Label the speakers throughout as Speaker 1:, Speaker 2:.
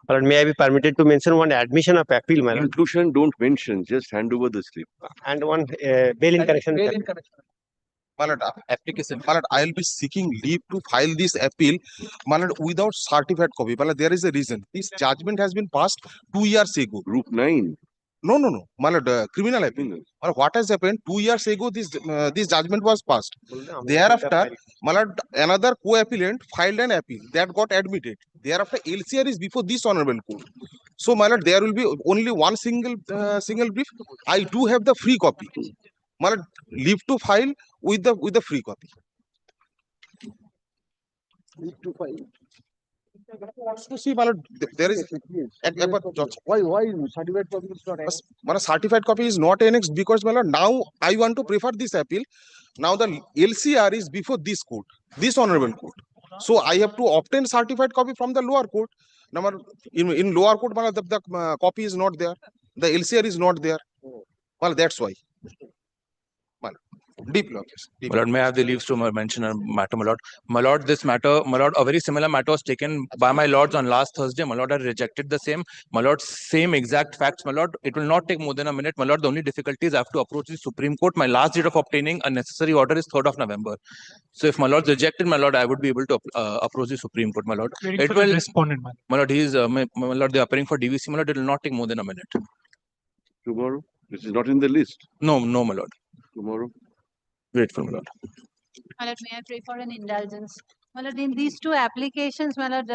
Speaker 1: But may I be permitted to mention one admission of appeal, my lord,
Speaker 2: Inclusion don't mention, just hand over the slip.
Speaker 1: and one bail in correction.
Speaker 3: My lord, application. My lord, I will be seeking leave to file this appeal, my lord, without certified copy. My lord, there is a reason. This judgment has been passed 2 years ago.
Speaker 2: Group 9.
Speaker 3: No. My lord, criminal appeal. My lord, what has happened? 2 years ago, this judgment was passed. Thereafter, my lord, another co-appellant filed an appeal that got admitted. Thereafter, LCR is before this honorable court. So, my lord, there will be only one single brief. I do have the free copy. My lord, leave to file with the free copy. Leave to file. Wants to see, my lord, there is
Speaker 4: Why certified copy is not annexed?
Speaker 3: my certified copy is not annexed because, my lord, now I want to prefer this appeal. Now the LCR is before this court, this honorable court. So I have to obtain certified copy from the lower court. Now, in lower court, my lord, the copy is not there. The LCR is not there. Well, that's why. Deep lawyers.
Speaker 5: My lord, may I have the leaves to mention a matter, my lord? My lord, this matter, my lord, a very similar matter was taken by my lords on last Thursday. My lord, I rejected the same. My lord, same exact facts, my lord. It will not take more than a minute. My lord, the only difficulty is I have to approach the Supreme Court. My last date of obtaining a necessary order is 3rd of November. So if my lord rejected, my lord, I would be able to approach the Supreme Court, my lord.
Speaker 6: It will respondent,
Speaker 5: my lord, he is, my lord, they are appearing for DVC, my lord. It will not take more than a minute.
Speaker 2: Tomorrow? This is not in the list.
Speaker 5: No, my lord.
Speaker 2: Tomorrow?
Speaker 5: Grateful, my lord.
Speaker 7: My lord, may I pray for an indulgence? My lord, in these two applications, my lord,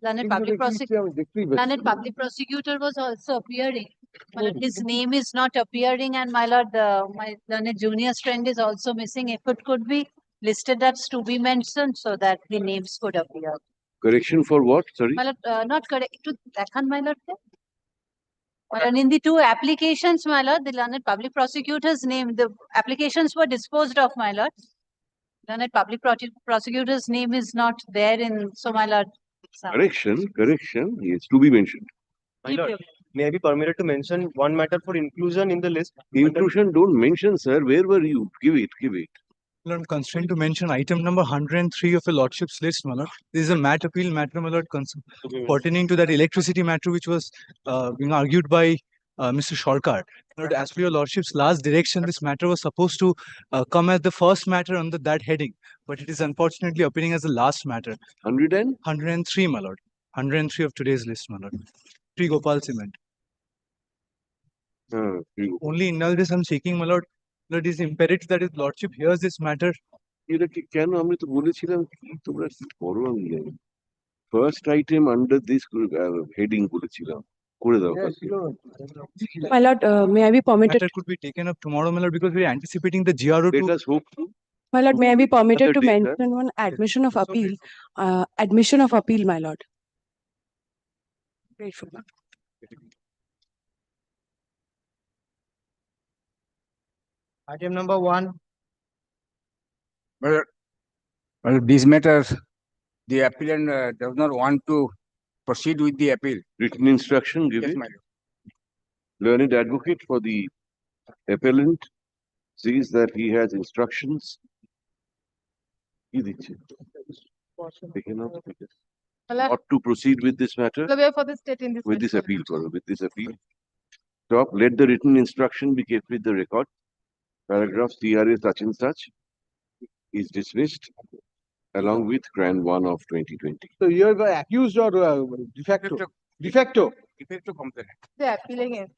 Speaker 7: learned public prosecutor was also appearing. My lord, his name is not appearing, and my lord, my learned junior's friend is also missing. If it could be listed as to be mentioned so that the names could appear.
Speaker 2: Correction for what? Sorry?
Speaker 7: My lord, not correct. To Deccan, my lord. And in the two applications, my lord, the learned public prosecutor's name, the applications were disposed of, my lord. Learned public prosecutor's name is not there in, so my lord.
Speaker 2: Correction, yes, to be mentioned.
Speaker 1: My lord, may I be permitted to mention one matter for inclusion in the list?
Speaker 2: Inclusion don't mention, sir. Where were you? Give it.
Speaker 6: I'm constrained to mention item number 103 of your lordship's list, my lord. This is a matter appeal matter, my lord, pertaining to that electricity matter which was being argued by Mr. Sharkar. Lord, as per your lordship's last direction, this matter was supposed to come as the first matter under that heading, but it is unfortunately appearing as the last matter. 103, my lord. 103 of today's list, my lord. Sri Gopal Cement. Only indulgence I'm seeking, my lord. Lord, it is imperative that his lordship hears this matter.
Speaker 2: First item under this heading.
Speaker 8: My lord, may I be permitted?
Speaker 6: Matter could be taken up tomorrow, my lord, because we are anticipating the GRO.
Speaker 2: Let us hope.
Speaker 8: My lord, may I be permitted to mention one admission of appeal? Admission of appeal, my lord. Grateful.
Speaker 4: Item number 1.
Speaker 9: Well, this matter, the appellant does not want to proceed with the appeal.
Speaker 2: Written instruction given.
Speaker 9: Yes, my
Speaker 2: lord. Learned advocate for the appellant says that he has instructions. Not to proceed with this matter. With this appeal. Stop. Let the written instruction be kept with the record. Paragraph CRA such and such is dismissed along with Gran 1 of 2020.
Speaker 4: So you are accused or de facto? De facto.
Speaker 9: De facto complaint.
Speaker 7: The appealing is.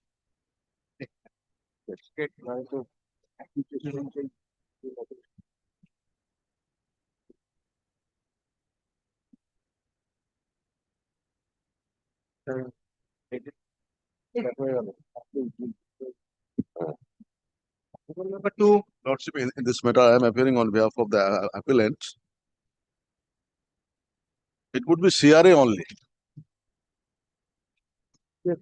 Speaker 10: Number 2, lordship, in this matter, I am appearing on behalf of the appellant. It would be CRA only.
Speaker 4: Yes,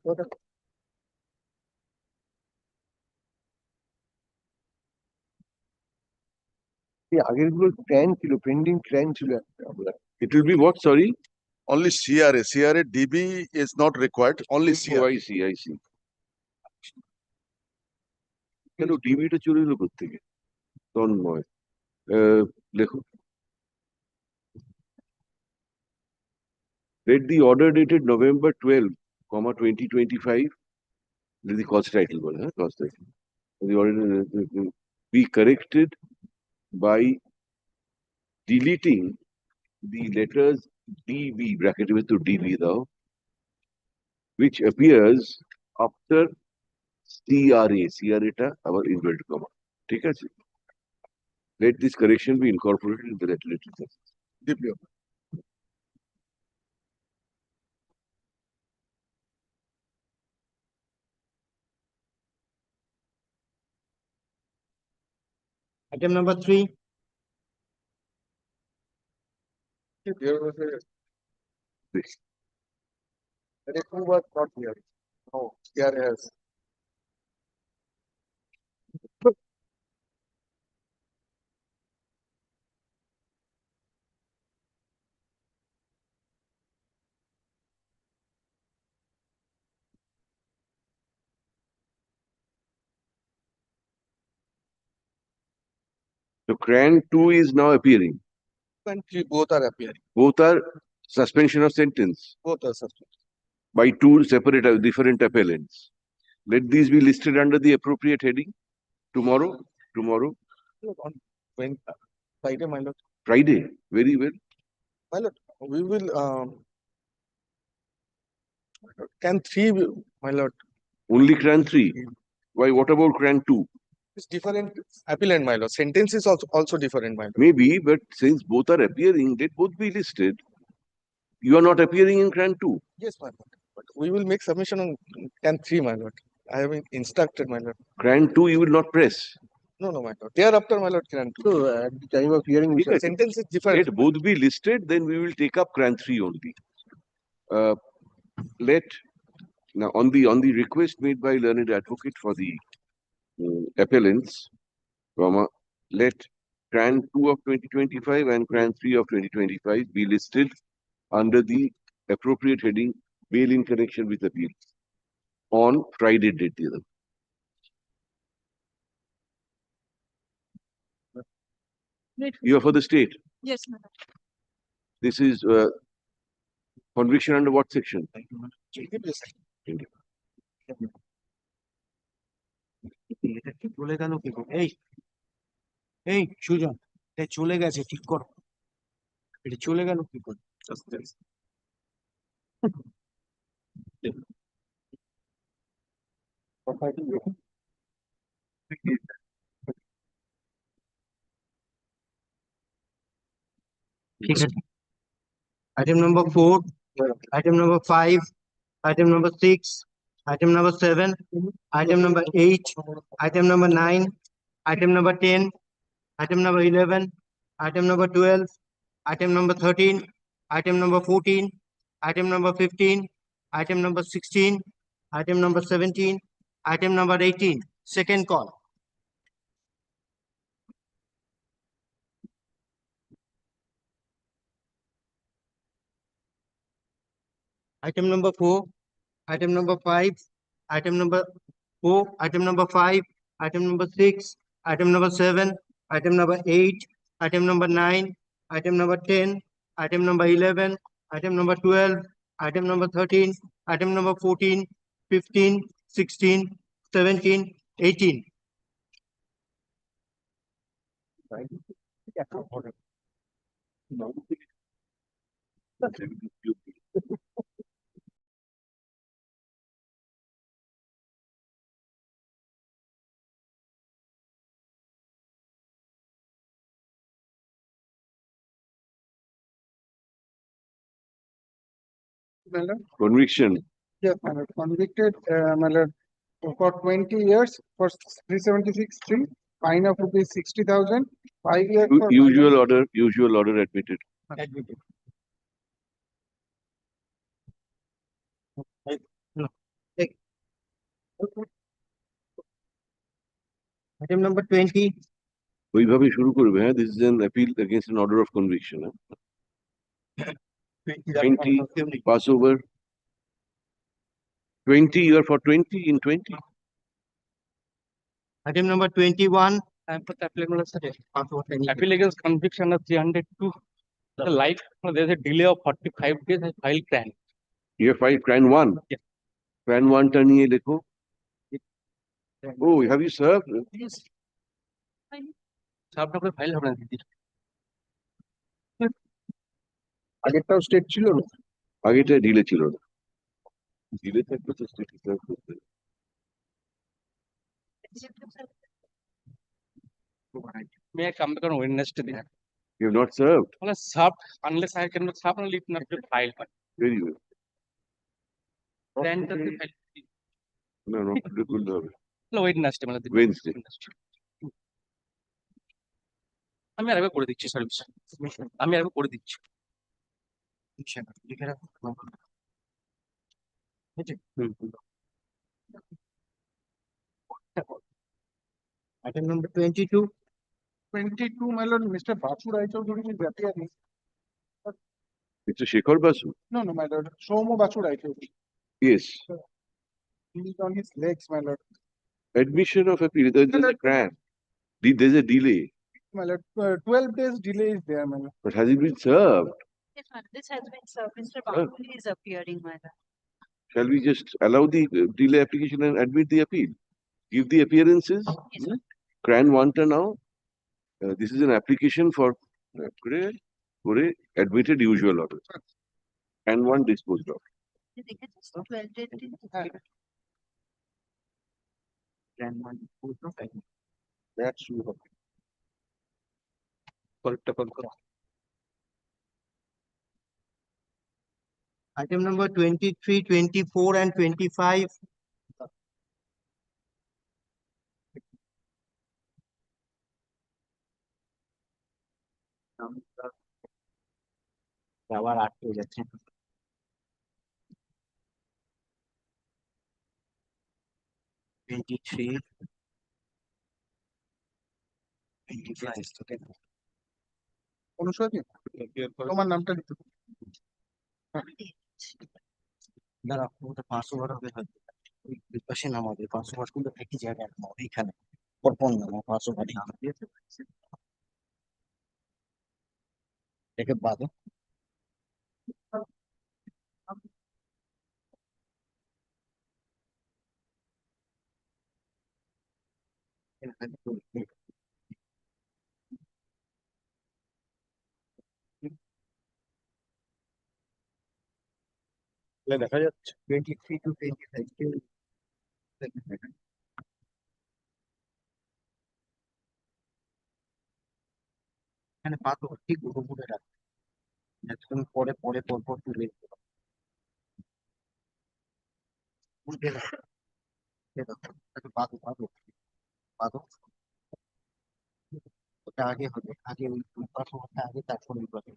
Speaker 4: pending crime.
Speaker 2: It will be what? Sorry?
Speaker 10: Only CRA. CRA DB is not required. Only CRA.
Speaker 2: Oh, I see. কেন ডিবিটা চুরি হলো কোত্থেকে? তন্ময় লেখো। Let the order dated November 12, 2025, the cause title, cause title. The order be corrected by deleting the letters DB, bracket with to DB though, which appears after CRA, CRA our inverted comma. Take it. Let this correction be incorporated in the letter itself.
Speaker 3: Deeply.
Speaker 4: Item number 3.
Speaker 3: There was
Speaker 2: This.
Speaker 3: a who was not here. No, here has.
Speaker 2: So CRAN 2 is now appearing.
Speaker 3: And 3 both are appearing.
Speaker 2: Both are suspension of sentence
Speaker 3: Both are suspended.
Speaker 2: by two separate different appellants. Let these be listed under the appropriate heading tomorrow.
Speaker 3: On when Friday, my lord.
Speaker 2: Friday. Very well.
Speaker 3: My lord, we will can 3 my lord.
Speaker 2: Only CRAN 3. Why? What about CRAN 2?
Speaker 3: It's different appellant, my lord. Sentence is also different, my lord.
Speaker 2: Maybe, but since both are appearing, let both be listed. You are not appearing in CRAN 2.
Speaker 3: Yes, my lord. But we will make submission on can 3, my lord. I have been instructed, my lord.
Speaker 2: CRAN 2 you will not press.
Speaker 3: No, my lord. Thereafter, my lord, can 2.
Speaker 4: So at the time of hearing, we shall
Speaker 3: Sentence is different.
Speaker 2: Let both be listed, then we will take up CRAN 3 only. Now on the request made by learned advocate for the appellants, let CRAN 2 of 2025 and CRAN 3 of 2025 be listed under the appropriate heading bail in connection with appeal on Friday date. You are for the state.
Speaker 7: Yes, madam.
Speaker 2: This is conviction under what section?
Speaker 4: চলে গেল কি করে? এই সুজন, এটা চলে গেছে, ঠিক করো। এটা চলে গেল কি করে? ঠিক আছে। Item number 4, item number 5, item number 6, item number 7, item number 8, item number 9, item number 10, item number 11, item number 12, item number 13, item number 14, item number 15, item number 16, item number 17, item number 18. Second call. Item number 4, item number 5, item number 4, item number 5, item number 6, item number 7, item number 8, item number 9, item number 10, item number 11, item number 12, item number 13, item number 14, 15, 16, 17, 18.
Speaker 2: Conviction.
Speaker 11: Yes, my lord. Convicted, my lord, for 20 years for 376(3), fine of rupees 60,000, 5 years for
Speaker 2: Usual order admitted.
Speaker 4: Admitted. Item number 20.
Speaker 2: ওইভাবে শুরু করবে, হ্যাঁ? This is an appeal against an order of conviction. 20 pass over. 20, you are for 20 in 20.
Speaker 4: Item number 21.
Speaker 12: Appeal against conviction of 302 The life, there's a delay of 45 days. I filed CRAN.
Speaker 2: You have filed CRAN 1?
Speaker 12: Yes.
Speaker 2: CRAN 1 টা নিয়ে লেখো। Oh, have you served?
Speaker 12: Yes. সাবটা করে file হবে না দিদি।
Speaker 11: আগেরটাও state ছিল না?
Speaker 2: আগেটা delay ছিল না। ডিলে থাকলে তো স্টেট রিসার্ভ করতে।
Speaker 12: May I come back on Wednesday?
Speaker 2: You have not served?
Speaker 12: Well, served unless I cannot serve, only it not be filed.
Speaker 2: Very well.
Speaker 12: Then the file.
Speaker 2: No, no, করতে হবে।
Speaker 12: No, Wednesday মানে দিদি।
Speaker 2: Wednesday.
Speaker 12: আমি আরেকবার করে দিচ্ছি service. আমি আরেকবার করে দিচ্ছি।
Speaker 4: Item number 22.
Speaker 11: 22, my lord, Mr. Basu Raichaudhuri is appearing.
Speaker 2: Mr. Shekhar Basu?
Speaker 11: No, no, my lord, Somo Basu Raichaudhuri.
Speaker 2: Yes.
Speaker 11: He is on his legs, my lord.
Speaker 2: Admission of appeal, there's a CRAN. There's a delay.
Speaker 11: My lord, 12 days delay is there, my lord.
Speaker 2: But has it been served?
Speaker 7: Yes, madam. This has been served. Mr. Bankuli is appearing, madam.
Speaker 2: Shall we just allow the delay application and admit the appeal? Give the appearances?
Speaker 7: Yes, sir.
Speaker 2: CRAN 1 টা now. This is an application for admitted usual order. CRAN 1 disposed of.
Speaker 7: Just 12 days.
Speaker 11: That's true.
Speaker 4: Item number 23, 24, and 25.
Speaker 9: আবার আটকে যাচ্ছে। 23, 25, okay.
Speaker 11: অনুষদে তোমার নামটা লিখতে
Speaker 9: দাঁড়া, ওটা 500 বার হবে হয়তো। ওই পাশে নামাবে 500 বার কিন্তু একই জায়গায় নামাবে, এইখানে পরপর নামাও 500 বার নামাবে। একে বাদে
Speaker 4: দেখা যাচ্ছে 23 to 25 এখানে পাতো ঠিক উপরে রাখ, তুমি পরে পরে পরপর তুলে পাতো পাতো পাতো, ওটা আগে হবে, আগে ওই পাথরটা আগে, তারপর ওই পাথর।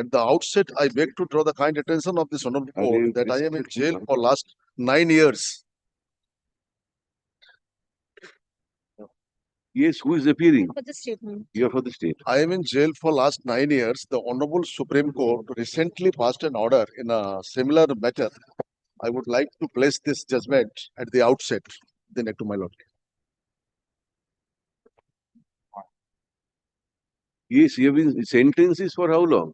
Speaker 10: At the outset, I beg to draw the kind attention of this honorable court that I am in jail for last 9 years.
Speaker 2: Yes, who is appearing?
Speaker 7: For the statement.
Speaker 2: You are for the state.
Speaker 10: I am in jail for last 9 years. The Honorable Supreme Court recently passed an order in a similar matter. I would like to place this judgment at the outset. Then to my lord.
Speaker 2: Yes, you have been sentences for how long?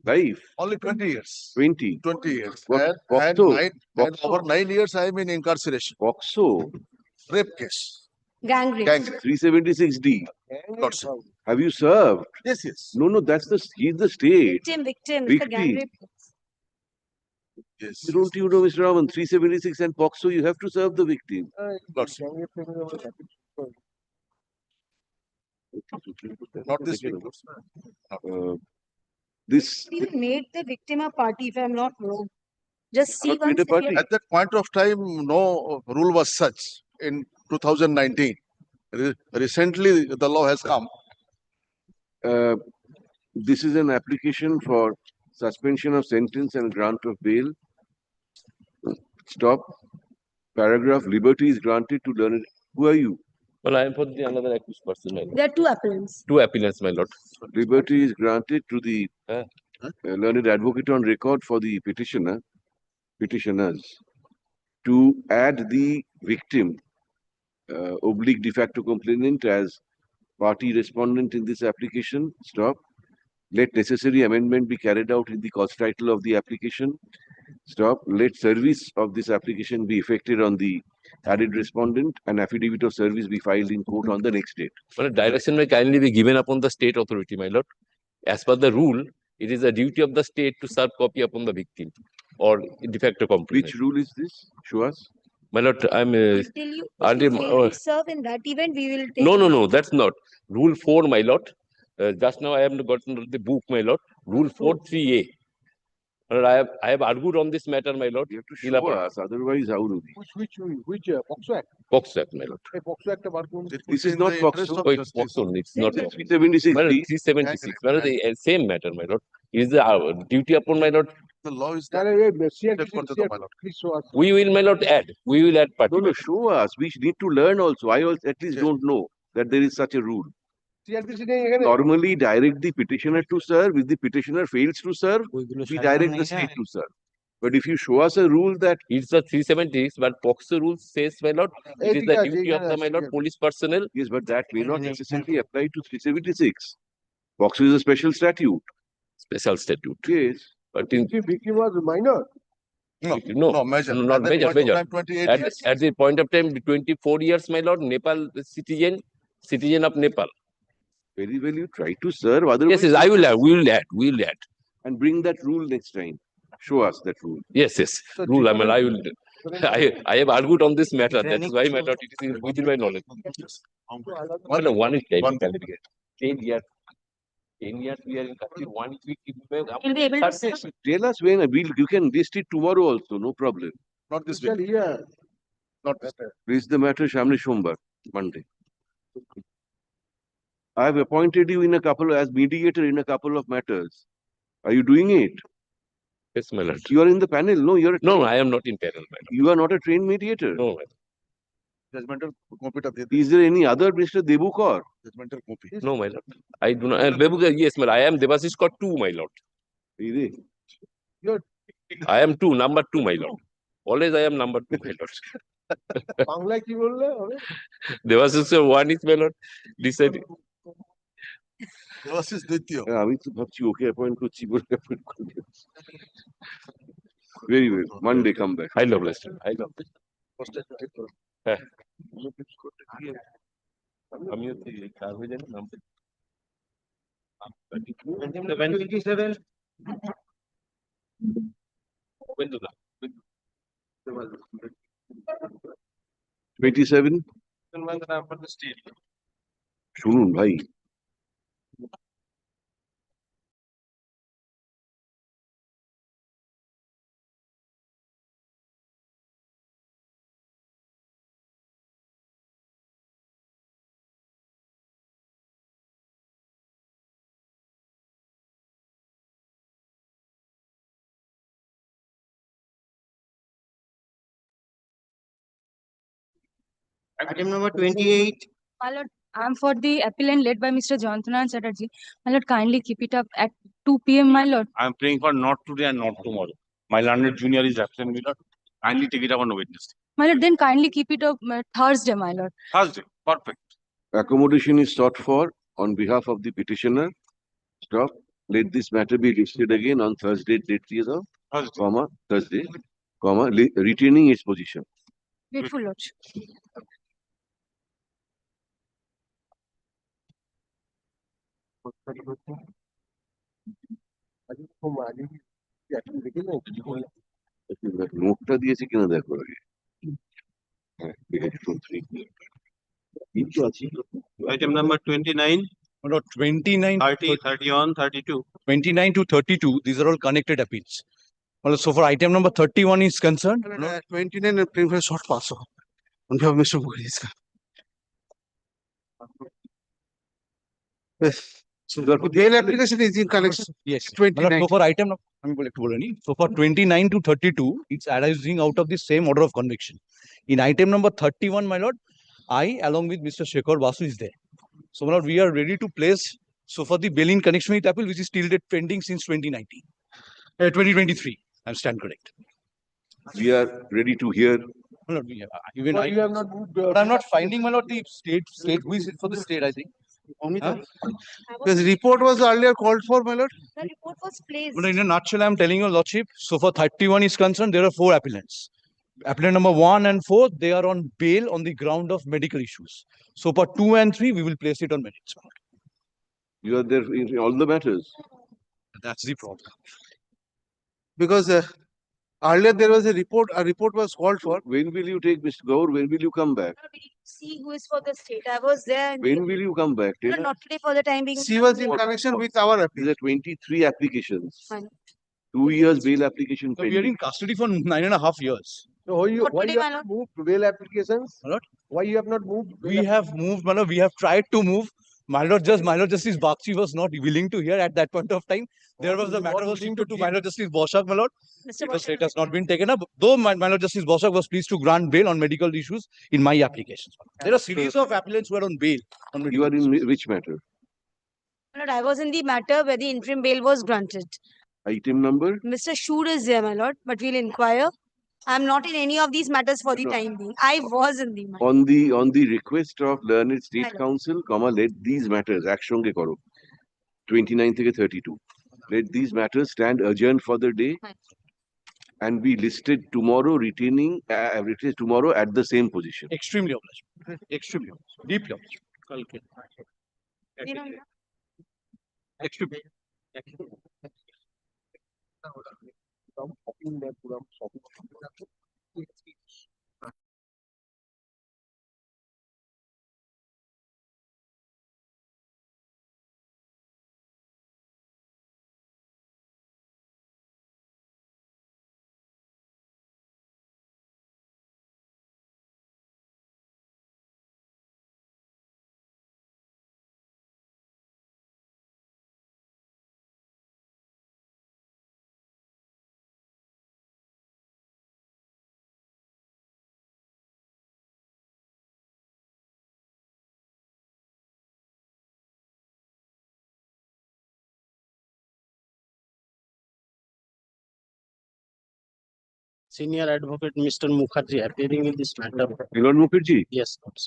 Speaker 2: Life?
Speaker 10: Only 20 years.
Speaker 2: 20?
Speaker 10: 20 years.
Speaker 2: What-
Speaker 10: And
Speaker 2: Boxo?
Speaker 10: over 9 years, I am in incarceration.
Speaker 2: Boxo?
Speaker 10: Rape case.
Speaker 8: Gang rape.
Speaker 10: Gang.
Speaker 2: 376D.
Speaker 10: Not so.
Speaker 2: Have you served?
Speaker 10: Yes, yes.
Speaker 2: No, that's he's the state.
Speaker 8: Victim. It's the gang
Speaker 2: Victim.
Speaker 8: rape.
Speaker 10: Yes.
Speaker 2: Don't you know, Mr. Raman, 376 and POCSO, you have to serve the victim.
Speaker 10: Not so. Not this week.
Speaker 2: This
Speaker 8: You made the victim a party, if I'm not wrong. Just see
Speaker 2: Not
Speaker 8: one
Speaker 2: made a party.
Speaker 8: second.
Speaker 10: At that point of time, no rule was such in 2019. Recently, the law has come.
Speaker 2: this is an application for suspension of sentence and grant of bail. Stop. Paragraph, liberty is granted to learned. Who are you?
Speaker 13: Well, I am for the another accused person, my lord.
Speaker 8: There are two appellants.
Speaker 13: Two appellants, my lord.
Speaker 2: Liberty is granted to the learned advocate on record for the petitioners to add the victim, oblique de facto complainant as party respondent in this application. Stop. Let necessary amendment be carried out in the cause title of the application. Stop. Let service of this application be effected on the added respondent and affidavit of service be filed in court on the next date.
Speaker 13: Well, direction may kindly be given upon the state authority, my lord. As per the rule, it is a duty of the state to serve copy upon the victim or de facto complainant.
Speaker 2: Which rule is this? Show us.
Speaker 13: My lord, I'm
Speaker 8: Until you fail to serve in that event, we will take.
Speaker 13: No, that's not. Rule 4, my lord. Just now I have gotten the book, my lord. Rule 4.3a. I have argued on this matter, my lord.
Speaker 2: You have to show us, otherwise how do we?
Speaker 11: Which POCSO Act?
Speaker 13: POCSO Act, my lord.
Speaker 11: POCSO Act about
Speaker 2: This is not POCSO.
Speaker 13: Oh, it's POCSO, it's not.
Speaker 2: 376.
Speaker 13: My lord, 376. My lord, the same matter, my lord. Is the duty upon my lord?
Speaker 10: The law is
Speaker 11: Please show us.
Speaker 13: We will, my lord, add. We will add
Speaker 2: No,
Speaker 13: particular.
Speaker 2: show us. We need to learn also. I also at least don't know that there is such a rule. Normally, direct the petitioner to serve. If the petitioner fails to serve, we direct the state to serve. But if you show us a rule that
Speaker 13: it's a 370, but POCSO rule says, my lord, it is the duty of the, my lord, police personnel.
Speaker 2: Yes, but that may not necessarily apply to 376. POCSO is a special statute.
Speaker 13: Special statute.
Speaker 2: Yes.
Speaker 13: But in
Speaker 11: victim was minor.
Speaker 10: No, major.
Speaker 13: Not major, major.
Speaker 10: 28
Speaker 13: At the point of time, 24 years, my lord, Nepal citizen of Nepal.
Speaker 2: Very well, you try to serve. Otherwise,
Speaker 13: Yes, I will add. We will add.
Speaker 2: And bring that rule next time. Show us that rule.
Speaker 13: Yes. Rule. I mean, I will. I have argued on this matter. That's why, my lord, it is within my knowledge. Well, one is 10 years. 10 years we are in country. 1 week.
Speaker 8: Will be able to serve.
Speaker 2: Tell us when. You can list it tomorrow also. No problem.
Speaker 10: Not this week. Not this week.
Speaker 2: Raise the matter Shamli Shombar, Monday. I have appointed you as mediator in a couple of matters. Are you doing it?
Speaker 13: Yes, my lord.
Speaker 2: You are in the panel. No,
Speaker 13: I am not in panel, my lord.
Speaker 2: You are not a trained mediator.
Speaker 13: No,
Speaker 10: Judgmental copy.
Speaker 2: Is there any other Mr. Debukar?
Speaker 10: Judgmental copy.
Speaker 13: No, my lord. I do not. Yes, my lord. I am Devasish Kar 2, my lord.
Speaker 2: Really?
Speaker 13: I am number 2, my lord. Always I am number 2, my lord.
Speaker 11: বাংলায় কি বললে হবে?
Speaker 13: Devasish 1 is, my lord. Decided.
Speaker 10: Devasish দ্বিতীয়।
Speaker 2: আমি তো ভাবছি ওকে appoint করছি বলে অ্যাপয়েন্ট করবে। Very well. Monday come back.
Speaker 13: I love this. হ্যাঁ। আমি হচ্ছে কার হয়ে জানি নাম
Speaker 4: 27.
Speaker 13: When do that?
Speaker 2: 27. শুনুন ভাই
Speaker 4: Item number 28.
Speaker 8: My lord, I am for the appellant led by Mr. Jantana Chatterjee. My lord, kindly keep it up at 2 p.m. My lord.
Speaker 12: I am praying for not today and not tomorrow. My learned junior is absent, my lord. Kindly take it up on Wednesday.
Speaker 8: My lord, then kindly keep it up Thursday, my lord.
Speaker 12: Thursday, perfect.
Speaker 2: accommodation is sought for on behalf of the petitioner. Stop. Let this matter be listed again on Thursday, date Thursday, retaining its position.
Speaker 8: Grateful, lordship.
Speaker 2: নোটটা দিয়েছে কিনা দেখো আগে। হ্যাঁ, দেখেছি তো 3 কিন্তু আছে
Speaker 1: Item number 29,
Speaker 6: No, 29,
Speaker 1: 30, 31, 32.
Speaker 6: 29 to 32, these are all connected appeals. Well, so for item number 31 is concerned,
Speaker 3: 29 and print for short pass. On behalf of Mr. Mukherjee. Yes. So the bail application is in connection.
Speaker 6: yes.
Speaker 3: 29.
Speaker 6: So for item, so for 29 to 32, it's arising out of the same order of conviction. In item number 31, my lord, I, along with Mr. Shekhar Basu, is there. So, my lord, we are ready to place. So for the bail in connection with appeal, which is still pending since 2019, 2023, I'm stand correct.
Speaker 2: we are ready to hear.
Speaker 6: My lord, even you have not moved. But I'm not finding, my lord, the state who is it for the state, I think. Huh?
Speaker 3: Because report was earlier called for, my lord.
Speaker 8: The report was placed.
Speaker 6: Well, in a nutshell, I'm telling you, lordship. So for 31 is concerned, there are 4 appellants. Appellant number 1 and 4, they are on bail on the ground of medical issues. So for 2 and 3, we will place it on merits.
Speaker 2: You are there in all the matters.
Speaker 6: That's the problem.
Speaker 3: Because earlier there was a report was called for.
Speaker 2: When will you take Mr. Gaur? When will you come back?
Speaker 8: See who is for the state. I was there.
Speaker 2: When will you come back?
Speaker 8: No, not today for the time being.
Speaker 3: She was in connection with our appeal.
Speaker 2: There are 23 applications.
Speaker 8: Fine.
Speaker 2: 2 years bail application
Speaker 6: So we are
Speaker 2: pending.
Speaker 6: in custody for 9.5 years.
Speaker 11: So why you,
Speaker 8: What
Speaker 11: why
Speaker 8: today,
Speaker 11: you
Speaker 8: my
Speaker 11: have
Speaker 8: lord?
Speaker 11: moved bail applications?
Speaker 6: My lord?
Speaker 11: Why you have not moved?
Speaker 6: We have moved, my lord, we have tried to move. My lord Justice Bakshi was not willing to hear at that point of time. There was the matter was shifted to my lord Justice Boshak, my lord.
Speaker 8: Mr.
Speaker 6: The
Speaker 8: Boshak.
Speaker 6: state has not been taken up. Though my lord Justice Boshak was pleased to grant bail on medical issues in my applications. There are series of appellants who are on bail. On
Speaker 2: You
Speaker 6: medical
Speaker 2: are in which matter?
Speaker 8: My lord, I was in the matter where the interim bail was granted.
Speaker 2: Item number?
Speaker 8: Mr. Shood is there, my lord, but we'll inquire. I'm not in any of these matters for the
Speaker 2: No.
Speaker 8: time being. I was in the matter.
Speaker 2: On the request of learned state
Speaker 8: Hello.
Speaker 2: council, let these matters একসঙ্গে করো 29 থেকে 32. Let these matters stand adjourned for the day and be listed tomorrow, retaining tomorrow at the same position.
Speaker 6: Extremely obliged. Extremely obliged. Deeply obliged. Extremely.
Speaker 9: Senior Advocate Mr. Mukherjee appearing in this matter.
Speaker 2: Milord Mukherjee,
Speaker 9: Yes, Lord.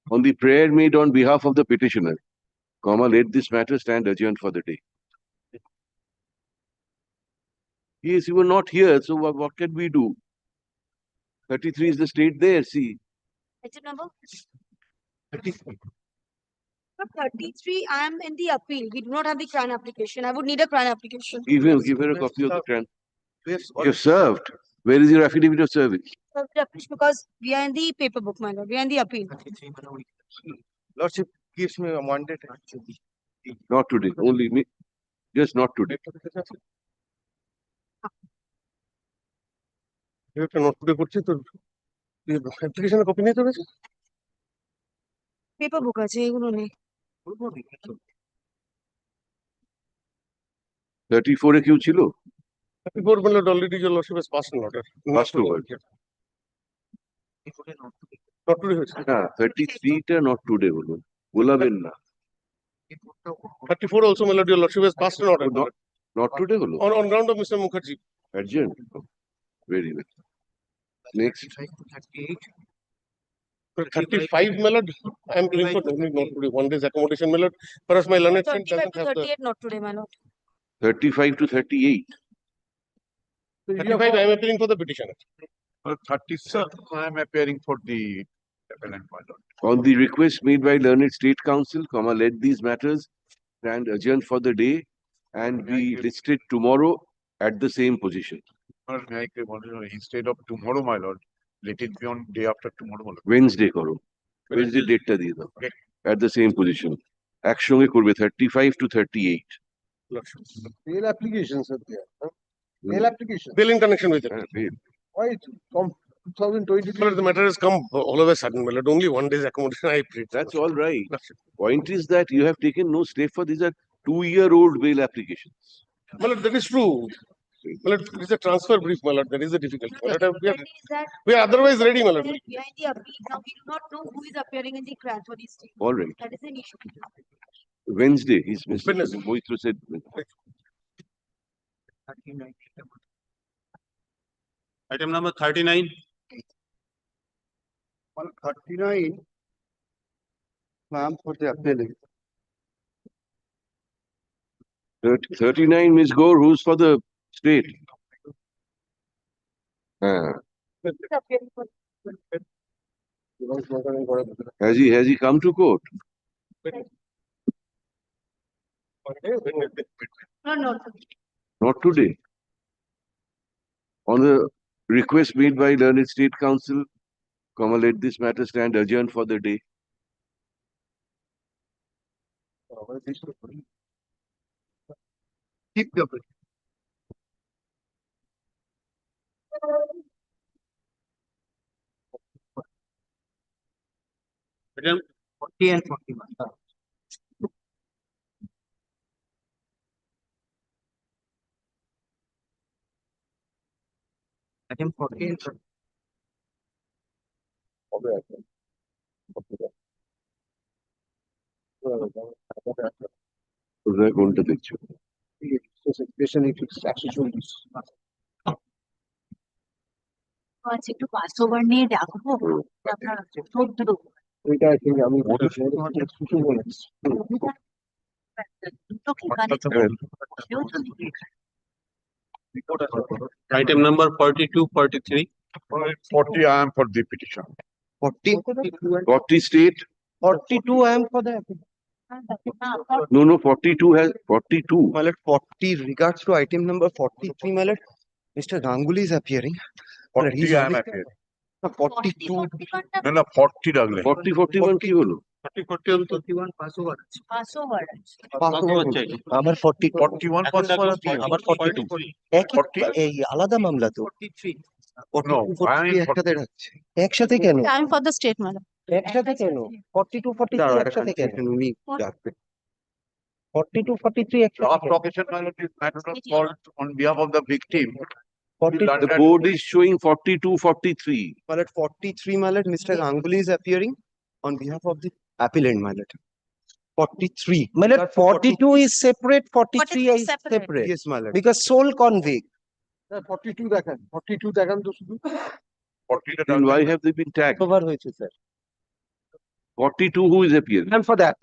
Speaker 2: on the prayer made on behalf of the petitioner, let this matter stand adjourned for the day. Yes, you were not here, so what can we do? 33 is the state there, see.
Speaker 8: Item number? 33, I am in the appeal. We do not have the CRAN application. I would need a CRAN application.
Speaker 2: Give her a copy of the CRAN. You have served. Where is your affidavit of service?
Speaker 8: Because we are in the paper book, my lord. We are in the appeal.
Speaker 3: Lordship gives me a mandate.
Speaker 2: Not today, only me. Just not today.
Speaker 3: Not today, করছি তো application copy নিয়ে চলেছে
Speaker 8: Paper book আছে এগুলো নেই
Speaker 2: 34 এ কেউ ছিল?
Speaker 3: 34 মানে already your lordship has passed an order.
Speaker 2: Passed over.
Speaker 3: Not today হয়েছে।
Speaker 2: হ্যাঁ, 33 টা not today বলুন। বলাবেন না।
Speaker 3: 34 also my lord, your lordship has passed an order.
Speaker 2: Not today হলো?
Speaker 3: On ground of Mr. Mukherjee.
Speaker 2: Adjourned. Very well. Next.
Speaker 3: 35, my lord. I am doing for not today. 1 day's accommodation, my lord. Perhaps my learned friend
Speaker 8: 35
Speaker 3: doesn't
Speaker 8: to
Speaker 3: have the
Speaker 8: 38, not today, my lord.
Speaker 2: 35 to 38.
Speaker 3: 35. I am appealing for the petitioner.
Speaker 14: 37, I am appearing for the appellant, my lord.
Speaker 2: On the request made by learned state council, let these matters stand adjourned for the day and be listed tomorrow at the same position.
Speaker 14: Instead of tomorrow, my lord, let it be on day after tomorrow, my lord.
Speaker 2: Wednesday karo. Wednesday date ta diye dao. At the same position. একসঙ্গে করবে 35 to 38.
Speaker 11: Bail applications are there. Huh? Bail application.
Speaker 15: Bill in connection with it.
Speaker 2: Bail.
Speaker 11: Why it from 2023?
Speaker 15: But the matter has come all of a sudden, my lord. Only one day's accommodation I paid.
Speaker 2: That's all right. Point is that you have taken no step for these are 2-year-old bail applications.
Speaker 15: My lord, that is true. My lord, it is a transfer brief, my lord. That is the difficulty. My lord, we are otherwise ready, my lord.
Speaker 16: Behind the appeal, now we do not know who is appearing in the transfer state.
Speaker 2: All right.
Speaker 16: That is an issue.
Speaker 2: Wednesday, he's Mr. Moitro said.
Speaker 12: Item number 39.
Speaker 11: 139. Ma'am, for the appealing.
Speaker 2: 39, Ms. Gore, who's for the state? Has he come to court?
Speaker 16: No.
Speaker 2: Not today. On the request made by Learned State Council, let this matter stand adjourned for the day.
Speaker 11: Keep the bill.
Speaker 12: Item
Speaker 4: 40 and 41. Item 40 and 41.
Speaker 2: কোথায় কোনটা দেখছো?
Speaker 7: আচ্ছা একটু pass over নিয়ে ডাকবো আপনার চোদ্দ
Speaker 11: ওইটা I think আমি কিছু বলেছি।
Speaker 7: দুটো এখানে কেউ তো নেই।
Speaker 12: Item number 42, 43.
Speaker 14: 40, I am for the petition.
Speaker 2: 40 state?
Speaker 9: 42 I am for the
Speaker 2: No, 42 has 42.
Speaker 9: My lord, 40 regards to item number 43, my lord. Mr. Ganguly is appearing.
Speaker 14: 40 I am appearing.
Speaker 9: 42.
Speaker 14: No, 40 রাখলে।
Speaker 2: 41 কি হলো?
Speaker 7: 41 পাস ওভার আছে। Pass over আছে।
Speaker 9: আমার 40
Speaker 14: 41 pass over আছে।
Speaker 9: আমার 42 এই আলাদা মামলা তো
Speaker 7: 43
Speaker 14: No, I am
Speaker 9: একসাথে রাখছে একসাথে কেন
Speaker 16: I am for the state, madam.
Speaker 9: একসাথে কেন 42 43 একসাথে কেন উনি ডাকবে 42 43
Speaker 14: Law
Speaker 9: একসাথে
Speaker 14: professional is matter of fault on behalf of the victim.
Speaker 2: The board is showing 42, 43.
Speaker 9: my lord 43 my lord Mr. Ganguly is appearing on behalf of the appellant my lord 43 my lord 42 is separate 43 is separate yes my lord because sole convict
Speaker 11: 42 দেখান 42 দেখান তো শুধু
Speaker 14: 40
Speaker 2: Then why have they been tagged?
Speaker 9: over হয়েছে sir
Speaker 2: 42 who is appearing?
Speaker 9: and for that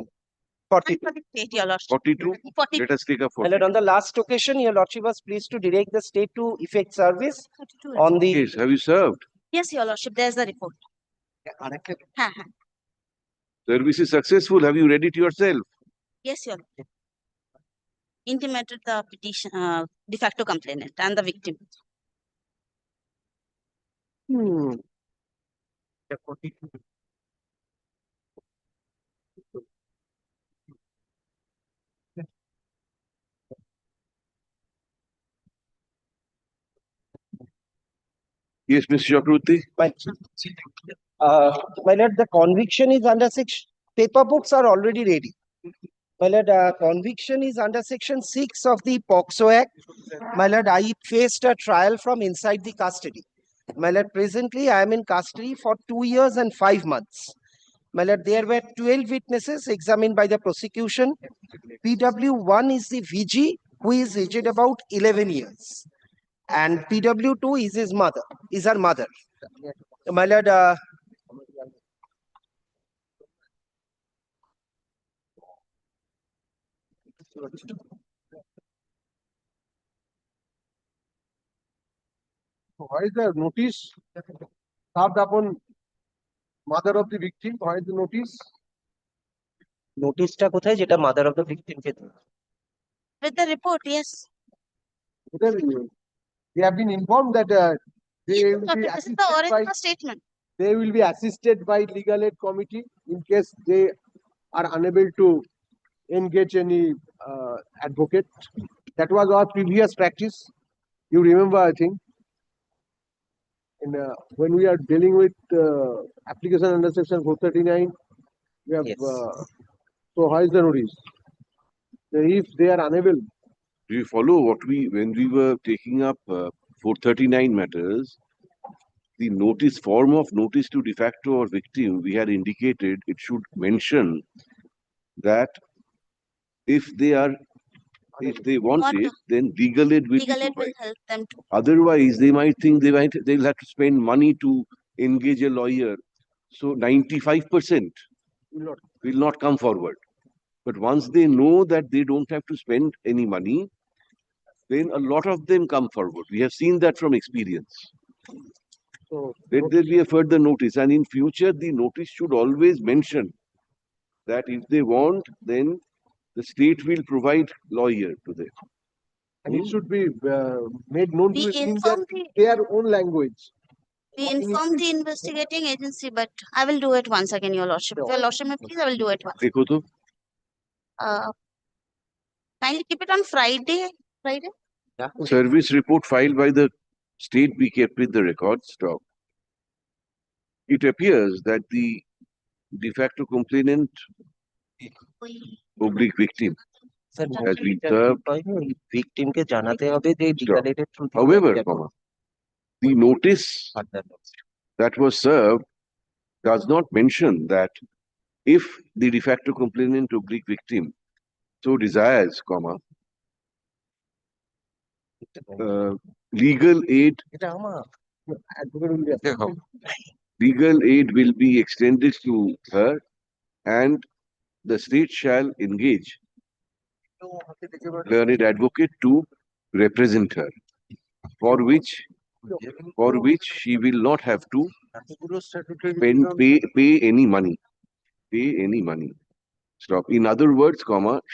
Speaker 9: 40
Speaker 16: For the state, your lordship.
Speaker 2: 42?
Speaker 16: 40.
Speaker 2: Let us take a
Speaker 9: my lord
Speaker 2: 40.
Speaker 9: on the last occasion your lordship was pleased to direct the state to effect service on the
Speaker 2: Yes, have you served?
Speaker 16: Yes, your lordship, there's the report. Ha.
Speaker 2: Service is successful. Have you read it yourself?
Speaker 16: Yes, your lordship. Intimated the petition, de facto complainant and the victim.
Speaker 2: Yes, Mr. Chakravarti.
Speaker 9: my lord the conviction is under section paper books are already ready my lord conviction is under section 6 of the POCSO Act my lord I faced a trial from inside the custody my lord presently I am in custody for 2 years and 5 months my lord there were 12 witnesses examined by the prosecution PW1 is the VG who is aged about 11 years and PW2 is her mother my lord
Speaker 11: why is the notice served upon mother of the victim? Why is the notice?
Speaker 9: নোটিশটা কোথায় যেটা mother of the ভিকটিমকে
Speaker 16: With the report, yes.
Speaker 11: They have been informed that they will be
Speaker 16: This is the
Speaker 11: assisted by
Speaker 16: original statement.
Speaker 11: they will be assisted by legal aid committee in case they are unable to engage any advocate. That was our previous practice. You remember, I think, in when we are dealing with application under section 439, we have
Speaker 9: Yes.
Speaker 11: so how is the notice? If they are unable,
Speaker 2: Do you follow what when we were taking up 439 matters, the notice form of notice to de facto or victim, we had indicated it should mention that if they want it, then legal aid will
Speaker 16: Legal
Speaker 2: be
Speaker 16: aid will
Speaker 2: provided.
Speaker 16: help them to.
Speaker 2: Otherwise, they might think they'll have to spend money to engage a lawyer. So 95% will not come forward. But once they know that they don't have to spend any money, then a lot of them come forward. We have seen that from experience.
Speaker 11: so
Speaker 2: Let there be a further notice, and in future, the notice should always mention that if they want, then the state will provide lawyer to them.
Speaker 11: and it should be made known to
Speaker 16: We
Speaker 11: in
Speaker 16: inform
Speaker 11: their own language.
Speaker 16: We inform the investigating agency, but I will do it once again, Your Lordship. If Your Lordship may please, I will do it once.
Speaker 2: देखो तो
Speaker 16: Kindly keep it on Friday. Friday?
Speaker 2: service report filed by the state be kept with the records. Stop. It appears that the de facto complainant oblique victim has been served.
Speaker 9: ভিকটিমকে জানাতে হবে যে legal এডের through
Speaker 2: However, the notice that was served does not mention that if the de facto complainant oblique victim so desires, legal aid legal aid will be extended to her and the state shall engage learned advocate to represent her, for which she will not have to pay any money. Stop. In other words,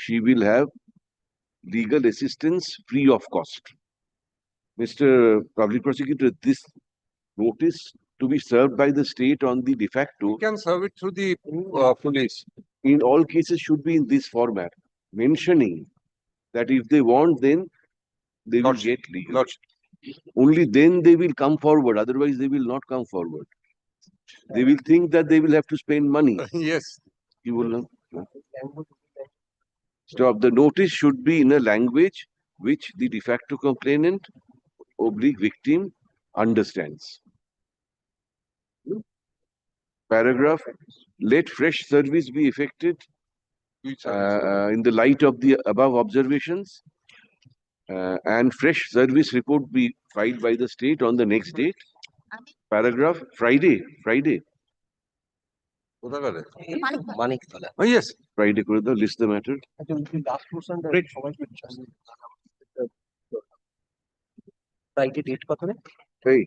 Speaker 2: she will have legal assistance free of cost. Mr. Public Prosecutor, this notice to be served by the state on the de facto.
Speaker 17: You can serve it through the police.
Speaker 2: In all cases should be in this format, mentioning that if they want, then they will get legal. Only then they will come forward, otherwise they will not come forward. They will think that they will have to spend money.
Speaker 17: Yes.
Speaker 2: You will not. Stop. The notice should be in a language which the de facto complainant oblique victim understands. Paragraph, let fresh service be effected in the light of the above observations and fresh service report be filed by the state on the next date. Paragraph, Friday.
Speaker 17: Oh, yes.
Speaker 2: Friday, list the matter.
Speaker 9: Friday date কত রে
Speaker 2: Hey,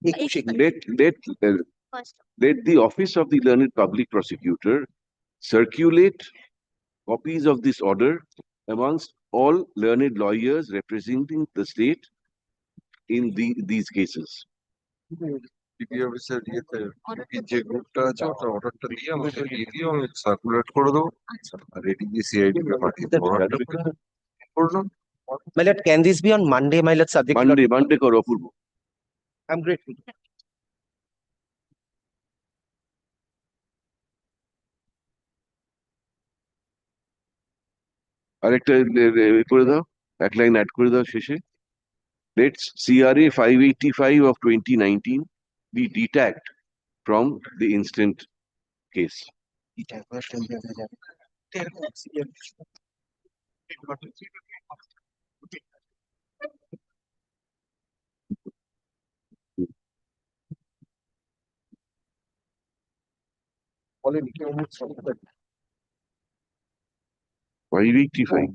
Speaker 9: 21
Speaker 2: let the office of the learned public prosecutor circulate copies of this order amongst all learned lawyers representing the state in these cases.
Speaker 17: পিপি অফিসের ইয়েতে যে গ্রুপটা আছে ওটা অর্ডারটা দিয়ে আমাকে দিয়ে দিও, আমি সার্কুলেট করে দেবো আর এটিপি সিআইডি কে পাঠিয়ে দেবো।
Speaker 9: My lord, can this be on Monday, my lord, subject?
Speaker 2: Monday karo Apurva.
Speaker 9: I'm grateful.
Speaker 2: আরেকটা করে দাও, এক লাইন অ্যাড করে দাও শেষে। Let's CRA 585 of 2019 be detached from the instant case. Why 85?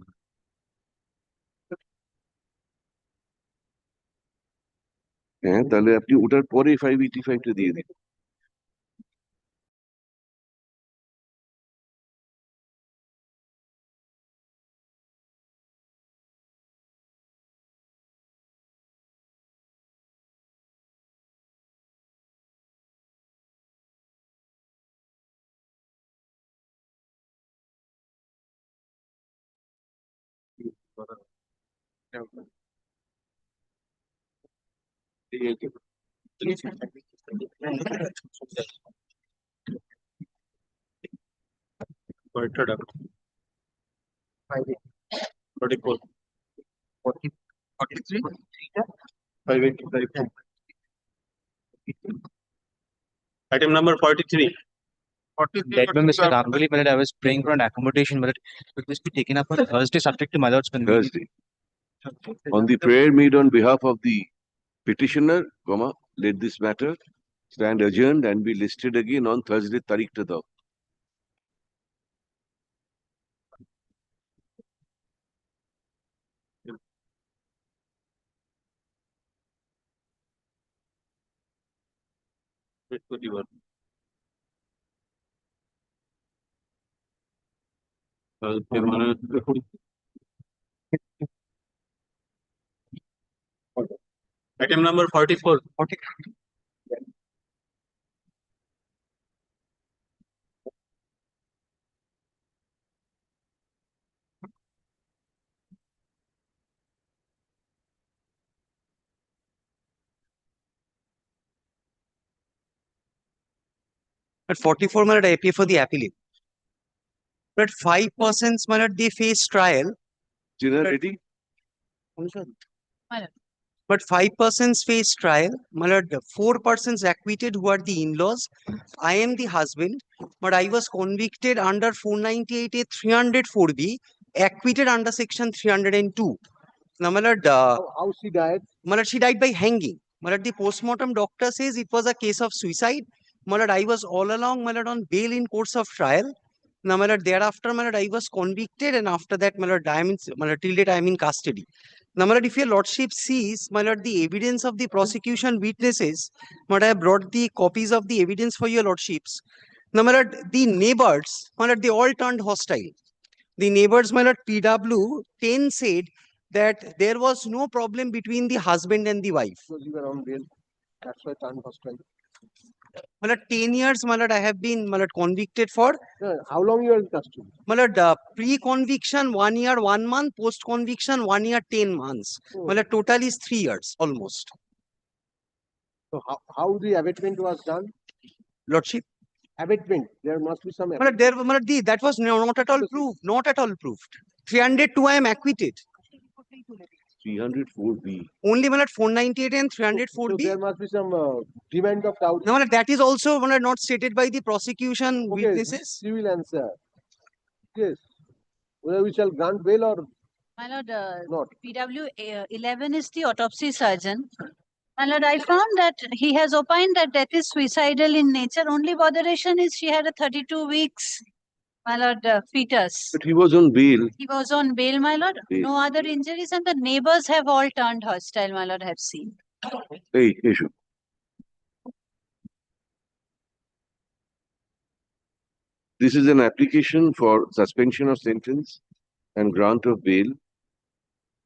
Speaker 2: হ্যাঁ, তাহলে আপনি ওটার পরে 585 টা দিয়ে দিন।
Speaker 12: Item number 43.
Speaker 4: Led by Mr. Ganguly, but I was praying for an accommodation, but it must be taken up on Thursday, subject to my lord's convenience.
Speaker 2: Thursday. On the prayer made on behalf of the petitioner, let this matter stand adjourned and be listed again on Thursday, Tariq Tadaw.
Speaker 12: Item number 44.
Speaker 4: But 44 minute I pay for the appellate. But 5 persons minute they face trial.
Speaker 2: Ready?
Speaker 4: But 5 persons face trial. Malad 4 persons acquitted who are the in-laws. I am the husband, but I was convicted under 498A 304B, acquitted under section 302. Now, Malad,
Speaker 11: How she died?
Speaker 4: Malad, she died by hanging. Malad, the postmortem doctor says it was a case of suicide. Malad, I was all along, Malad, on bail in course of trial. Now, Malad, thereafter, Malad, I was convicted, and after that, Malad, till date I am in custody. Now, Malad, if your lordship sees, Malad, the evidence of the prosecution witnesses, Malad, I have brought the copies of the evidence for your lordships. Now, Malad, the neighbors, Malad, they all turned hostile. The neighbors, Malad, PW 10 said that there was no problem between the husband and the wife.
Speaker 11: Because you were on bail. That's why turned hostile.
Speaker 4: Malad, 10 years, Malad, I have been, Malad, convicted for.
Speaker 11: How long you are in custody?
Speaker 4: Malad, pre-conviction 1 year 1 month, post-conviction 1 year 10 months. Malad, total is 3 years almost.
Speaker 11: So how the abatement was done?
Speaker 4: Lordship.
Speaker 11: Abatement. There must be some.
Speaker 4: Malad, that was not at all proved. Not at all proved. 302 I am acquitted.
Speaker 2: 304B.
Speaker 4: Only Malad 498 and 304B.
Speaker 11: So there must be some demand of doubt.
Speaker 4: No, Malad, that is also Malad, not stated by the prosecution witnesses.
Speaker 11: You will answer. Yes. Whether we shall grant bail or
Speaker 7: My lord,
Speaker 11: not.
Speaker 7: PW 11 is the autopsy surgeon. My lord, I found that he has opined that death is suicidal in nature. Only botheration is she had a 32 weeks, my lord, fetus.
Speaker 2: But he was on bail.
Speaker 7: He was on bail, my lord.
Speaker 2: Bail.
Speaker 7: No other injuries, and the neighbors have all turned hostile, my lord, have seen.
Speaker 2: Hey, issue. This is an application for suspension of sentence and grant of bail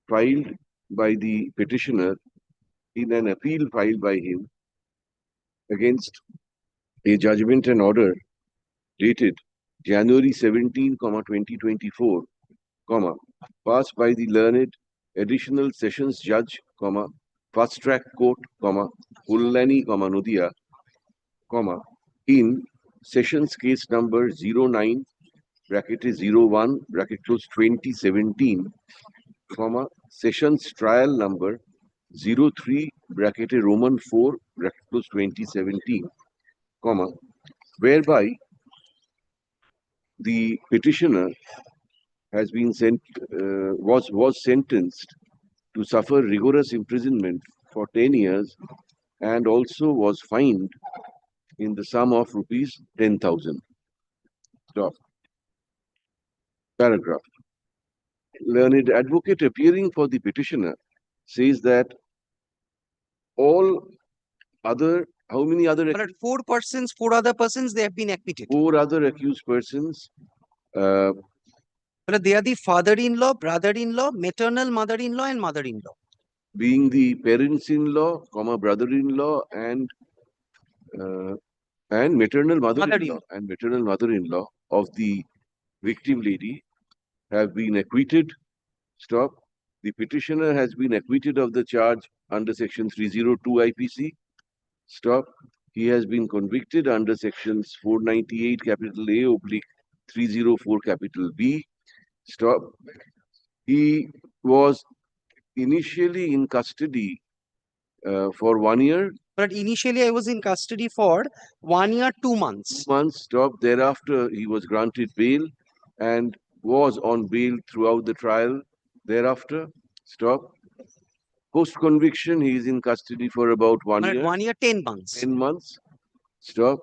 Speaker 2: filed by the petitioner in an appeal filed by him against a judgment and order dated January 17, 2024, passed by the learned additional sessions judge, fast track court, Kullani, Nodia, in sessions case number 09 01 2017, sessions trial number 03 Roman 4 2017, whereby the petitioner has been was sentenced to suffer rigorous imprisonment for 10 years and also was fined in the sum of rupees 10,000. Stop. Paragraph. Learned advocate appearing for the petitioner says that all other, how many other?
Speaker 4: 4 persons, 4 other persons, they have been acquitted.
Speaker 2: 4 other accused persons.
Speaker 4: They are the father-in-law, brother-in-law, maternal mother-in-law, and mother-in-law.
Speaker 2: Being the parents-in-law, brother-in-law, and maternal mother-in-law and maternal mother-in-law of the victim lady have been acquitted. Stop. The petitioner has been acquitted of the charge under section 302 IPC. Stop. He has been convicted under sections 498 capital A oblique 304 capital B. Stop. He was initially in custody for 1 year.
Speaker 9: But initially I was in custody for 1 year, 2 months.
Speaker 2: 2 months. Stop. Thereafter, he was granted bail and was on bail throughout the trial. Thereafter, stop. Post-conviction, he is in custody for about 1
Speaker 9: But
Speaker 2: year.
Speaker 9: 1 year, 10 months.
Speaker 2: 10 months. Stop.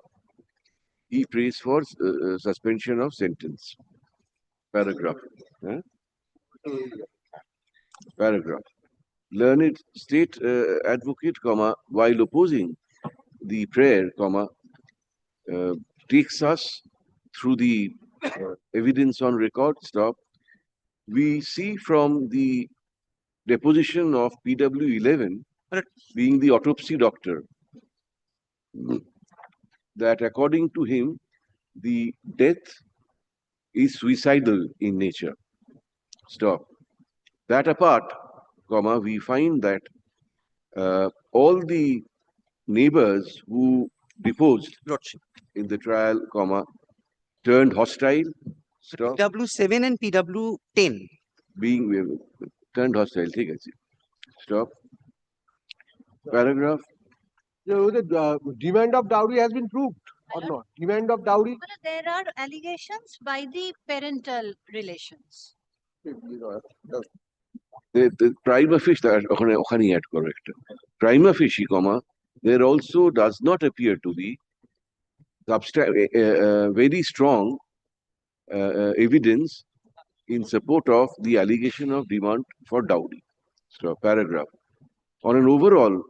Speaker 2: He prays for suspension of sentence. Paragraph. Paragraph. Learned state advocate, comma, while opposing the prayer, comma, takes us through the evidence on record. Stop. We see from the deposition of PW11, being the autopsy doctor, that according to him, the death is suicidal in nature. Stop. That apart, comma, we find that all the neighbors who deposed in the trial, comma, turned hostile. Stop.
Speaker 9: PW7 and PW10.
Speaker 2: Being turned hostile. Take it. Stop. Paragraph.
Speaker 11: The demand of dowry has been proved or not? Demand of dowry?
Speaker 7: There are allegations by the parental relations.
Speaker 2: The prima facie, add correct. Prima facie, comma, there also does not appear to be very strong evidence in support of the allegation of demand for dowry. So, paragraph. On an overall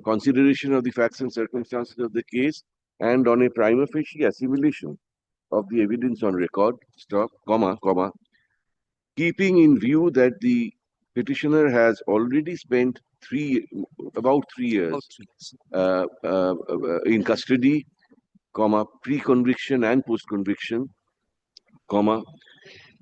Speaker 2: consideration of the facts and circumstances of the case and on a prima facie assimilation of the evidence on record, stop, comma, keeping in view that the petitioner has already spent about 3 years in custody, comma, pre-conviction and post-conviction, comma,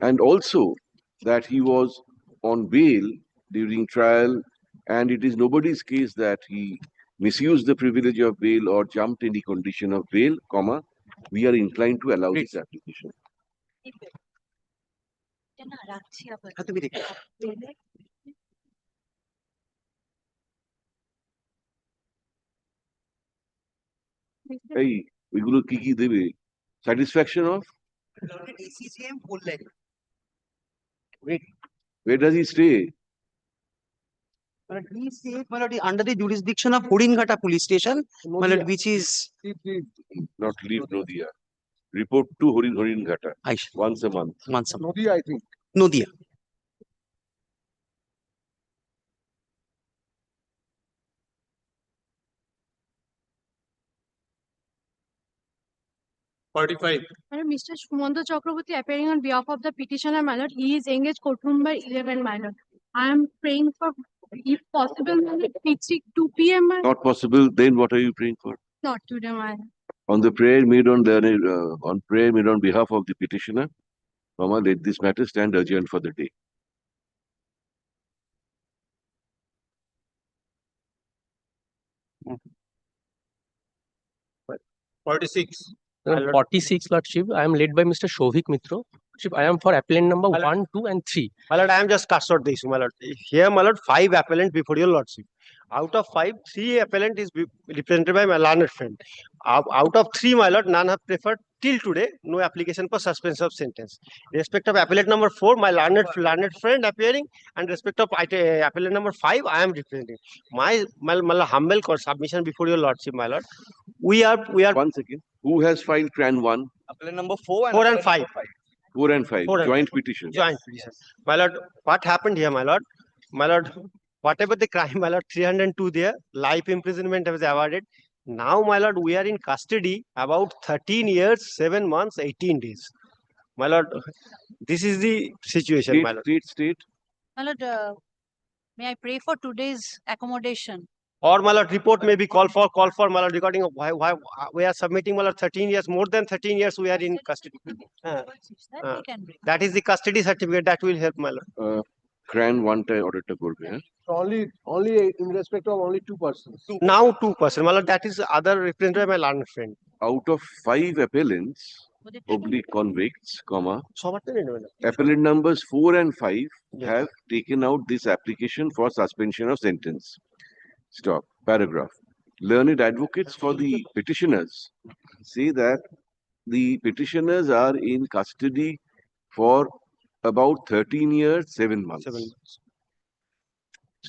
Speaker 2: and also that he was on bail during trial, and it is nobody's case that he misused the privilege of bail or jumped any condition of bail, comma, we are inclined to allow this application. Hey, ওইগুলো কি দেবে? Satisfaction of? Where does he stay?
Speaker 9: He stays under the jurisdiction of Horingata police station, which is
Speaker 2: Not leave Nodia. Report to Horingata once a month.
Speaker 11: Nodia, I think.
Speaker 9: Nodia.
Speaker 8: Mr. Sumanta Chakraborty appearing on behalf of the petitioner, my lord, he is engaged courtroom by 11, my lord. I am praying for, if possible, my lord, 2 p.m. my lord.
Speaker 2: Not possible. Then what are you praying for?
Speaker 8: Not today, my lord.
Speaker 2: On the prayer made on behalf of the petitioner, comma, let this matter stand urgent for the day.
Speaker 18: What? 46. 46, Lordship. I am led by Mr. Shovik Mitro. Lordship, I am for appellant number 1, 2, and 3.
Speaker 19: My lord, I am just cast out the issue, my lord. Here, my lord, 5 appellant before your lordship. Out of 5, 3 appellant is represented by my learned friend. Out of 3, my lord, none have preferred till today no application for suspension of sentence. Respect of appellant number 4, my learned friend appearing, and respect of appellant number 5, I am representing. My humble submission before your lordship, my lord. We are.
Speaker 2: Once again, who has filed CRAN 1?
Speaker 19: Appellant number 4 and 5.
Speaker 2: 4 and 5.
Speaker 19: 4 and
Speaker 2: Joint
Speaker 19: 5.
Speaker 2: petition.
Speaker 19: Joint petition. My lord, what happened here, my lord? My lord, whatever the crime, my lord, 302 there, life imprisonment was awarded. Now, my lord, we are in custody about 13 years, 7 months, 18 days. My lord, this is the situation, my lord.
Speaker 2: State.
Speaker 7: My lord, may I pray for today's accommodation?
Speaker 19: Or, my lord, report may be called for, my lord, regarding of why we are submitting, my lord, 13 years, more than 13 years we are in custody. That is the custody certificate that will help, my lord.
Speaker 2: CRAN one-time orderটা করবে, হ্যাঁ?
Speaker 11: Only in respect of only 2 persons.
Speaker 19: Now 2%, my lord, that is other represented by my learned friend.
Speaker 2: Out of 5 appellants, oblique convicts, comma,
Speaker 19: সবার তো নেই, madam.
Speaker 2: appellant numbers 4 and 5 have taken out this application for suspension of sentence. Stop. Paragraph. Learned advocates for the petitioners say that the petitioners are in custody for about 13 years, 7 months.
Speaker 19: 7 months.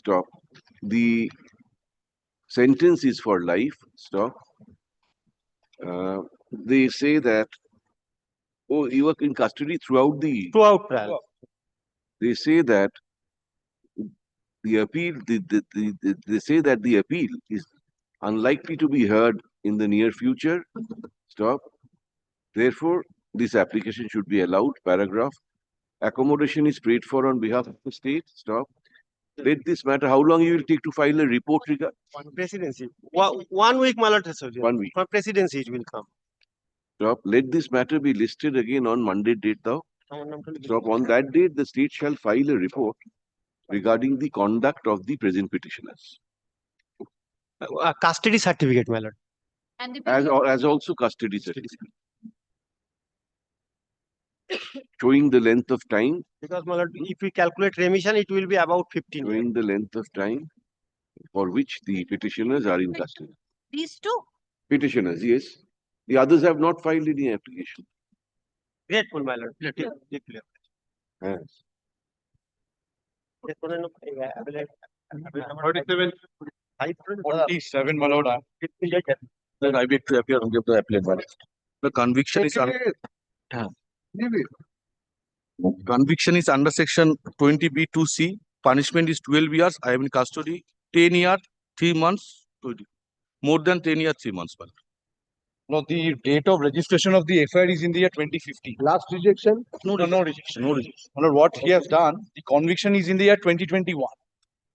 Speaker 2: Stop. The sentence is for life. Stop. They say that, oh, you were in custody throughout
Speaker 19: trial.
Speaker 2: They say that the appeal, they say that the appeal is unlikely to be heard in the near future. Stop. Therefore, this application should be allowed. Paragraph. Accommodation is paid for on behalf of the state. Stop. Let this matter. How long you will take to file a report regarding
Speaker 19: Presidency. 1 week, my lord, sir.
Speaker 2: 1 week?
Speaker 19: For presidency, it will come.
Speaker 2: Stop. Let this matter be listed again on Monday date thou. Stop. On that date, the state shall file a report regarding the conduct of the present petitioners.
Speaker 19: Custody certificate, my lord.
Speaker 7: And the
Speaker 2: As also custody certificate. Showing the length of time.
Speaker 19: Because, my lord, if we calculate remission, it will be about 15 years.
Speaker 2: Showing the length of time for which the petitioners are in custody.
Speaker 7: these two.
Speaker 2: Petitioners, yes. The others have not filed any application.
Speaker 19: Grateful, my lord.
Speaker 2: Yes.
Speaker 12: 47, my lord. Then I beg to appear and give the appellate verdict. The conviction is under section 20B2C. Punishment is 12 years. I am in custody 10 years, 3 months, 20. More than 10 years, 3 months.
Speaker 15: No, the date of registration of the FIR is in the year 2050.
Speaker 11: Last rejection?
Speaker 15: No rejection. No, what he has done, the conviction is in the year 2021.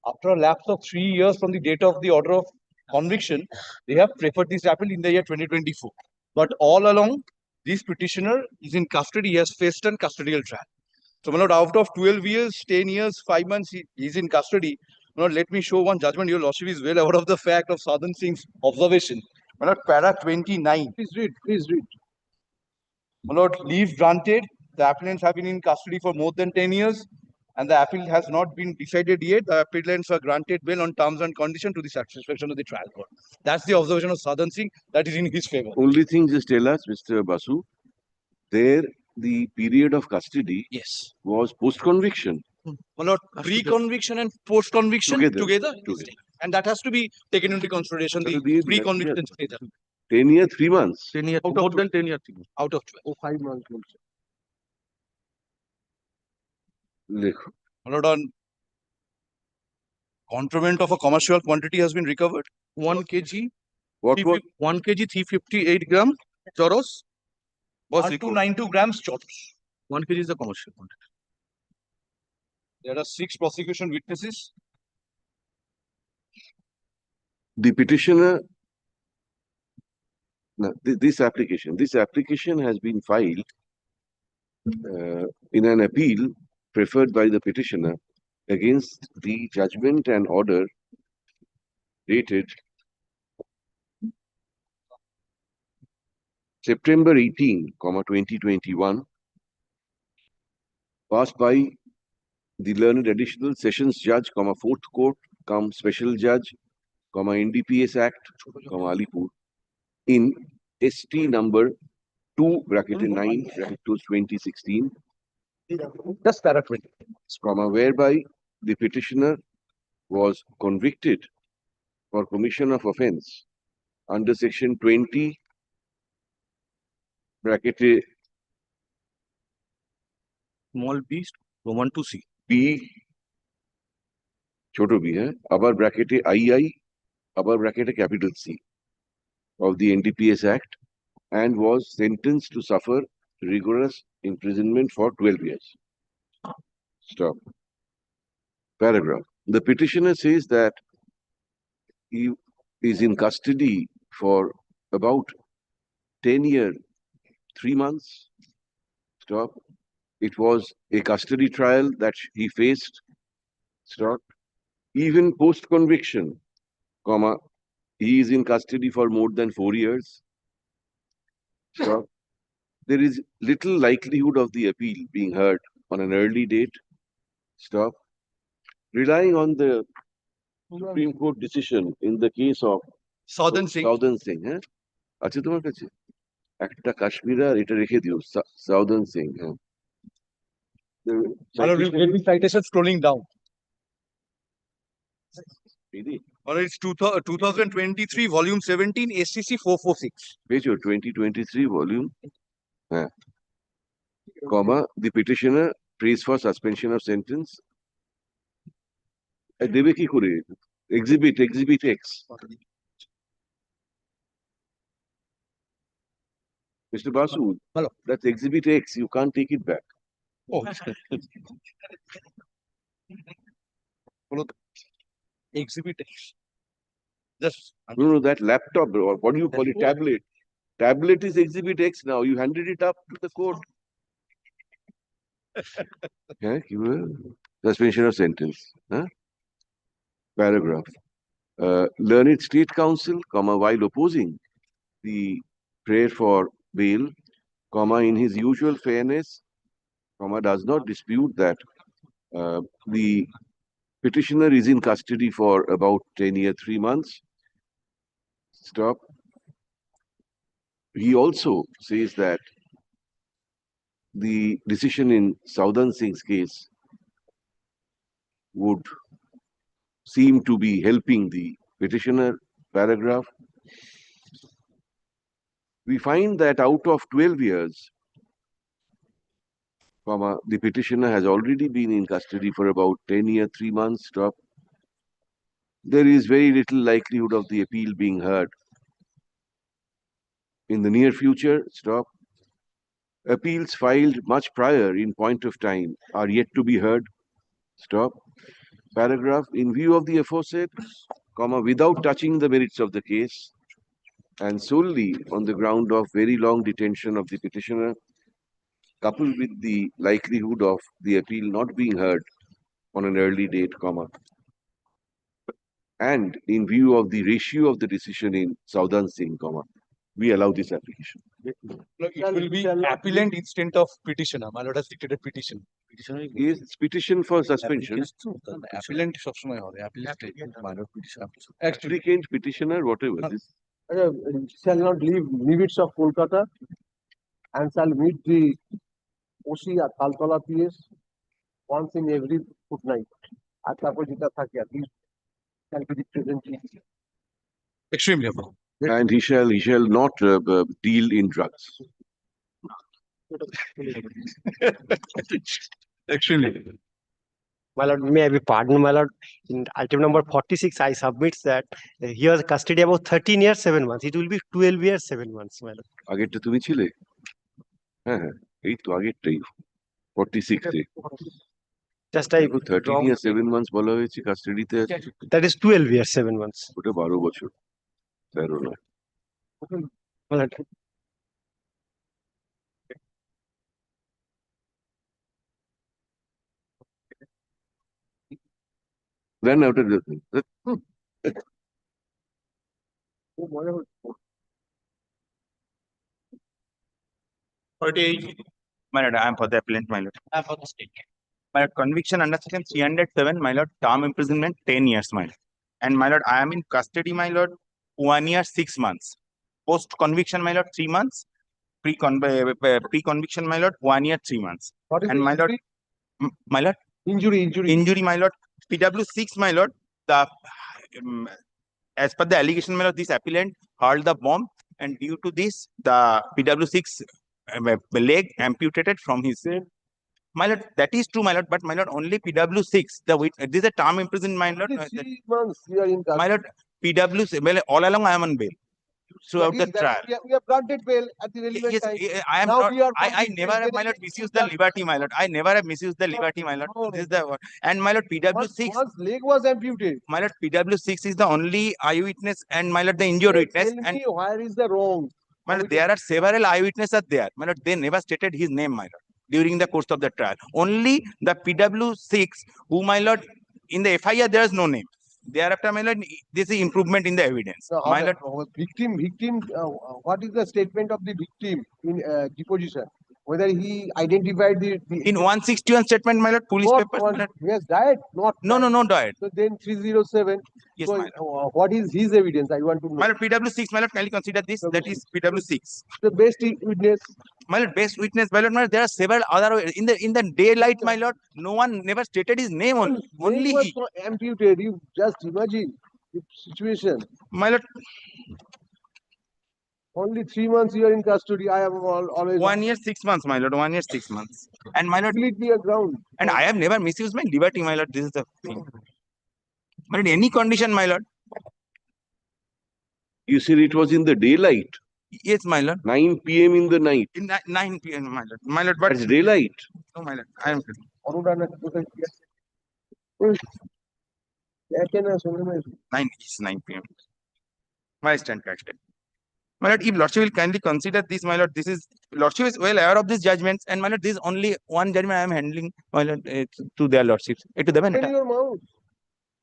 Speaker 15: After a lapse of 3 years from the date of the order of conviction, they have preferred this appeal in the year 2024. But all along, this petitioner is in custody. He has faced a custodial trial. So, my lord, out of 12 years, 10 years, 5 months, he is in custody. My lord, let me show one judgment. Your lordship is well aware of the fact of Sadhan Singh's observation. My lord, para 29.
Speaker 11: Please read.
Speaker 15: My lord, leave granted. The appellants have been in custody for more than 10 years. And the appeal has not been decided yet. The appellants are granted bail on terms and conditions to the satisfaction of the trial court. That's the observation of Sadhan Singh. That is in his favor.
Speaker 2: Only thing just tell us, Mr. Basu, there the period of custody was post-conviction.
Speaker 15: My lord, pre-conviction and post-conviction together. And that has to be taken into consideration. The pre-conviction together.
Speaker 2: 10 years, 3 months.
Speaker 15: 10 years, more than 10 years. Out of 12.
Speaker 11: 5 months.
Speaker 15: My lord, on contraband of a commercial quantity has been recovered. 1 kg.
Speaker 2: What was
Speaker 15: 1 kg 358 grams choros. 1292 grams choros. 1 kg is the commercial quantity. There are 6 prosecution witnesses.
Speaker 2: the petitioner? No, this application has been filed in an appeal preferred by the petitioner against the judgment and order dated September 18, 2021, passed by the learned additional sessions judge, 4th court, special judge, NDPS Act, Alipur, in ST number 2/9/2016,
Speaker 19: Just paraphrase.
Speaker 2: whereby the petitioner was convicted for commission of offence under section 20
Speaker 15: small b Roman 2C
Speaker 2: B छोटो b है upper bracket II upper bracket capital C of the NDPS Act and was sentenced to suffer rigorous imprisonment for 12 years. Stop. Paragraph. The petitioner says that he is in custody for about 10 years, 3 months. Stop. It was a custody trial that he faced Stop. Even post-conviction, comma, he is in custody for more than 4 years. Stop. There is little likelihood of the appeal being heard on an early date. Stop. Relying on the Supreme Court decision in the case of
Speaker 15: Southern Singh.
Speaker 2: Southern Singh, হ্যাঁ আছে তোমার কাছে একটা কাশ্মীর আর এটা রেখে দিও Southern Singh, হ্যাঁ
Speaker 15: Let me citation scrolling down.
Speaker 2: Really?
Speaker 15: It's 2023 volume 17 SCC 446.
Speaker 2: Page 2023 volume, comma, the petitioner prays for suspension of sentence. দেবে কি করে? Exhibit X. Mr. Basu,
Speaker 15: hello.
Speaker 2: That's Exhibit X. You can't take it back.
Speaker 15: Oh. Exhibit X. Just
Speaker 2: no, that laptop or what do you call it? Tablet. Tablet is Exhibit X now. You handed it up to the court. Yeah, suspension of sentence. Huh? Paragraph. Learned State Counsel, comma, while opposing the prayer for bail, comma, in his usual fairness, comma, does not dispute that the petitioner is in custody for about 10 years, 3 months. Stop. He also says that the decision in Southern Singh's case would seem to be helping the petitioner. Paragraph. We find that out of 12 years, comma, the petitioner has already been in custody for about 10 years, 3 months. Stop. There is very little likelihood of the appeal being heard in the near future. Stop. Appeals filed much prior in point of time are yet to be heard. Stop. Paragraph. In view of the aforesaid, comma, without touching the merits of the case and solely on the ground of very long detention of the petitioner, coupled with the likelihood of the appeal not being heard on an early date, comma, and in view of the ratio of the decision in Southern Singh, comma, we allow this application.
Speaker 15: It will be appellant instead of petitioner. My lord has dictated petition.
Speaker 2: Yes, it's petition for suspension.
Speaker 15: Appellant সবসময় হবে
Speaker 2: Applicant, petitioner, whatever. This
Speaker 11: shall not leave limits of Kolkata and shall meet the OC at Calcutta PS once in every fortnight. আর তারপর যেটা থাকে at least can be present.
Speaker 15: Extremely above.
Speaker 2: And he shall not deal in drugs.
Speaker 15: Extremely.
Speaker 19: My lord, may I be pardoned, my lord? In item number 46, I submit that he was custody about 13 years, 7 months. It will be 12 years, 7 months, my lord.
Speaker 2: আগেরটা তুমি ছিলে? হ্যাঁ, এই তো আগেরটাই 46 এ।
Speaker 19: Just I
Speaker 2: 13 years, 7 months বলা হয়েছে কাস্টাডিতে আছে।
Speaker 19: That is 12 years, 7 months.
Speaker 2: ওটা 12 বছর। 13 নয়।
Speaker 19: My lord.
Speaker 2: Then after the
Speaker 20: 48. My lord, I am for the appellant, my lord. I am for the state. My lord, conviction under section 307, my lord, term imprisonment 10 years, my lord. And my lord, I am in custody, my lord, 1 year, 6 months. Post conviction, my lord, 3 months. Pre-conviction, my lord, 1 year, 3 months. And my lord, my lord, injury, my lord, PW6, my lord, the as per the allegation, my lord, this appellant hurled the bomb, and due to this, the PW6 leg amputated from his. My lord, that is true, my lord, but my lord, only PW6. This is a term imprisonment, my lord.
Speaker 11: 3 months we are in
Speaker 20: My lord, PW6. Well, all along I am on bail throughout the trial.
Speaker 11: We have granted bail at the relevant
Speaker 20: Yes,
Speaker 11: time.
Speaker 20: I am
Speaker 11: Now
Speaker 20: not.
Speaker 11: we are
Speaker 20: I never have, my lord, misused the liberty, my lord. I never have misused the liberty, my lord. This is the and my lord, PW6.
Speaker 11: Once leg was amputated.
Speaker 20: My lord, PW6 is the only eyewitness, and my lord, the injured witness.
Speaker 11: Tell
Speaker 20: And
Speaker 11: me where is the wrong?
Speaker 20: my lord, there are several eyewitnesses are there. My lord, they never stated his name, my lord, during the course of the trial. Only the PW6, who, my lord, in the FIR, there is no name. Thereafter, my lord, this is improvement in the evidence.
Speaker 11: So,
Speaker 20: My lord,
Speaker 11: what is the statement of the victim in deposition? Whether he identified
Speaker 20: in 161 statement, my lord, police
Speaker 11: not
Speaker 20: papers,
Speaker 11: one,
Speaker 20: my lord.
Speaker 11: yes, died, not
Speaker 20: No, no,
Speaker 11: died.
Speaker 20: no died.
Speaker 11: So then 307.
Speaker 20: Yes,
Speaker 11: so
Speaker 20: my
Speaker 11: what is his evidence? I want to know.
Speaker 20: My lord, PW6, my lord, kindly consider this. That is PW6.
Speaker 11: The best witness.
Speaker 20: My lord, best witness, my lord, there are several other in the daylight, my lord. No one never stated his name on only
Speaker 11: was
Speaker 20: he.
Speaker 11: amputated. You just imagine the situation.
Speaker 20: My lord,
Speaker 11: only 3 months you are in custody. I have always
Speaker 20: 1 year 6 months, my lord. 1 year 6 months. And my lord,
Speaker 11: will it be a ground?
Speaker 20: And I have never misused my liberty, my lord. This is the thing. But in any condition, my lord.
Speaker 2: You said it was in the daylight.
Speaker 20: Yes, my lord.
Speaker 2: 9 p.m. in the night.
Speaker 20: In 9 p.m., my lord. My lord, but
Speaker 2: that's daylight.
Speaker 20: No, my lord. I am. 9 is 9 p.m. My stand corrected. My lord, if lordship will kindly consider this, my lord, this is lordship is well aware of these judgments, and my lord, this is only one judgment I am handling, my lord, to their lordships. To them.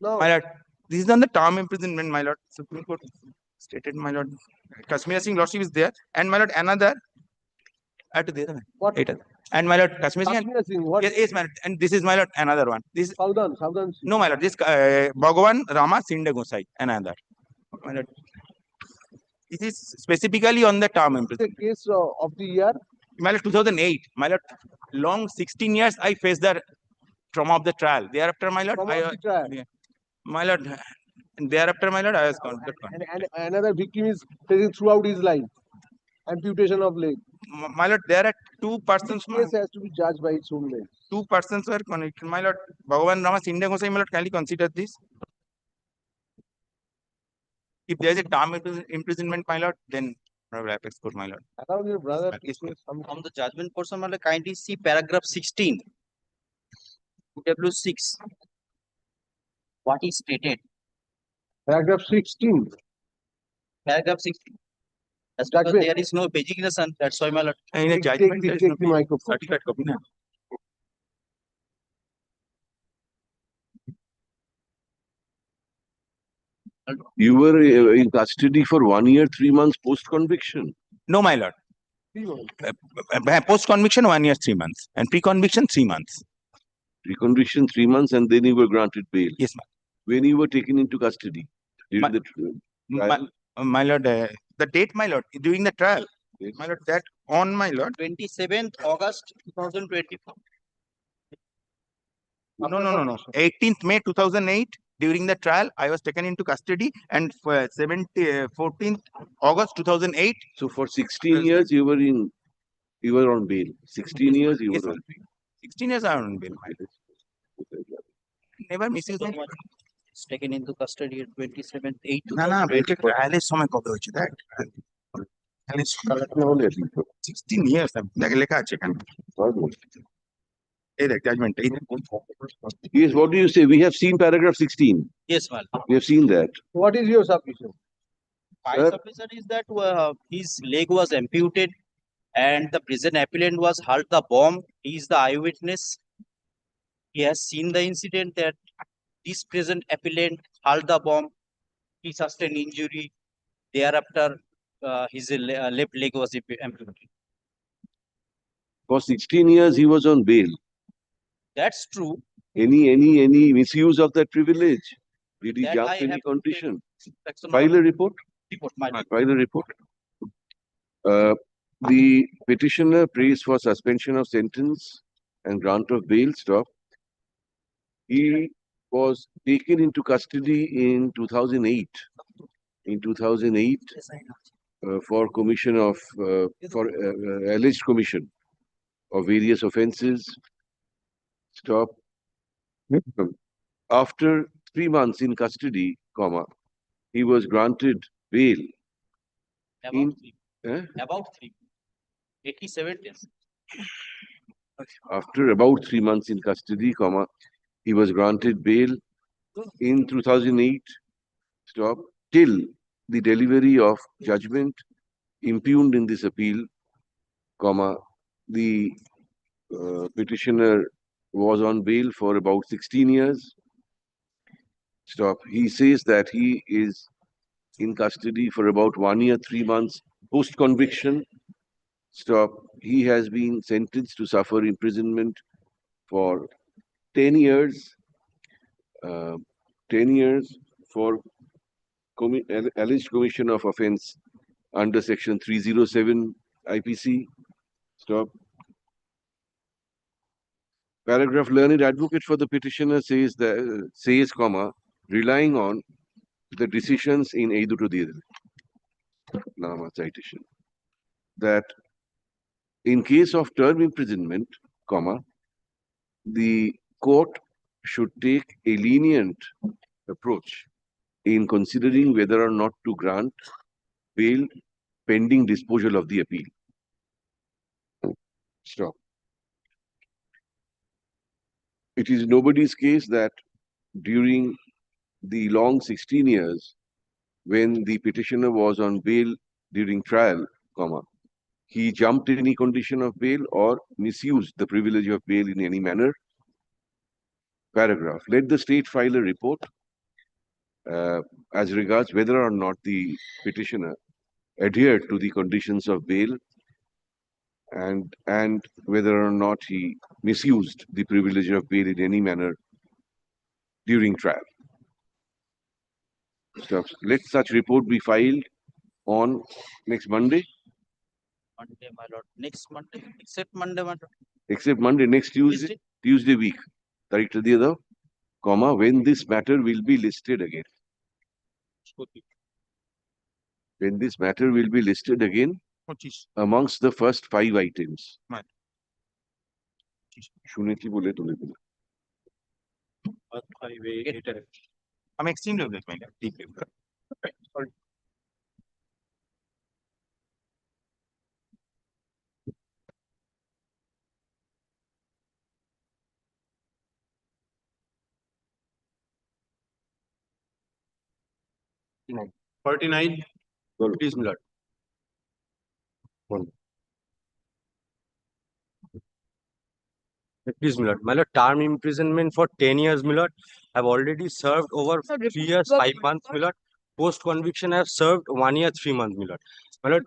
Speaker 11: No.
Speaker 20: My lord, this is on the term imprisonment, my lord. Supreme Court stated, my lord, Kashmir Singh lordship is there, and my lord, another.
Speaker 11: What?
Speaker 20: And my lord, Kashmir Singh.
Speaker 11: Kashmir Singh, what?
Speaker 20: Yes, my lord, and this is my lord, another one. This
Speaker 11: Southern.
Speaker 20: No, my lord, this Bhagavan Rama Sinde Gosai, another. My lord, this is specifically on the term imprisonment.
Speaker 11: The case of the year.
Speaker 20: My lord, 2008. My lord, long 16 years I faced the trauma of the trial. Thereafter, my lord, my lord, and thereafter, my lord, I was convicted.
Speaker 11: And another victim is facing throughout his life. Amputation of leg.
Speaker 20: My lord, there are two persons.
Speaker 11: This case has to be judged by its own merit.
Speaker 20: Two persons were convicted. My lord, Bhagavan Rama Sinde Gosai, my lord, kindly consider this. If there is a term imprisonment, my lord, then apex court, my lord.
Speaker 11: Allow your brother
Speaker 21: from the judgment portion, my lord, kindly see paragraph 16. W6. What is stated?
Speaker 11: Paragraph 16.
Speaker 21: Paragraph 16. As because there is no designation, that's why, my lord.
Speaker 20: In a judgment, there is no
Speaker 11: microphone.
Speaker 20: certified copy. Na?
Speaker 2: You were in custody for 1 year, 3 months post-conviction.
Speaker 20: No, my lord. Post-conviction, 1 year, 3 months. And pre-conviction, 3 months.
Speaker 2: Pre-conviction, 3 months, and then you were granted bail.
Speaker 20: Yes, ma'am.
Speaker 2: When you were taken into custody? During the trial?
Speaker 20: My lord, the date, my lord, during the trial. Yes. My lord, that on, my lord.
Speaker 21: 27th August 2024.
Speaker 20: No. 18th May 2008, during the trial, I was taken into custody, and 14th August 2008.
Speaker 2: So for 16 years, you were on bail. 16 years, you were on bail.
Speaker 20: 16 years I was on bail. Never misused it.
Speaker 21: Taken into custody at 27th 8.
Speaker 20: No, trial is সময় কবে হয়েছে দেখ 16 years লেখা আছে এখানে এই দেখ judgment
Speaker 2: Yes, what do you say? We have seen paragraph 16.
Speaker 21: Yes, ma'am.
Speaker 2: We have seen that.
Speaker 11: What is your submission?
Speaker 21: My submission is that his leg was amputated and the prison appellant was hurled the bomb. He is the eyewitness. He has seen the incident that this present appellant hurled the bomb. He sustained injury. Thereafter, his left leg was amputated.
Speaker 2: For 16 years, he was on bail.
Speaker 21: That's true.
Speaker 2: Any misuse of that privilege? Did he
Speaker 21: That
Speaker 2: jump
Speaker 21: I
Speaker 2: any
Speaker 21: have
Speaker 2: condition?
Speaker 21: taken
Speaker 2: File a report? File a report. The petitioner prays for suspension of sentence and grant of bail. Stop. He was taken into custody in 2008. In 2008, for commission of alleged commission of various offences. Stop. After 3 months in custody, he was granted bail.
Speaker 21: About 3. 87 days.
Speaker 2: After about 3 months in custody, he was granted bail in 2008. Stop. Till the delivery of judgment impugned in this appeal, the petitioner was on bail for about 16 years. Stop. He says that he is in custody for about 1 year, 3 months post-conviction. Stop. He has been sentenced to suffer imprisonment for 10 years. 10 years for alleged commission of offense under section 307 IPC. Stop. Paragraph: learned advocate for the petitioner says comma, relying on the decisions in Eiduto Nama citation, that in case of term imprisonment, comma, the court should take a lenient approach in considering whether or not to grant bail pending disposal of the appeal. Stop. It is nobody's case that during the long 16 years when the petitioner was on bail during trial, comma, he jumped any condition of bail or misused the privilege of bail in any manner. Paragraph: let the state file a report as regards whether or not the petitioner adhered to the conditions of bail and whether or not he misused the privilege of bail in any manner during trial. So let such report be filed on next Monday.
Speaker 21: Monday, my lord. Next Monday, except Monday, my lord.
Speaker 2: Except Monday, next Tuesday. Tuesday week. Tarikh to the other, comma, when this matter will be listed again. When this matter will be listed again amongst the first 5 items. Shuneti bole tole bole.
Speaker 20: I'm extremely obliged, my lord. Deeply. Sorry.
Speaker 19: Nine.
Speaker 20: 49.
Speaker 19: Please, my lord. Please, my lord. My lord, term imprisonment for 10 years, my lord. I've already served over 3 years, 5 months, my lord. Post conviction, I have served 1 year, 3 months, my lord. My lord,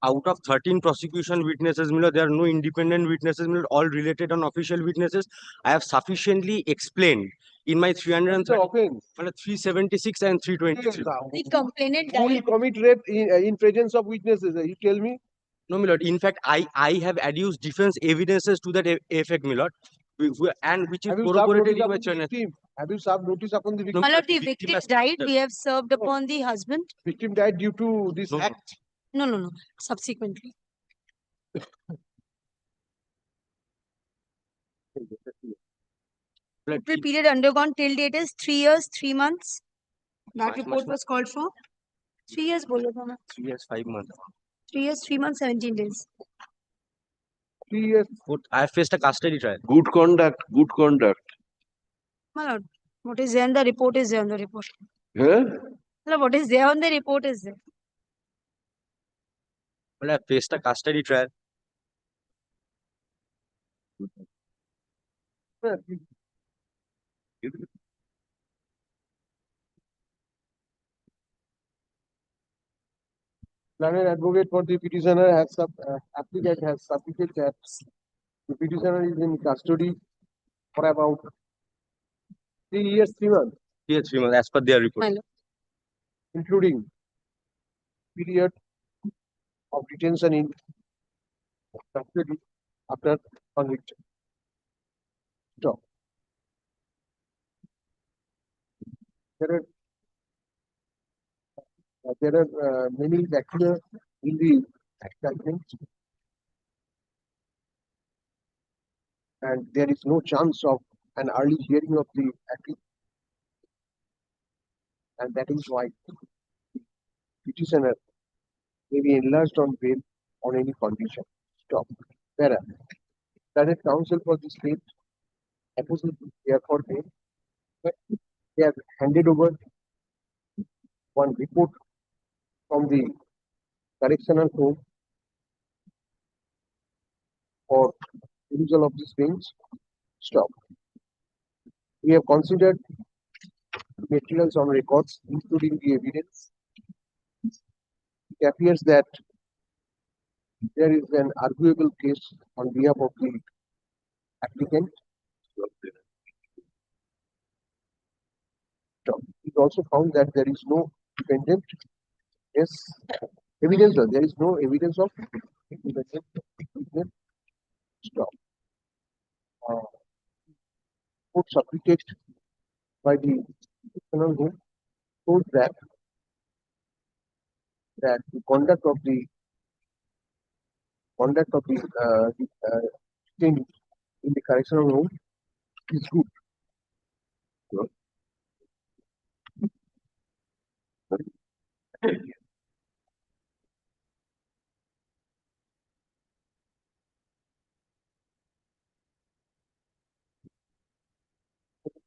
Speaker 19: out of 13 prosecution witnesses, my lord, there are no independent witnesses, my lord, all related on official witnesses. I have sufficiently explained in my 376 and 323.
Speaker 8: The complainant
Speaker 11: Who will
Speaker 8: died.
Speaker 11: commit rape in presence of witnesses? You tell me.
Speaker 19: No, my lord. In fact, I have adduced defense evidences to that effect, my lord, and which is
Speaker 11: Have you served
Speaker 19: corroborated
Speaker 11: notice
Speaker 19: in my
Speaker 11: upon the victim? Have you served notice upon the victim?
Speaker 8: My lord, the victim died. We have served upon the husband.
Speaker 11: Victim died due to this act.
Speaker 8: No. Subsequently. Total period undergone till date is 3 years, 3 months. That report was called for. 3 years, bolo tha main.
Speaker 19: 3 years, 5 months.
Speaker 8: 3 years, 3 months, 17 days.
Speaker 11: 3 years.
Speaker 19: I have faced a custody trial.
Speaker 2: Good conduct, good conduct.
Speaker 8: My lord, what is there in the report is there on the report.
Speaker 2: Huh?
Speaker 8: My lord, what is there on the report is there.
Speaker 19: Well, I have faced a custody trial.
Speaker 11: Learned advocate for the petitioner has applicant has submitted that the petitioner is in custody for about 3 years, 3 months.
Speaker 19: 3 years, 3 months, as per their report.
Speaker 8: My lord.
Speaker 11: Including period of detention in custody after conviction. Stop. There are many lacunae in the judgment, and there is no chance of an early hearing of the appeal, and that is why petitioner may be enlarged on bail on any condition. Stop. Whereas, Senate counsel for the state opposes therefore bail, but they have handed over one report from the correctional home for perusal of this bench. Stop. We have considered materials on records, including the evidence. It appears that there is an arguable case on behalf of the applicant. It also found that there is no dependent evidence. There is no evidence of independent stop. Court submitted by the external home shows that the conduct of the detainee in the correctional home is good.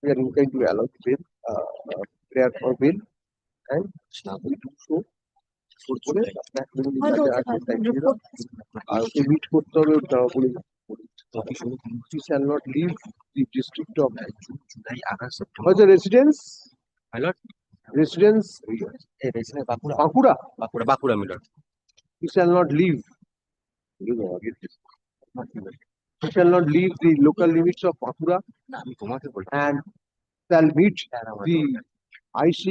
Speaker 11: We are inclined to allow bail, prayer for bail, and we do so. Meet করতে হবে he shall not leave the district of the residence. Residence Bankura. He shall not leave. He shall not leave the local limits of Bankura and shall meet the IC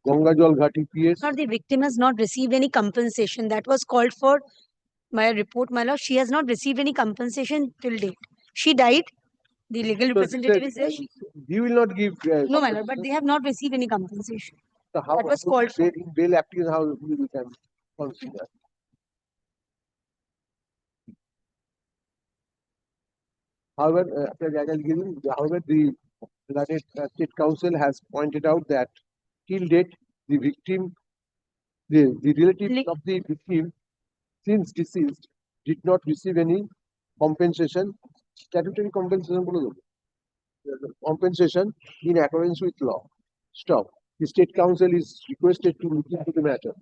Speaker 11: Gangajal Ghati PS.
Speaker 5: The victim has not received any compensation. That was called for my report, my lord. She has not received any compensation till date. She died. The legal representative is there.
Speaker 11: He will not give.
Speaker 5: No, my lord, but they have not received any compensation.
Speaker 11: So how
Speaker 5: that was called for.
Speaker 11: in bail application, how we can consider? However, the State Council has pointed out that till date, the victim, the relatives of the victim, since deceased, did not receive any compensation, statutory compensation, compensation in accordance with law. Stop. The State Council is requested to look into the matter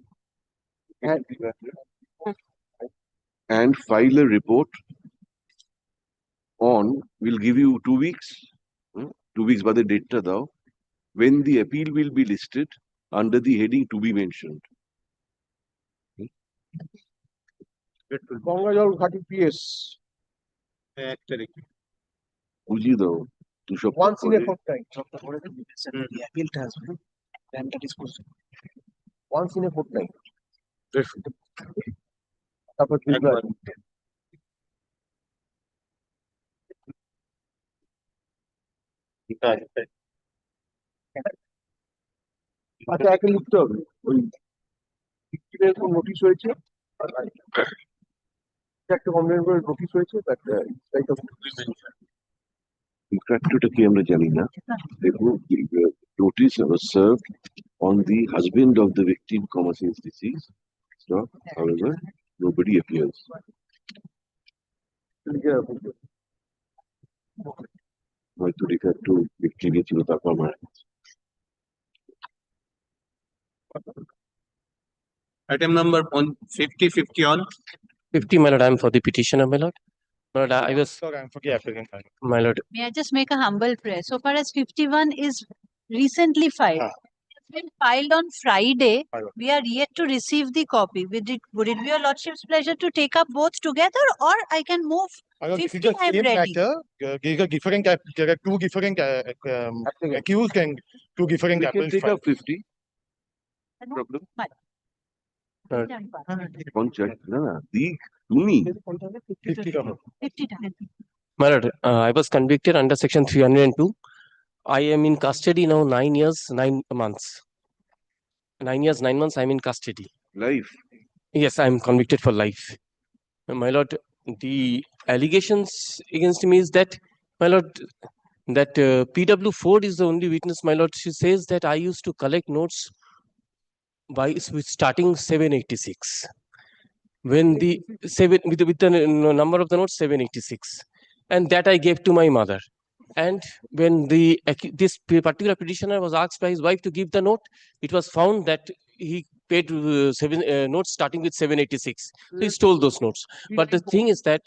Speaker 2: and file a report on. We'll give you 2 weeks. 2 weeks by the date now, when the appeal will be listed under the heading to be mentioned.
Speaker 11: Gangajal Ghati PS.
Speaker 2: বুঝিয়ে দাও
Speaker 11: Once in a fortnight. Once in a fortnight. আচ্ছা একে লিখতে হবে ওই notice হয়েছে একটা complain করে নোটিশ হয়েছে বাট
Speaker 2: ইনফ্যাক্টটা কি আমরা জানি না দেখুন notice was served on the husband of the victim since deceased. So however nobody appears. হয়তো রেখা একটু victim ছিল তারপর মারা গেছে।
Speaker 22: Item number 50 on.
Speaker 18: 50, my lord, I am for the petitioner, my lord. My lord, I was.
Speaker 22: Sorry, I'm for the applicant.
Speaker 18: My lord.
Speaker 7: May I just make a humble prayer? So far as 51 is recently filed. It's been filed on Friday. We are yet to receive the copy. Would it be your lordship's pleasure to take up both together, or I can move 50? I am ready.
Speaker 22: There are two different accused and two different
Speaker 2: We can take up 50. Problem?
Speaker 18: My lord, I was convicted under section 302. I am in custody now 9 years, 9 months. 9 years, 9 months, I'm in custody.
Speaker 2: Life?
Speaker 18: Yes, I'm convicted for life. My lord, the allegations against me is that, my lord, that PW Ford is the only witness, my lord. She says that I used to collect notes by starting 786. When the with the number of the notes 786, and that I gave to my mother. And when this particular petitioner was asked by his wife to give the note, it was found that he paid notes starting with 786. So he stole those notes. But the thing is that,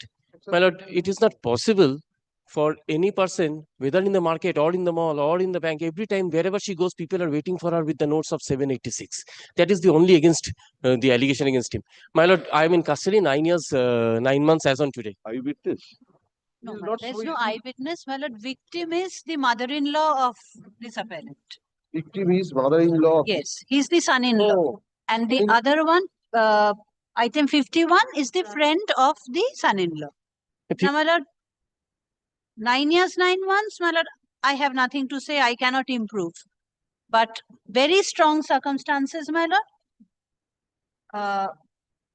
Speaker 18: my lord, it is not possible for any person, whether in the market or in the mall or in the bank, every time wherever she goes, people are waiting for her with the notes of 786. That is the only against the allegation against him. My lord, I am in custody 9 years, 9 months as on today.
Speaker 2: Eyewitness?
Speaker 7: No, there's no eyewitness. My lord, victim is the mother-in-law of this appellant.
Speaker 11: Victim is mother-in-law.
Speaker 7: Yes, he's the son-in-law.
Speaker 11: Oh.
Speaker 7: And the other one, item 51, is the friend of the son-in-law. Now, my lord, 9 years, 9 months, my lord, I have nothing to say. I cannot improve. But very strong circumstances, my lord.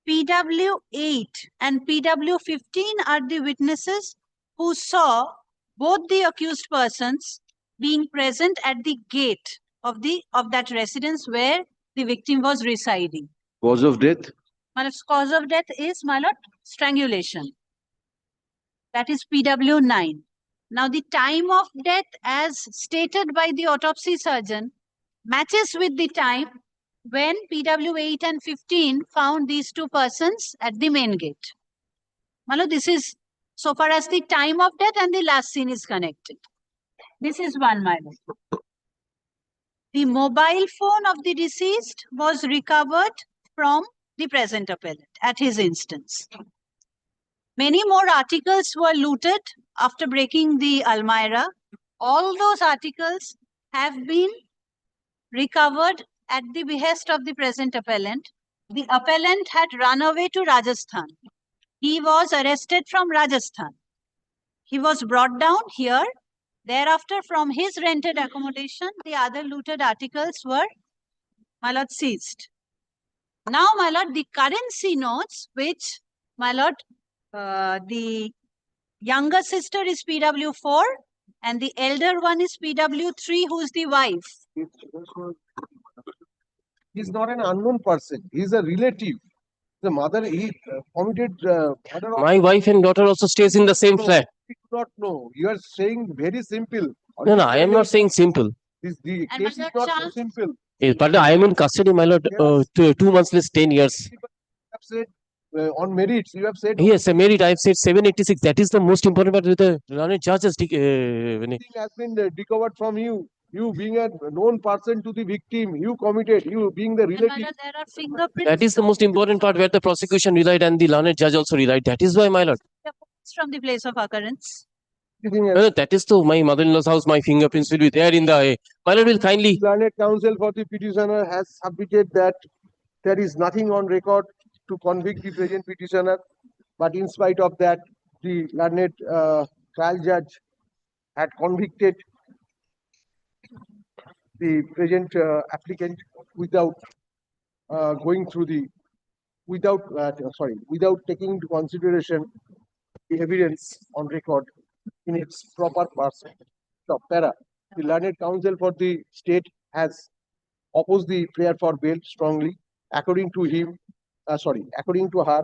Speaker 7: PW8 and PW15 are the witnesses who saw both the accused persons being present at the gate of that residence where the victim was residing.
Speaker 2: Cause of death?
Speaker 7: My lord, cause of death is, my lord, strangulation. That is PW9. Now, the time of death, as stated by the autopsy surgeon, matches with the time when PW8 and 15 found these two persons at the main gate. My lord, this is so far as the time of death and the last scene is connected. This is one, my lord. The mobile phone of the deceased was recovered from the present appellant at his instance. Many more articles were looted after breaking the Almirah. All those articles have been recovered at the behest of the present appellant. The appellant had run away to Rajasthan. He was arrested from Rajasthan. He was brought down here. Thereafter, from his rented accommodation, the other looted articles were, my lord, seized. Now, my lord, the currency notes, which, my lord, the younger sister is PW4 and the elder one is PW3, who's the wife.
Speaker 11: He's not an unknown person. He's a relative. The mother, he committed murder.
Speaker 18: My wife and daughter also stays in the same flat.
Speaker 11: We do not know. You are saying very simple.
Speaker 18: No, I am not saying simple.
Speaker 11: The case is not so simple.
Speaker 18: Yes, but I am in custody, my lord, 2 months less 10 years.
Speaker 11: You have said on merits, you have said.
Speaker 18: Yes, a merit, I have said 786. That is the most important part with the learned judges.
Speaker 11: Everything has been recovered from you. You being a known person to the victim, you committed, you being the relative.
Speaker 7: There are fingerprints.
Speaker 18: That is the most important part where the prosecution relied and the learned judge also relied. That is why, my lord.
Speaker 7: From the place of occurrence.
Speaker 18: That is to my mother-in-law's house. My fingerprints will be there in the. My lord will kindly.
Speaker 11: Learned counsel for the petitioner has submitted that there is nothing on record to convict the present petitioner, but in spite of that, the learned trial judge had convicted the present applicant without going through the without taking into consideration the evidence on record in its proper person. So, para, the learned counsel for the state has opposed the prayer for bail strongly. According to him, according to her,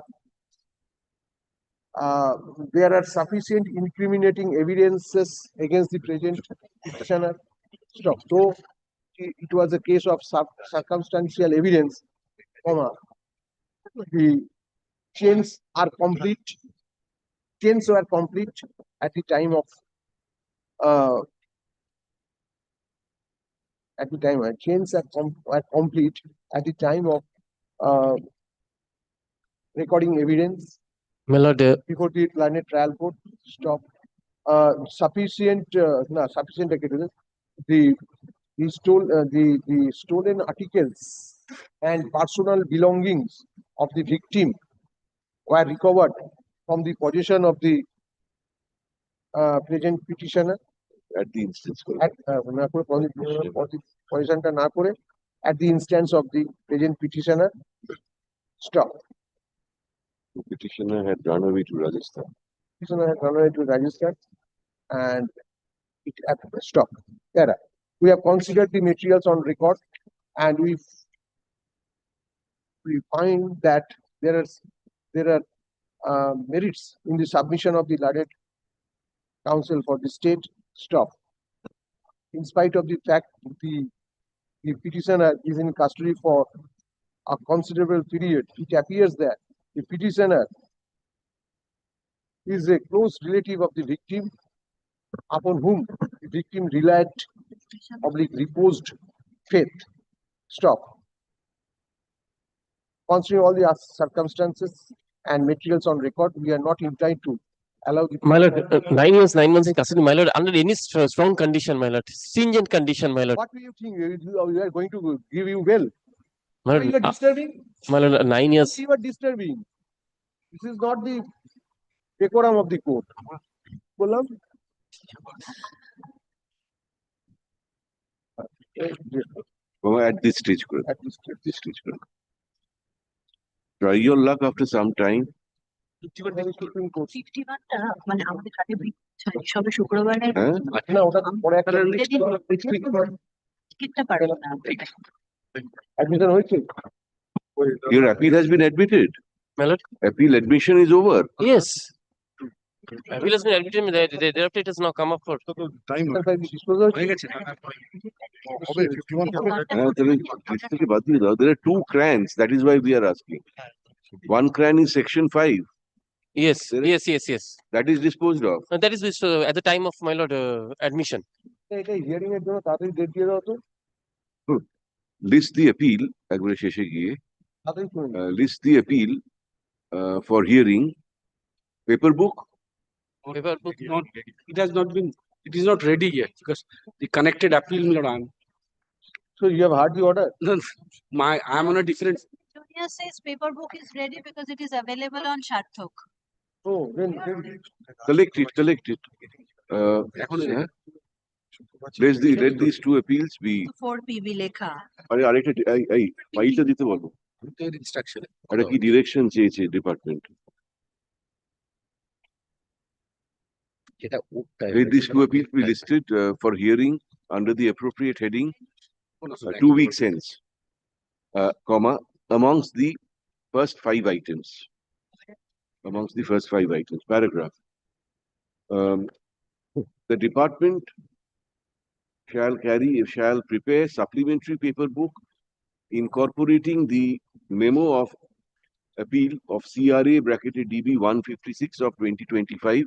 Speaker 11: there are sufficient incriminating evidences against the present petitioner. Stop. Though it was a case of circumstantial evidence, the chains are complete. Chains were complete at the time of chains are complete at the time of recording evidence.
Speaker 18: My lord,
Speaker 11: before the learned trial court. Stop. Sufficient the stolen articles and personal belongings of the victim were recovered from the possession of the present petitioner
Speaker 2: at the instance
Speaker 11: at the instance of the present petitioner. Stop.
Speaker 2: The petitioner had run away to Rajasthan.
Speaker 11: Petitioner had run away to Rajasthan, and it stop. There. We have considered the materials on record, and we find that there are merits in the submission of the learned counsel for the state. Stop. In spite of the fact the petitioner is in custody for a considerable period, it appears that the petitioner is a close relative of the victim upon whom the victim relied oblique reposed faith. Stop. Considering all the circumstances and materials on record, we are not inclined to allow the.
Speaker 18: My lord, 9 years, 9 months in custody, my lord, under any strong condition, my lord, stringent condition, my lord.
Speaker 11: What do you think? We are going to give you well.
Speaker 18: My
Speaker 11: Why
Speaker 18: lord,
Speaker 11: you are disturbing?
Speaker 18: my lord, 9 years.
Speaker 11: You are disturbing. This is not the decorum of the court. Bolam?
Speaker 2: At this stage, at this stage. Try your luck after some time.
Speaker 7: 51 টা মানে আমাদের হাতে সবে শুক্রবারের
Speaker 2: হ্যাঁ?
Speaker 11: না ওটা পরে একটা
Speaker 7: টিকিটটা পারবো না
Speaker 11: admission হয়েছে?
Speaker 2: Your appeal has been admitted.
Speaker 18: My lord.
Speaker 2: Appeal admission is over.
Speaker 18: Yes. Appeal has been admitted, thereafter it has now come up for
Speaker 22: time.
Speaker 2: There are two crans, that is why we are asking. One cran is section 5.
Speaker 18: Yes, yes.
Speaker 2: That is disposed of.
Speaker 18: That is at the time of my lord admission.
Speaker 11: Hearing এর জন্য তাড়াতাড়ি date দিয়ে দাও তো।
Speaker 2: List the appeal, একবারে শেষে গিয়ে list the appeal for hearing. Paper book?
Speaker 10: Paper book not, it has not been, it is not ready yet because the connected appeal will not.
Speaker 11: So you have heard the order?
Speaker 10: No, I am on a different.
Speaker 7: Junior says paper book is ready because it is available on Sharthok.
Speaker 11: Oh, then
Speaker 2: collect it. Let these two appeals be.
Speaker 7: 4 PB লেখা।
Speaker 2: আরে আরেকটা ফাইলটা দিতে বলো।
Speaker 10: Instruction.
Speaker 2: আরে কি direction চেয়েছে department? Let these two appeals be listed for hearing under the appropriate heading 2 weeks hence, comma, amongst the first 5 items. Paragraph. The department shall prepare supplementary paper book incorporating the memo of appeal of CRA bracketed DB 156 of 2025,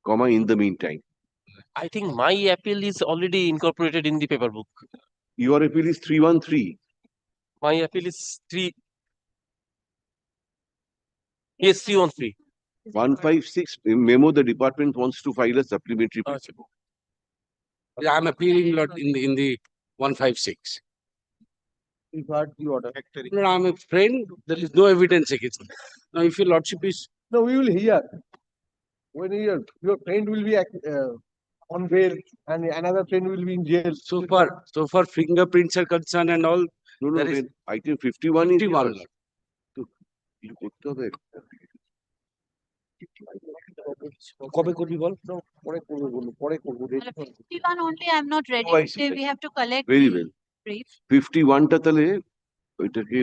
Speaker 2: comma, in the meantime.
Speaker 18: I think my appeal is already incorporated in the paper book.
Speaker 2: Your appeal is 313.
Speaker 18: My appeal is 3. Yes, 313.
Speaker 2: 156 memo, the department wants to file a supplementary paper book.
Speaker 10: I am appealing lot in the 156.
Speaker 11: You've heard the order.
Speaker 10: No, I am a friend. There is no evidence against me. Now, if your lordship is.
Speaker 11: No, we will hear. When your friend will be on bail and another friend will be in jail.
Speaker 10: So far fingerprints are concerned and all.
Speaker 2: No, item 51 is yours.
Speaker 10: কবে করবি বল?
Speaker 11: পরে করব
Speaker 7: 51 only I am not ready. Today we have to collect.
Speaker 2: Very well.
Speaker 7: Brief.
Speaker 2: 51 টা তাহলে ওইটাকে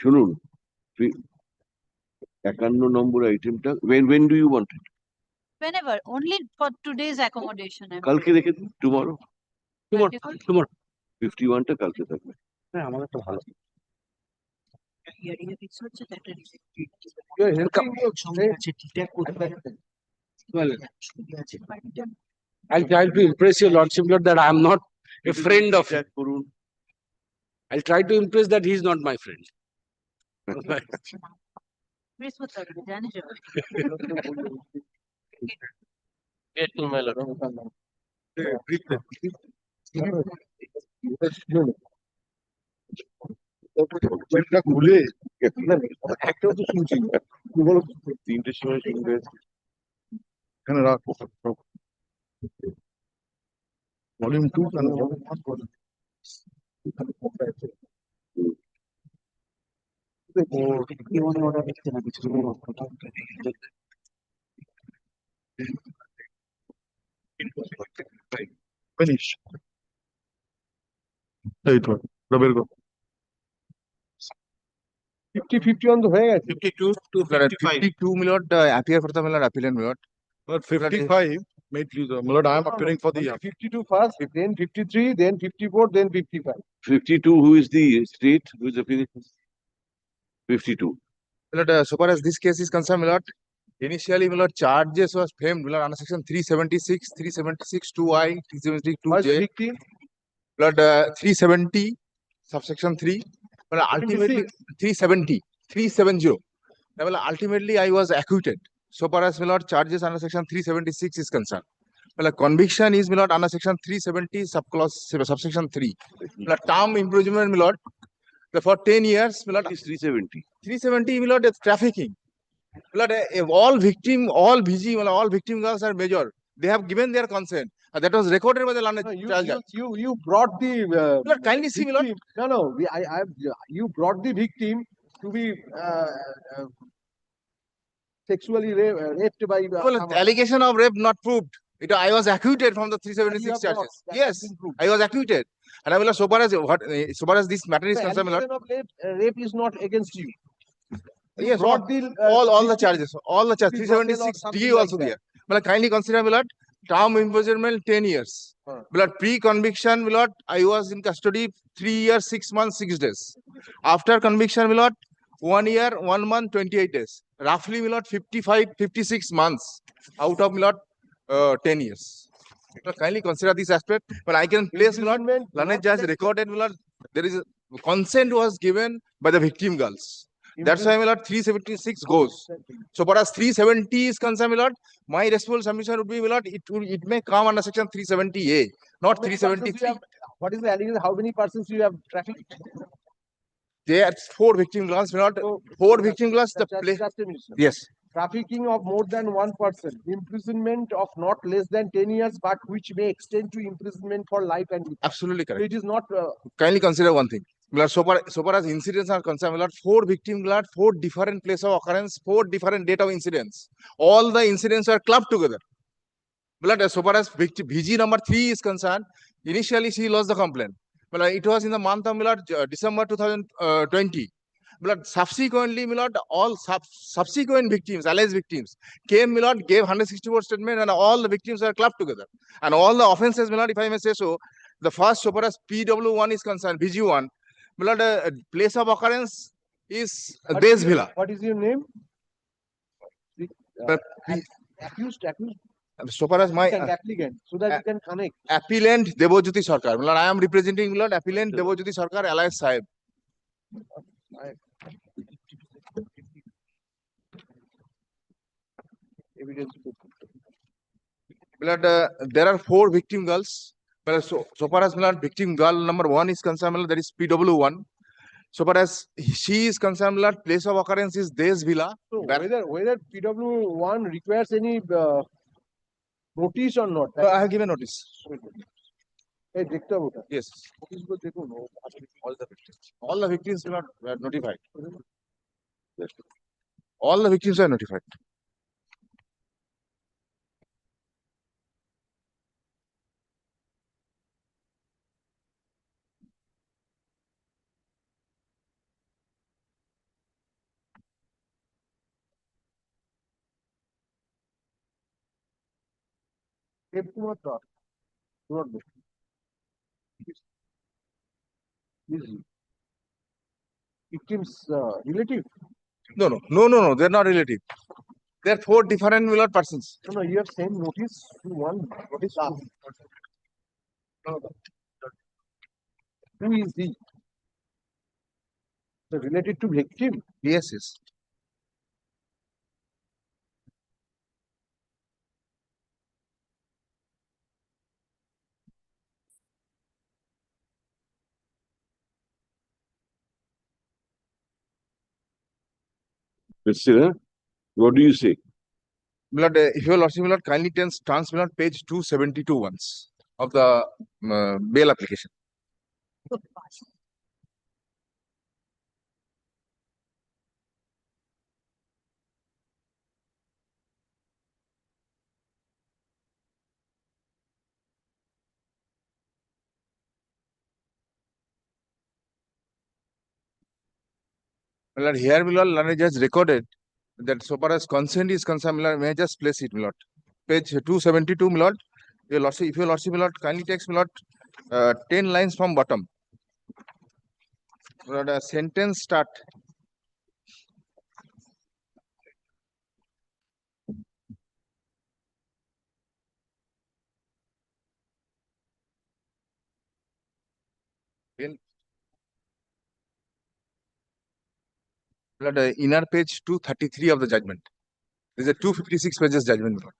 Speaker 2: শুনুন 51 নম্বর আইটেমটা when do you want it?
Speaker 7: Whenever, only for today's accommodation.
Speaker 2: কালকে রেখে দিন, tomorrow. 51 টা কালকে থাকবে।
Speaker 10: হ্যাঁ আমার একটা ভালো।
Speaker 7: Hearing a fix হচ্ছে that
Speaker 10: Well, I'll try to impress your lordship that I am not a friend of him. I'll try to impress that he is not my friend.
Speaker 18: Grateful, my lord.
Speaker 22: খুলে
Speaker 11: একটাও তো শুনছি বলো 3টের সময় শুনবে
Speaker 22: এখানে রাখ ভলিউম 2 কেন ফিনিশ এই তো বের কর
Speaker 11: 50-51 তো হয়ে গেছে
Speaker 3: 52 to 52 milord appear for the milord appealant milord.
Speaker 22: But 55 made you the milord I am appearing for the
Speaker 11: 52 first, then 53, then 54, then 55.
Speaker 2: 52, who is the state? Who is appealing? 52.
Speaker 3: Milord, so far as this case is concerned, milord,
Speaker 1: Initially, my lord, charges was framed, my lord, under section 376, 376 2I, 372
Speaker 11: Was
Speaker 1: J,
Speaker 11: victim?
Speaker 1: my lord, 370, subsection 3. But ultimately, 370, 370. Well, ultimately, I was acquitted. So far as my lord, charges under section 376 is concerned. Well, conviction is my lord under section 370 subsection 3. Well, term imprisonment, my lord, for 10 years, my lord.
Speaker 2: Is 370.
Speaker 1: 370, my lord, is trafficking. My lord, all victim, all VG, well, all victim girls are major. They have given their consent. That was recorded by the learned trial judge.
Speaker 11: You brought the
Speaker 1: Lord, kindly see, my lord.
Speaker 11: victim. No, you brought the victim to be sexually raped by
Speaker 1: Well,
Speaker 11: some
Speaker 1: the allegation of rape not proved. I was acquitted from the 376
Speaker 11: have not.
Speaker 1: charges.
Speaker 11: That
Speaker 1: Yes,
Speaker 11: has been proved.
Speaker 1: I was acquitted. And I will so far as this matter is
Speaker 11: The
Speaker 1: concerned, my lord.
Speaker 11: allegation of rape is not against you. You
Speaker 1: Yes,
Speaker 11: brought the
Speaker 1: all the
Speaker 11: victim
Speaker 1: charges, all the charges,
Speaker 11: to be broken or
Speaker 1: 376
Speaker 11: something
Speaker 1: DA
Speaker 11: like
Speaker 1: also
Speaker 11: that.
Speaker 1: there. Well, kindly consider, my lord, term imprisonment 10 years. But pre-conviction, my lord, I was in custody 3 years, 6 months, 6 days. After conviction, my lord, 1 year, 1 month, 28 days. Roughly, my lord, 55, 56 months out of, my lord, 10 years. So kindly consider this aspect. But I can place, my lord, learned judge recorded, my lord, there is a consent was given by the victim girls. That's why, my lord, 376 goes. So far as 370 is concerned, my lord, my responsible submission would be, my lord, it may come under section 370A, not 373.
Speaker 11: What is the allegation? How many persons you have trafficked?
Speaker 1: There are 4 victim girls, my lord. 4 victim girls. The play.
Speaker 11: Just a minute, sir.
Speaker 1: Yes.
Speaker 11: Trafficking of more than one person, imprisonment of not less than 10 years, but which may extend to imprisonment for life and death.
Speaker 1: Absolutely correct.
Speaker 11: So it is not.
Speaker 1: Kindly consider one thing. My lord, so far as incidents are concerned, my lord, 4 victim guard, 4 different place of occurrence, 4 different date of incidents. All the incidents are clubbed together. My lord, so far as VG number 3 is concerned, initially she lost the complaint. My lord, it was in the month of, my lord, December 2020. My lord, subsequently, my lord, all subsequent victims, alleged victims, came, my lord, gave 164 statement, and all the victims are clubbed together. And all the offences, my lord, if I may say so, the first, so far as PW1 is concerned, VG1, my lord, place of occurrence is Des Villa.
Speaker 11: What is your name?
Speaker 1: But
Speaker 11: Accused.
Speaker 1: so far as my
Speaker 11: Applicant, so that you can connect.
Speaker 1: appellant Devojyoti Sarkar. My lord, I am representing, my lord, appellant Devojyoti Sarkar, alias Sahib.
Speaker 11: Evidence.
Speaker 1: My lord, there are 4 victim girls. My lord, so far as, my lord, victim girl number 1 is concerned, my lord, that is PW1. So far as she is concerned, my lord, place of occurrence is Des Villa.
Speaker 11: So whether PW1 requires any notice or not?
Speaker 1: I have given notice.
Speaker 11: Hey,
Speaker 1: yes. All the victims were notified. All the victims are notified.
Speaker 11: Victims relative?
Speaker 1: No. They're not relative. They're 4 different, my lord, persons.
Speaker 11: No, you have sent notice to one. Notice. Who is he? So related to victim?
Speaker 1: Yes.
Speaker 2: Mr. What do you say?
Speaker 1: My lord, if your lordship, my lord, kindly turns, my lord, page 272 once of the bail application. My lord, here, my lord, learned judge recorded that so far as consent is concerned, my lord, may I just place it, my lord. Page 272, my lord. Your lordship, if your lordship, my lord, kindly takes, my lord, 10 lines from bottom. My lord, a sentence start. Inner page 233 of the judgment. This is a 256 pages judgment, my lord.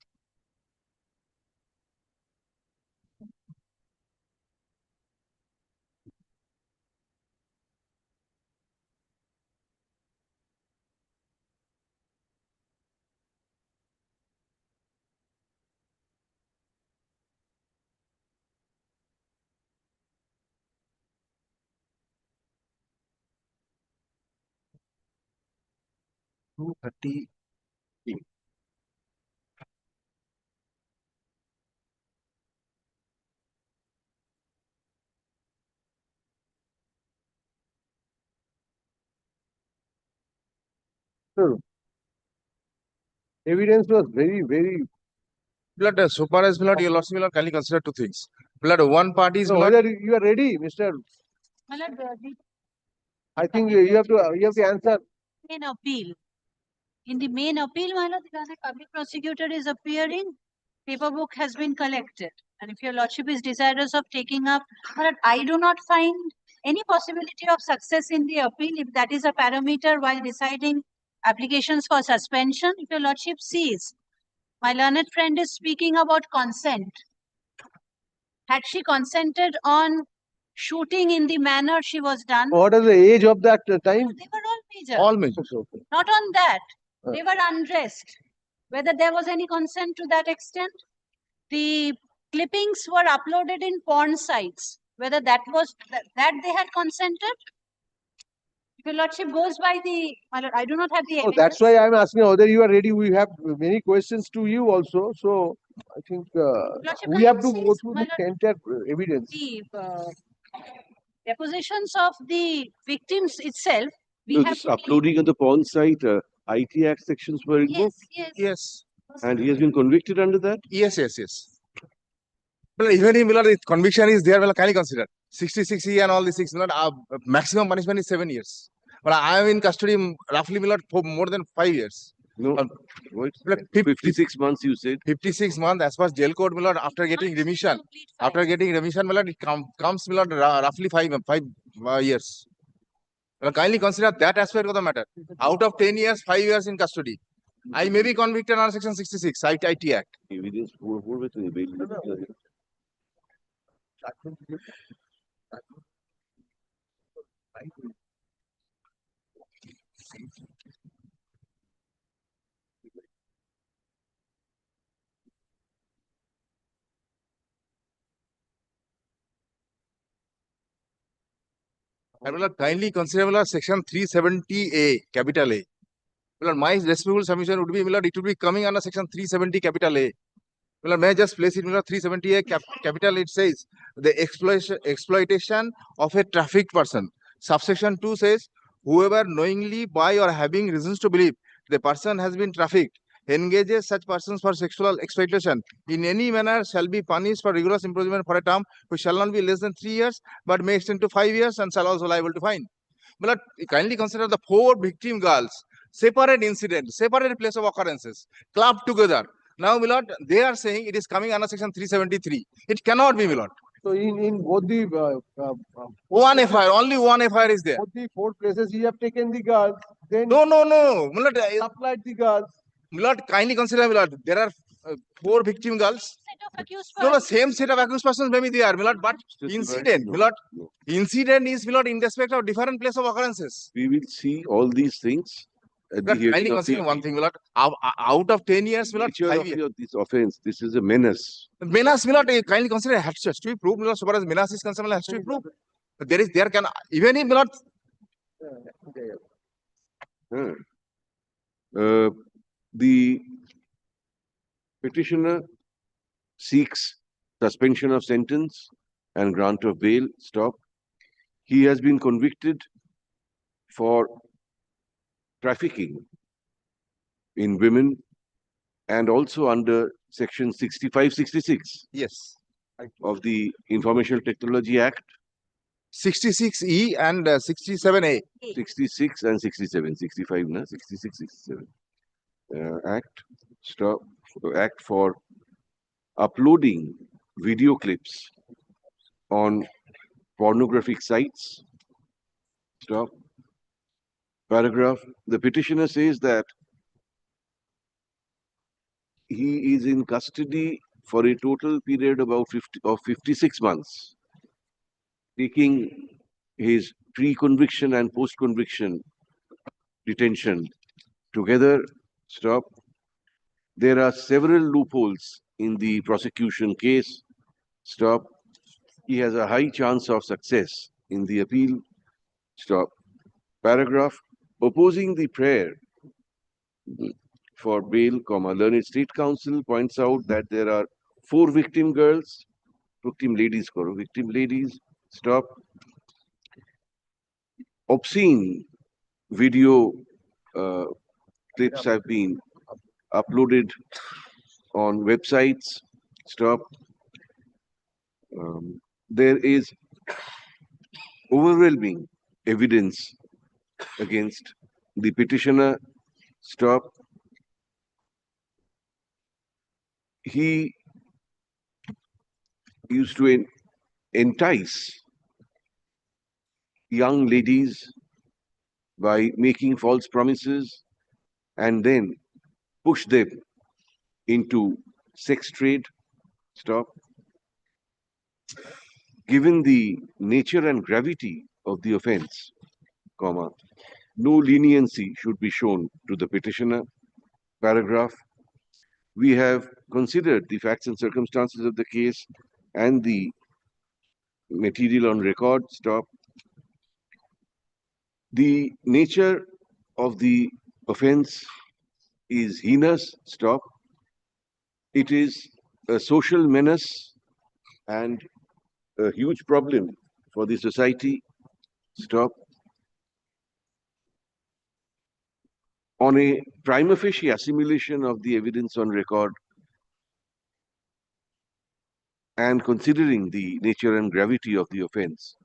Speaker 11: Sir, evidence was very.
Speaker 1: Blood, so far as blood, your lordship will kindly consider two things. Blood, one party is
Speaker 11: So
Speaker 1: blood.
Speaker 11: whether you are ready, Mr.
Speaker 7: My lord,
Speaker 11: I think you have to answer.
Speaker 7: main appeal. In the main appeal, my lord, the public prosecutor is appearing. Paper book has been collected. And if your lordship is desirous of taking up, my lord, I do not find any possibility of success in the appeal if that is a parameter while deciding applications for suspension. If your lordship sees, my learned friend is speaking about consent. Had she consented on shooting in the manner she was done?
Speaker 11: What is the age of that time?
Speaker 7: They were all major.
Speaker 1: All major.
Speaker 11: Okay.
Speaker 7: Not on that. They were undressed. Whether there was any consent to that extent? The clippings were uploaded in porn sites. Whether that was that they had consented? If your lordship goes by the, my lord, I do not have the
Speaker 11: So
Speaker 7: evidence.
Speaker 11: that's why I'm asking whether you are ready. We have many questions to you also. So I think
Speaker 7: Lordship,
Speaker 11: we
Speaker 7: I
Speaker 11: have to
Speaker 7: would
Speaker 11: go
Speaker 7: say,
Speaker 11: through
Speaker 7: my
Speaker 11: the entire evidence.
Speaker 7: The depositions of the victims itself, we
Speaker 2: No,
Speaker 7: have
Speaker 2: this uploading on the porn site, IT Act sections were invoked.
Speaker 1: Yes.
Speaker 2: And he has been convicted under that?
Speaker 1: Yes. Well, even if the conviction is there, well, kindly consider 66E and all these things. Maximum punishment is 7 years. But I am in custody roughly for more than 5 years.
Speaker 2: No, what? 56 months you said.
Speaker 1: 56 months as far as jail code, after getting remission. After getting remission, it comes roughly 5 years. Well, kindly consider that aspect of the matter. Out of 10 years, 5 years in custody. I may be convicted under section 66, IT Act.
Speaker 2: Evidence
Speaker 1: I will kindly consider section 370A, capital A. Well, my respectful submission would be, it would be coming under section 370, capital A. Well, may I just place it, 370A, capital it says, the exploitation of a trafficked person. Subsection 2 says, whoever knowingly by or having reasons to believe the person has been trafficked, engages such persons for sexual exploitation in any manner shall be punished for rigorous imprisonment for a term which shall not be less than 3 years, but may extend to 5 years and shall also liable to fine. But kindly consider the 4 victim girls, separate incident, separate place of occurrences, clubbed together. Now, Milord, they are saying it is coming under section 373. It cannot be, Milord.
Speaker 11: So in both the
Speaker 1: one FIR, only one FIR is there.
Speaker 11: Both the 4 places you have taken the girls, then
Speaker 1: No. Milord,
Speaker 11: supplied the girls.
Speaker 1: Milord, kindly consider, Milord, there are 4 victim girls. No, same set of accused persons may be there, Milord, but incident, Milord, incident is, Milord, in respect of different place of occurrences.
Speaker 2: We will see all these things at the hearing
Speaker 1: Kindly
Speaker 2: of
Speaker 1: consider
Speaker 2: the
Speaker 1: one thing, Milord, out of 10 years, Milord,
Speaker 2: nature
Speaker 1: 5
Speaker 2: of
Speaker 1: years.
Speaker 2: this offense. This is a menace.
Speaker 1: Menace, Milord, kindly consider has to be proved, Milord, so far as menace is concerned, has to be proved. There can, even if, Milord,
Speaker 2: the petitioner seeks suspension of sentence and grant of bail. Stop. He has been convicted for trafficking in women and also under section 65-66.
Speaker 1: Yes.
Speaker 2: Of the Information Technology Act.
Speaker 1: 66E and 67A.
Speaker 2: 66 and 67. 65, no? 66, 67. Act for uploading video clips on pornographic sites. Stop. Paragraph. The petitioner says that he is in custody for a total period of 56 months, taking his pre-conviction and post-conviction detention together. Stop. There are several loopholes in the prosecution case. Stop. He has a high chance of success in the appeal. Stop. Paragraph. Opposing the prayer for bail, Learned State Council points out that there are 4 victim girls, victim ladies. Stop. Obscene video clips have been uploaded on websites. Stop. There is overwhelming evidence against the petitioner. Stop. He used to entice young ladies by making false promises and then push them into sex trade. Stop. Given the nature and gravity of the offense, no leniency should be shown to the petitioner. Paragraph. We have considered the facts and circumstances of the case and the material on record. Stop. The nature of the offense is heinous. Stop. It is a social menace and a huge problem for the society. Stop. On a prima facie assimilation of the evidence on record and considering the nature and gravity of the offense,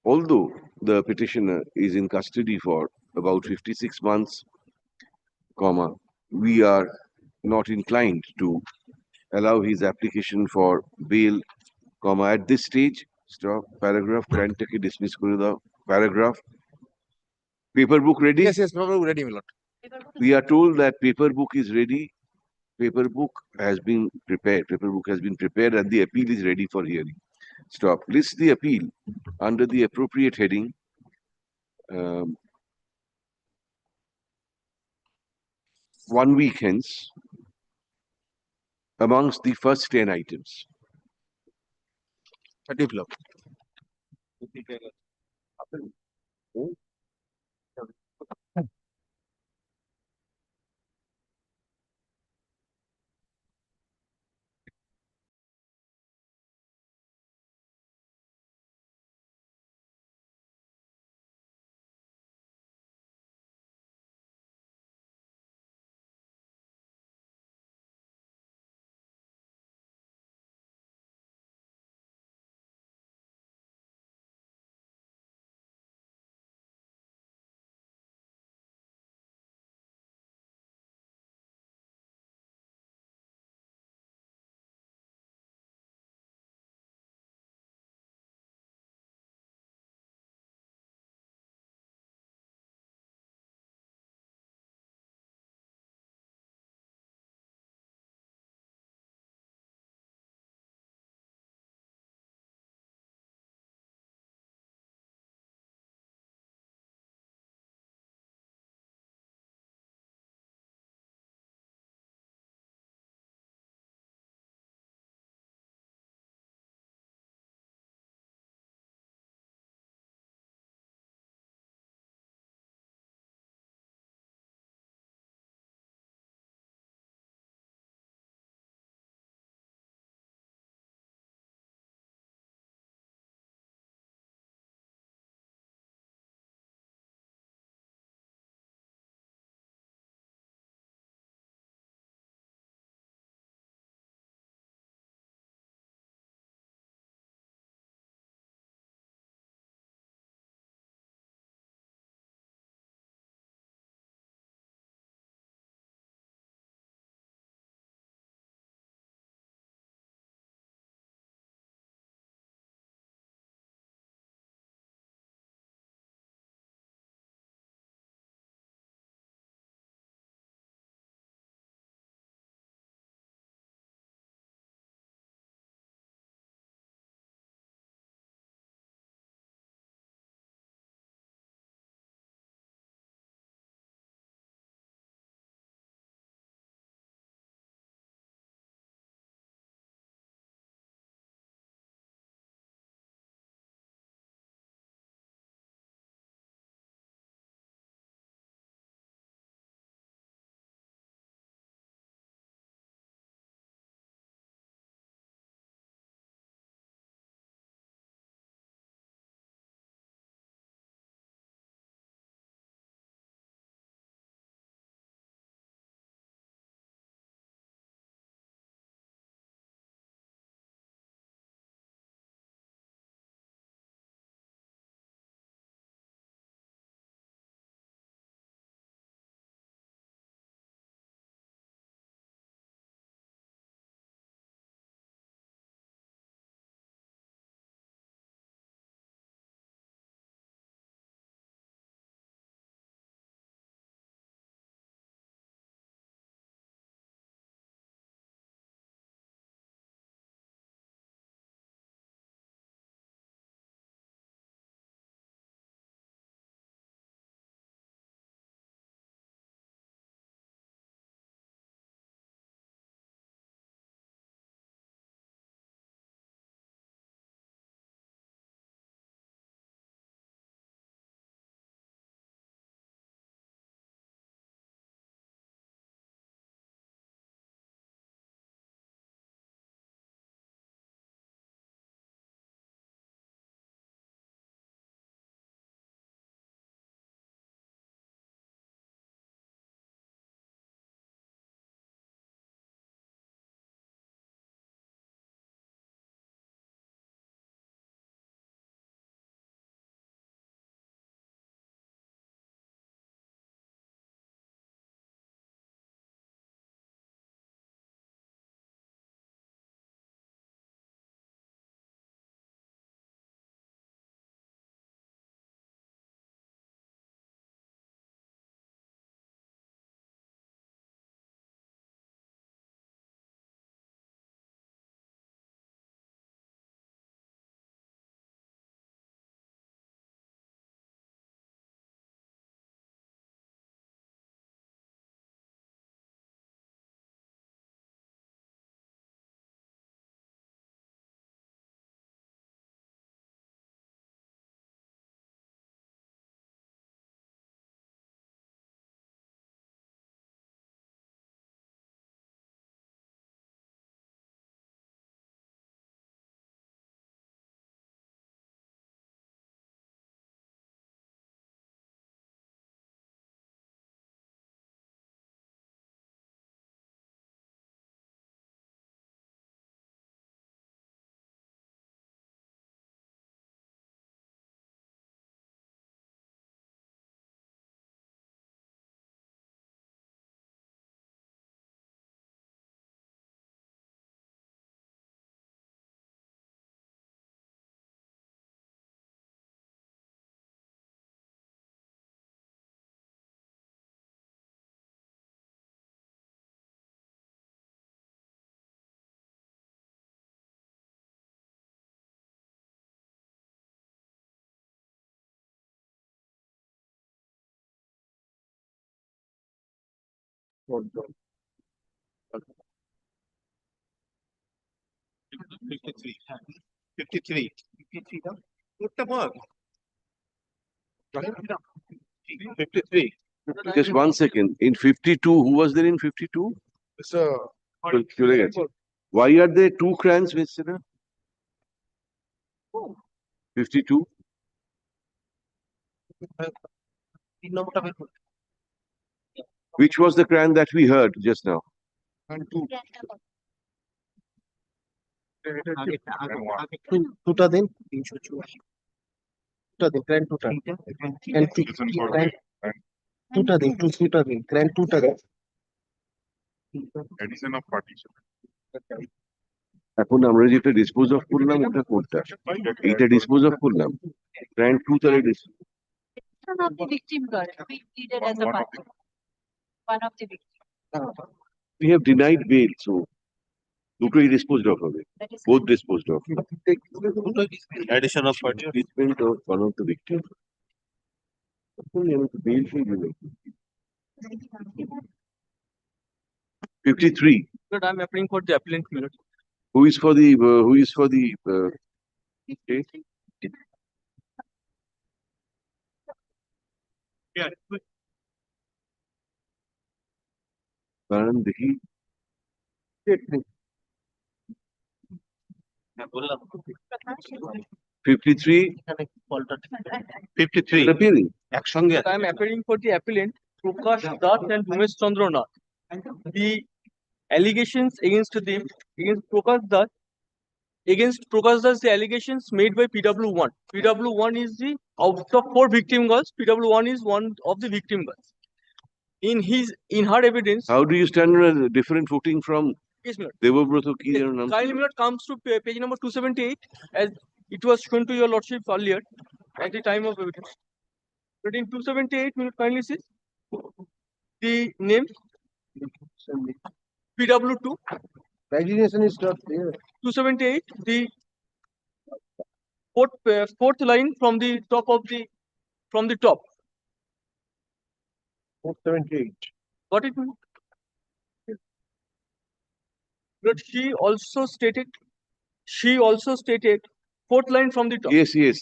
Speaker 2: although the petitioner is in custody for about 56 months, we are not inclined to allow his application for bail, at this stage. Stop. Paragraph. Can take a dismiss করে দাও. Paragraph. Paper book ready?
Speaker 1: Yes, paper book ready, my lord.
Speaker 2: We are told that paper book is ready. Paper book has been prepared. Paper book has been prepared and the appeal is ready for hearing. Stop. List the appeal under the appropriate heading. 1 week hence, amongst the first 10 items.
Speaker 1: Develop.
Speaker 15: 53. Good work. 53.
Speaker 2: Just 1 second. In 52, who was there in 52?
Speaker 22: Sir,
Speaker 2: Why are there two crans, Mr. 52? Which was the cran that we heard just now?
Speaker 22: and 2.
Speaker 9: দুটা দিন দুটা দিন grand দুটা grand দুটা দিন দুটা দিন grand দুটা দিন
Speaker 14: Addition of partition.
Speaker 2: এখন আমরা যেটা ডিসপোজ অফ করলাম ওটা কোনটা? এইটা ডিসপোজ অফ করলাম। ক্রাইম টু তাহলে
Speaker 7: One of the victim girl, we pleaded as a partner. One of the victim.
Speaker 2: we have denied bail, so দুটোই ডিসপোজড অফ হবে। Both disposed of.
Speaker 15: Addition of partition.
Speaker 2: Treatment of one of the victim. Bail fee given. 53.
Speaker 10: But I'm appealing for the appellant.
Speaker 2: Who is for the state?
Speaker 15: Yeah.
Speaker 2: Karan Dekhi. 53.
Speaker 15: 53.
Speaker 2: Appealing.
Speaker 15: একসঙ্গে
Speaker 10: I'm appealing for the appellant, Prakash Das and Umesh Chandra Nath. The allegations against Prakash Das, the allegations made by PW1. PW1 is the, out of 4 victim girls, PW1 is one of the victim girls. In her evidence,
Speaker 2: How do you stand on a different footing from
Speaker 10: yes, Lord.
Speaker 2: Devobroto ki their naam?
Speaker 10: Kindly Lord comes to page number 278 as it was shown to your lordship earlier at the time of evidence. But in 278, will you kindly see the name PW2
Speaker 11: Pagination is not there.
Speaker 10: 278, the fourth line from the top.
Speaker 11: 478.
Speaker 10: Got it? But she also stated fourth line from the top.
Speaker 2: Yes, yes.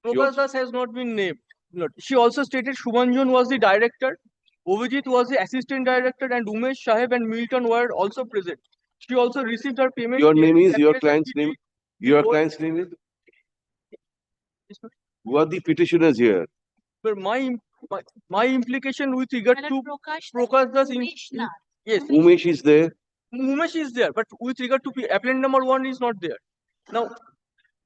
Speaker 10: Prakash Das has not been named. Lord. She also stated Shubhanjan was the director, Ovijit was the assistant director, and Umesh Saheb and Milton were also present. She also received her payment.
Speaker 2: Your name is, your client's name? Your client's name is? Who are the petitioners here?
Speaker 10: But my implication with regard to Prakash Das yes,
Speaker 2: Umesh is there.
Speaker 10: Umesh is there, but with regard to appellant number 1 is not there. Now,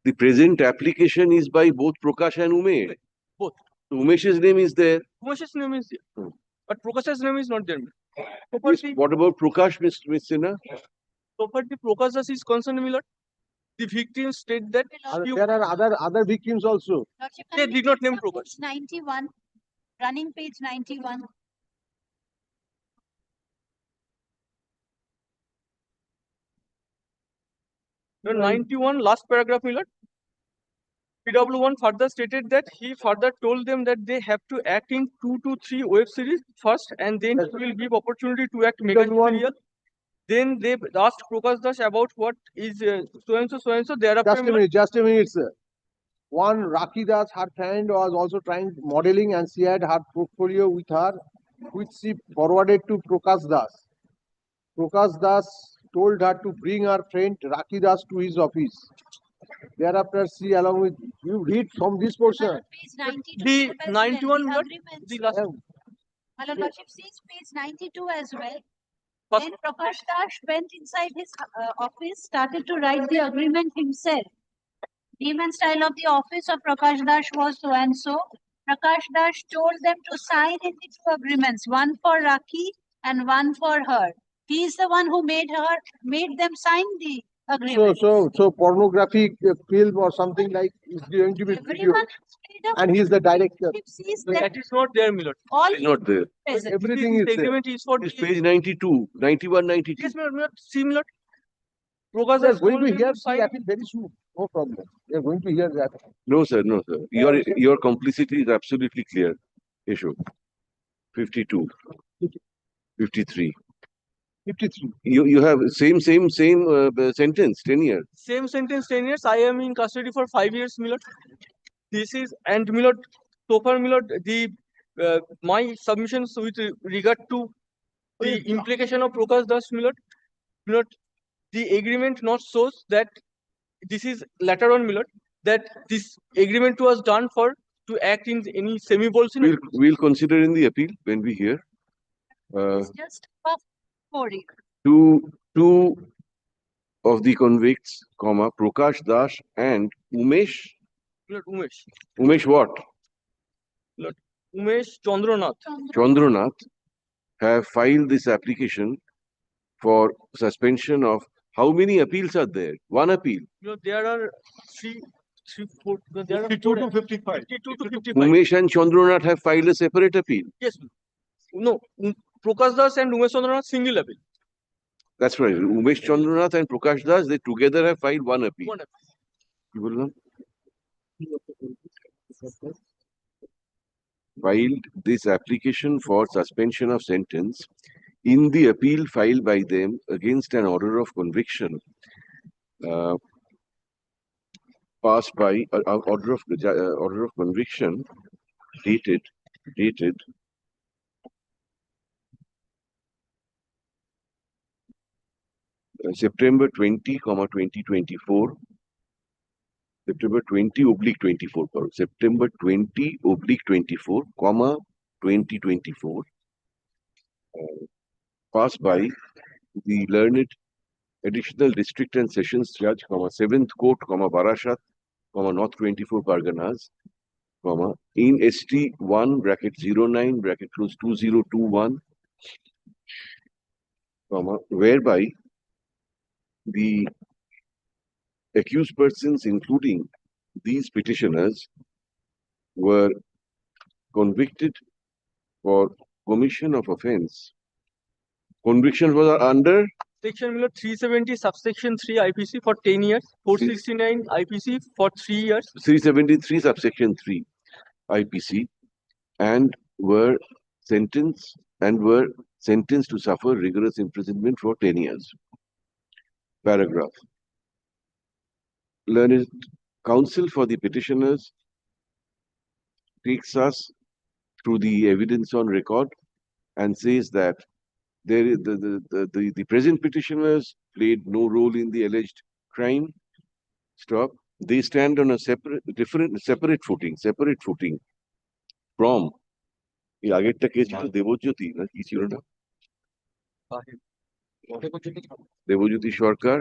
Speaker 2: The present application is by both Prakash and Umesh.
Speaker 10: both.
Speaker 2: Umesh's name is there.
Speaker 10: Umesh's name is there, but Prakash's name is not there.
Speaker 2: Yes, what about Prakash, Miss Sinha?
Speaker 10: So far, the Prakash Das is concerned, my lord. The victim state that
Speaker 11: There are other victims also.
Speaker 10: they did not name Prakash.
Speaker 7: 91, running page 91.
Speaker 10: The 91 last paragraph, my lord. PW1 further stated that he further told them that they have to act in 2 to 3 web series first, and then he will give opportunity to act mega serial. Then they asked Prakash Das about what is so and so. Thereafter,
Speaker 11: Just a minute, sir. One Rakhi Das, her friend, was also trying modeling, and she had her portfolio with her, which she forwarded to Prakash Das. Prakash Das told her to bring her friend Rakhi Das to his office. Thereafter, she, along with you, read from this portion.
Speaker 10: the 91 word, the last
Speaker 7: My lord, lordship sees page 92 as well.
Speaker 10: First-
Speaker 7: Then Prakash Das went inside his office, started to write the agreement himself. Name and style of the office of Prakash Das was so and so. Prakash Das told them to sign in the 2 agreements, one for Rakhi and one for her. He is the one who made them sign the agreement.
Speaker 11: So pornographic film or something like is going to be video,
Speaker 7: Everyone made a-
Speaker 11: and he is the director.
Speaker 7: sees
Speaker 10: that is not there, my lord.
Speaker 7: all
Speaker 2: It's not there.
Speaker 7: present.
Speaker 11: Everything is
Speaker 10: The
Speaker 11: there.
Speaker 10: agreement is for
Speaker 2: It's page 92, 91, 92.
Speaker 10: yes, my lord. See, my lord. Prakash
Speaker 11: We are
Speaker 10: Das
Speaker 11: going
Speaker 10: told
Speaker 11: to
Speaker 10: them
Speaker 11: hear
Speaker 10: sign.
Speaker 11: the appeal very soon. No problem. We are going to hear that.
Speaker 2: No, sir, no, sir. Your complicity is absolutely clear. Issue 52. 53.
Speaker 11: 53.
Speaker 2: You have same sentence, 10 years.
Speaker 10: Same sentence, 10 years. I am in custody for 5 years, my lord. This is, and my lord, so far, my lord, my submissions with regard to the implication of Prakash Das, my lord, the agreement not shows that this is later on, my lord, that this agreement was done to act in any semi-bold scenario.
Speaker 2: We'll consider in the appeal when we hear.
Speaker 7: It's just for 4 years.
Speaker 2: Two of the convicts, comma, Prakash Das and Umesh.
Speaker 10: Lord Umesh.
Speaker 2: Umesh what?
Speaker 10: Lord Umesh Chandranath.
Speaker 2: Chandranath have filed this application for suspension of how many appeals are there? One appeal.
Speaker 10: Lord, there are three, four. There are
Speaker 15: 52 to 55.
Speaker 10: 52 to 55.
Speaker 2: Umesh and Chandranath have filed a separate appeal.
Speaker 10: Yes. No, Prakash Das and Umesh Chandranath single appeal.
Speaker 2: That's right. Umesh Chandranath and Prakash Das, they together have filed one appeal.
Speaker 10: One appeal.
Speaker 2: Filed this application for suspension of sentence in the appeal filed by them against an order of conviction passed by order of conviction dated September 20, 2024. September 20/24, September 20/24, 2024, passed by the learned additional district and sessions judge, 7th court, Barashat, North 24 Parganas, in ST 1 (09) 2021, whereby the accused persons, including these petitioners, were convicted for commission of offense. Conviction was under
Speaker 10: Section 370, subsection 3 IPC for 10 years, 469 IPC for 3 years.
Speaker 2: 373 subsection 3 IPC, and were sentenced to suffer rigorous imprisonment for 10 years. Paragraph. Learned counsel for the petitioners takes us through the evidence on record and says that the present petitioners played no role in the alleged crime. Stop. They stand on a separate footing from the আগেরটা কে ছিল দেবজ্যোতি না কি ছিল না দেবজ্যোতি সরকার,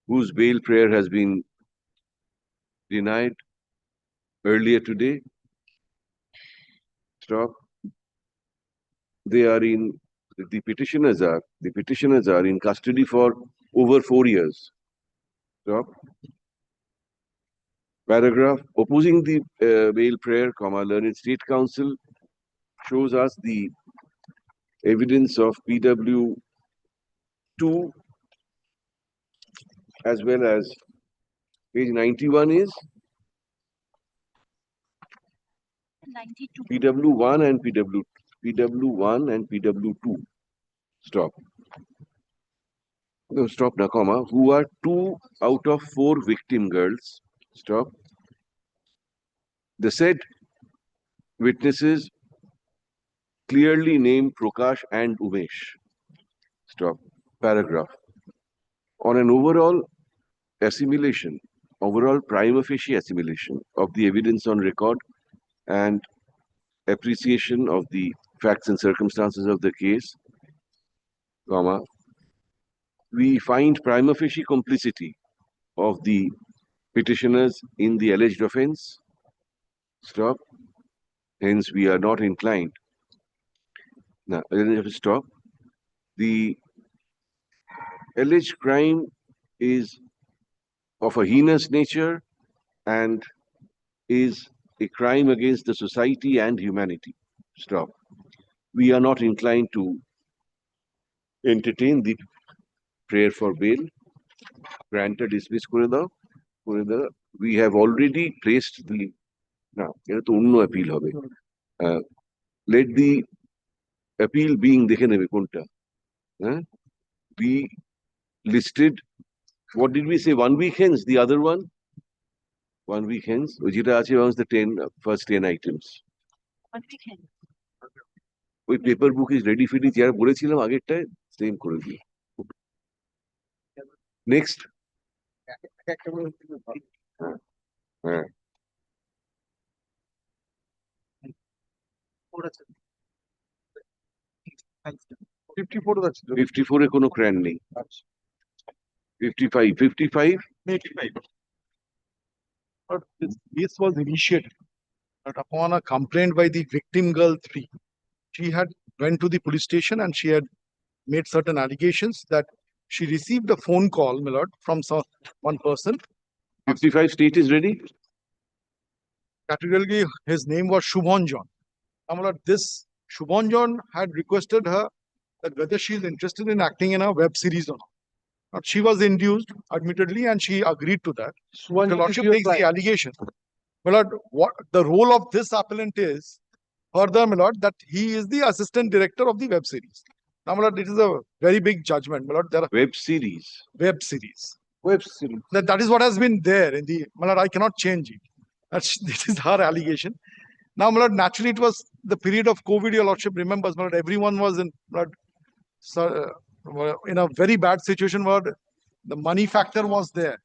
Speaker 2: whose bail prayer has been denied earlier today. Stop. They are in the petitioners are in custody for over 4 years. Stop. Paragraph. Opposing the bail prayer, learned state counsel shows us the evidence of PW2 as well as page 91 is
Speaker 7: 92.
Speaker 2: PW1 and PW2. Stop. No, stop now, who are 2 out of 4 victim girls. Stop. The said witnesses clearly name Prakash and Umesh. Stop. Paragraph. On an overall prima facie assimilation of the evidence on record and appreciation of the facts and circumstances of the case, we find prima facie complicity of the petitioners in the alleged offense. Stop. Hence, we are not inclined. Now, stop. The alleged crime is of a heinous nature and is a crime against the society and humanity. Stop. We are not inclined to entertain the prayer for bail. Granted, dismiss করে দাও. We have already placed the now এটা তো অন্য appeal হবে. Let the appeal being দেখে নেবে কোনটা, we listed, what did we say, 1 week hence, the other one? 1 week hence, ওই যেটা আছে was the first 10 items. ওই পেপার বুক ইজ রেডি ফিডি যারা বলেছিলাম আগেরটায় সেম করে দিই। নেক্সট, হ্যাঁ 54 এ কোনো ক্র্যান নেই। 55
Speaker 22: But this case was initiated but upon a complaint by the victim girl 3. She had went to the police station and she had made certain allegations that she received a phone call, my lord, from one person.
Speaker 2: 55 state is ready.
Speaker 22: Categorically, his name was Shubhan John. Now, my lord, this Shubhan John had requested her that whether she is interested in acting in a web series or not. But she was induced, admittedly, and she agreed to that. The lordship takes the allegation. My lord, what the role of this appellant is, further, my lord, that he is the assistant director of the web series. Now, my lord, it is a very big judgment, my lord. There are
Speaker 2: web series.
Speaker 22: That is what has been there in the, my lord, I cannot change it. This is her allegation. Now, my lord, naturally, it was the period of COVID, your lordship remembers, my lord, everyone was in, my lord, in a very bad situation where the money factor was there.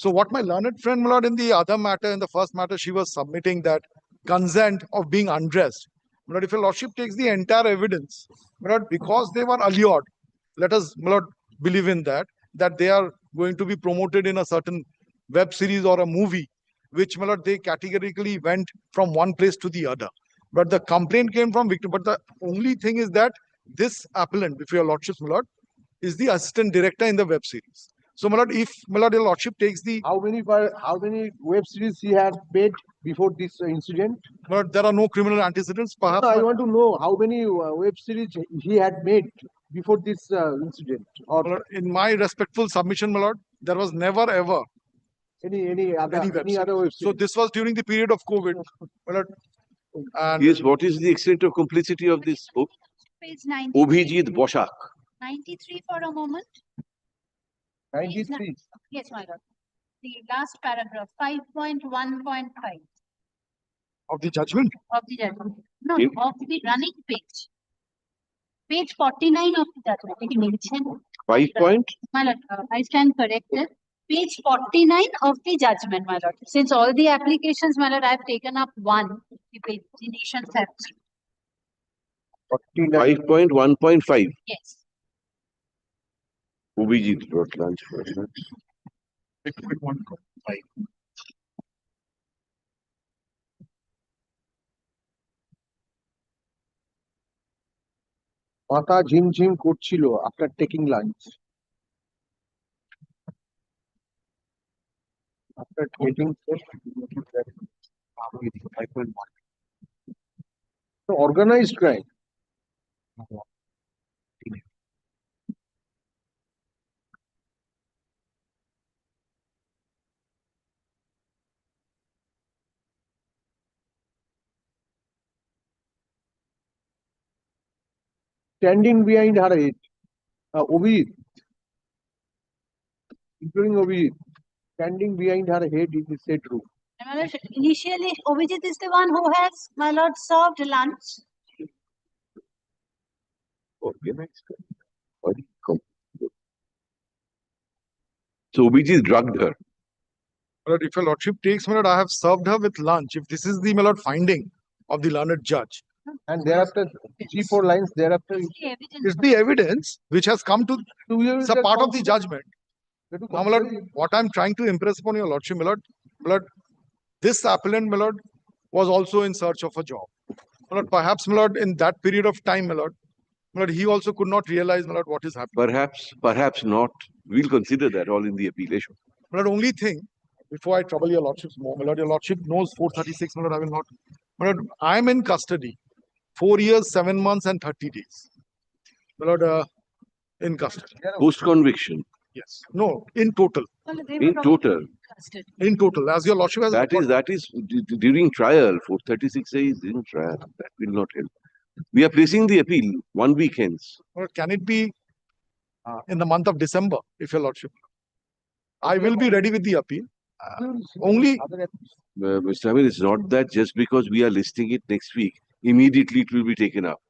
Speaker 22: So what my learned friend, my lord, in the other matter, in the first matter, she was submitting that consent of being undressed. My lord, if your lordship takes the entire evidence, my lord, because they were allured, let us, my lord, believe in that they are going to be promoted in a certain web series or a movie, which, my lord, they categorically went from one place to the other. But the complaint came from victim. But the only thing is that this appellant, if your lordship, my lord, is the assistant director in the web series. So, my lord, if my lord, your lordship takes the
Speaker 11: how many web series he had made before this incident?
Speaker 22: But there are no criminal antecedents. Perhaps
Speaker 11: No, I want to know how many web series he had made before this incident. Or
Speaker 22: my lord, in my respectful submission, my lord, there was never ever
Speaker 11: any other web series.
Speaker 22: So this was during the period of COVID, my lord. And
Speaker 2: yes, what is the extent of complicity of this
Speaker 7: Page 93.
Speaker 2: Obhijit Boshak?
Speaker 7: 93 for a moment.
Speaker 11: 93.
Speaker 7: Yes, my lord. The last paragraph, 5.1.5
Speaker 22: of the judgment?
Speaker 7: of the judgment. No,
Speaker 2: In-
Speaker 7: of the running page. Page 49 of the judgment. It mentioned.
Speaker 2: 5 point?
Speaker 7: My lord, I stand corrected. Page 49 of the judgment, my lord. Since all the applications, my lord, I have taken up one. The petitions have.
Speaker 2: 5.1.5.
Speaker 7: Yes.
Speaker 2: Obhijit brought lunch for us.
Speaker 11: মাথা ঝিমঝিম করছিল after taking lunch. After taking so organized crime. Standing behind her head, Obhijit, including Obhijit, standing behind her head in the said room.
Speaker 7: My lord, initially, Obhijit is the one who has, my lord, served lunch.
Speaker 2: Organized crime. So Obhijit drugged her.
Speaker 22: My lord, if your lordship takes, my lord, I have served her with lunch. If this is the, my lord, finding of the learned judge,
Speaker 11: And thereafter, 3-4 lines thereafter,
Speaker 22: it's the evidence which has come to, it's a part of the judgment. Now, my lord, what I'm trying to impress upon your lordship, my lord, this appellant, my lord, was also in search of a job. My lord, perhaps, my lord, in that period of time, my lord, he also could not realize, my lord, what is happening.
Speaker 2: Perhaps not. We'll consider that all in the appealation.
Speaker 22: My lord, only thing, before I trouble your lordships more, my lord, your lordship knows 436, my lord, I will not. My lord, I am in custody, 4 years, 7 months, and 30 days. My lord, in custody.
Speaker 2: Post-conviction.
Speaker 22: Yes. No, in total.
Speaker 2: In total.
Speaker 22: In total, as your lordship has.
Speaker 2: That is during trial. 436 is in trial. That will not help. We are placing the appeal 1 week hence.
Speaker 22: Or can it be in the month of December, if your lordship? I will be ready with the appeal. Only
Speaker 2: Mr. Hamid, it's not that just because we are listing it next week, immediately it will be taken up.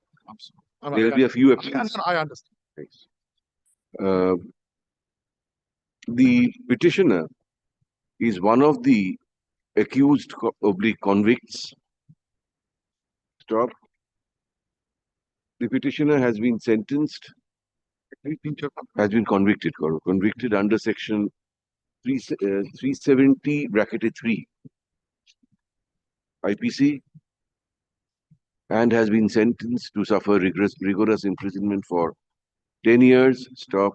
Speaker 2: There will be a few appeals.
Speaker 22: I understand.
Speaker 2: Thanks. The petitioner is one of the accused oblique convicts. Stop. The petitioner has been sentenced, has been convicted under section 370 bracketed 3 IPC, and has been sentenced to suffer rigorous imprisonment for 10 years. Stop.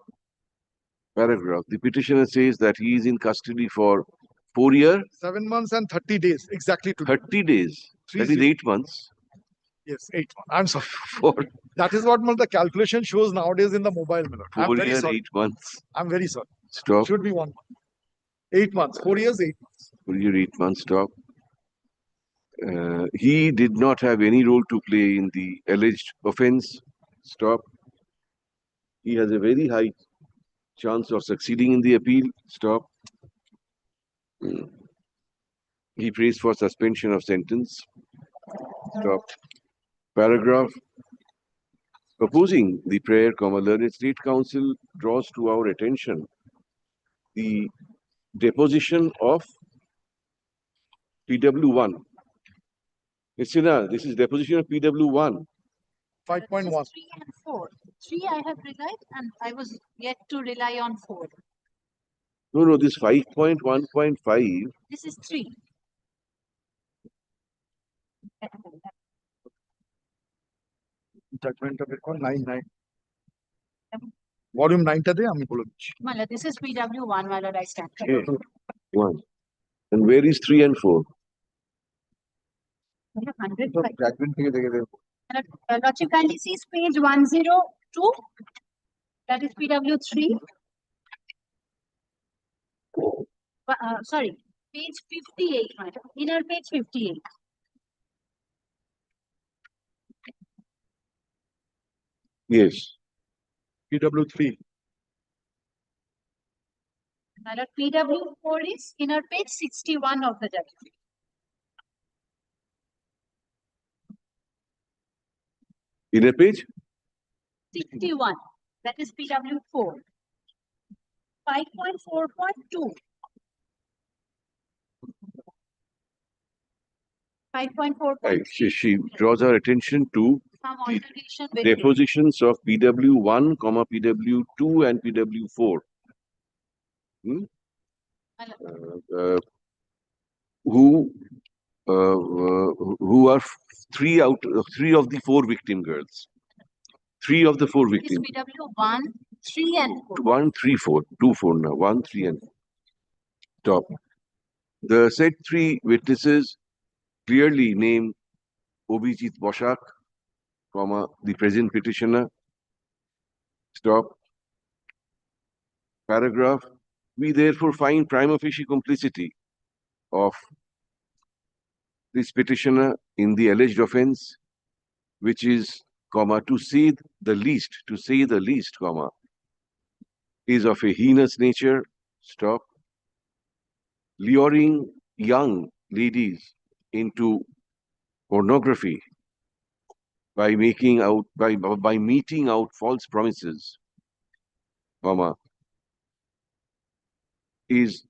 Speaker 2: Paragraph. The petitioner says that he is in custody for 4 years.
Speaker 22: 7 months and 30 days, exactly today.
Speaker 2: 30 days. That is 8 months.
Speaker 22: Yes, 8 months. I'm sorry.
Speaker 2: For
Speaker 22: That is what the calculation shows nowadays in the mobile. I'm
Speaker 2: 4
Speaker 22: very
Speaker 2: years,
Speaker 22: sorry.
Speaker 2: 8 months.
Speaker 22: I'm very sorry.
Speaker 2: Stop.
Speaker 22: Should be 1 month. 8 months. 4 years, 8 months.
Speaker 2: 4 years, 8 months. Stop. He did not have any role to play in the alleged offense. Stop. He has a very high chance of succeeding in the appeal. Stop. He prays for suspension of sentence. Stop. Paragraph. Opposing the prayer, learned State Council draws to our attention the deposition of PW1. This is deposition of PW1.
Speaker 22: 5.1.
Speaker 7: 3 and 4. 3 I have relied and I was yet to rely on 4.
Speaker 2: No, this 5.1.5.
Speaker 7: This is 3.
Speaker 22: Judgment of record 9. Volume 9 টা দিয়ে আমি বলে দিচ্ছি।
Speaker 7: My lord, this is PW1, my lord, I stand.
Speaker 2: Okay. 1. And where is 3 and 4?
Speaker 7: 100.
Speaker 22: Judgment থেকে দেখে দেবো।
Speaker 7: Lordship kindly sees page 102. That is PW3. Sorry, page 58, my lord. Inner page 58.
Speaker 2: Yes.
Speaker 22: PW3.
Speaker 7: My lord, PW4 is inner page 61 of the judgment.
Speaker 2: Inner page?
Speaker 7: 61. That is PW4. 5.4.2. 5.4.
Speaker 2: Right. She draws our attention to
Speaker 7: Some
Speaker 2: the
Speaker 7: altercation with
Speaker 2: depositions of PW1, PW2, and PW4. Who are 3 of the 4 victim girls. 3 of the 4
Speaker 7: This is
Speaker 2: victims.
Speaker 7: PW1, 3 and 4.
Speaker 2: 1, 3, 4. 2, 4 now. 1, 3, and 4. Stop. The said 3 witnesses clearly name Obijit Boshak, the present petitioner. Stop. Paragraph. We therefore find prima facie complicity of this petitioner in the alleged offense, which is, to say the least, is of a heinous nature. Stop. Luring young ladies into pornography by meting out false promises, is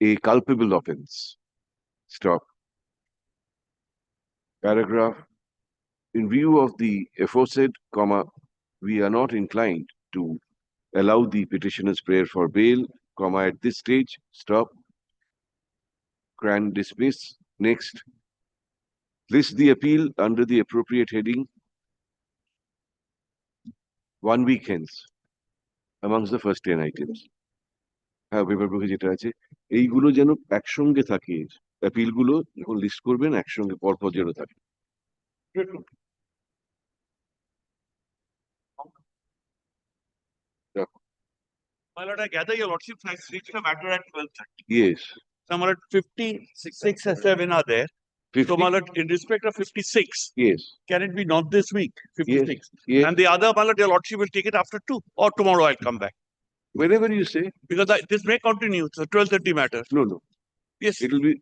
Speaker 2: a culpable offense. Stop. Paragraph. In view of the aforesaid, we are not inclined to allow the petitioner's prayer for bail, at this stage. Stop. Can dismiss. Next. List the appeal under the appropriate heading 1 week hence amongst the first 10 items. হ্যাঁ, paper বুকে যেটা আছে এইগুলো যেন একসঙ্গে থাকে, appeal গুলো যখন লিস্ট করবেন একসঙ্গে পরপর যেন থাকে।
Speaker 20: My lord, I gather your lordship has reached a matter at 12:30.
Speaker 2: Yes.
Speaker 20: So, my lord, 56 and 7 are there.
Speaker 12: So, my lord, in respect of 56,
Speaker 2: Yes.
Speaker 12: can it be not this week, 56?
Speaker 2: Yes.
Speaker 12: And the other, my lord, your lordship will take it after 2 or tomorrow I'll come back.
Speaker 2: Whenever you say.
Speaker 12: Because this may continue. It's a 12:30 matter.
Speaker 2: No.
Speaker 12: Yes.
Speaker 2: It will be.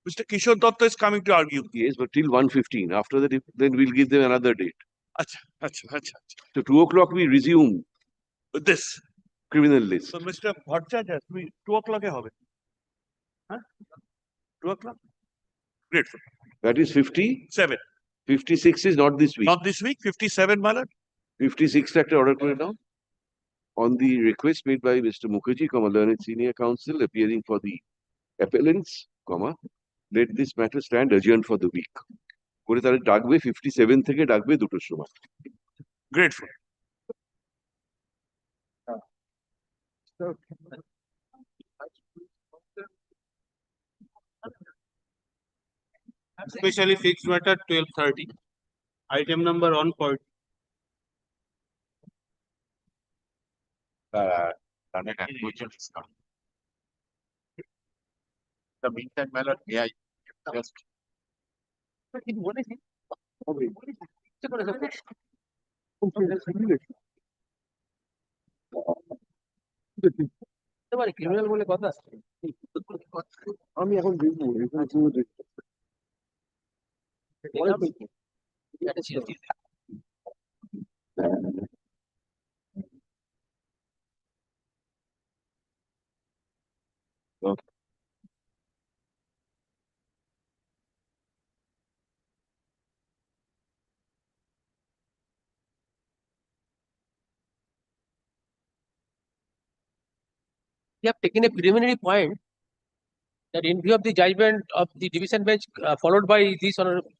Speaker 12: Mr. Kishore Datta is coming to argue.
Speaker 2: Yes, but till 1:15. After that, then we'll give them another date.
Speaker 12: Acha.
Speaker 2: So 2 o'clock we resume.
Speaker 12: This.
Speaker 2: Criminal list.
Speaker 12: So, Mr. Bhattacharya, 2 o'clock হবে? Huh? 2 o'clock? Great.
Speaker 2: That is
Speaker 12: 7.
Speaker 2: 56 is not this week.
Speaker 12: Not this week, 57, my lord.
Speaker 2: 56 একটা order করে নাও. On the request made by Mr. Mukherjee, learned senior counsel appearing for the appellants, let this matter stand adjourned for the week. করে তাহলে ডাকবে 57 থেকে ডাকবে 2টোর সময়.
Speaker 12: Grateful.
Speaker 6: Especially fixed matter 12:30. Item number 140.
Speaker 14: The meantime, my lord, may I just
Speaker 11: criminal বলে কথা আমি এখন দেখবো এখানে পুরো দেখবো
Speaker 13: We have taken a preliminary point that in view of the judgment of the division bench followed by this honorable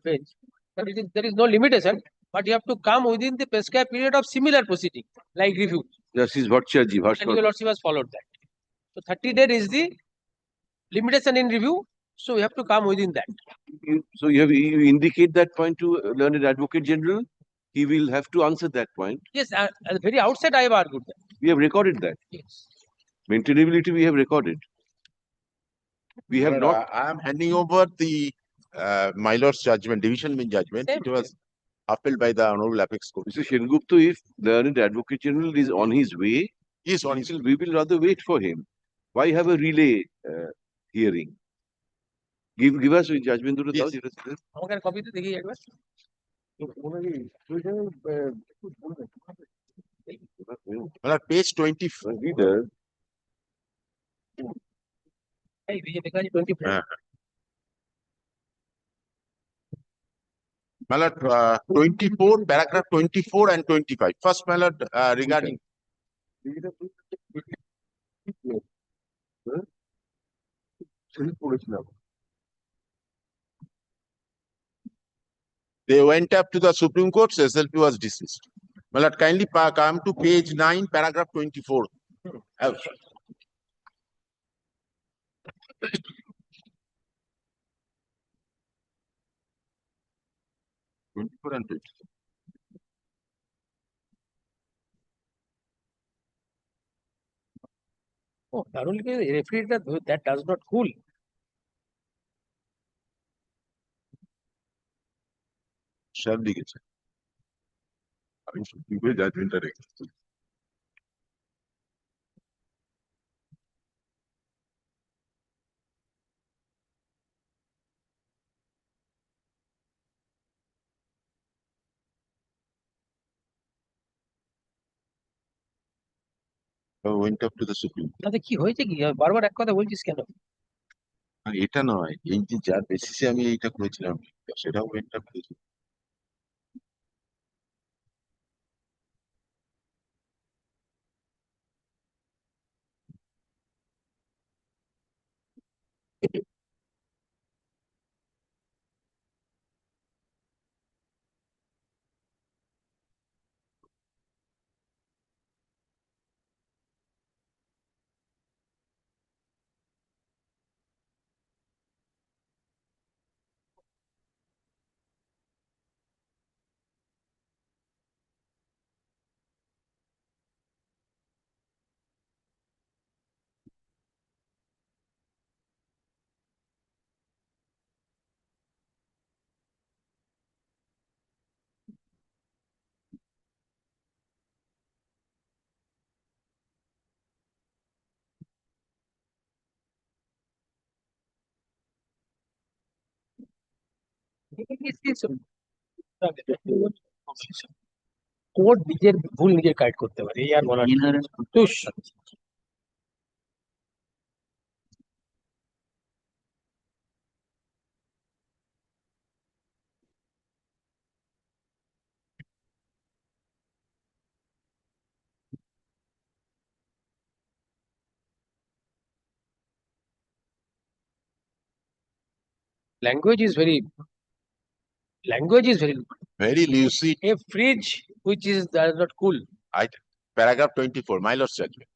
Speaker 13: bench, that there is no limitation, but you have to come within the prescribed period of similar proceeding, like review.
Speaker 2: Justice Bhattacharya,
Speaker 13: And your lordship has followed that. So 30 days is the limitation in review, so we have to come within that.
Speaker 2: So you indicate that point to learned advocate general. He will have to answer that point.
Speaker 13: Yes, at the very outset I have argued that.
Speaker 2: We have recorded that.
Speaker 13: Yes.
Speaker 2: Maintainability we have recorded. We have not.
Speaker 14: I am handing over the my lord's judgment, division bench judgment. It was upheld by the Honorable Apex Court.
Speaker 2: Mr. Shengupta, if learned advocate general is on his way,
Speaker 14: Yes, on his
Speaker 2: we will rather wait for him. Why have a relay hearing? Give us a judgment.
Speaker 14: Yes.
Speaker 13: আমাকে copy তো দেখি একবার
Speaker 14: Well, page 20.
Speaker 13: এই BJP কাজ 24
Speaker 14: My lord, 24, paragraph 24 and 25. First, my lord, regarding they went up to the Supreme Court, so SLP was dismissed. My lord, kindly come to page 9, paragraph 24.
Speaker 13: Oh, thoroughly referee that does not cool.
Speaker 14: Shall be get. I should give a judgment direct. Went up to the Supreme Court.
Speaker 13: তাতে কি হয়েছে কি বারবার এক কথা বলছিস কেন
Speaker 14: আর এটা নয়, এই যে যার বেসিসে আমি এইটা করেছিলাম সেটাও went up to the Supreme
Speaker 13: code নিজের ভুল নিজের কারেক্ট করতে পারে এই আর বলার তুষ language is very
Speaker 14: Very lucid.
Speaker 13: a fridge which is not cool.
Speaker 14: Paragraph 24, my lord's judgment.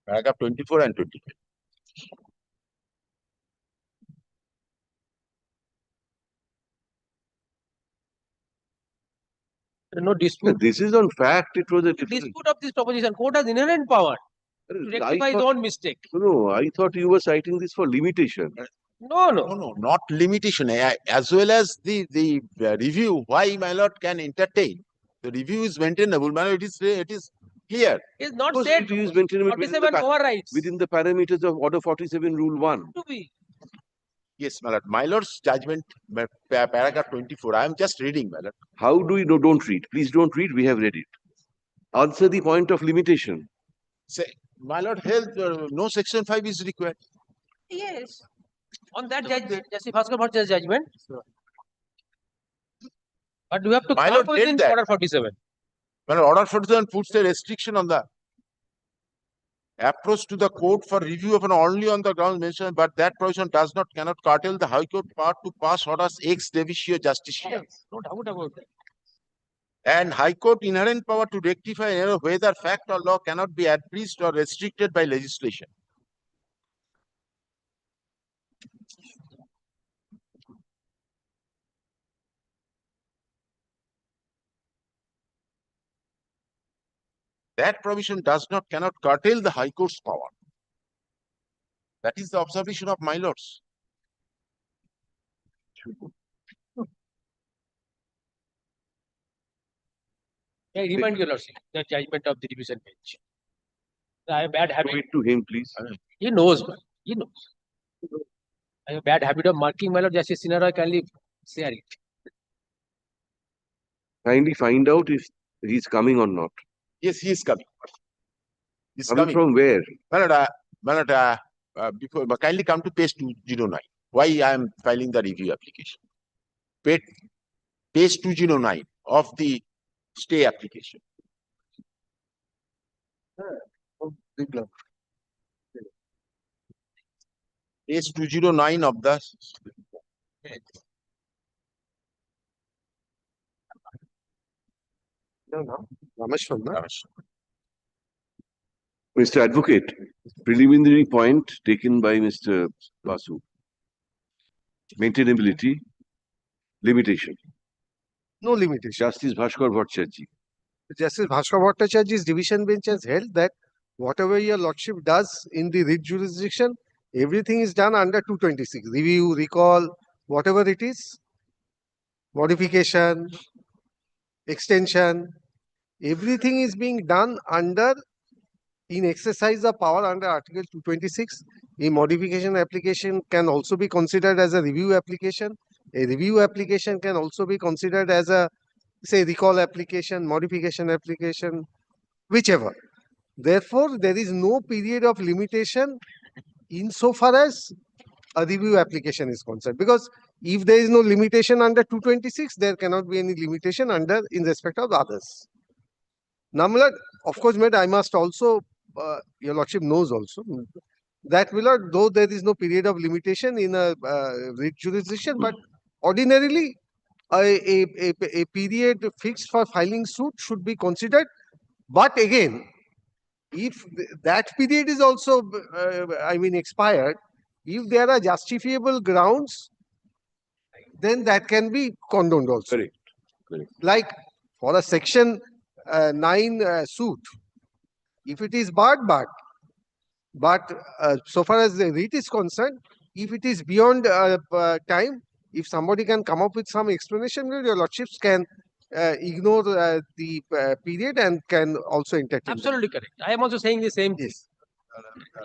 Speaker 14: Paragraph 24 and 25.
Speaker 13: No dispute.
Speaker 2: This is on fact. It was a
Speaker 13: Dispute of this proposition. Court has inherent power to rectify his own mistake.
Speaker 2: No, I thought you were citing this for limitation.
Speaker 13: No,
Speaker 14: No, not limitation. As well as the review, why my lord can entertain. The review is maintainable. My lord, it is clear.
Speaker 13: It's not
Speaker 2: Because
Speaker 13: said.
Speaker 2: review is maintainable within
Speaker 13: 47 overrides.
Speaker 2: within the parameters of Order 47, Rule 1.
Speaker 13: To be.
Speaker 14: Yes, my lord. My lord's judgment, paragraph 24. I am just reading, my lord.
Speaker 2: How do you know? Don't read. Please don't read. We have read it. Answer the point of limitation.
Speaker 14: Say, my lord held no section 5 is required.
Speaker 13: Yes. On that judgment, Justice Bhaskar Bhattacharya's judgment. But you have to
Speaker 14: My
Speaker 13: come
Speaker 14: lord
Speaker 13: within
Speaker 14: did that.
Speaker 13: Order 47.
Speaker 14: My lord, Order 47 puts a restriction on the approach to the court for review of only on the grounds mentioned, but that provision cannot curtail the High Court power to pass orders ex devicio justicia.
Speaker 13: No doubt about that.
Speaker 14: And High Court inherent power to rectify error, whether fact or law, cannot be abridged or restricted by legislation. That provision cannot curtail the High Court's power. That is the observation of my lords.
Speaker 13: I remind you, Lordship, the judgment of the division bench. I have a bad habit.
Speaker 2: Read to him, please.
Speaker 13: He knows, man. He knows. I have a bad habit of marking my Lord Justice Sinara. Kindly share it.
Speaker 2: Kindly find out if he's coming or not.
Speaker 14: Yes, he is coming. He's
Speaker 2: Coming from where?
Speaker 14: Before, kindly come to page 209. Why I am filing the review application? Page 209 of the stay application. Page 209 of the
Speaker 2: Mr. Advocate, preliminary point taken by Mr. Basu. Maintainability, limitation.
Speaker 9: No limitation.
Speaker 2: Justice Bhaskar Bhattacharya.
Speaker 9: Justice Bhaskar Bhattacharya's division bench has held that whatever your lordship does in the writ jurisdiction, everything is done under 226. Review, recall, whatever it is, modification, extension, everything is being done under, in exercise of power under Article 226. A modification application can also be considered as a review application. A review application can also be considered as a, say, recall application, modification application, whichever. Therefore, there is no period of limitation insofar as a review application is concerned. Because if there is no limitation under 226, there cannot be any limitation under in respect of others. Now, my lord, of course, I must also, your lordship knows also, that my lord, though there is no period of limitation in a writ jurisdiction, but ordinarily a period fixed for filing suit should be considered. But again, if that period is also, expired, if there are justifiable grounds, then that can be condoned also.
Speaker 2: Correct. Correct.
Speaker 9: Like for a section 9 suit, if it is barred. But so far as the writ is concerned, if it is beyond time, if somebody can come up with some explanation, your lordships can ignore the period and can also entertain.
Speaker 13: Absolutely correct. I am also saying the same thing.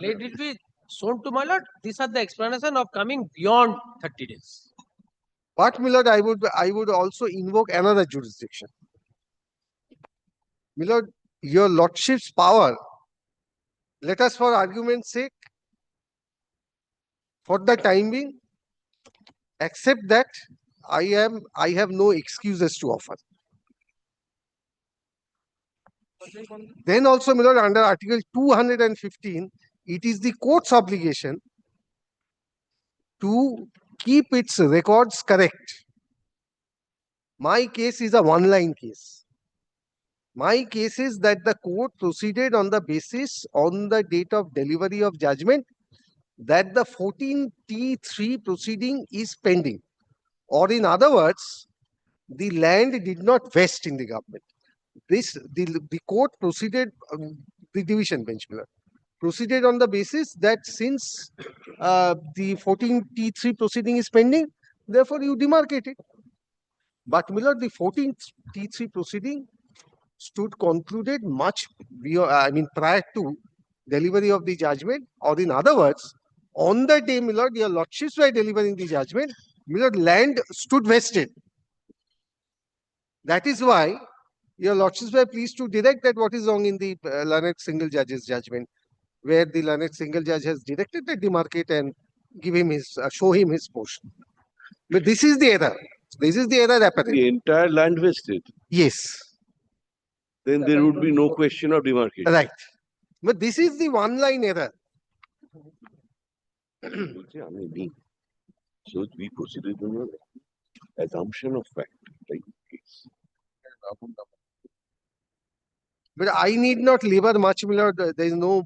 Speaker 13: Let it be shown to my lord, these are the explanation of coming beyond 30 days.
Speaker 9: But, my lord, I would also invoke another jurisdiction. My lord, your lordship's power, let us for argument's sake, for the time being, accept that I have no excuses to offer. Then also, my lord, under Article 215, it is the court's obligation to keep its records correct. My case is a one-line case. My case is that the court proceeded on the basis on the date of delivery of judgment that the 14T3 proceeding is pending. Or in other words, the land did not vest in the government. The court proceeded, the division bench proceeded on the basis that since the 14T3 proceeding is pending, therefore you demarcate it. But, my lord, the 14T3 proceeding stood concluded prior to delivery of the judgment, or in other words, on the day, my lord, your lordships were delivering the judgment, my lord, land stood vested. That is why your lordships were pleased to direct that what is wrong in the learned single judge's judgment, where the learned single judge has directed that demarcate and give him his, show him his portion. But this is the error. This is the error apparent.
Speaker 2: The entire land vested.
Speaker 9: Yes.
Speaker 2: Then there would be no question of demarcation.
Speaker 9: Right. But this is the one-line error.
Speaker 2: So we proceeded on an assumption of fact, like case.
Speaker 9: But I need not labor much, my lord. There is no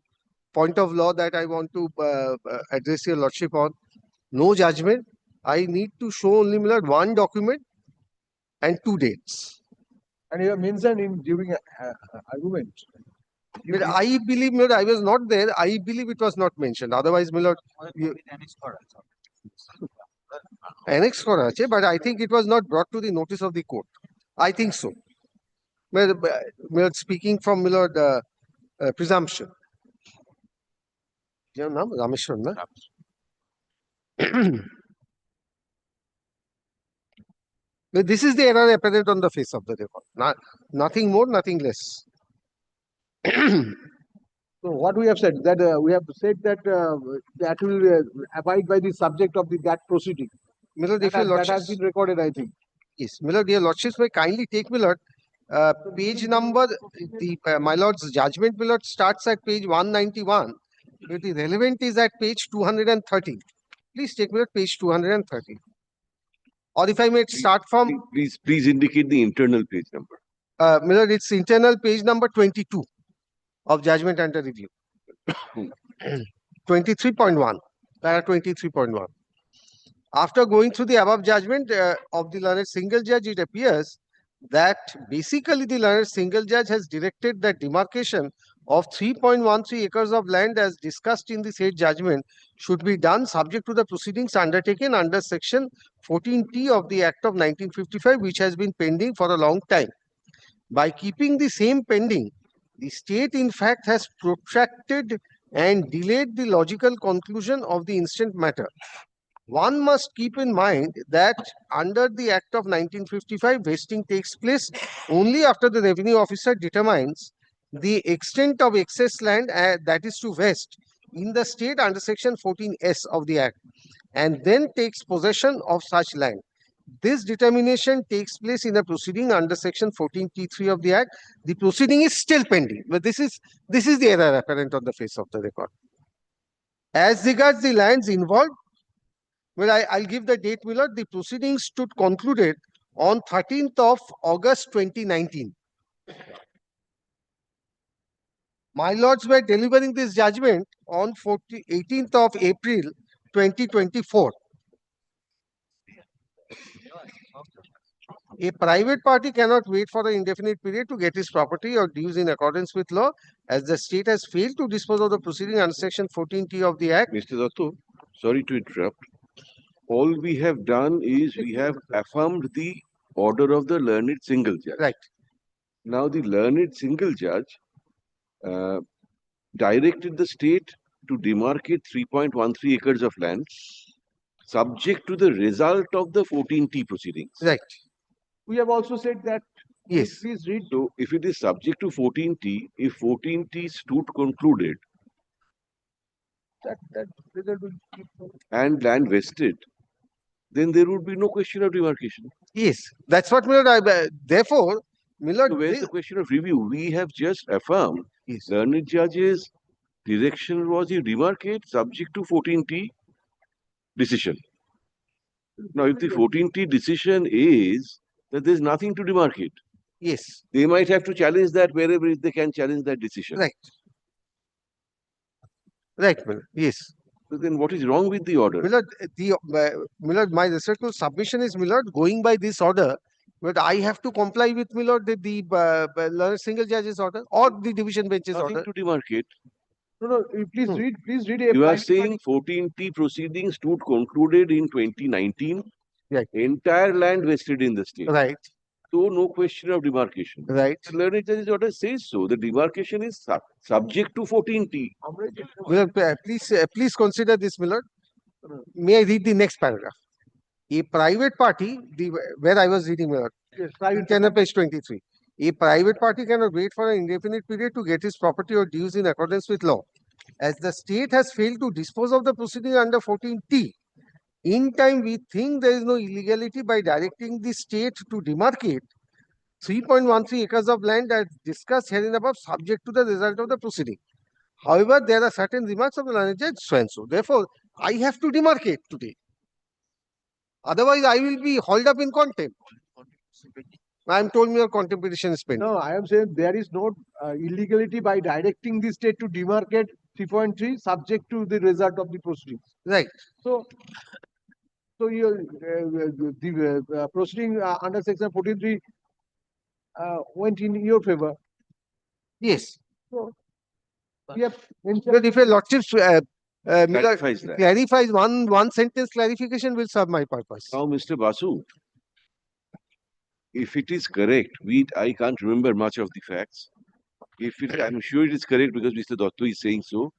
Speaker 9: point of law that I want to address your lordship on. No judgment. I need to show only, my lord, one document and two dates.
Speaker 11: And you have mentioned in during argument.
Speaker 9: But I believe, my lord, I was not there. I believe it was not mentioned. Otherwise, my lord, annex kora ache, but I think it was not brought to the notice of the court. I think so. My lord, speaking from, my lord, presumption. Your name Rameshwaran, na? But this is the error apparent on the face of the record. Nothing more, nothing less.
Speaker 11: So what we have said, that we have said that that will abide by the subject of that proceeding.
Speaker 9: My lord,
Speaker 11: That has been recorded, I think.
Speaker 9: Yes, my lord, dear lordships, may kindly take, my lord, page number, my lord's judgment, my lord, starts at page 191, but the relevant is at page 230. Please take, my lord, page 230. Or if I may start from...
Speaker 2: Please indicate the internal page number.
Speaker 9: My lord, it's internal page number 22 of judgment under review. 23.1, para 23.1. After going through the above judgment of the learned single judge, it appears that basically the learned single judge has directed that demarcation of 3.13 acres of land as discussed in the said judgment should be done subject to the proceedings undertaken under section 14T of the Act of 1955, which has been pending for a long time. By keeping the same pending, the state in fact has protracted and delayed the logical conclusion of the instant matter. One must keep in mind that under the Act of 1955, vesting takes place only after the revenue officer determines the extent of excess land that is to vest in the state under section 14S of the Act, and then takes possession of such land. This determination takes place in a proceeding under section 14T3 of the Act. The proceeding is still pending, but this is the error apparent on the face of the record. As regards the lands involved, well, I'll give the date, my lord. The proceedings stood concluded on 13th of August 2019. My lords were delivering this judgment on 18th of April 2024. A private party cannot wait for an indefinite period to get his property or dues in accordance with law, as the state has failed to dispose of the proceeding under section 14T of the Act.
Speaker 2: Mr. Datto, sorry to interrupt. All we have done is we have affirmed the order of the learned single judge.
Speaker 9: Right.
Speaker 2: Now the learned single judge directed the state to demarcate 3.13 acres of land subject to the result of the 14T proceedings.
Speaker 9: Right.
Speaker 11: We have also said that.
Speaker 9: Yes.
Speaker 11: Please read.
Speaker 2: So if it is subject to 14T, if 14T suit concluded
Speaker 11: That result will keep.
Speaker 2: and land vested, then there would be no question of demarcation.
Speaker 9: Yes, that's what therefore, Millard,
Speaker 2: So where's the question of review? We have just affirmed learned judge's direction was you demarcate subject to 14T decision. Now, if the 14T decision is that there's nothing to demarcate,
Speaker 9: yes,
Speaker 2: they might have to challenge that wherever they can challenge that decision.
Speaker 9: Right. Right, Millard. Yes.
Speaker 2: So then what is wrong with the order?
Speaker 9: Millard, Millard, my respectful submission is, Millard, going by this order, but I have to comply with, Millard, the learned single judge's order or the division bench's
Speaker 2: Nothing
Speaker 9: order.
Speaker 2: to demarcate.
Speaker 11: No, please read. Please read.
Speaker 2: You are saying 14T proceedings stood concluded in 2019.
Speaker 9: Right.
Speaker 2: Entire land vested in the state.
Speaker 9: Right.
Speaker 2: So no question of demarcation.
Speaker 9: Right.
Speaker 2: The learned judge's order says so. The demarcation is subject to 14T.
Speaker 9: Millard, please consider this, Millard. May I read the next paragraph? A private party, where I was reading, Millard, page 23. A private party cannot wait for an indefinite period to get his property or dues in accordance with law. As the state has failed to dispose of the proceeding under 14T, in time we think there is no illegality by directing the state to demarcate 3.13 acres of land as discussed herein above, subject to the result of the proceeding. However, there are certain remarks of the learned judge so and so. Therefore, I have to demarcate today. Otherwise, I will be hauled up in contempt. I am told me your contempt petition is pending.
Speaker 11: No, I am saying there is no illegality by directing the state to demarcate 3.3 subject to the result of the proceedings.
Speaker 9: Right.
Speaker 11: So the proceeding under section 43 went in your favor.
Speaker 9: Yes.
Speaker 11: So we have
Speaker 9: But if a lordship
Speaker 2: Clarifies that.
Speaker 9: clarifies one sentence clarification will serve my purpose.
Speaker 2: Now, Mr. Basu, if it is correct, I can't remember much of the facts. I'm sure it is correct because Mr. Dotto is saying so.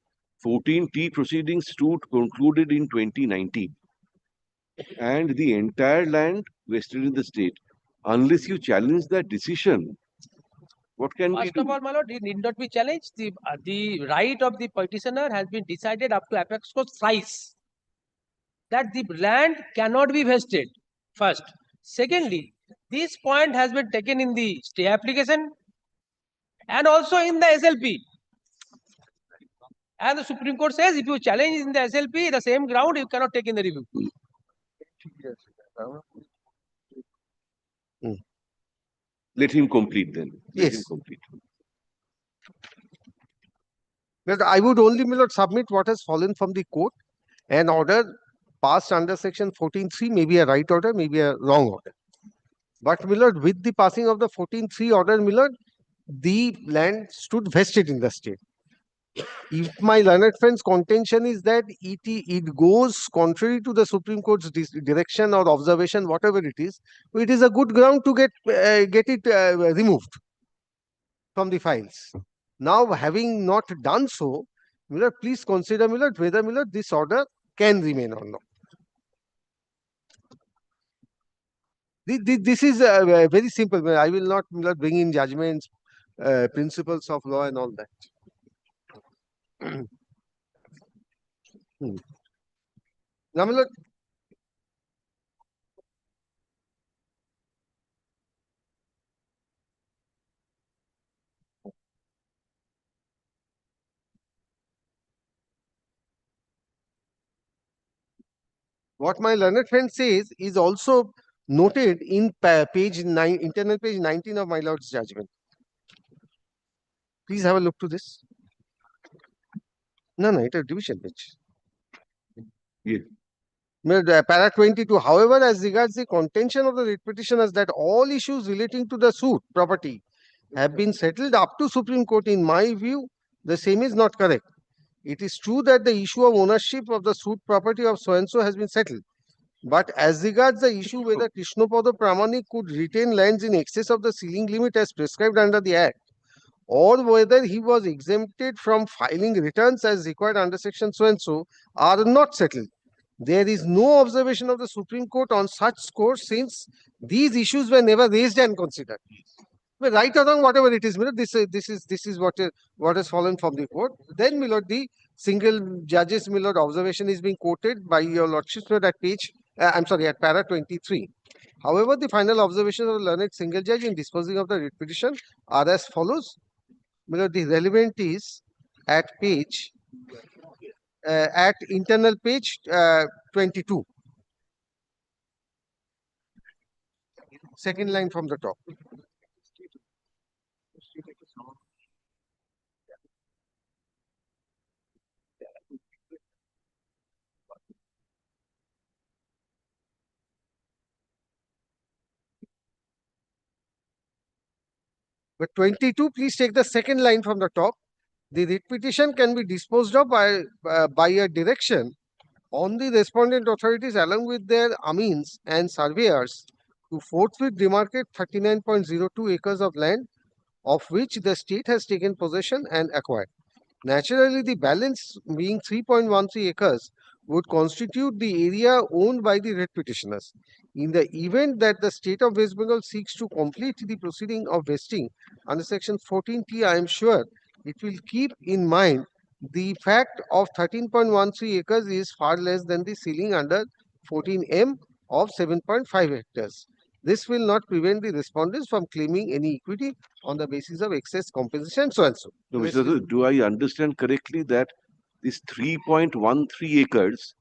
Speaker 2: 14T proceedings stood concluded in 2019. And the entire land vested in the state. Unless you challenge that decision, what can we
Speaker 13: First
Speaker 2: do?
Speaker 13: of all, my lord, it need not be challenged. The right of the petitioner has been decided up to apex court thrice. That the land cannot be vested. First. Secondly, this point has been taken in the stay application and also in the SLP. And the Supreme Court says if you challenge in the SLP, the same ground you cannot take in the review.
Speaker 2: Let him complete then. Let him complete.
Speaker 9: But I would only, my lord, submit what has fallen from the court. An order passed under section 14.3 may be a right order, may be a wrong order. But, my lord, with the passing of the 14.3 order, my lord, the land stood vested in the state. If my learned friend's contention is that it goes contrary to the Supreme Court's direction or observation, whatever it is a good ground to get it removed from the files. Now, having not done so, Miller, please consider, Miller, whether, Miller, this order can remain or not. This is very simple. I will not, Miller, bring in judgments, principles of law and all that. Now, Miller, what my learned friend says is also noted in page 9, internal page 19 of my lord's judgment. Please have a look to this. No, it is division bench.
Speaker 2: Yes.
Speaker 9: Para 22. However, as regards the contention of the writ petitioners that all issues relating to the suit property have been settled up to Supreme Court, in my view, the same is not correct. It is true that the issue of ownership of the suit property of so-and-so has been settled. But as regards the issue whether Krishnapada Pramanik could retain lands in excess of the ceiling limit as prescribed under the Act, or whether he was exempted from filing returns as required under section so and so are not settled. There is no observation of the Supreme Court on such scores since these issues were never raised and considered. Well, right or wrong, whatever it is, my lord, this is what has fallen from the court. Then, my lord, the single judge's, my lord, observation is being quoted by your lordship at page, I'm sorry, at para 23. However, the final observations of the learned single judge in disposing of the writ petition are as follows. My lord, the relevant is at page, at internal page 22. Second line from the top. But 22, please take the second line from the top. The writ petition can be disposed of by a direction on the respondent authorities along with their amines and surveyors to forthwith demarcate 39.02 acres of land of which the state has taken possession and acquired. Naturally, the balance being 3.13 acres would constitute the area owned by the writ petitioners. In the event that the state of West Bengal seeks to complete the proceeding of vesting under section 14T, I am sure it will keep in mind the fact of 13.13 acres is far less than the ceiling under 14M of 7.5 hectares. This will not prevent the respondents from claiming any equity on the basis of excess compensation, so and so.
Speaker 2: No, Mr. Adul, do I understand correctly that this 3.13 acres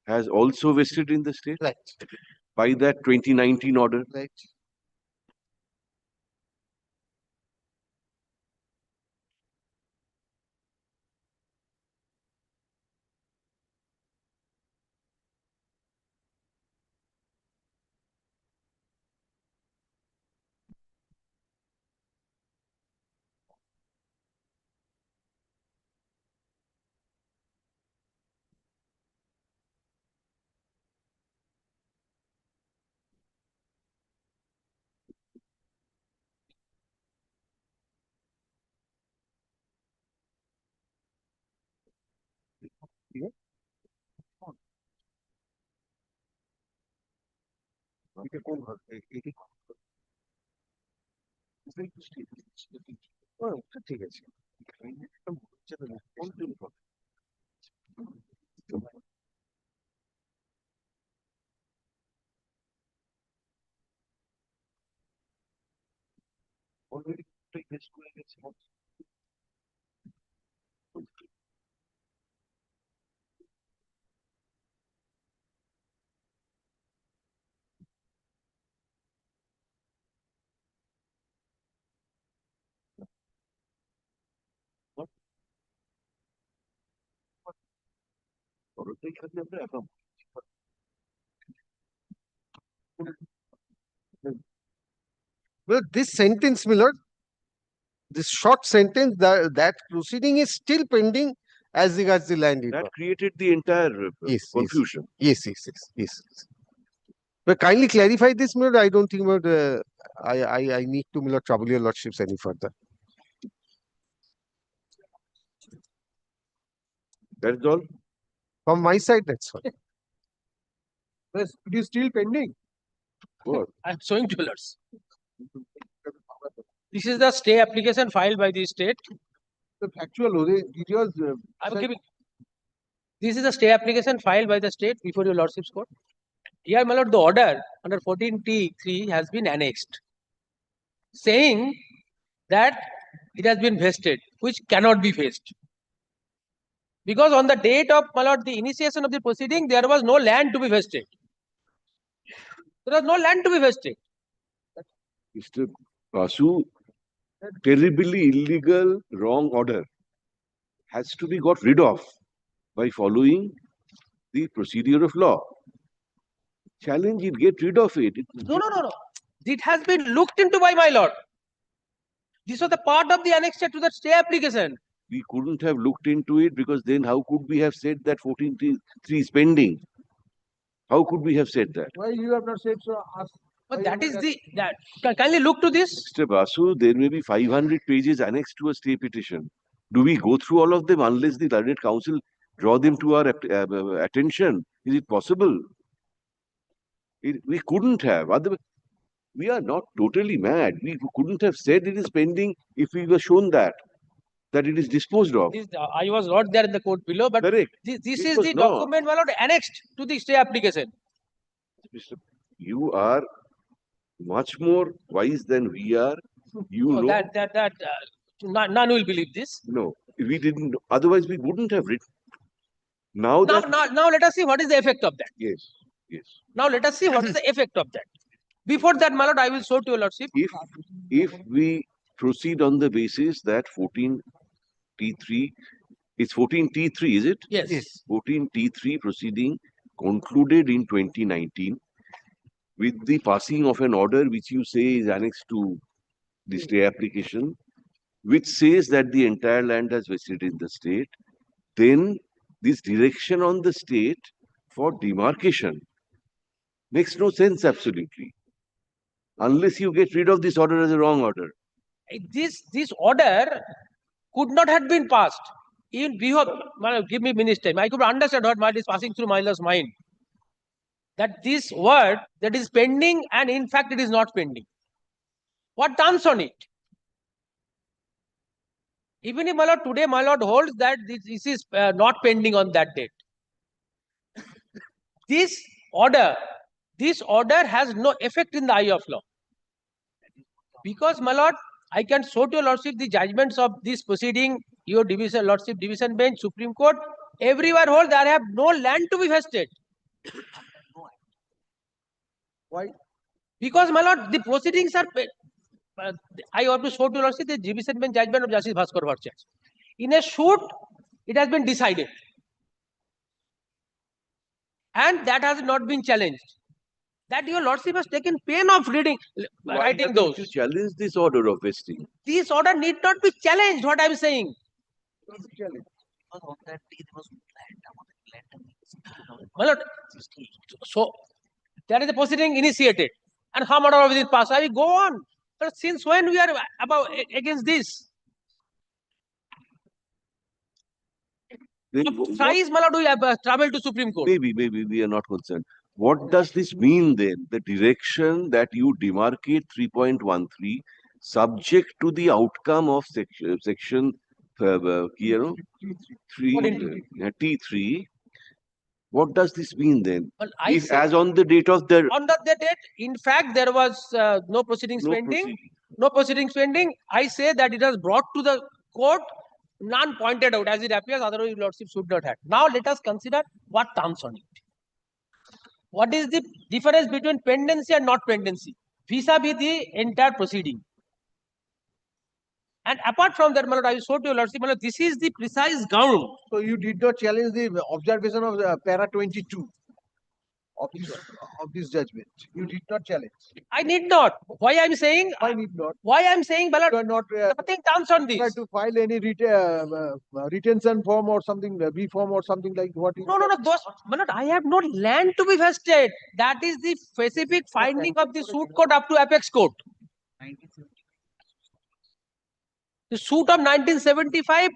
Speaker 2: has also vested in the state?
Speaker 9: Right.
Speaker 2: By that 2019 order?
Speaker 9: Right. ঠিক আছে Well, this sentence, my lord, this short sentence, that proceeding is still pending as regards the land.
Speaker 2: That created the entire confusion.
Speaker 9: Yes. But kindly clarify this, my lord. I don't think, my lord, I need to, my lord, trouble your lordships any further.
Speaker 2: That's all?
Speaker 9: From my side, that's all.
Speaker 11: Yes, it is still pending.
Speaker 2: What?
Speaker 13: I'm showing to lords. This is the stay application filed by the state.
Speaker 11: The factual details.
Speaker 13: I'm giving. This is the stay application filed by the state before your lordship's court. Here, my lord, the order under 14T3 has been annexed, saying that it has been vested, which cannot be vested. Because on the date of, my lord, the initiation of the proceeding, there was no land to be vested. There was no land to be vested.
Speaker 2: Mr. Basu, terribly illegal, wrong order has to be got rid of by following the procedure of law. Challenge it, get rid of it.
Speaker 13: No. It has been looked into by my lord. This was the part of the annexure to the stay application.
Speaker 2: We couldn't have looked into it because then how could we have said that 14.3 is pending? How could we have said that?
Speaker 11: Why you have not said so?
Speaker 13: But that is the, that, kindly look to this.
Speaker 2: Mr. Basu, there may be 500 pages annexed to a stay petition. Do we go through all of them unless the learned council draw them to our attention? Is it possible? We couldn't have. Otherwise, we are not totally mad. We couldn't have said it is pending if we were shown that it is disposed of.
Speaker 13: This, I was not there in the court below, but
Speaker 2: Correct.
Speaker 13: this
Speaker 2: It
Speaker 13: is
Speaker 2: was
Speaker 13: the
Speaker 2: not.
Speaker 13: document annexed to the stay application.
Speaker 2: Mr. You are much more wise than we are. You
Speaker 13: No,
Speaker 2: know.
Speaker 13: None will believe this.
Speaker 2: No, we didn't. Otherwise, we wouldn't have written. Now that.
Speaker 13: Now let us see what is the effect of that.
Speaker 2: Yes. Yes.
Speaker 13: Now let us see what is the effect of that. Before that, my lord, I will show to your lordship.
Speaker 2: If we proceed on the basis that 14T3, it's 14T3, is it?
Speaker 13: Yes.
Speaker 2: 14T3 proceeding concluded in 2019 with the passing of an order which you say is annexed to the stay application, which says that the entire land has vested in the state, then this direction on the state for demarcation makes no sense absolutely. Unless you get rid of this order as a wrong order.
Speaker 13: This order could not have been passed. In view of, give me minutes time. I could understand what is passing through my lord's mind. That this word that is pending, and in fact it is not pending. What turns on it? Even if my lord today my lord holds that this is not pending on that date. This order has no effect in the eye of law. Because my lord, I can show to your lordship the judgments of this proceeding, your division, lordship division bench, Supreme Court, everywhere hold that I have no land to be vested.
Speaker 11: Why?
Speaker 13: Because my lord, the proceedings are, I want to show to your lordship the division bench judgment of Justice Bhaskar Bhattacharya. In a suit, it has been decided. And that has not been challenged. That your lordship has taken pain of writing those.
Speaker 2: To challenge this order of vesting.
Speaker 13: This order need not be challenged, what I am saying. My lord, so there is a proceeding initiated. And how much of it is passed? I will go on. But since when we are against this? Thrice, my lord, we have traveled to Supreme Court.
Speaker 2: Maybe we are not concerned. What does this mean then? The direction that you demarcate 3.13 subject to the outcome of section T3. What does this mean then?
Speaker 13: Well,
Speaker 2: as on the date of the...
Speaker 13: On the date, in fact, there was no proceedings pending. No proceedings pending. I say that it was brought to the court, none pointed out as it appears, otherwise your lordship should not have. Now let us consider what terms on it. What is the difference between pendency and not pendency vis-a-vis the entire proceeding? And apart from that, my lord, I will show to your lordship, my lord, this is the precise ground.
Speaker 11: So you did not challenge the observation of para 22 of this judgment. You did not challenge.
Speaker 13: I need not. Why I am saying?
Speaker 11: Why need not?
Speaker 13: Why I am saying, my lord,
Speaker 11: you are not
Speaker 13: nothing terms on this.
Speaker 11: Try to file any retention form or something, B form or something like what?
Speaker 13: No. Those, my lord, I have no land to be vested. That is the specific finding of the suit court up to apex court. The suit of 1975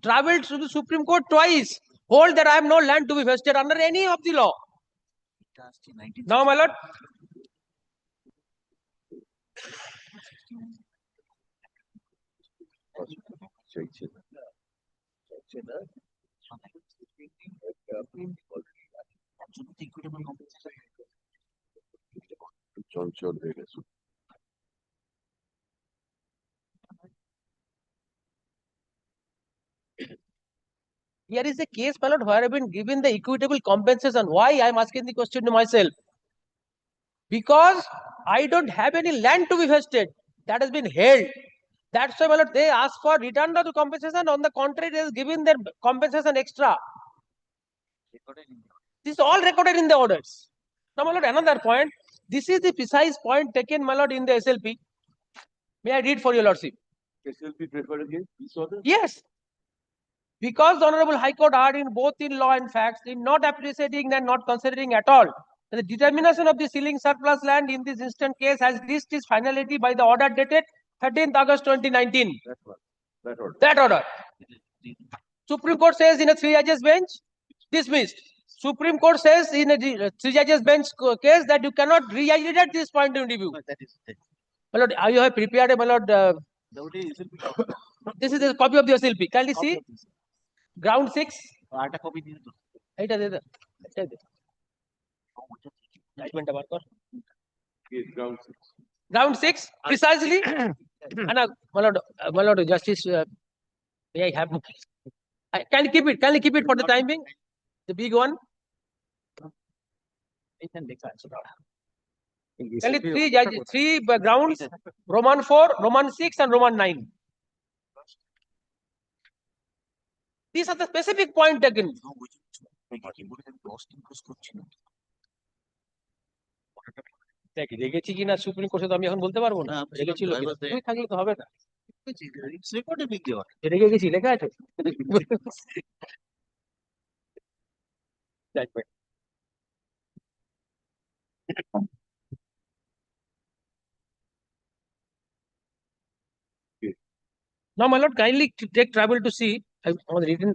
Speaker 13: travelled to the Supreme Court twice. Hold that I have no land to be vested under any of the law. Now, my lord. Here is a case, my lord, where I have been given the equitable compensation. Why I am asking the question to myself? Because I don't have any land to be vested. That has been held. That's why, my lord, they ask for return of the compensation. On the contrary, they have given their compensation extra. This is all recorded in the orders. Now, my lord, another point. This is the precise point taken, my lord, in the SLP. May I read for your lordship?
Speaker 2: SLP preferred against this order?
Speaker 13: Yes. Because the Honorable High Court are in both in law and facts, in not appreciating and not considering at all The determination of the ceiling surplus land in this instant case has reached its finality by the order dated 13th August 2019. That order. Supreme Court says in a 3 judges bench, dismissed. Supreme Court says in a 3 judges bench case that you cannot reiterate this point in review. My lord, you have prepared, my lord. This is a copy of the SLP. Kindly see. Ground 6. Ground 6, precisely. And my lord, Justice, may I have? Can you keep it? Can you keep it for the time being? The big one. Only three judges, three grounds: Roman 4, Roman 6, and Roman 9. These are the specific point taken. রেগেছি কিনা supreme কোর্টে তো আমি এখন বলতে পারবো না, রেগেছিল তুই থাকলে তো হবে না, রেগে গেছি লেখা আছে। Now, my lord, kindly take trouble to see. On the written,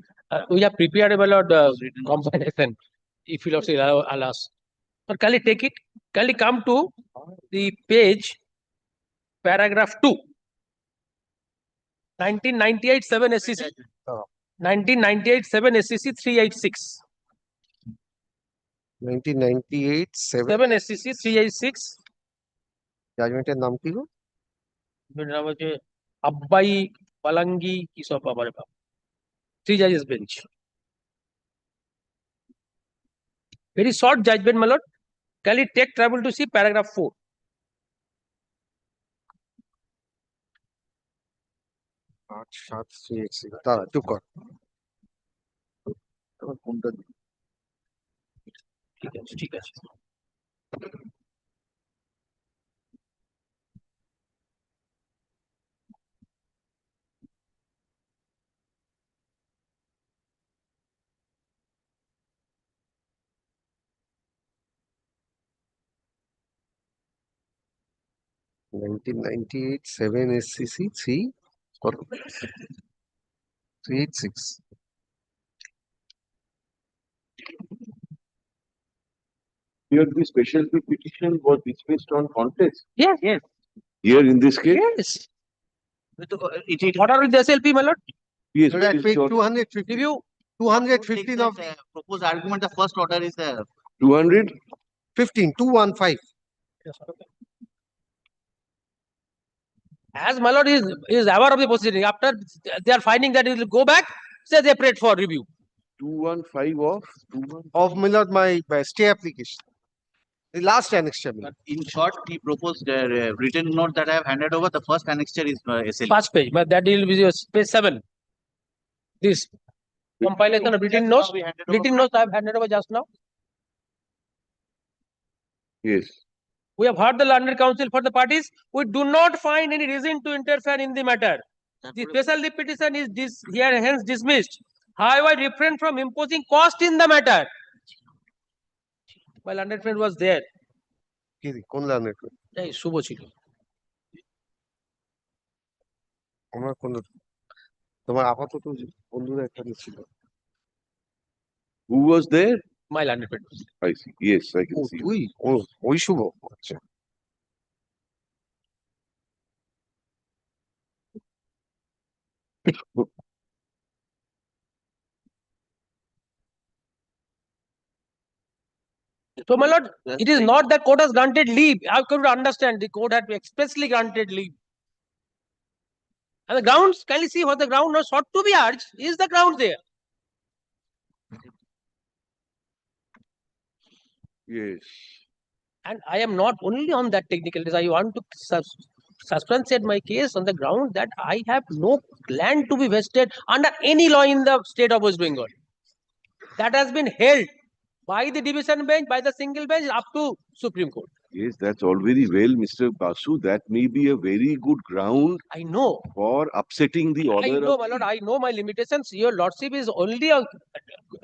Speaker 13: we have prepared, my lord, compilation. If you lord say allow us, but kindly take it. Kindly come to the page, paragraph 2. 1998 7 SCC. 1998 7 SCC 386.
Speaker 9: 1998
Speaker 13: 7 SCC 386.
Speaker 9: জাজমেন্টের নাম কি গো?
Speaker 13: নাম হচ্ছে আব্বাই পালাঙ্গি কি সব বাবার বাপ। 3 judges bench. Very short judgment, my lord. Kindly take trouble to see paragraph 4.
Speaker 9: দাঁড়া চুপ কর।
Speaker 13: ঠিক আছে, ঠিক আছে।
Speaker 9: $1998 7 SCC 3 কত? 386.
Speaker 2: Here the special petition was dismissed on contest.
Speaker 13: Yes, yes.
Speaker 2: Here in this case?
Speaker 13: Yes. What are the SLP, my lord?
Speaker 2: Yes,
Speaker 9: So that page 250.
Speaker 13: Review.
Speaker 9: 215 of
Speaker 21: proposed argument, the first order is
Speaker 2: 215.
Speaker 9: 215.
Speaker 13: As my lord is aware of the proceeding, after they are finding that it will go back, say they prayed for review.
Speaker 2: 215
Speaker 9: of my stay application. The last annexure.
Speaker 21: But in short, he proposed a written note that I have handed over. The first annexure is SLP.
Speaker 13: First page, but that will be page 7. This compilation of written notes. Written notes I have handed over just now.
Speaker 2: Yes.
Speaker 13: We have heard the learned counsel for the parties. We do not find any reason to interfere in the matter. The special petition is here hence dismissed. However, I refrain from imposing cost in the matter. My learned friend was there.
Speaker 9: কোন learned friend?
Speaker 13: এই শুভ ছিল।
Speaker 9: আমার কোন তোমার আপাতত বন্ধুরা এখানে ছিল।
Speaker 2: Who was there?
Speaker 13: My learned friend.
Speaker 2: I see. Yes, I can see.
Speaker 9: ওই শুভ। আচ্ছা।
Speaker 13: So, my lord, it is not that court has granted leave. How could you understand? The court had expressly granted leave. And the grounds, can you see what the ground was sought to be urged? Is the ground there?
Speaker 2: Yes.
Speaker 13: And I am not only on that technical, I want to substantiate my case on the ground that I have no land to be vested under any law in the state of West Bengal. That has been held by the division bench, by the single bench up to Supreme Court.
Speaker 2: Yes, that's all very well, Mr. Basu. That may be a very good ground.
Speaker 13: I know.
Speaker 2: For upsetting the order.
Speaker 13: I know, my lord. I know my limitations. Your lordship is only a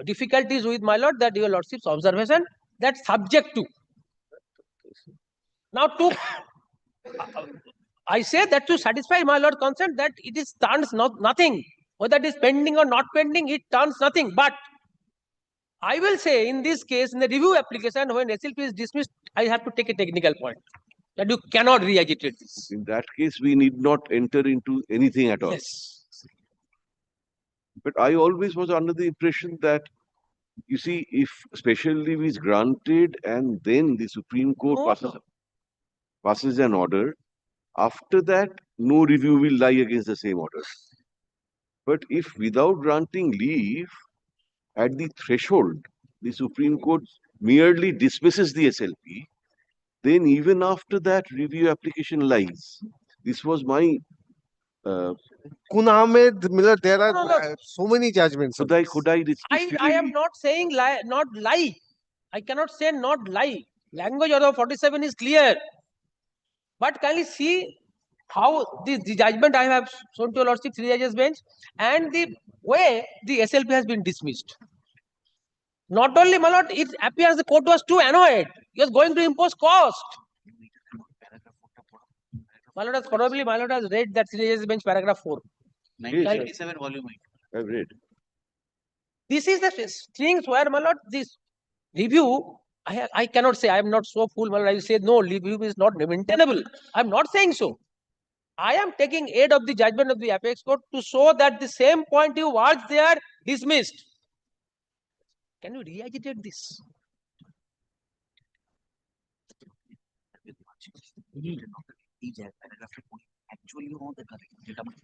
Speaker 13: difficulties with my lord that your lordship's observation that subject to. Now I say that to satisfy my lord consent that it is turns nothing. Whether it is pending or not pending, it turns nothing. But I will say in this case, in the review application, when SLP is dismissed, I have to take a technical point that you cannot re-agitate this.
Speaker 2: In that case, we need not enter into anything at all.
Speaker 13: Yes.
Speaker 2: But I always was under the impression that, you see, if special leave is granted and then the Supreme Court passes an order, after that, no review will lie against the same order. But if without granting leave, at the threshold, the Supreme Court merely dismisses the SLP, then even after that, review application lies. This was my
Speaker 11: Kun Ahmed, Miller, there are so many judgments.
Speaker 2: Could I
Speaker 13: I am not saying lie, not lie. I cannot say not lie. Language of 47 is clear. But kindly see how the judgment I have shown to your lordship, 3 judges bench, and the way the SLP has been dismissed. Not only, my lord, it appears the court was too annoyed. He was going to impose cost. My lord has probably, my lord has read that 3 judges bench paragraph 4.
Speaker 21: 1987 volume 8.
Speaker 2: I've read.
Speaker 13: This is the things where, my lord, this review, I cannot say, I am not so fool, my lord, I will say no, review is not maintainable. I am not saying so. I am taking aid of the judgment of the apex court to show that the same point you watched there dismissed. Can you re-agitate this?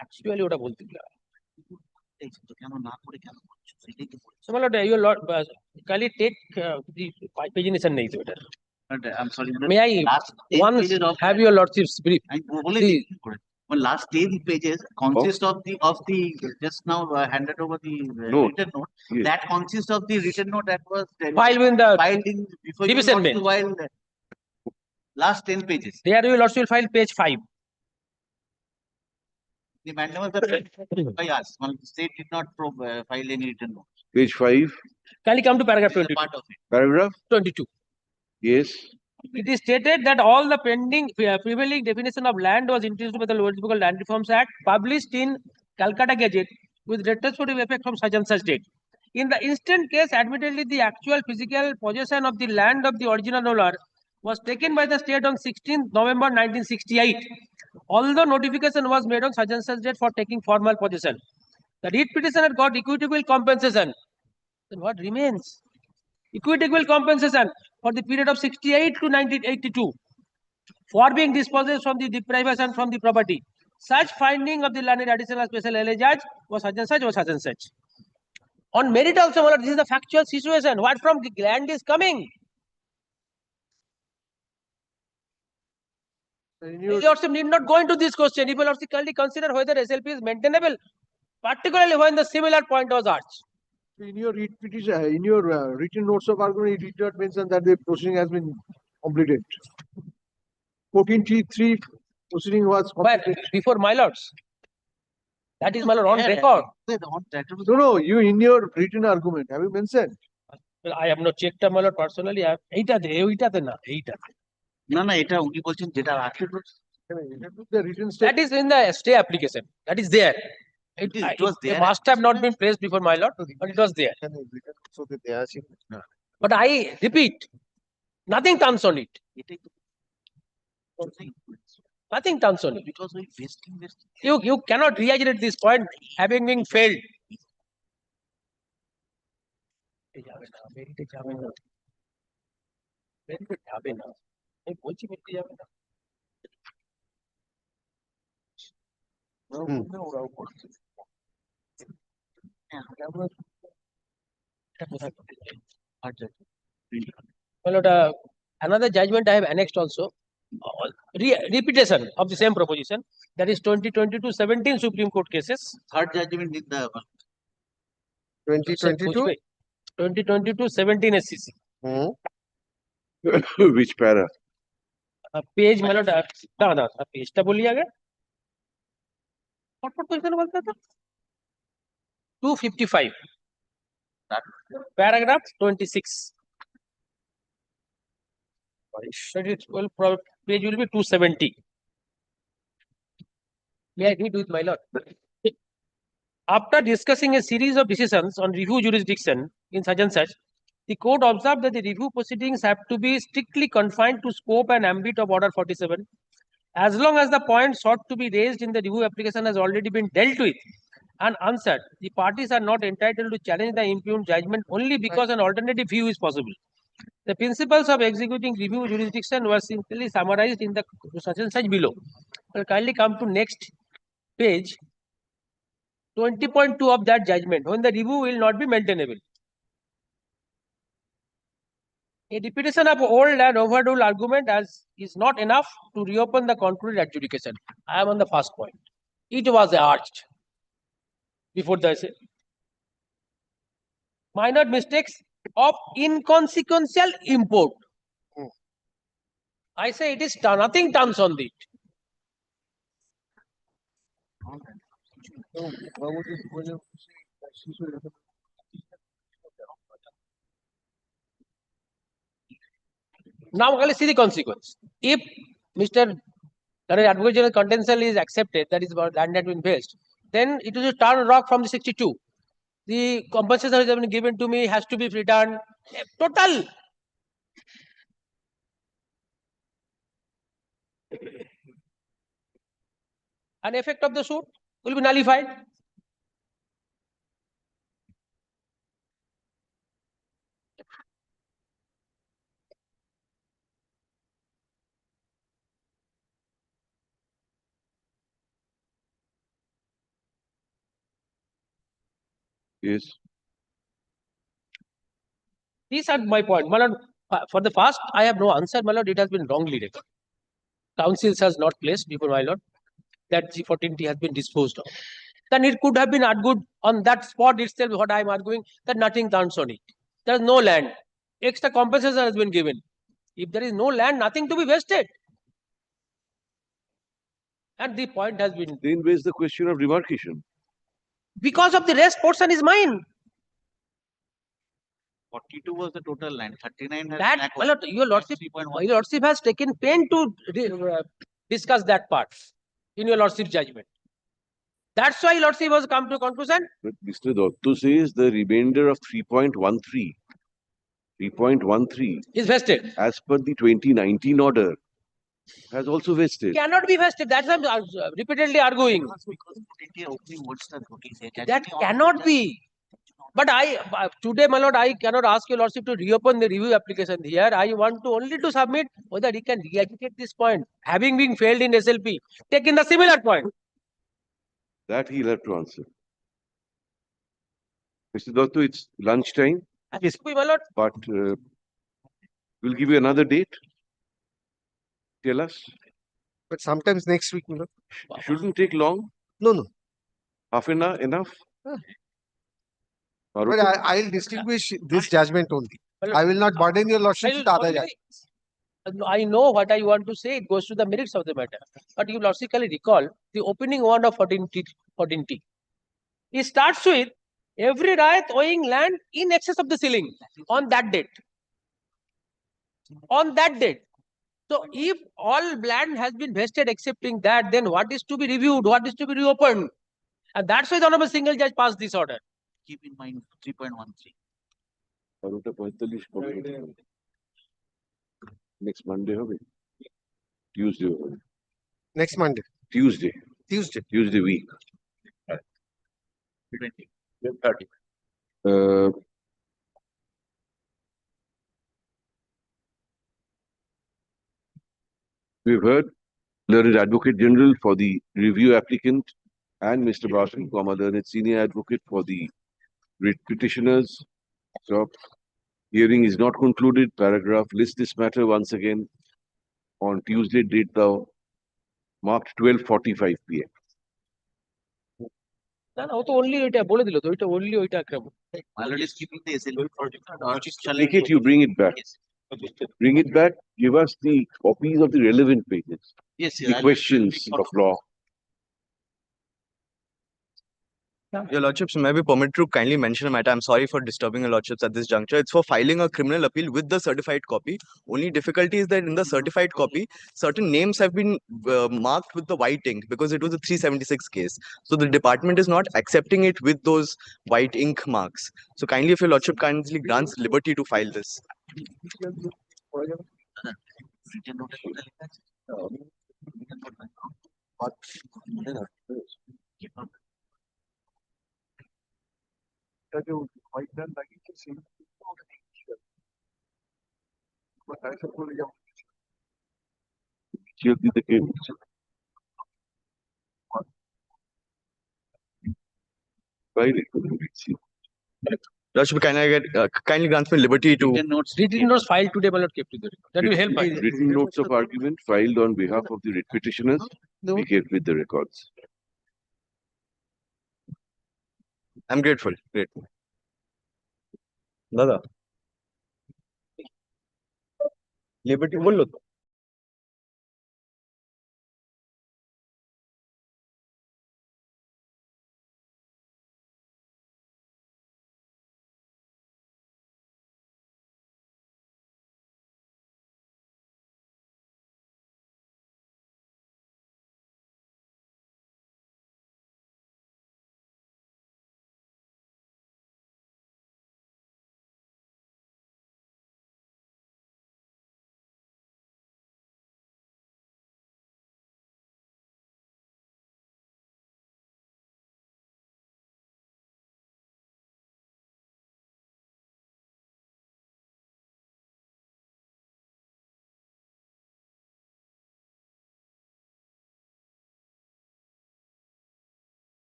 Speaker 21: Actually,
Speaker 13: ওটা বলতে So, my lord, your lord, kindly take the pagination নেই তো এটা.
Speaker 21: I'm sorry.
Speaker 13: May I once have your lordship's brief?
Speaker 21: Well, last 10 pages consist of the just now handed over the written note.
Speaker 2: Yes.
Speaker 21: That consists of the written note that was
Speaker 13: Filed in the
Speaker 21: before
Speaker 13: division
Speaker 21: you
Speaker 13: bench.
Speaker 21: while last 10 pages.
Speaker 13: There your lordship will file page 5.
Speaker 21: The mandam of the by us. Well, the state did not file any written note.
Speaker 2: Page 5.
Speaker 13: Kindly come to paragraph
Speaker 21: This is
Speaker 13: 22.
Speaker 21: a part of it.
Speaker 2: Paragraph?
Speaker 13: 22.
Speaker 2: Yes.
Speaker 13: It is stated that all the pending prevailing definition of land was introduced by the Local Land Reforms Act, published in Calcutta Gazette with retrospective effect from such and such date. In the instant case, admittedly, the actual physical possession of the land of the original owner was taken by the state on 16th November 1968. Although notification was made on such and such date for taking formal possession, the writ petitioner got equitable compensation. Then what remains? Equitable compensation for the period of 68 to 1982 for being dispossessed from the deprivation from the property. Such finding of the landed additional special LA judge was such and such or such and such. On merit also, my lord, this is the factual situation. What from the land is coming? Your lordship need not go into this question. If your lordship kindly consider whether SLP is maintainable, particularly when the similar point was urged.
Speaker 11: In your petition, in your written notes of argument, it did not mention that the proceeding has been completed. 14T3 proceeding was completed.
Speaker 13: But before my lords. That is my lord on record.
Speaker 11: No, you in your written argument, have you mentioned?
Speaker 13: Well, I have not checked my lord personally. I have এইটাতে না এইটাতে.
Speaker 21: না না এটা উনি বলছেন যেটা আছে
Speaker 11: The written
Speaker 13: That is in the stay application. That is there. It was there. It must have not been placed before my lord, but it was there. But I repeat, nothing turns on it. Nothing turns on it.
Speaker 21: Because we wasting this.
Speaker 13: You cannot reiterate this point having been failed. Well, another judgment I have annexed also. Repetition of the same proposition, that is 2022-17 Supreme Court cases.
Speaker 21: Third judgment in the
Speaker 11: 2022?
Speaker 13: 2022-17 SCC.
Speaker 2: Which para?
Speaker 13: Page my lord, ना page टा बोलिए आगे. What position बोलता था? 255. Paragraph 26. Page will be 270. May I read with my lord? After discussing a series of decisions on review jurisdiction in such and such, the court observed that the review proceedings have to be strictly confined to scope and ambit of Order 47. As long as the point sought to be raised in the review application has already been dealt with and answered, the parties are not entitled to challenge the impugned judgment only because an alternative view is possible. The principles of executing review jurisdiction were simply summarized in the such and such below. I'll kindly come to next page, 20.2 of that judgment, when the review will not be maintainable. A repetition of old and overdue argument as is not enough to reopen the concluded adjudication. I am on the first point. It was urged before the essay. Minor mistakes of inconsequential import. I say it is nothing turns on it. Now let's see the consequence. If Mr. Advocate General contention is accepted, that is about land had been based, then it will turn rock from the 62. The compensation that has been given to me has to be returned. Total. An effect of the suit will be nullified.
Speaker 2: Yes.
Speaker 13: These are my point. My lord, for the first, I have no answer, my lord. It has been wrongly written. Councils has not placed before my lord that G14T has been disposed of. Then it could have been argued on that spot itself, what I am arguing, that nothing turns on it. There is no land. Extra compensation has been given. If there is no land, nothing to be wasted. And the point has been.
Speaker 2: Then where's the question of demarcation?
Speaker 13: Because of the rest portion is mine.
Speaker 21: 42 was the total land. 39 has
Speaker 13: That, my lord, your lordship has taken pain to discuss that part in your lordship judgment. That's why lordship has come to conclusion.
Speaker 2: But Mr. Dotto says the remainder of 3.13
Speaker 13: is vested
Speaker 2: as per the 2019 order has also vested.
Speaker 13: Cannot be vested. That's what I'm repeatedly arguing. That cannot be. But today, my lord, I cannot ask your lordship to reopen the review application here. I want to only to submit whether he can re-agitate this point. Having been failed in SLP, take in the similar point.
Speaker 2: That he'll have to answer. Mr. Dotto, it's lunchtime.
Speaker 13: Yes, my lord.
Speaker 2: But we'll give you another date. Tell us.
Speaker 11: But sometimes next week, you know.
Speaker 2: Shouldn't take long.
Speaker 11: No.
Speaker 2: Half an hour enough.
Speaker 11: But I'll distinguish this judgment only. I will not burden your lordship with other judgments.
Speaker 13: I know what I want to say. It goes to the merits of the matter. But you logically recall the opening one of 14T. It starts with every right owing land in excess of the ceiling on that date. On that date. So if all land has been vested excepting that, then what is to be reviewed? What is to be reopened? And that's why the Honorable Single Judge passed this order.
Speaker 21: Keep in mind 3.13.
Speaker 2: Next Monday, Tuesday.
Speaker 11: Next Monday.
Speaker 2: Tuesday.
Speaker 11: Tuesday
Speaker 2: week.
Speaker 21: 20.
Speaker 2: 30. We've heard Learned Advocate General for the review applicant and Mr. Basu, Learned Senior Advocate for the writ petitioners. So, hearing is not concluded. Paragraph, list this matter once again on Tuesday, date thou marked 12:45 p.m.
Speaker 13: Only
Speaker 21: is keeping the SLP
Speaker 2: Make it, you bring it back. Bring it back, give us the copies of the relevant pages.
Speaker 21: Yes,
Speaker 2: the questions of law.
Speaker 16: Your Lordships, may I be permitted to kindly mention a matter? I'm sorry for disturbing your Lordships at this juncture. It's for filing a criminal appeal with the certified copy. Only difficulty is that in the certified copy, certain names have been marked with the white ink because it was a 376 case. So the department is not accepting it with those white ink marks. So kindly, if your Lordship kindly grants liberty to file this. Lordship, can I get kindly grants me liberty to
Speaker 13: Written notes filed today, my lord, kept in the record. That will help.
Speaker 2: Written notes of argument filed on behalf of the writ petitioners be kept with the records.
Speaker 16: I'm grateful. Grateful. Dada. Liberty बोल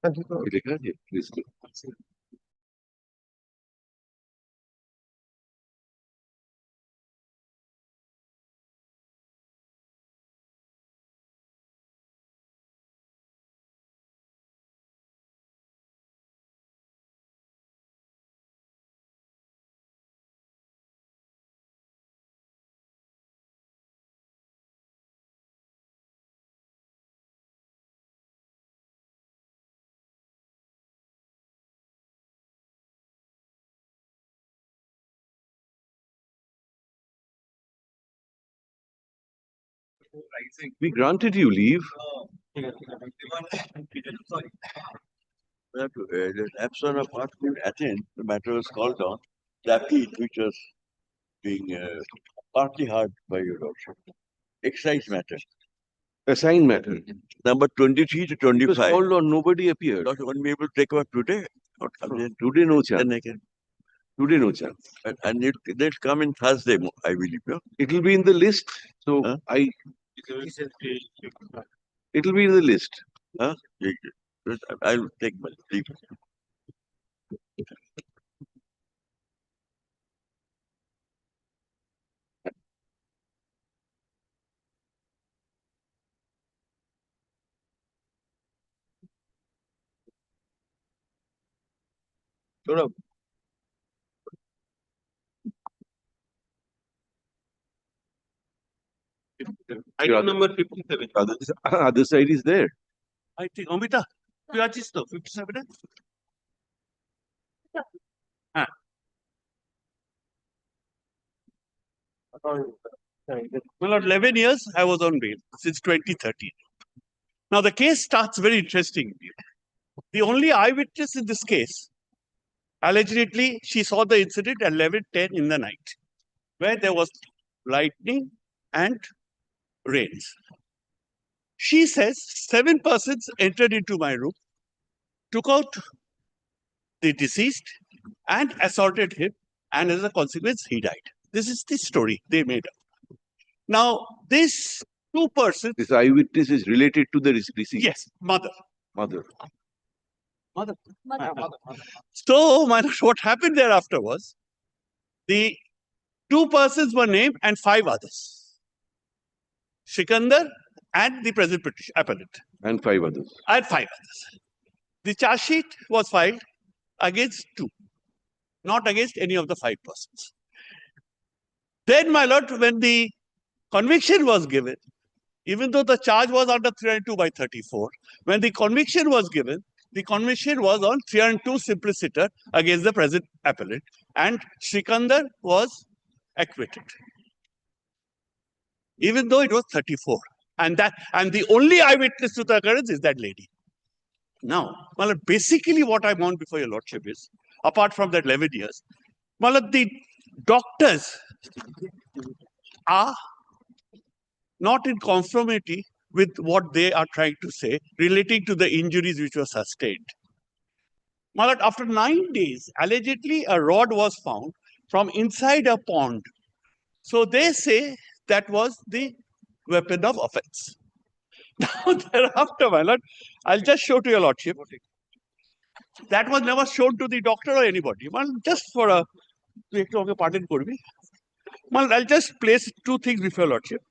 Speaker 2: Please. We granted you leave.
Speaker 4: The absent of part could attend, the matter was called on. The appeal which was being partly heard by your lordship. Excise matter.
Speaker 2: Assigned matter.
Speaker 4: Number 23 to 25.
Speaker 2: It was called on, nobody appeared.
Speaker 4: Doctor, won't be able to take over today.
Speaker 2: Today no chance.
Speaker 4: Then I can.
Speaker 2: Today no chance.
Speaker 4: And they'll come in Thursday, I believe. Yeah?
Speaker 2: It will be in the list. So it will be in the list.
Speaker 4: Huh? I'll take my leave.
Speaker 2: Item number 57. Other side is there.
Speaker 4: I think, Amita, you are just 57. Ah. Well, 11 years I was on bail since 2013. Now the case starts very interesting. The only eyewitness in this case, allegedly, she saw the incident at 11:10 in the night, where there was lightning and rains. She says 7 persons entered into my room, took out the deceased and assaulted him, and as a consequence, he died. This is the story they made up. Now, this 2 persons.
Speaker 2: This eyewitness is related to the deceased.
Speaker 4: Yes, mother.
Speaker 2: Mother.
Speaker 4: Mother. So, what happened thereafter was the 2 persons were named and 5 others. Sikandar and the present appellant.
Speaker 2: And 5 others.
Speaker 4: And 5 others. The charge sheet was filed against 2, not against any of the 5 persons. Then, my lord, when the conviction was given, even though the charge was under 302/34, when the conviction was given, the conviction was on 302 simpliciter against the present appellant, and Sikandar was acquitted. Even though it was 34. And the only eyewitness to the occurrence is that lady. Now, well, basically what I want before your lordship is, apart from that 11 years, well, the doctors are not in conformity with what they are trying to say relating to the injuries which were sustained. Well, after 9 days, allegedly a rod was found from inside a pond. So they say that was the weapon of offense. Now, thereafter, my lord, I'll just show to your lordship. That was never shown to the doctor or anybody. Well, just for a pardon, well, I'll just place 2 things before your lordship.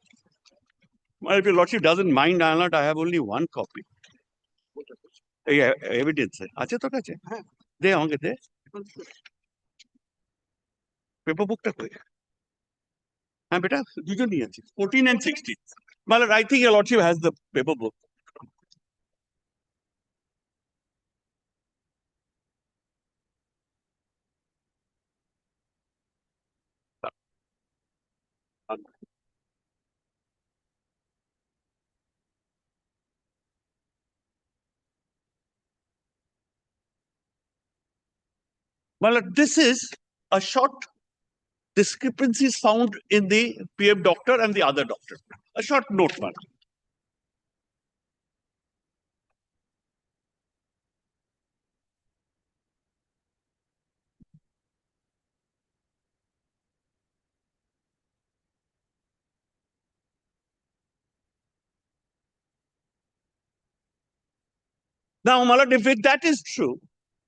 Speaker 4: Well, if your lordship doesn't mind, I have only 1 copy. Yeah, evidence. Ache to kache? De honge de. Paper book ta koi. Ha beta, dujo nahi ache. 14 and 16. Well, I think your lordship has the paper book. Well, this is a short discrepancies found in the PM doctor and the other doctor. A short note, one. Now, my lord, if that is true,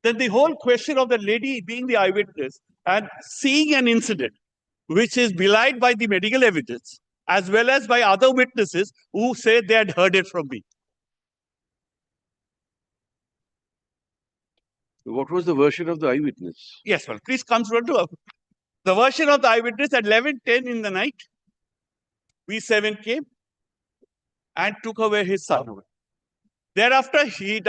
Speaker 4: then the whole question of the lady being the eyewitness and seeing an incident which is belied by the medical evidence as well as by other witnesses who say they had heard it from me.
Speaker 2: What was the version of the eyewitness?
Speaker 4: Yes, well, please come to the version of the eyewitness at 11:10 in the night. V7 came and took away his son. Thereafter, he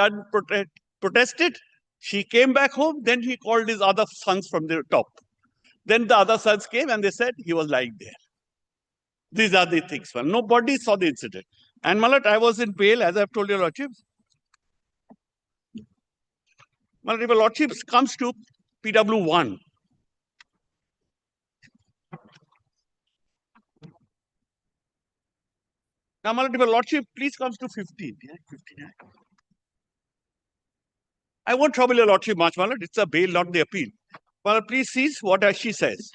Speaker 4: protested. She came back home. Then he called his other sons from the top. Then the other sons came and they said he was lying there. These are the things. Well, nobody saw the incident. And Malat, I was in bail, as I've told your lordship. Malat, if your lordship comes to PW1, now, Malat, if your lordship please comes to 15. Yeah, 15. I won't trouble your lordship much, Malat. It's a bail, not the appeal. Malat, please see what she says.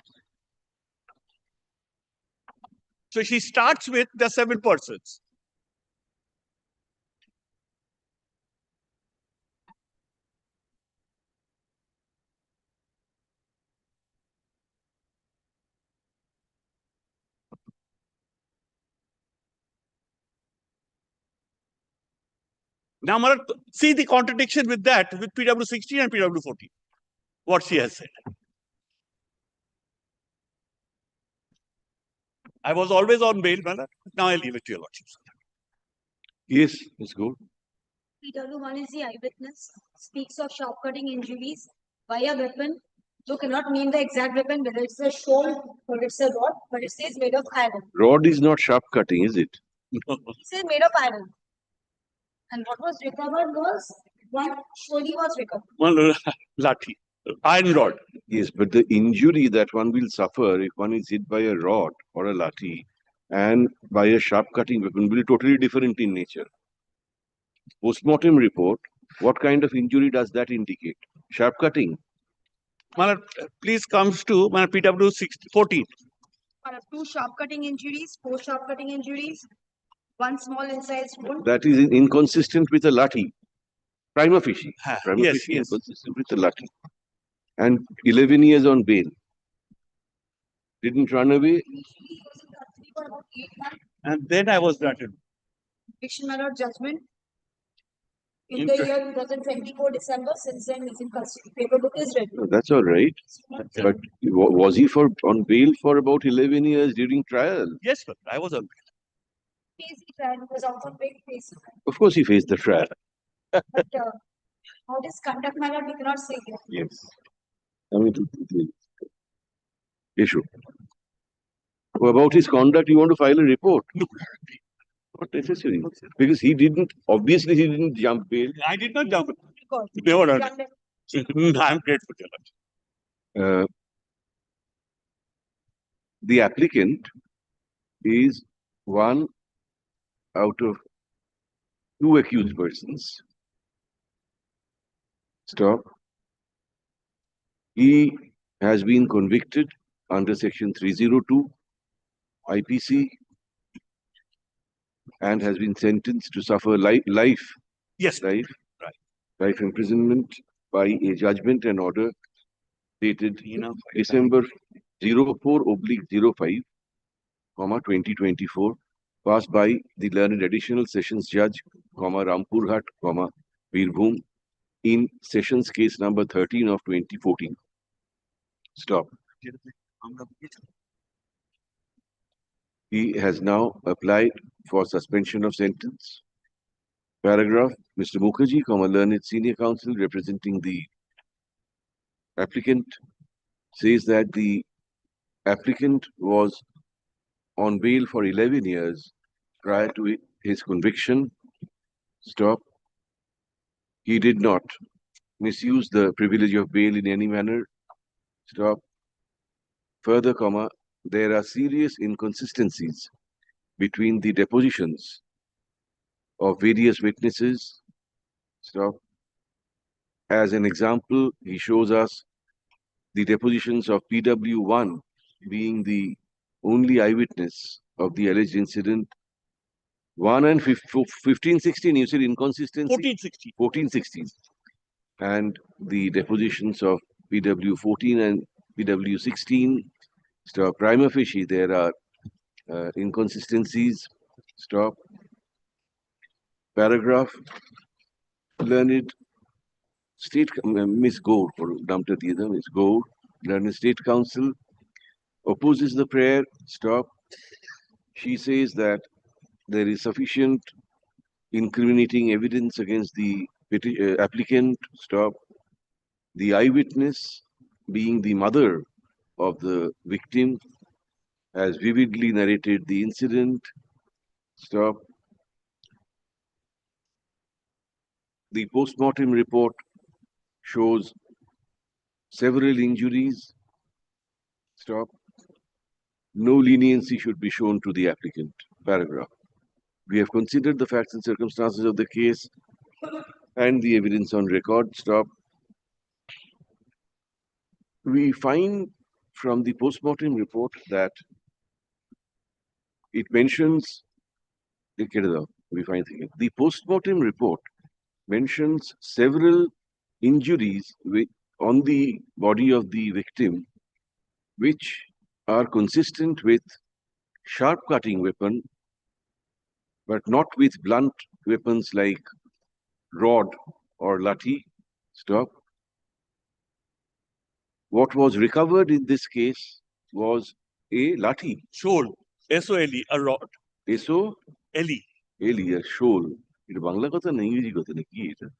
Speaker 4: So she starts with the 7 persons. Now, Marat, see the contradiction with that, with PW16 and PW14, what she has said. I was always on bail, Marat. Now I leave it to your lordship.
Speaker 2: Yes, let's go.
Speaker 5: PW1 is the eyewitness, speaks of sharp cutting injuries by a weapon, though cannot name the exact weapon, whether it's a shoal or it's a rod, but it says made of iron.
Speaker 2: Rod is not sharp cutting, is it?
Speaker 5: It says made of iron. And what was recovered was one shoali was recovered.
Speaker 4: One lathi, iron rod.
Speaker 2: Yes, but the injury that one will suffer if one is hit by a rod or a lathi and by a sharp cutting weapon will be totally different in nature. Postmortem report, what kind of injury does that indicate? Sharp cutting.
Speaker 4: Malat, please comes to PW 14.
Speaker 5: 2 sharp cutting injuries, 4 sharp cutting injuries, 1 small incised wound.
Speaker 2: That is inconsistent with a lathi. Prima facie. Prima
Speaker 4: Yes,
Speaker 2: facie
Speaker 4: yes.
Speaker 2: inconsistent with the lathi. And 11 years on bail. Didn't run away.
Speaker 4: And then I was granted.
Speaker 5: Conviction, my lord, judgment. In the year 2024 December, since then he's in custody. Paper book is ready.
Speaker 2: No, that's all right. But was he on bail for about 11 years during trial?
Speaker 4: Yes, sir. I was on bail.
Speaker 5: Faced the trial, was out on bail, faced.
Speaker 2: Of course he faced the trial.
Speaker 5: But how this conduct, my lord, we cannot say here.
Speaker 2: Yes. I mean, issue. About his conduct, you want to file a report?
Speaker 4: No.
Speaker 2: Not necessary. Because obviously he didn't jump bail.
Speaker 4: I did not jump. Never done. I'm grateful to you.
Speaker 2: The applicant is one out of 2 accused persons. Stop. He has been convicted under section 302 IPC and has been sentenced to suffer life imprisonment by a judgment and order dated December 04/05, 2024, passed by the learned additional sessions judge, Rampurhat, Birbhum, in sessions case number 13 of 2014. Stop. He has now applied for suspension of sentence. Paragraph, Mr. Mukherjee, learned senior counsel representing the applicant, says that the applicant was on bail for 11 years prior to his conviction. Stop. He did not misuse the privilege of bail in any manner. Stop. Further, there are serious inconsistencies between the depositions of various witnesses. Stop. As an example, he shows us the depositions of PW1 being the only eyewitness of the alleged incident, 1 and 15, 16, you said inconsistency?
Speaker 4: 14, 16.
Speaker 2: 14, 16. And the depositions of PW 14 and PW 16, stop. Prima facie, there are inconsistencies. Stop. Paragraph. Learned State, Miss Gore, for Miss Gore, Learned State Council opposes the prayer. Stop. She says that there is sufficient incriminating evidence against the applicant. Stop. The eyewitness, being the mother of the victim, has vividly narrated the incident. Stop. The post-mortem report shows several injuries. Stop. No leniency should be shown to the applicant. Paragraph. We have considered the facts and circumstances of the case and the evidence on record. Stop. We find from the post-mortem report that it mentions, we find the post-mortem report mentions several injuries on the body of the victim, which are consistent with sharp cutting weapon, but not with blunt weapons like rod or lathi. Stop. What was recovered in this case was a lathi.
Speaker 4: Shoal. S-O-L-E, a rod.
Speaker 2: S-O-L-E. A shoal. It's Bangla kotha na English kotha na ki eta?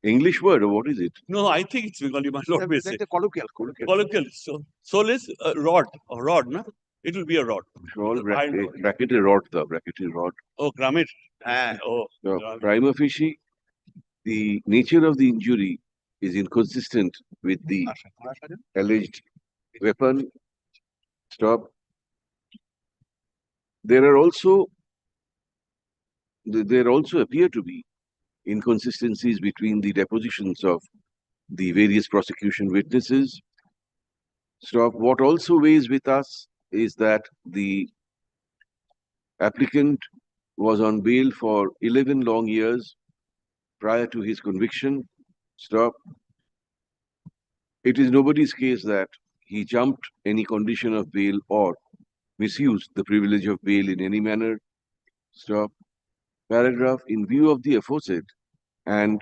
Speaker 2: English word, or what is it?
Speaker 4: No, I think it's Bengali, my lord.
Speaker 2: That's a colloquial.
Speaker 4: Colloquial. So, soul is a rod. A rod, no? It will be a rod.
Speaker 2: Shoal, bracketed rod, bracketed rod.
Speaker 4: Oh, grammar.
Speaker 2: So, prima facie, the nature of the injury is inconsistent with the alleged weapon. Stop. There also appear to be inconsistencies between the depositions of the various prosecution witnesses. Stop. What also weighs with us is that the applicant was on bail for 11 long years prior to his conviction. Stop. It is nobody's case that he jumped any condition of bail or misused the privilege of bail in any manner. Stop. Paragraph. In view of the aforesaid and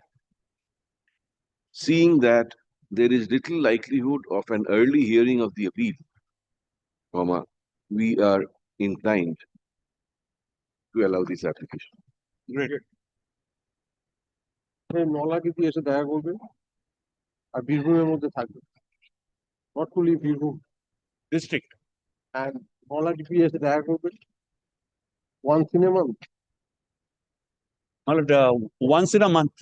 Speaker 2: seeing that there is little likelihood of an early hearing of the appeal, we are inclined to allow this application.
Speaker 4: Great.
Speaker 11: নলাগিতে এসে দেখা করবে আর বীরভূমের মধ্যে থাকবে, not to leave Birbhum
Speaker 4: district,
Speaker 11: and নলাগিতে এসে দেখা করবে once in a month.
Speaker 4: Once in a month.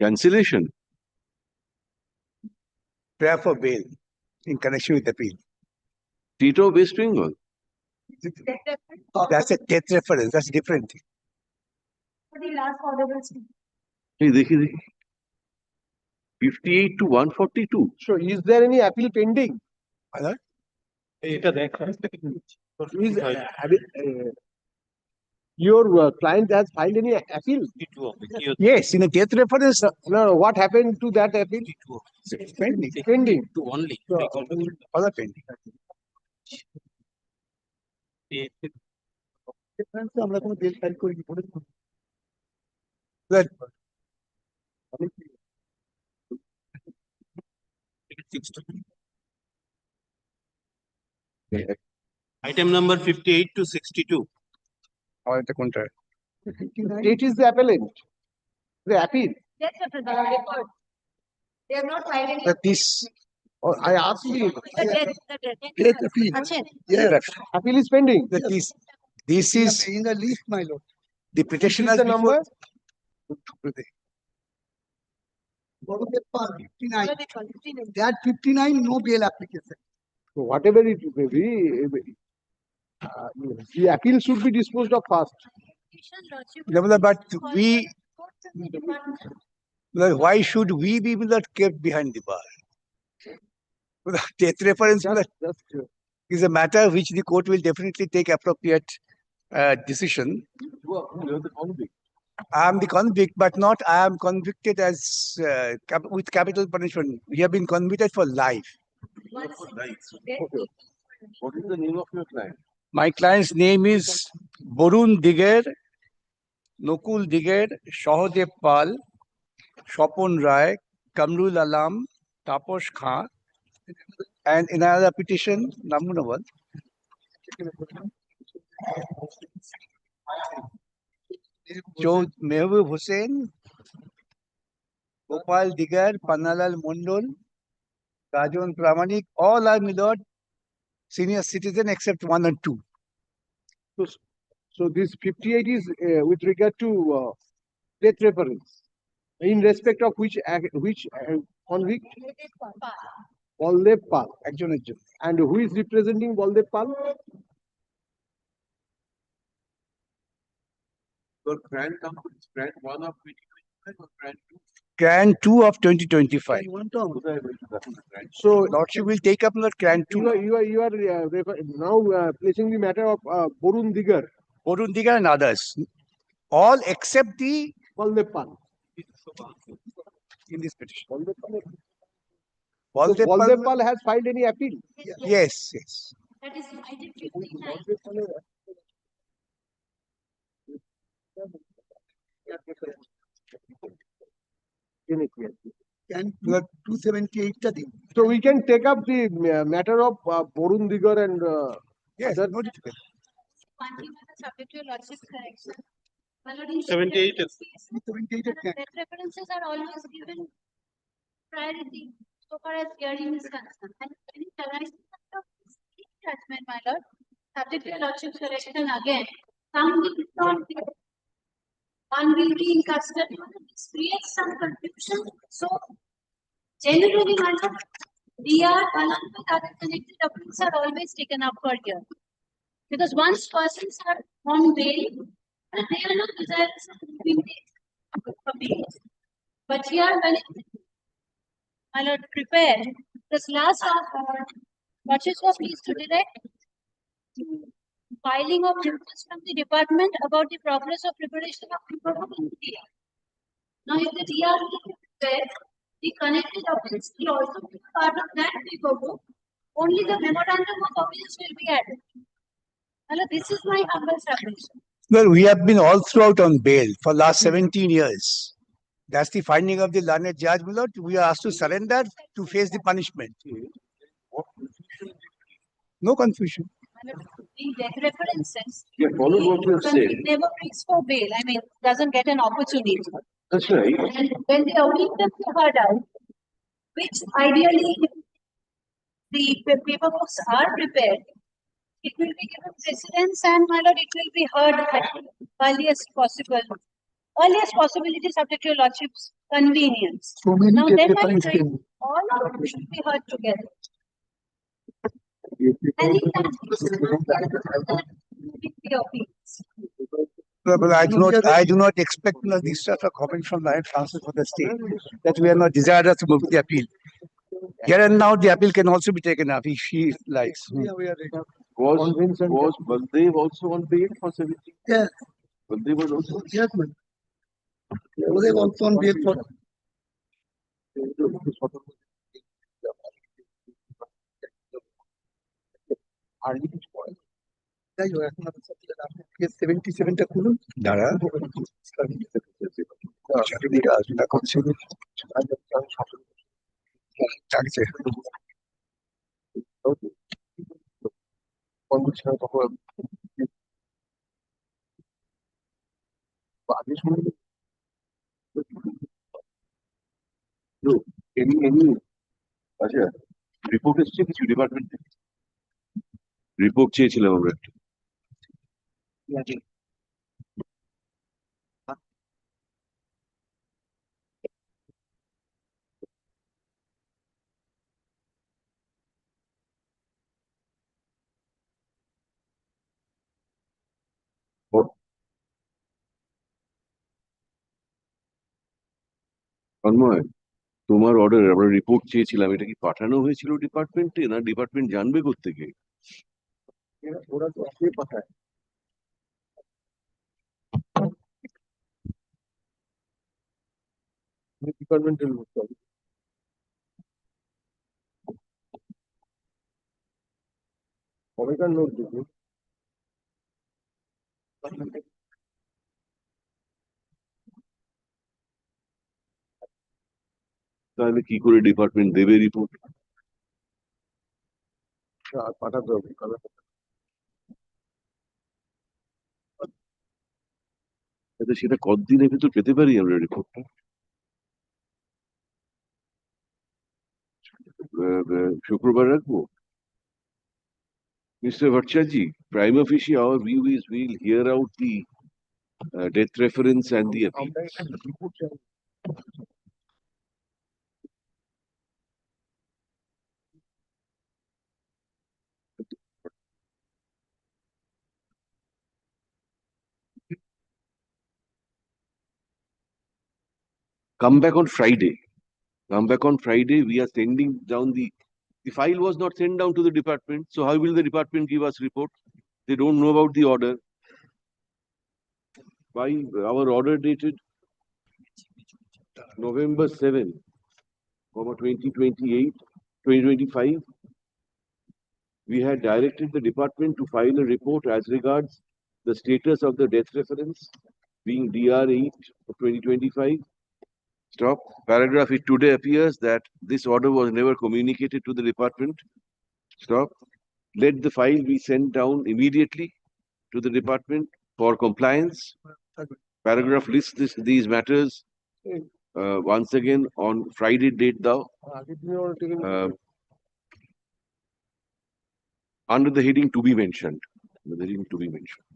Speaker 2: Cancellation.
Speaker 17: Prayer for bail in connection with appeal.
Speaker 2: Tito, West Bengal.
Speaker 17: That's a death reference. That's different.
Speaker 5: For the last audible speech.
Speaker 2: Hey, 58 to 142.
Speaker 11: So, is there any appeal pending? Your client has filed any appeal?
Speaker 17: Yes, in a death reference.
Speaker 11: No, what happened to that appeal?
Speaker 17: Pending.
Speaker 11: Pending.
Speaker 17: To only. Other pending. আমরা কোনো bell file করিনি
Speaker 6: Item number 58 to 62.
Speaker 11: It is the appellant. The appeal.
Speaker 5: Yes, sir, the report. They have not filed any.
Speaker 17: That this.
Speaker 11: I asked you.
Speaker 5: The
Speaker 17: appeal.
Speaker 5: Achha.
Speaker 17: Yes.
Speaker 11: Appeal is pending.
Speaker 17: That this is in the list, my lord. The petition has
Speaker 11: the number.
Speaker 17: That 59, no bail application.
Speaker 11: So whatever it may be, the appeal should be disposed of first.
Speaker 17: But we, why should we be kept behind the bar? Death reference is a matter which the court will definitely take appropriate decision. I am the convict, but not I am convicted as with capital punishment. We have been convicted for life.
Speaker 2: What is the name of your client?
Speaker 17: My client's name is Borun Diger, Nokul Diger, Shahadev Pal, Shopon Rai, Kamrul Alam, Taposh Khan, and in another petition, Namunawal. Joe Mehboob Hussain, Gopal Digar, Panalal Mondol, Rajon Pramanik, all are, my lord, senior citizen except 1 and 2.
Speaker 11: So this 58 is with regard to death reference. In respect of which convict? Baldev Pal. And who is representing Baldev Pal?
Speaker 2: Your grant companies, grant 1 of 2025 or grant 2?
Speaker 17: Grant 2 of 2025.
Speaker 11: So
Speaker 17: Lordship will take up the grant 2.
Speaker 11: You are now placing the matter of Borun Digar.
Speaker 17: Borun Digar and others. All except the
Speaker 11: Baldev Pal.
Speaker 17: In this petition.
Speaker 11: Baldev Pal has filed any appeal?
Speaker 17: Yes, yes.
Speaker 5: That is cited 59.
Speaker 17: And 278.
Speaker 11: So we can take up the matter of Borun Digar and
Speaker 17: yes,
Speaker 11: other.
Speaker 17: no difficulty.
Speaker 5: Subject to your lordship's correction. My lord, in
Speaker 6: 78 is.
Speaker 5: death references are always given priority so far as hearing is concerned. And when it arises out of this judgment, my lord, subject to your lordship's correction again, some will not be, one will be in custody. This creates some confusion. So generally, my lord, DR along with other connected documents are always taken up for here. Because once persons are on bail, they are not desirous of moving for bail. But here, when my lord prepared, this last purchase was pleased to direct filing of notice from the department about the progress of preparation of paperwork in the DR. Now, if the DR will prepare, the connected documents will also be part of that paperwork. Only the memorandum of office will be added. Hello, this is my humble submission.
Speaker 17: Well, we have been all throughout on bail for last 17 years. That's the finding of the learned judge, my lord. We are asked to surrender to face the punishment. No confusion.
Speaker 5: In death references,
Speaker 2: Yeah, follow what you have said.
Speaker 5: it never brings for bail. I mean, doesn't get an opportunity.
Speaker 2: That's right.
Speaker 5: And when they await them to heard out, which ideally the paperbooks are prepared, it will be given precedence and my lord, it will be heard at earliest possible, earliest possibility subject to your lordship's convenience.
Speaker 17: So many
Speaker 5: Now
Speaker 17: death
Speaker 5: then, my
Speaker 17: references.
Speaker 5: friend, all of them should be heard together. And in that, the appeals.
Speaker 17: But I do not expect this sort of comment from the counsel for the state that we are not desirous to move the appeal. Here and now, the appeal can also be taken up if she likes.
Speaker 2: Was Baldev also on bail for 17?
Speaker 17: Yeah.
Speaker 2: Baldev was also.
Speaker 17: Yes, man. They also on bail for. যাই হোক এখন আপনার সাথে case 77 টা খুলুন দাঁড়া
Speaker 2: আচ্ছা report এসছে কিছু ডিপার্টমেন্ট থেকে রিপোর্ট চেয়েছিলাম আমরা একটা তন্ময়, তোমার অর্ডার আমরা রিপোর্ট চেয়েছিলাম, এটা কি পাঠানো হয়েছিল ডিপার্টমেন্টে, না ডিপার্টমেন্ট জানবে কোত্থেকে?
Speaker 11: ওরা তো কে পাঠায়? ডিপার্টমেন্টের লোক তো। কবেকার নোট দেখি?
Speaker 2: তাহলে কি করে ডিপার্টমেন্ট দেবে রিপোর্ট?
Speaker 11: পাঠাতে হবে কবে?
Speaker 2: সেটা কতদিনের ভেতর পেতে পারি আমরা রিপোর্টটা? শুক্রবার রাখবো? Mr. Bhattacharjee, prima facie, our view is we'll hear out the death reference and the appeal.
Speaker 11: আমরা একটা রিপোর্ট চাই।
Speaker 2: Come back on Friday. Come back on Friday. We are sending down the file was not sent down to the department. So how will the department give us report? They don't know about the order. By our order dated November 7, 2028, 2025, we had directed the department to file a report as regards the status of the death reference being DR8 of 2025. Stop. Paragraph, it today appears that this order was never communicated to the department. Stop. Let the file be sent down immediately to the department for compliance. Paragraph lists these matters once again on Friday date thou. Under the heading to be mentioned. Under the heading to be mentioned.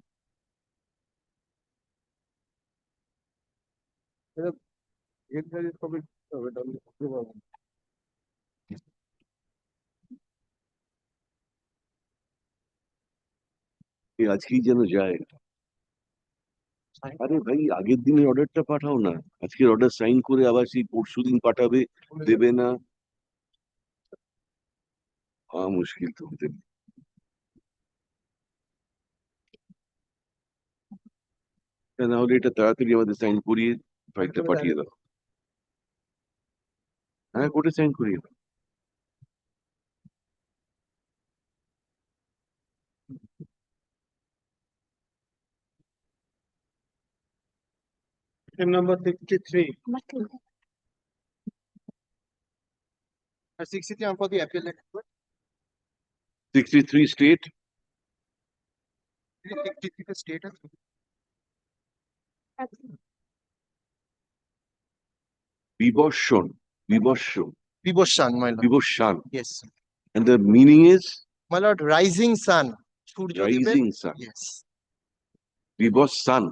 Speaker 2: আজকেই যেন যায়। আরে ভাই, আগের দিনের অর্ডারটা পাঠাও না, আজকের অর্ডার সাইন করে আবার সেই পরশুদিন পাঠাবে, দেবে না, মুশকিল তো হতে। না হলে এটা তাড়াতাড়ি আমাদের সাইন করিয়ে ফাইলটা পাঠিয়ে দাও। হ্যাঁ, কোর্টে সাইন করিয়ে দাও।
Speaker 11: Item number 63. 63 for the appeal.
Speaker 2: 63 state.
Speaker 11: 63 the status.
Speaker 2: Viboshan. Viboshan.
Speaker 9: Viboshan, my lord.
Speaker 2: Viboshan.
Speaker 9: Yes.
Speaker 2: And the meaning is?
Speaker 9: My lord, rising sun.
Speaker 2: Rising sun.
Speaker 9: Yes.
Speaker 2: Viboshan.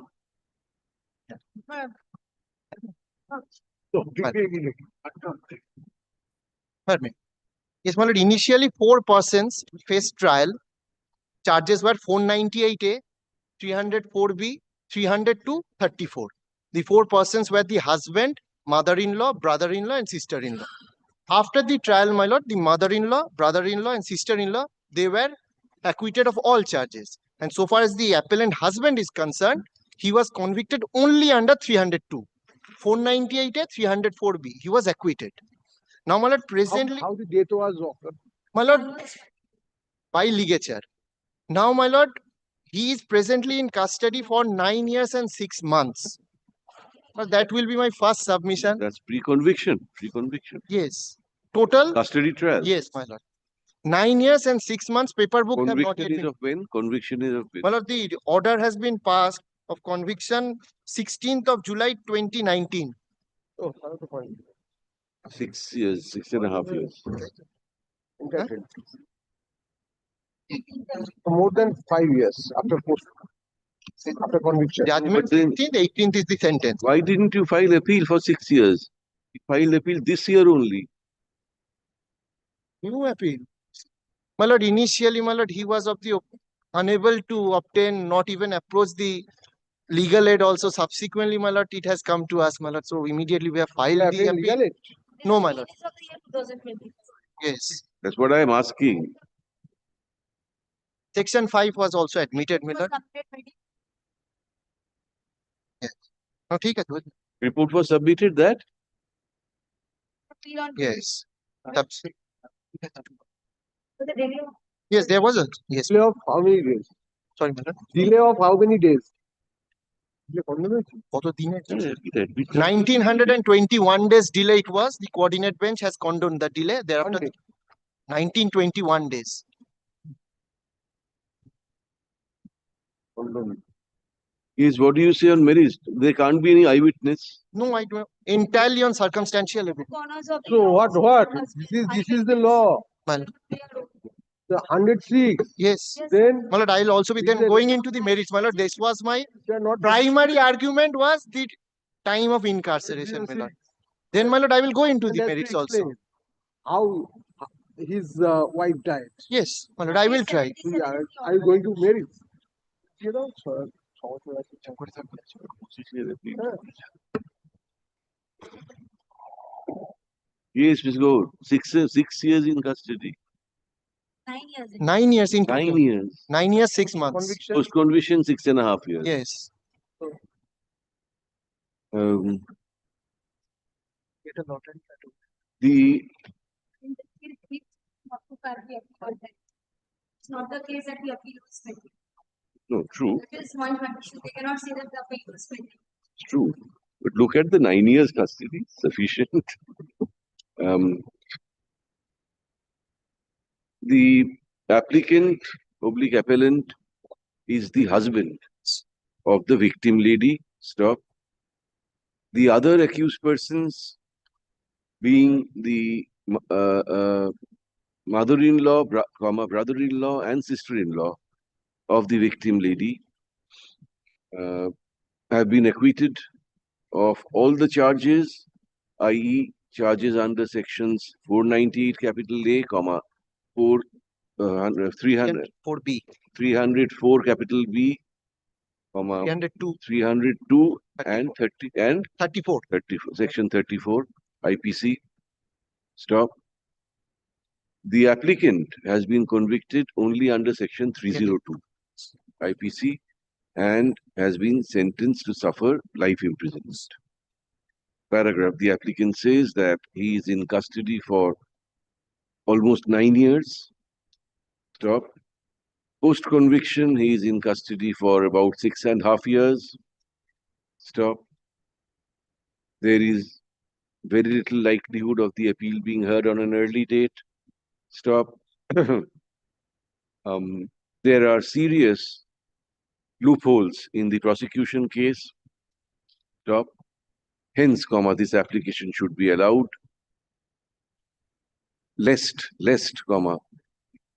Speaker 9: Pardon me. Yes, my lord, initially 4 persons faced trial. Charges were 498A, 304B, 302, 34. The 4 persons were the husband, mother-in-law, brother-in-law, and sister-in-law. After the trial, my lord, the mother-in-law, brother-in-law, and sister-in-law, they were acquitted of all charges. And so far as the appellant husband is concerned, he was convicted only under 302. 498A, 304B. He was acquitted. Now, my lord, presently,
Speaker 11: How the date was offered?
Speaker 9: my lord, by ligature. Now, my lord, he is presently in custody for 9 years and 6 months. But that will be my first submission.
Speaker 2: That's pre-conviction. Pre-conviction.
Speaker 9: Yes. Total?
Speaker 2: Custody trial.
Speaker 9: Yes, my lord. 9 years and 6 months paper book have not yet
Speaker 2: Conviction is
Speaker 9: been.
Speaker 2: of when? Conviction is of when?
Speaker 9: My lord, the order has been passed of conviction 16th of July 2019.
Speaker 11: Oh, how to find?
Speaker 2: 6 years, 6.5 years.
Speaker 11: More than 5 years after after conviction.
Speaker 9: Judgment 16th, 18th is the sentence.
Speaker 2: Why didn't you file appeal for 6 years? You filed appeal this year only.
Speaker 9: New appeal. My lord, initially, my lord, he was of the unable to obtain, not even approach the legal aid also subsequently, my lord, it has come to us, my lord. So immediately we have filed the appeal.
Speaker 11: legal aid?
Speaker 9: No, my lord.
Speaker 5: This of the year 2020.
Speaker 9: Yes.
Speaker 2: That's what I am asking.
Speaker 9: Section 5 was also admitted, my lord. Yes. No, ठीक है, good.
Speaker 2: Report was submitted that?
Speaker 9: Yes.
Speaker 5: So the delay of
Speaker 9: Yes, there was a yes.
Speaker 11: Delay of how many days?
Speaker 9: Sorry, my lord.
Speaker 11: Delay of how many days?
Speaker 9: কত দিনের? 1921 days delay it was. The coordinate bench has condoned the delay. Thereafter, 1921 days.
Speaker 2: Is what do you say on merits? There can't be any eyewitness.
Speaker 9: No, I don't. Entirely on circumstantial evidence.
Speaker 5: corners of
Speaker 11: So what? This is the law.
Speaker 9: My lord.
Speaker 11: The 106.
Speaker 9: Yes.
Speaker 11: Then,
Speaker 9: My lord, I'll also be then going into the merits, my lord. This was my primary argument was the time of incarceration, my lord. Then, my lord, I will go into the merits also.
Speaker 11: How his wife died.
Speaker 9: Yes, my lord, I will try.
Speaker 11: Are you going to merits? You know, sir.
Speaker 2: Yes, please go. 6 years in custody.
Speaker 5: 9 years.
Speaker 9: 9 years in
Speaker 2: 9 years.
Speaker 9: 9 years, 6 months.
Speaker 2: Post conviction 6.5 years.
Speaker 9: Yes.
Speaker 2: Um,
Speaker 9: Get a lottery.
Speaker 2: the
Speaker 5: It's not the case that the appeal was pending.
Speaker 2: no true.
Speaker 5: That is one condition. They cannot say that the appeal was pending.
Speaker 2: It's true. But look at the 9 years custody, sufficient. The applicant, public appellant, is the husband of the victim lady. Stop. The other accused persons being the mother-in-law, brother-in-law, and sister-in-law of the victim lady have been acquitted of all the charges, i.e. charges under sections 498 capital A, 304 capital B, 302 and 30 and
Speaker 9: 34.
Speaker 2: Section 34 IPC. Stop. The applicant has been convicted only under section 302 IPC and has been sentenced to suffer life imprisonment. Paragraph. The applicant says that he is in custody for almost 9 years. Stop. Post conviction, he is in custody for about 6.5 years. Stop. There is very little likelihood of the appeal being heard on an early date. Stop. There are serious loopholes in the prosecution case. Stop. Hence, this application should be allowed. Lest,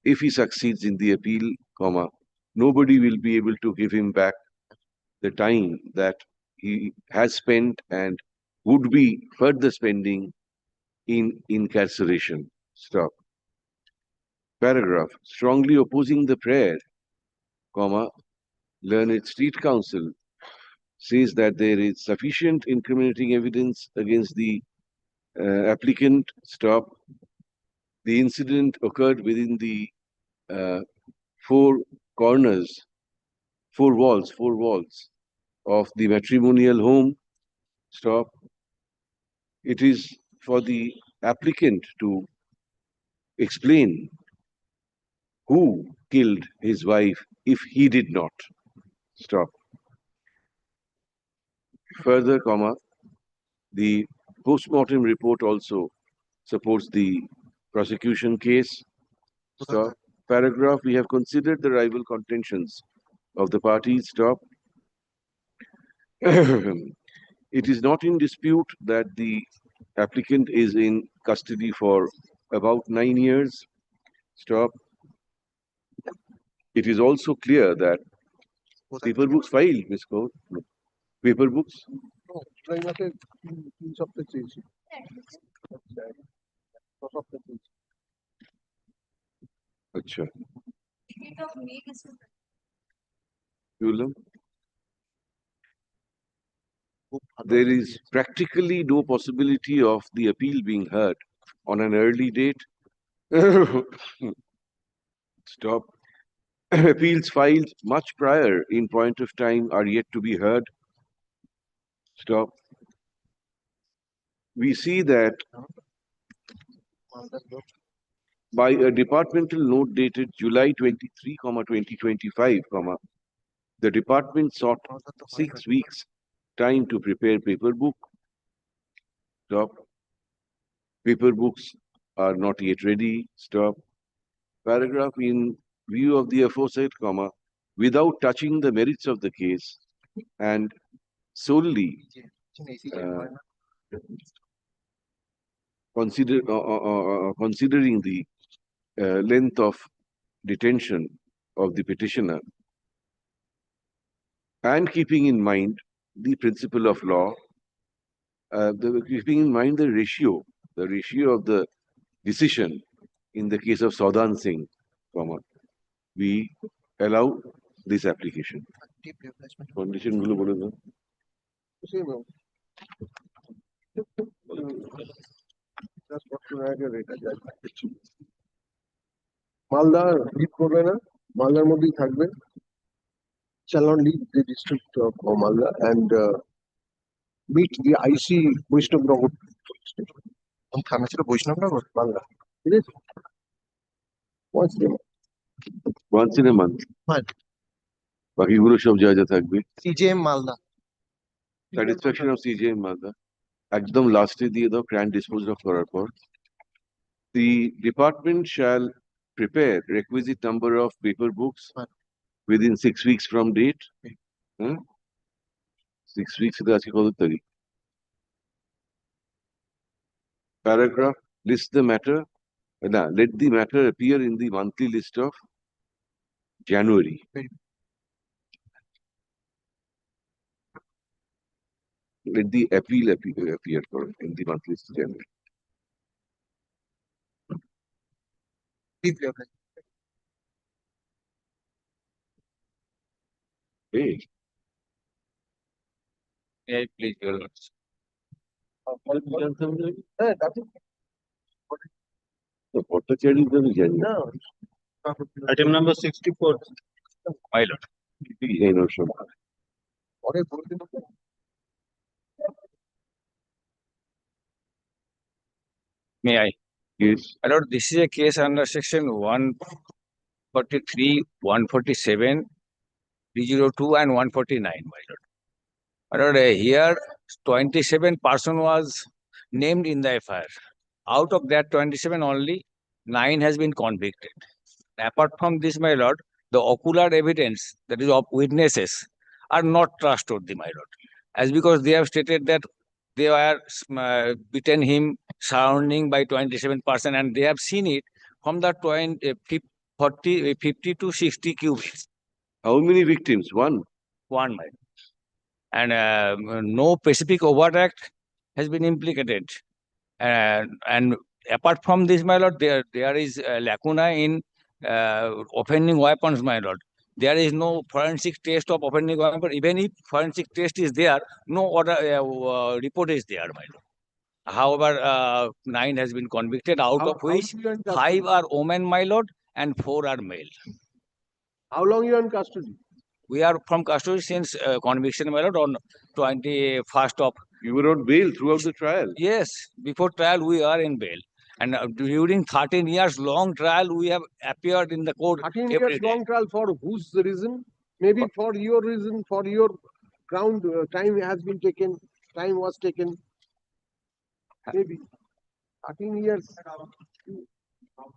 Speaker 2: if he succeeds in the appeal, nobody will be able to give him back the time that he has spent and would be further spending in incarceration. Stop. Paragraph. Strongly opposing the prayer, learned State Counsel says that there is sufficient incriminating evidence against the applicant. Stop. The incident occurred within the four walls of the matrimonial home. Stop. It is for the applicant to explain who killed his wife if he did not. Stop. Further, the post-mortem report also supports the prosecution case. Stop. Paragraph. We have considered the rival contentions of the parties. Stop. It is not in dispute that the applicant is in custody for about 9 years. Stop. It is also clear that paper books filed, Ms. Kaur. No. Paper books.
Speaker 11: No, try not a piece of the cheese.
Speaker 2: Acha.
Speaker 5: Date of May is
Speaker 2: Ulam. there is practically no possibility of the appeal being heard on an early date. Stop. Appeals filed much prior in point of time are yet to be heard. Stop. We see that by a departmental note dated July 23, 2025, the department sought 6 weeks time to prepare paper book. Stop. Paper books are not yet ready. Stop. Paragraph in view of the aforesaid, without touching the merits of the case and solely considering the length of detention of the petitioner and keeping in mind the principle of law, keeping in mind the ratio of the decision in the case of Saudan Singh, we allow this application. Condition gulo bole daও।
Speaker 11: Malda leave করবে না, মালদার মধ্যেই থাকবে। Shall not leave the district of Malda and meet the IC Vaishnavnagar police station. থানা ছিল বৈষ্ণবনগর মালদা, ঠিক আছে?
Speaker 2: Once in a month. বাকিগুলো সব যা থাকবে।
Speaker 9: CJM Malda.
Speaker 2: Satisfaction of CJM Malda. একদম লাস্টে দিয়ে দাও, ক্রাইম ডিসপোজ অফ করার পর। The department shall prepare requisite number of paper books within 6 weeks from date. 6 weeks is aajke koto tarikh? Paragraph list the matter. Let the matter appear in the monthly list of January. Let the appeal appear in the monthly list of January. Hey.
Speaker 20: May I please, Your Lords?
Speaker 6: Item number 64.
Speaker 20: My Lord. May I?
Speaker 2: Yes.
Speaker 20: My Lord, this is a case under section 143, 147, 302 and 149, my Lord. My Lord, here 27 person was named in the FIR. Out of that 27 only, 9 has been convicted. Apart from this, my Lord, the ocular evidence, that is of witnesses, are not trustworthy, my Lord. As because they have stated that they were beaten him surrounding by 27% and they have seen it from the 50 to 60 cubics.
Speaker 2: How many victims? One?
Speaker 20: One, my Lord. And no specific overt act has been implicated. And apart from this, my Lord, there is a lacuna in offending weapons, my Lord. There is no forensic test of offending weapon. Even if forensic test is there, no other report is there, my Lord. However, 9 has been convicted, out of which 5 are women, my Lord, and 4 are male.
Speaker 11: How long you are in custody?
Speaker 20: We are from custody since conviction, my Lord, on 21st of.
Speaker 2: You were on bail throughout the trial?
Speaker 20: Yes, before trial we are in bail. And during 13 years long trial, we have appeared in the court
Speaker 11: 13
Speaker 20: every
Speaker 11: years
Speaker 20: day.
Speaker 11: long trial for whose reason? Maybe for your reason, for your ground, time has been taken, time was taken. Maybe 13 years.
Speaker 6: Out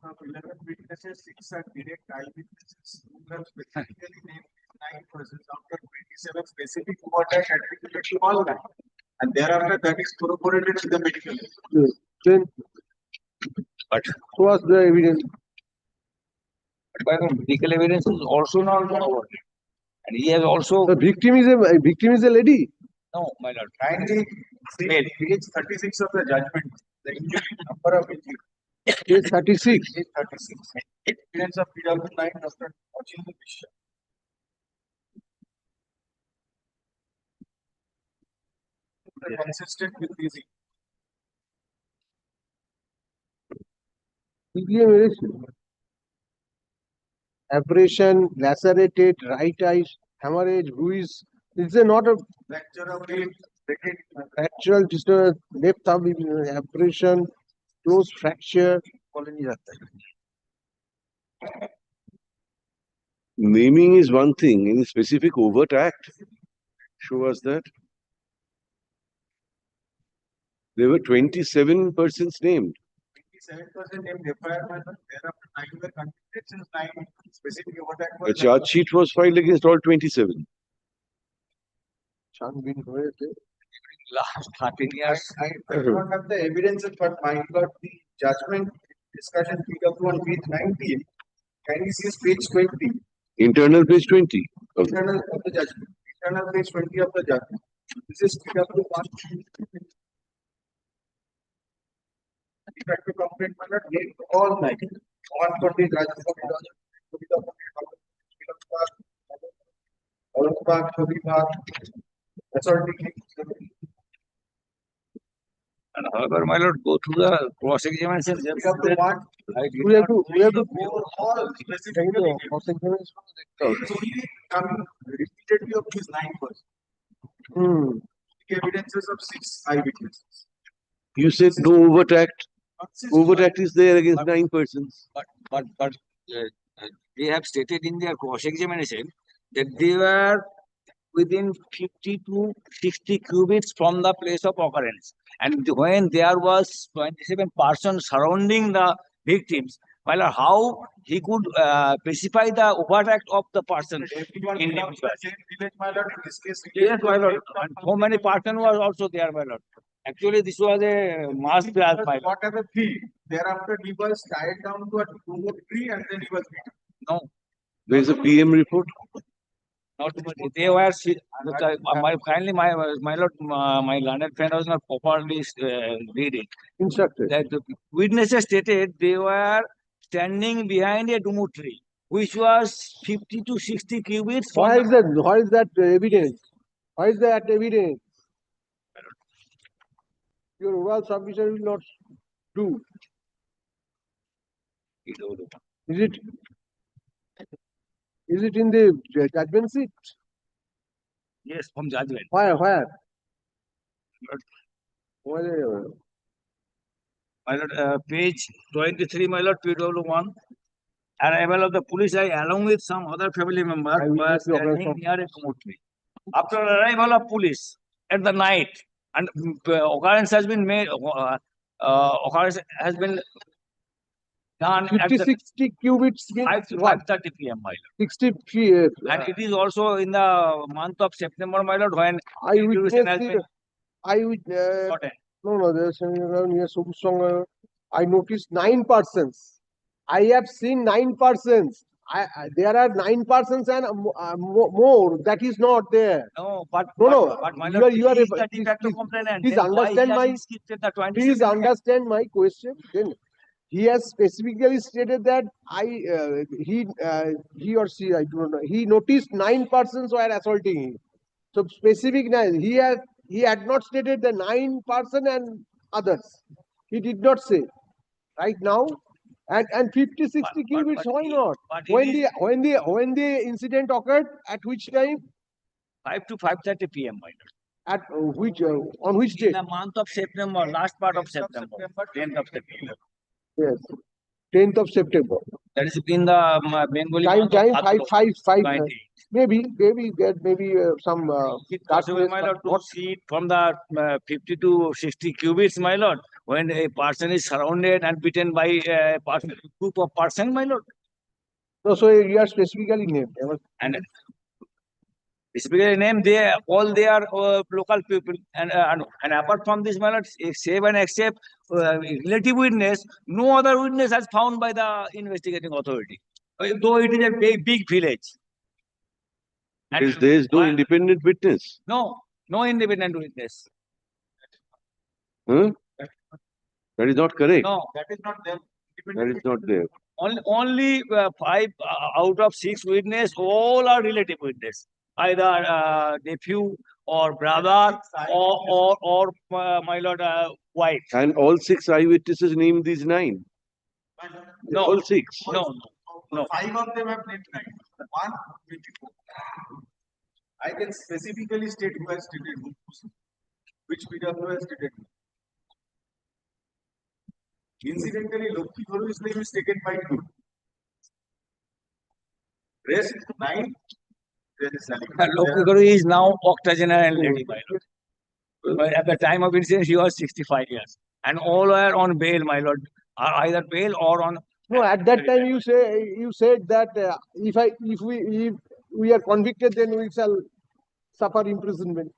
Speaker 6: of 11 witnesses, 6 are direct eyewitnesses. You have specifically named 9 persons out of 27 specific overtime attributed to all that. And thereafter, that is corroborated with the medical.
Speaker 11: Then,
Speaker 20: but
Speaker 11: who was the evidence?
Speaker 20: But the medical evidence is also not corroborated. And he has also.
Speaker 11: The victim is a lady.
Speaker 20: No, my Lord.
Speaker 6: Kindly see page 36 of the judgment. The injury number of injury.
Speaker 11: Page 36.
Speaker 6: Page 36. Evidence of PW9, Dr. Ochindu Bishop. consistent with these.
Speaker 11: Abrasion, lacerated, right eye, hemorrhage, bruise. Is there not a
Speaker 6: Fracture of rib,
Speaker 11: fractural disturbance, left thumb abrasion, close fracture?
Speaker 2: Naming is one thing, any specific overt act. Show us that. There were 27 persons named.
Speaker 6: 27% named FIR, thereafter 9 were convicted since 9 specific overtime.
Speaker 2: A charge sheet was filed against all 27.
Speaker 6: Last 13 years. I do not have the evidences, but my got the judgment discussion PW on page 19. Can you see page 20?
Speaker 2: Internal page 20. Of
Speaker 6: Internal of the judgment. Internal page 20 of the judgment. This is PW 1. Effective complaint matter named all 9. On for the judgment
Speaker 17: And however, my lord, go through the cross-examination.
Speaker 6: We have to go all specifically. It's only coming repeatedly of these 9 persons. Evidences of 6 eyewitnesses.
Speaker 2: You said no overt act. Overt act is there against 9 persons.
Speaker 17: But they have stated in their cross-examination that they were within 50 to 60 cubits from the place of occurrence. And when there was 27 persons surrounding the victims, well, how he could specify the overt act of the person individual? Yes, my lord. And so many persons was also there, my lord. Actually, this was a mass grab, my lord.
Speaker 6: Whatever fee, thereafter he was tied down to a tree and then he was beaten.
Speaker 17: No.
Speaker 2: There is a PM report.
Speaker 17: Not they were kindly my lord, my learned friend was not properly read it.
Speaker 11: Instructed.
Speaker 17: That the witnesses stated they were standing behind a dumu tree, which was 50 to 60 cubits.
Speaker 11: Why is that? Why is that evidence? Why is that evidence? Your oral submission will not do. Is it? Is it in the judgment seat?
Speaker 17: Yes, from judgment.
Speaker 11: Where? Where?
Speaker 17: My lord, page 23, my lord, PW1. Arrival of the police, along with some other family members, were standing near a commode tree. After arrival of police at the night, and occurrence has been made, occurrence has been done
Speaker 11: 50, 60 cubits means
Speaker 17: 5:30 p.m. my lord.
Speaker 11: 60
Speaker 17: And it is also in the month of September, my lord, when
Speaker 11: I witnessed
Speaker 17: has been
Speaker 11: no, there's near Subsong. I noticed 9 persons. I have seen 9 persons. There are 9 persons and more. That is not there.
Speaker 17: No, but my
Speaker 11: you
Speaker 17: lord,
Speaker 11: are
Speaker 17: he is the de facto complainant.
Speaker 11: Please
Speaker 17: Then why
Speaker 11: understand
Speaker 17: he
Speaker 11: my.
Speaker 17: has skipped the 27th?
Speaker 11: Please understand my question. Then he has specifically stated that he or she, I don't know, he noticed 9 persons were assaulting him. So specific 9. He had not stated the 9 person and others. He did not say. Right now, and 50, 60 cubits, why not? When the incident occurred, at which time?
Speaker 17: 5 to 5:30 p.m. my lord.
Speaker 11: At which on which day?
Speaker 17: In the month of September, last part of September, 10th of September.
Speaker 11: Yes, 10th of September.
Speaker 17: That is in the Bengali month
Speaker 11: Time
Speaker 17: of
Speaker 11: 5.
Speaker 17: 20.
Speaker 11: Maybe there may be some.
Speaker 17: It possible, my lord, to see from the 50 to 60 cubits, my lord, when a person is surrounded and beaten by a group of persons, my lord.
Speaker 11: No, so you are specifically named.
Speaker 17: And specifically named, they are local people, and apart from this, my lord, save and except relative witness, no other witness has found by the investigating authority, though it is a big village. And
Speaker 2: There is no independent witness.
Speaker 17: No independent witness.
Speaker 2: Huh? That is not correct.
Speaker 17: No,
Speaker 6: that is not there.
Speaker 2: That is not there.
Speaker 17: Only 5 out of 6 witnesses, all are relative witness. Either nephew
Speaker 8: or brother or my lord, wife.
Speaker 2: And all 6 eyewitnesses named these 9.
Speaker 8: No.
Speaker 2: All 6.
Speaker 8: No, no.
Speaker 6: 5 of them have named 9. 1, 24. I can specifically state who has stated who, which PW has stated who. Incidentally, Lokhi Guru's name is taken by 2. Rest 9. There is
Speaker 8: Lokhi Guru is now octogenarian lady, my lord. But at the time of incident, she was 65 years. And all were on bail, my lord. Are either bail or on.
Speaker 11: No, at that time you said that if we are convicted, then we shall suffer imprisonment.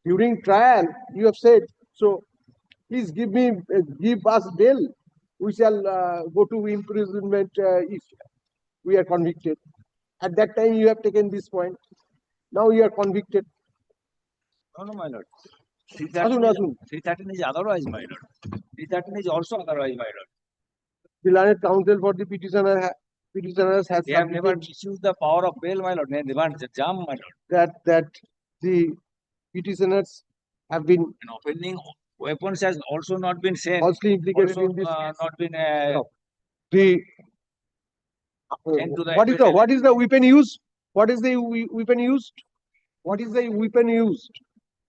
Speaker 11: During trial, you have said, so please give us bail. We shall go to imprisonment if we are convicted. At that time, you have taken this point. Now you are convicted.
Speaker 8: No, my lord. 313 is otherwise, my lord. 313 is also otherwise, my lord.
Speaker 11: The learned counsel for the petitioners has
Speaker 8: They have never misused the power of bail, my lord. They want the jam, my lord.
Speaker 11: that the petitioners have been
Speaker 8: And opening weapons has also not been said.
Speaker 11: falsely implicated
Speaker 8: Also,
Speaker 11: in this.
Speaker 8: not been
Speaker 11: The
Speaker 8: sent to the
Speaker 11: what is the weapon used? What is the weapon used? What is the weapon used?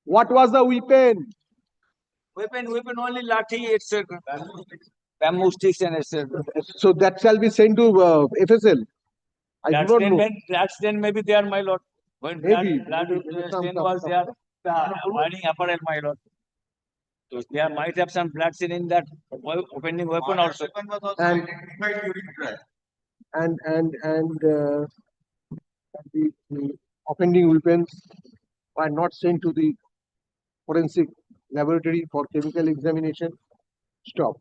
Speaker 11: What was the weapon?
Speaker 8: Weapon only lathi, it's bamboo sticks and etc.
Speaker 11: So that shall be sent to FSL. I do not know.
Speaker 8: That's then maybe there, my lord. When
Speaker 11: Maybe.
Speaker 8: blood stain was there, the mining apparel, my lord. So there might have some blood stain in that opening weapon also.
Speaker 11: And the offending weapons were not sent to the forensic laboratory for chemical examination. Stop.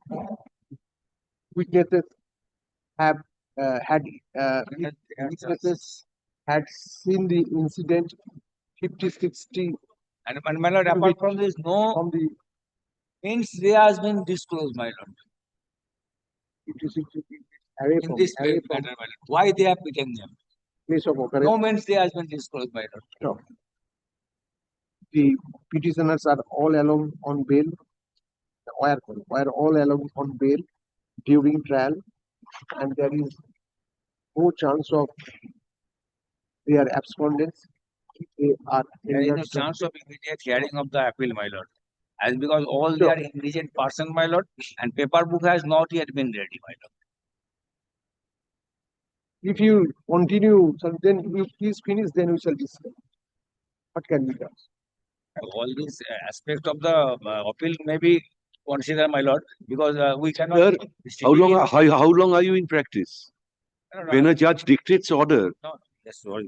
Speaker 11: Witnesses have witnesses had seen the incident 50-60.
Speaker 8: And my lord, apart from this, no means there has been disclosed, my lord.
Speaker 11: 50-60 away
Speaker 8: In this matter, my lord. Why they have beaten them?
Speaker 11: place of occurrence.
Speaker 8: No means there has been disclosed, my lord.
Speaker 11: Stop. The petitioners are all along on bail. Were all along on bail during trial, and there is no chance of their abscondence. They are
Speaker 8: There is no chance of immediate hearing of the appeal, my lord. As because all they are indigent person, my lord, and paper book has not yet been ready, my lord.
Speaker 11: If you continue, so then you please finish, then we shall discuss. What can be done?
Speaker 8: All these aspects of the appeal may be considered, my lord, because we cannot.
Speaker 2: Sir, how long are you in practice? When a judge dictates order,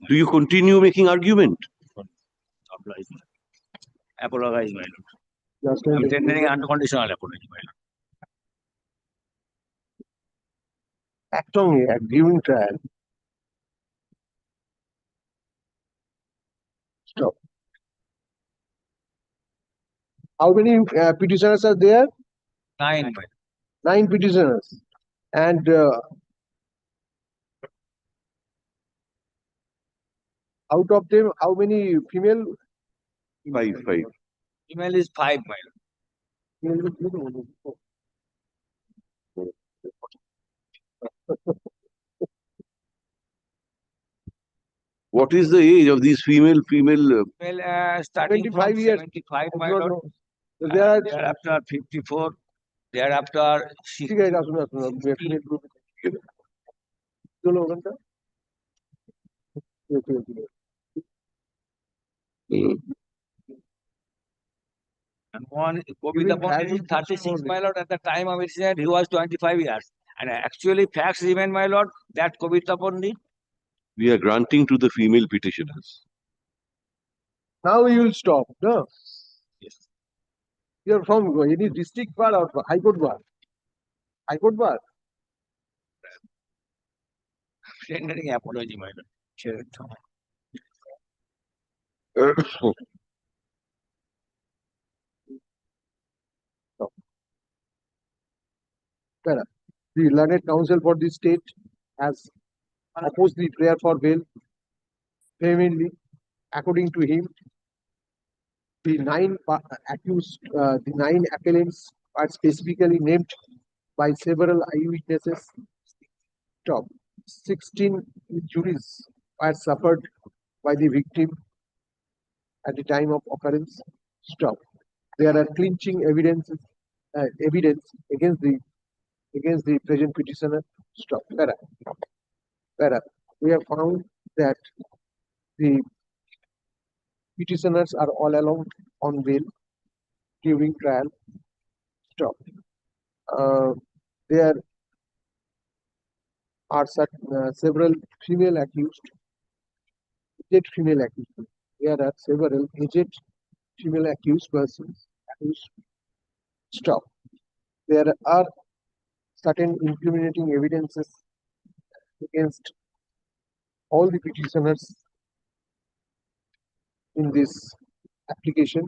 Speaker 2: do you continue making argument?
Speaker 8: Apologize, my lord. I'm tendering unconditional apology, my lord.
Speaker 11: Act on it during trial. Stop. How many petitioners are there?
Speaker 8: 9, my lord.
Speaker 11: 9 petitioners. And out of them, how many female?
Speaker 2: 5.
Speaker 8: Female is 5, my lord.
Speaker 2: What is the age of these female?
Speaker 8: Well, starting
Speaker 11: 25
Speaker 8: from
Speaker 11: years.
Speaker 8: 75, my
Speaker 11: I don't
Speaker 8: lord.
Speaker 11: know. So there are
Speaker 8: Thereafter 54. Thereafter 60.
Speaker 11: ठीक है सुनो सुनो चलो घंटा
Speaker 8: And one Kobi is 36, my lord. At the time of incident, he was 25 years. And actually, facts remain, my lord, that Kobi Tapandi.
Speaker 2: We are granting to the female petitioners.
Speaker 11: Now you will stop. No.
Speaker 8: Yes.
Speaker 11: You are from any district bar or high court bar? High court bar.
Speaker 8: Tendering apology, my lord. Sure.
Speaker 11: The learned counsel for the state has opposed the prayer for bail vehemently. According to him, The the 9 appellants are specifically named by several eyewitnesses. Stop. 16 injuries were suffered by the victim at the time of occurrence. Stop. There are clinching evidence against the present petitioner. Stop. Whereas we have found that the petitioners are all along on bail during trial. Stop. There are several female accused, aged female accused. There are several aged female accused persons. Stop. There are certain incriminating evidences against all the petitioners in this application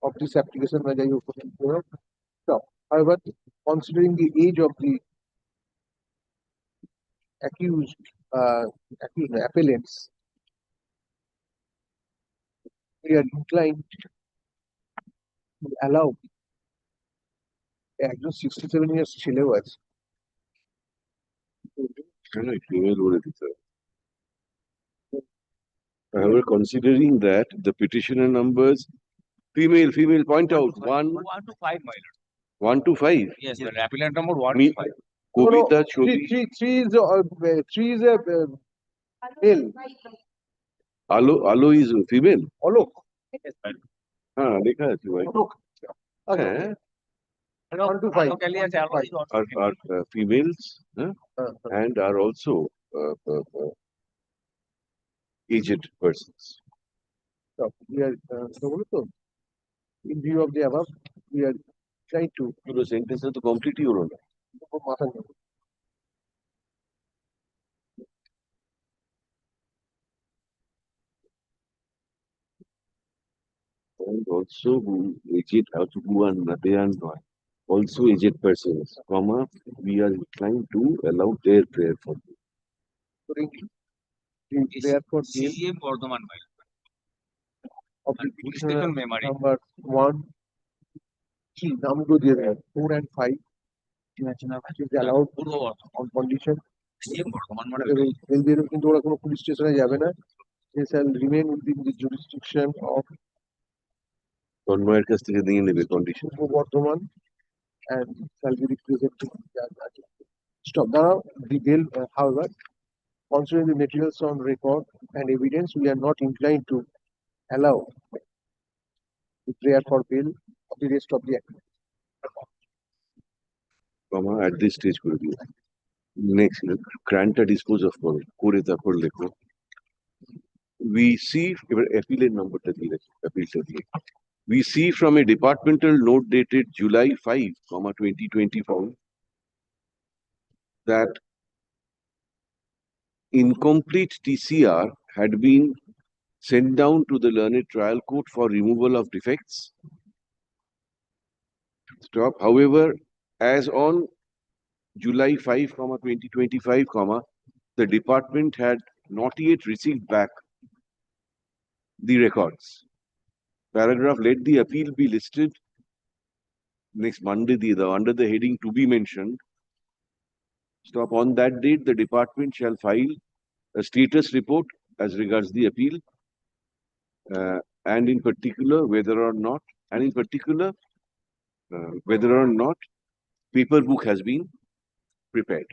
Speaker 11: by the opponent. Stop. However, considering the age of the accused appellants, we are inclined to allow একজন 67 years ছেলেও আছে।
Speaker 2: However, considering that the petitioner numbers, female, point out, 1
Speaker 8: to 5, my lord.
Speaker 2: 1 to 5.
Speaker 8: Yes, the appellant number 1
Speaker 2: Me,
Speaker 8: to 5.
Speaker 2: Kobita, Chobi,
Speaker 11: three is a male.
Speaker 2: Alo is female.
Speaker 11: Alok.
Speaker 8: Yes, my lord.
Speaker 2: লেখা আছে ভাই। হ্যাঁ, are females and are also aged persons.
Speaker 11: So we are in view of the above, we are trying to
Speaker 2: পুরো sentence তো কমপ্লিটই হলো না। And also who aged who are they are not also aged persons, we are inclined to allow their prayer for them.
Speaker 11: Prayer for
Speaker 8: CM Bardhaman, my lord.
Speaker 11: of the
Speaker 8: Police station memory.
Speaker 11: number 1, 4 and 5 is allowed on condition.
Speaker 8: CM Bardhaman, my
Speaker 11: এদের কিন্তু ওরা কোনো police স্টেশনে যাবে না। They shall remain within the jurisdiction of
Speaker 2: তন্ময়ের কাছ থেকে নিয়ে নেবে condition.
Speaker 11: Bardhaman and shall be represented. Stop. Now the bail, however, considering the materials on record and evidence, we are not inclined to allow the prayer for bail of the rest of the act.
Speaker 2: at this stage করে দিও। Next গ্র্যান্টটা dispose of করো, করে তারপর লেখো। We see, এবার অ্যাপিলের নাম্বারটা দিয়ে রাখি, অ্যাপিলটা দিয়ে। We see from a departmental note dated July 5, 2024 that incomplete TCR had been sent down to the learned trial court for removal of defects. Stop. However, as on July 5, 2025, the department had not yet received back the records. Paragraph, let the appeal be listed next Monday under the heading to be mentioned. Stop. On that date, the department shall file a status report as regards the appeal, and in particular whether or not paper book has been prepared.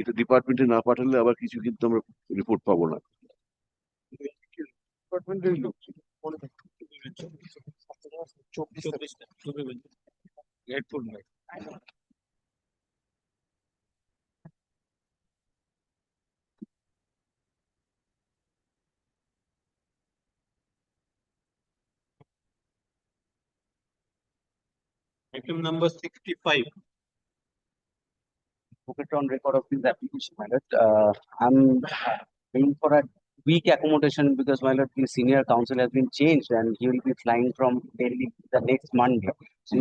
Speaker 2: এটা ডিপার্টমেন্টে না পাঠালে আবার কিছু কিন্তু আমরা report পাবো না।
Speaker 11: ডিপার্টমেন্টের লোক
Speaker 21: Item number 65.
Speaker 18: Put on record of this application, my lord. I'm going for a week accommodation because my lord, the senior counsel has been changed and he will be flying from Delhi the next Monday. So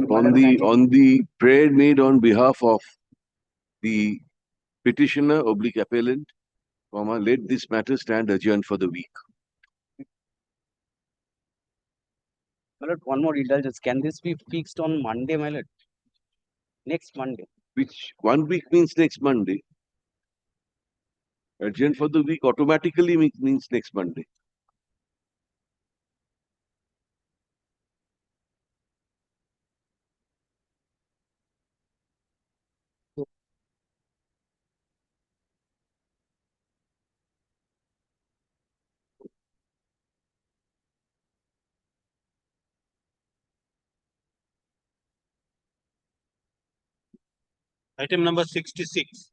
Speaker 2: On the prayer made on behalf of the petitioner / appellant, let this matter stand adjourned for the week.
Speaker 18: My lord, one more indulgence. Can this be fixed on Monday, my lord? Next Monday.
Speaker 2: Which 1 week means next Monday. Adjourn for the week automatically means next Monday.
Speaker 21: Item number 66.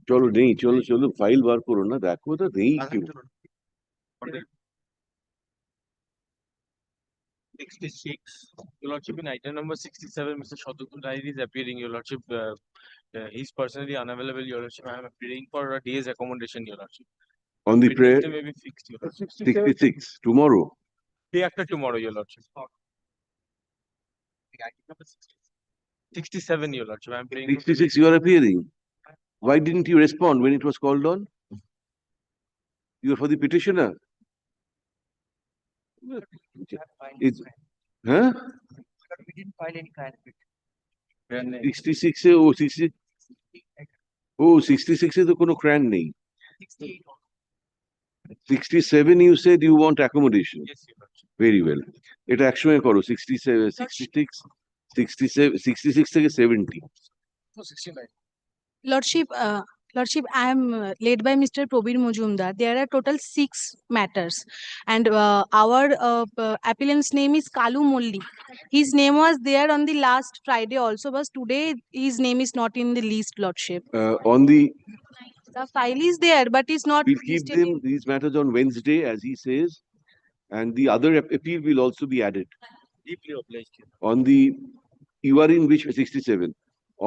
Speaker 2: চলো নেই চলো file বার করো না দেখো তো নেই কেউ
Speaker 21: 66.
Speaker 3: Your Lordship, in item number 67, Mr. Shadukul Rahir is appearing, Your Lordship. He's personally unavailable, Your Lordship. I am appearing for a day's accommodation, Your Lordship.
Speaker 2: on the prayer.
Speaker 3: May be fixed, Your Lordship.
Speaker 2: 66 tomorrow.
Speaker 3: Day after tomorrow, Your Lordship. Item number 67, Your Lordship. I am praying.
Speaker 2: 66 you are appearing. Why didn't you respond when it was called on? You are for the petitioner. It's, huh?
Speaker 13: We didn't file any client bit.
Speaker 2: 66 oh 66 oh 66 এ তো কোনো ক্র্যান নেই 67 you said you want accommodation.
Speaker 3: Yes, Your Lordship.
Speaker 2: Very well. এটা একসঙ্গে করো 67 66 67 66 থেকে 70.
Speaker 3: No, 69.
Speaker 19: Lordship, I am led by Mr. Probir Mujumdar. There are total 6 matters, and our appellant's name is Kalu Molli. His name was there on the last Friday also, but today his name is not in the list, Lordship.
Speaker 2: On the
Speaker 19: The file is there, but it's not.
Speaker 2: we'll keep
Speaker 19: listed
Speaker 2: them
Speaker 19: in-
Speaker 2: these matters on Wednesday as he says, and the other appeal will also be added.
Speaker 3: Deeply obliged.
Speaker 2: On the you are in which 67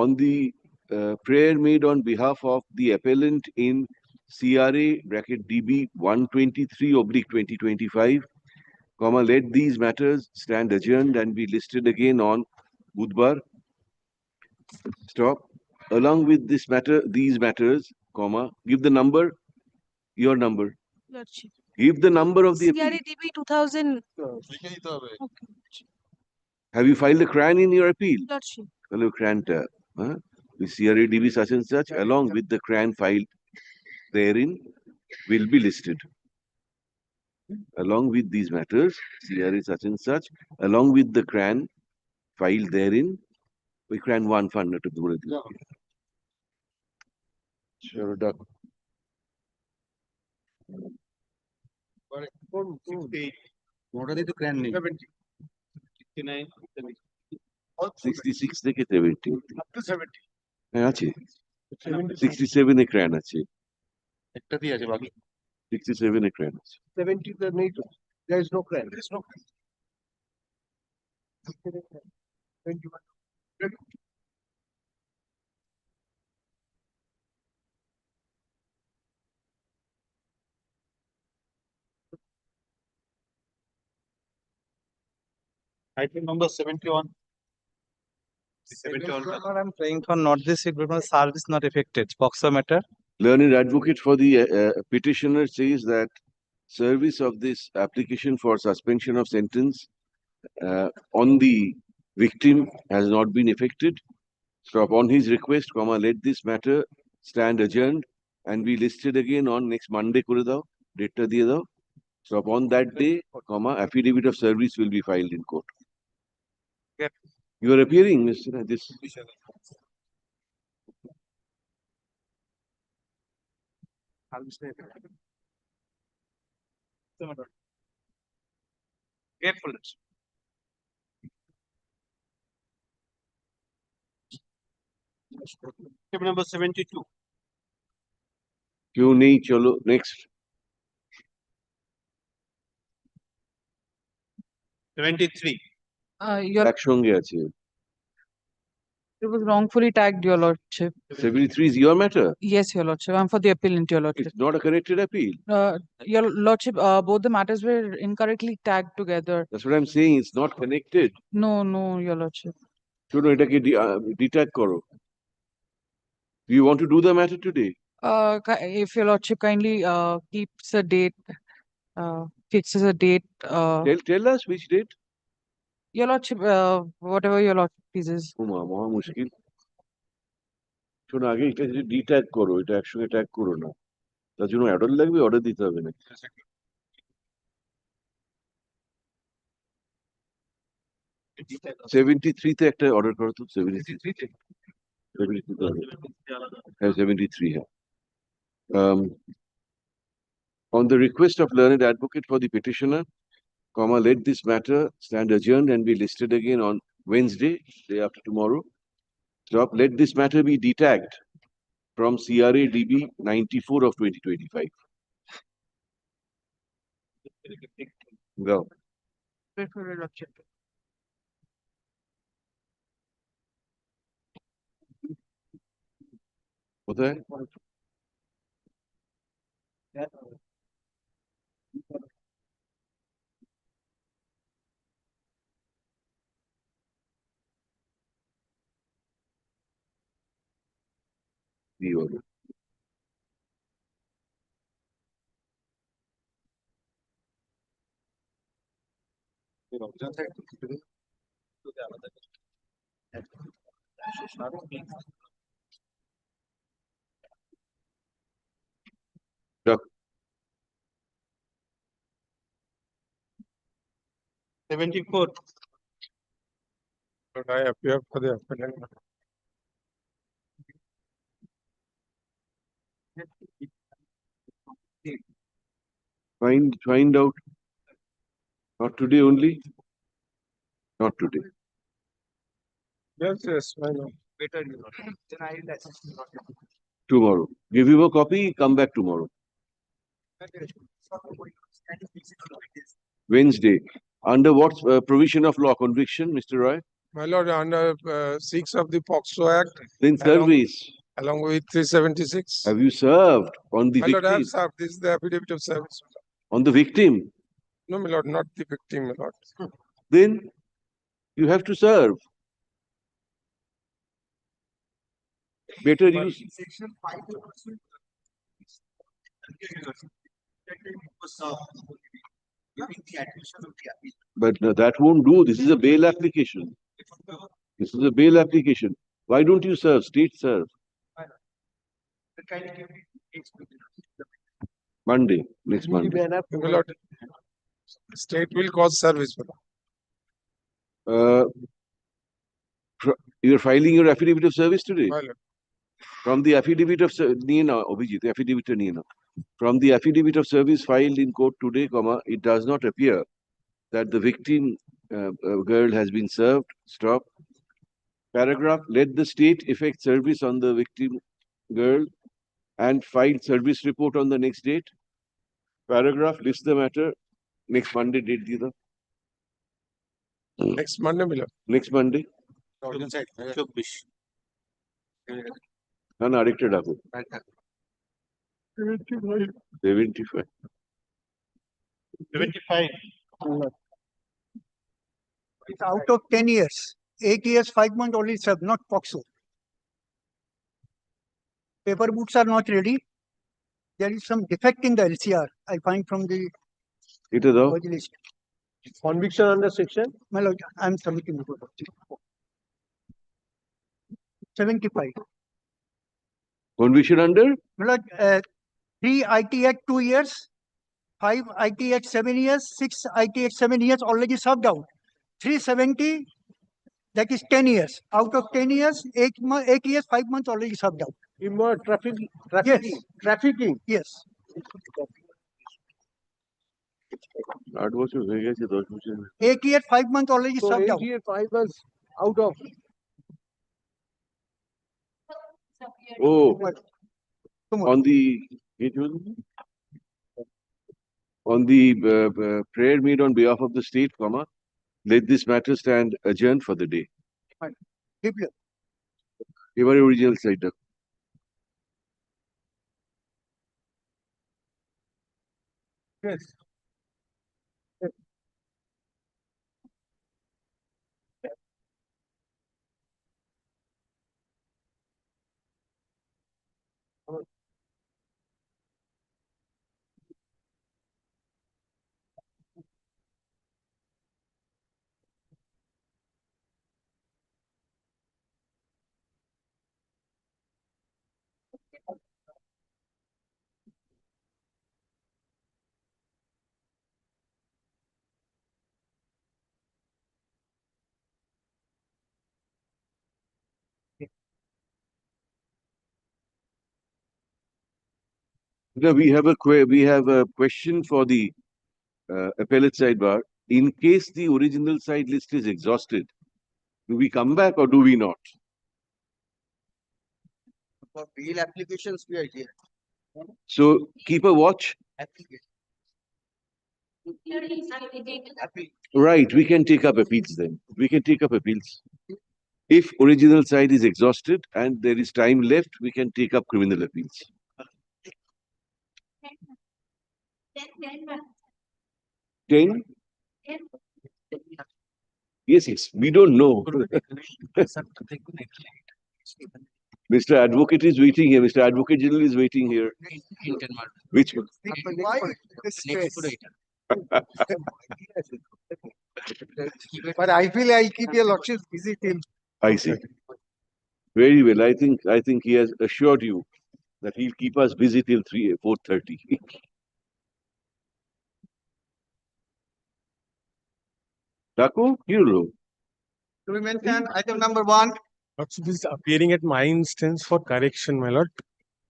Speaker 2: on the prayer made on behalf of the appellant in CRA bracket DB 123/2025, comma, let these matters stand adjourned and be listed again on Budbar. Stop. Along with this matter, these matters, comma, give the number, your number.
Speaker 19: Lordship.
Speaker 2: Give the number of the appeal.
Speaker 19: CRADB 2000. Okay.
Speaker 2: Have you filed a CRAN in your appeal?
Speaker 19: Lordship.
Speaker 2: Hello, CRAN tab. Huh? With CRADB such and such, along with the CRAN filed therein, will be listed. Along with these matters, CRA such and such, along with the CRAN filed therein, we CRAN 1 fund to the Sure, duck.
Speaker 21: What are the grand name? 69.
Speaker 2: 66 থেকে 70
Speaker 3: Up to 70.
Speaker 2: হ্যাঁ আছে 67 এ ক্র্যান আছে
Speaker 21: একটাতেই আছে বাকি
Speaker 2: 67 এ ক্র্যান আছে
Speaker 11: 70 there need there is no crime.
Speaker 3: There is no.
Speaker 21: Item number 71.
Speaker 3: 71.
Speaker 23: I'm praying for not this week because service not affected. Boxer matter.
Speaker 2: Learned advocate for the petitioner says that service of this application for suspension of sentence on the victim has not been effected. So upon his request, comma, let this matter stand adjourned and be listed again on next Monday করে দাও ডেটটা দিয়ে দাও. So upon that day, comma, affidavit of service will be filed in court.
Speaker 23: Yep.
Speaker 2: You are appearing, Mr. This.
Speaker 3: Gratefulness.
Speaker 21: Item number 72.
Speaker 2: কেউ নেই চলো next.
Speaker 21: 73.
Speaker 2: একসঙ্গে আছে.
Speaker 24: It was wrongfully tagged, Your Lordship.
Speaker 2: 73 is your matter.
Speaker 24: Yes, Your Lordship. I'm for the appellant, Your Lordship.
Speaker 2: It's not a corrected appeal.
Speaker 24: Your Lordship, both the matters were incorrectly tagged together.
Speaker 2: That's what I'm saying. It's not connected.
Speaker 24: No, Your Lordship.
Speaker 2: শোনো এটাকে detach করো. Do you want to do the matter today?
Speaker 24: If Your Lordship kindly keeps a date, fixes a date.
Speaker 2: Tell us which date.
Speaker 24: Your Lordship, whatever your Lordship pleases.
Speaker 2: মহা মুশকিল। শোনো আগে এটা যদি ডিট্যাগ করো, এটা একসঙ্গে ট্যাগ করো না। তার জন্য অর্ডার লাগবে, অর্ডার দিতে হবে না। 73 তে একটা অর্ডার করো তো। 73 তে 73 হ্যাঁ। On the request of learned advocate for the petitioner, let this matter stand adjourned and be listed again on Wednesday, day after tomorrow. Stop. Let this matter be detagged from CRA DB 94 of 2025. Go. কোথায়? কি বলো? Duck.
Speaker 6: 74. But I appear for the appellant.
Speaker 2: Find out. Not today only. Not today.
Speaker 6: Yes, why not?
Speaker 17: Better you not. Then I will assist you not.
Speaker 2: Tomorrow. Give you a copy, come back tomorrow. Wednesday. Under what provision of law conviction, Mr. Roy?
Speaker 6: My lord, under 6 of the POCSO Act.
Speaker 2: Then service.
Speaker 6: Along with 376.
Speaker 2: Have you served on the
Speaker 6: My lord, I
Speaker 2: victim?
Speaker 6: have served. This is the affidavit of service.
Speaker 2: On the victim?
Speaker 6: No, my lord, not the victim, my lord.
Speaker 2: Then you have to serve. Better use.
Speaker 6: Section 5.
Speaker 2: But no, that won't do. This is a bail application. This is a bail application. Why don't you serve? State serve. Monday, next Monday.
Speaker 6: My lord, state will cause service.
Speaker 2: You're filing your affidavit of service today?
Speaker 6: My lord.
Speaker 2: From the affidavit of Nina, Abhijit, affidavit Nina. From the affidavit of service filed in court today, it does not appear that the victim girl has been served. Stop. Paragraph, let the state effect service on the victim girl and file service report on the next date. Paragraph, list the matter. Next Monday date the.
Speaker 6: Next Monday, my lord.
Speaker 2: Next Monday. না না আরেকটা ডাকো 75
Speaker 1: It's out of 10 years. 8 years, 5 months only served, not POCSO. Paper books are not ready. There is some defect in the LCR, I find from the
Speaker 2: এটা দাও
Speaker 1: list.
Speaker 11: Conviction under section?
Speaker 1: My lord, I am submitting the report. 75.
Speaker 2: conviction under
Speaker 1: My lord, 3 IT Act 2 years, 5 IT Act 7 years, 6 IT Act 7 years already served out. 370, that is 10 years. Out of 10 years, 8 years, 5 months already served out.
Speaker 11: Trafficking?
Speaker 1: Yes.
Speaker 11: Trafficking?
Speaker 1: Yes.
Speaker 2: 8 বছর হয়ে গেছে 10 বছর
Speaker 1: 8 years, 5 months already
Speaker 11: So
Speaker 1: served
Speaker 11: 8
Speaker 1: out.
Speaker 11: years, 5 months out of.
Speaker 2: Oh, on the prayer made on behalf of the state, let this matter stand adjourned for the day. এবারে original side.
Speaker 6: Yes.
Speaker 2: No, we have a question for the appellate sidebar. In case the original side list is exhausted, do we come back or do we not?
Speaker 7: For bail applications, we are here.
Speaker 2: So keep a watch. Right, we can take up appeals then. We can take up appeals. If original side is exhausted and there is time left, we can take up criminal appeals. 10? Yes, we don't know. Mr. Advocate is waiting here. Mr. Advocate General is waiting here. Which one?
Speaker 7: But I feel I'll keep your lordship busy till.
Speaker 2: I see. Very well. I think he has assured you that he'll keep us busy till 4:30. Taco, you
Speaker 7: Do we mention item number 1?
Speaker 3: Lordship is appearing at my instance for correction, my lord.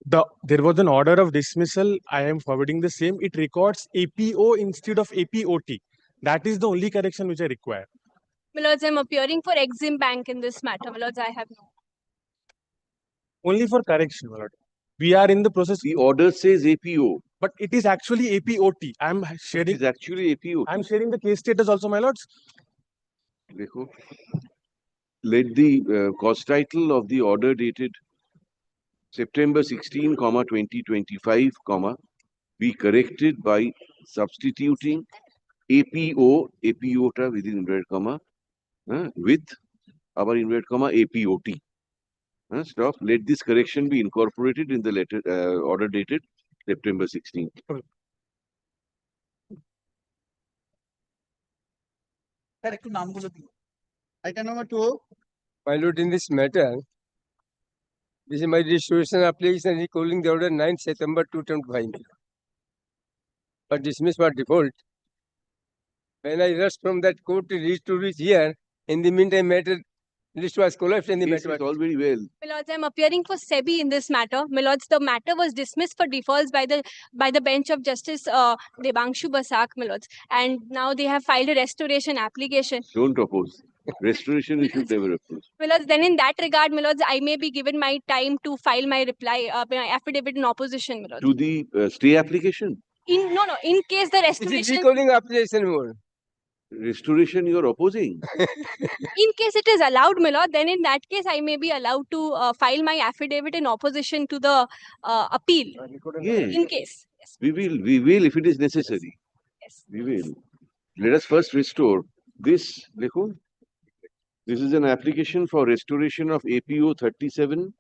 Speaker 3: There was an order of dismissal. I am forwarding the same. It records APO instead of APOT. That is the only correction which I require.
Speaker 10: My lords, I'm appearing for Exim Bank in this matter. My lords, I have no.
Speaker 3: Only for correction, my lord. We are in the process.
Speaker 2: The order says APO.
Speaker 3: But it is actually APOT. I'm sharing.
Speaker 2: It is actually APO.
Speaker 3: I'm sharing the case status also, my lords.
Speaker 2: Let the cause title of the order dated September 16, 2025, be corrected by substituting APOTA within inverted comma, with our inverted comma APOT. Stop. Let this correction be incorporated in the letter order dated September 16.
Speaker 7: Item number 2.
Speaker 15: My lord, in this matter, this is my restoration application recalling the order 9 September 2025. But dismissed for default. When I rushed from that court to reach here, in the meantime, matter list was collapsed and the matter was
Speaker 2: all very well.
Speaker 10: My lords, I'm appearing for SEBI in this matter. My lords, the matter was dismissed for defaults by the bench of Justice Debangshu Basak, my lords. And now they have filed a restoration application.
Speaker 2: Don't oppose. Restoration you should never oppose.
Speaker 10: My lords, then in that regard, my lords, I may be given my time to file my reply, my affidavit in opposition, my lords.
Speaker 2: To the stay application.
Speaker 10: In case the
Speaker 15: It is
Speaker 10: restoration.
Speaker 15: recalling application more.
Speaker 2: Restoration you are opposing.
Speaker 10: In case it is allowed, my lord, then in that case, I may be allowed to file my affidavit in opposition to the appeal.
Speaker 2: Yes.
Speaker 10: In case.
Speaker 2: We will if it is necessary.
Speaker 10: Yes.
Speaker 2: We will. Let us first restore this. This is an application for restoration of APO 37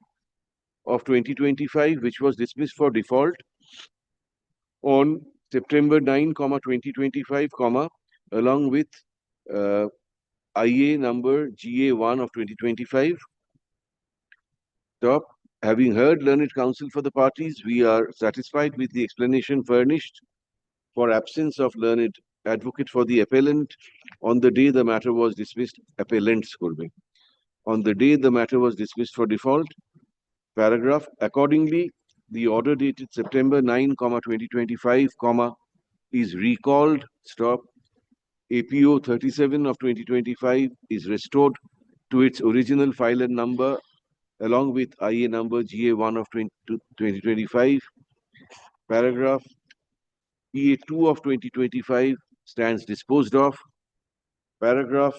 Speaker 2: of 2025, which was dismissed for default on September 9, 2025, along with IA number GA1 of 2025. Stop. Having heard learned counsel for the parties, we are satisfied with the explanation furnished for absence of learned advocate for the appellant on the day the matter was dismissed. Appellants, on the day the matter was dismissed for default. Paragraph. Accordingly, the order dated September 9, 2025, is recalled. Stop. APO 37 of 2025 is restored to its original file and number along with IA number GA1 of 2025. Paragraph. EA2 of 2025 stands disposed of. Paragraph.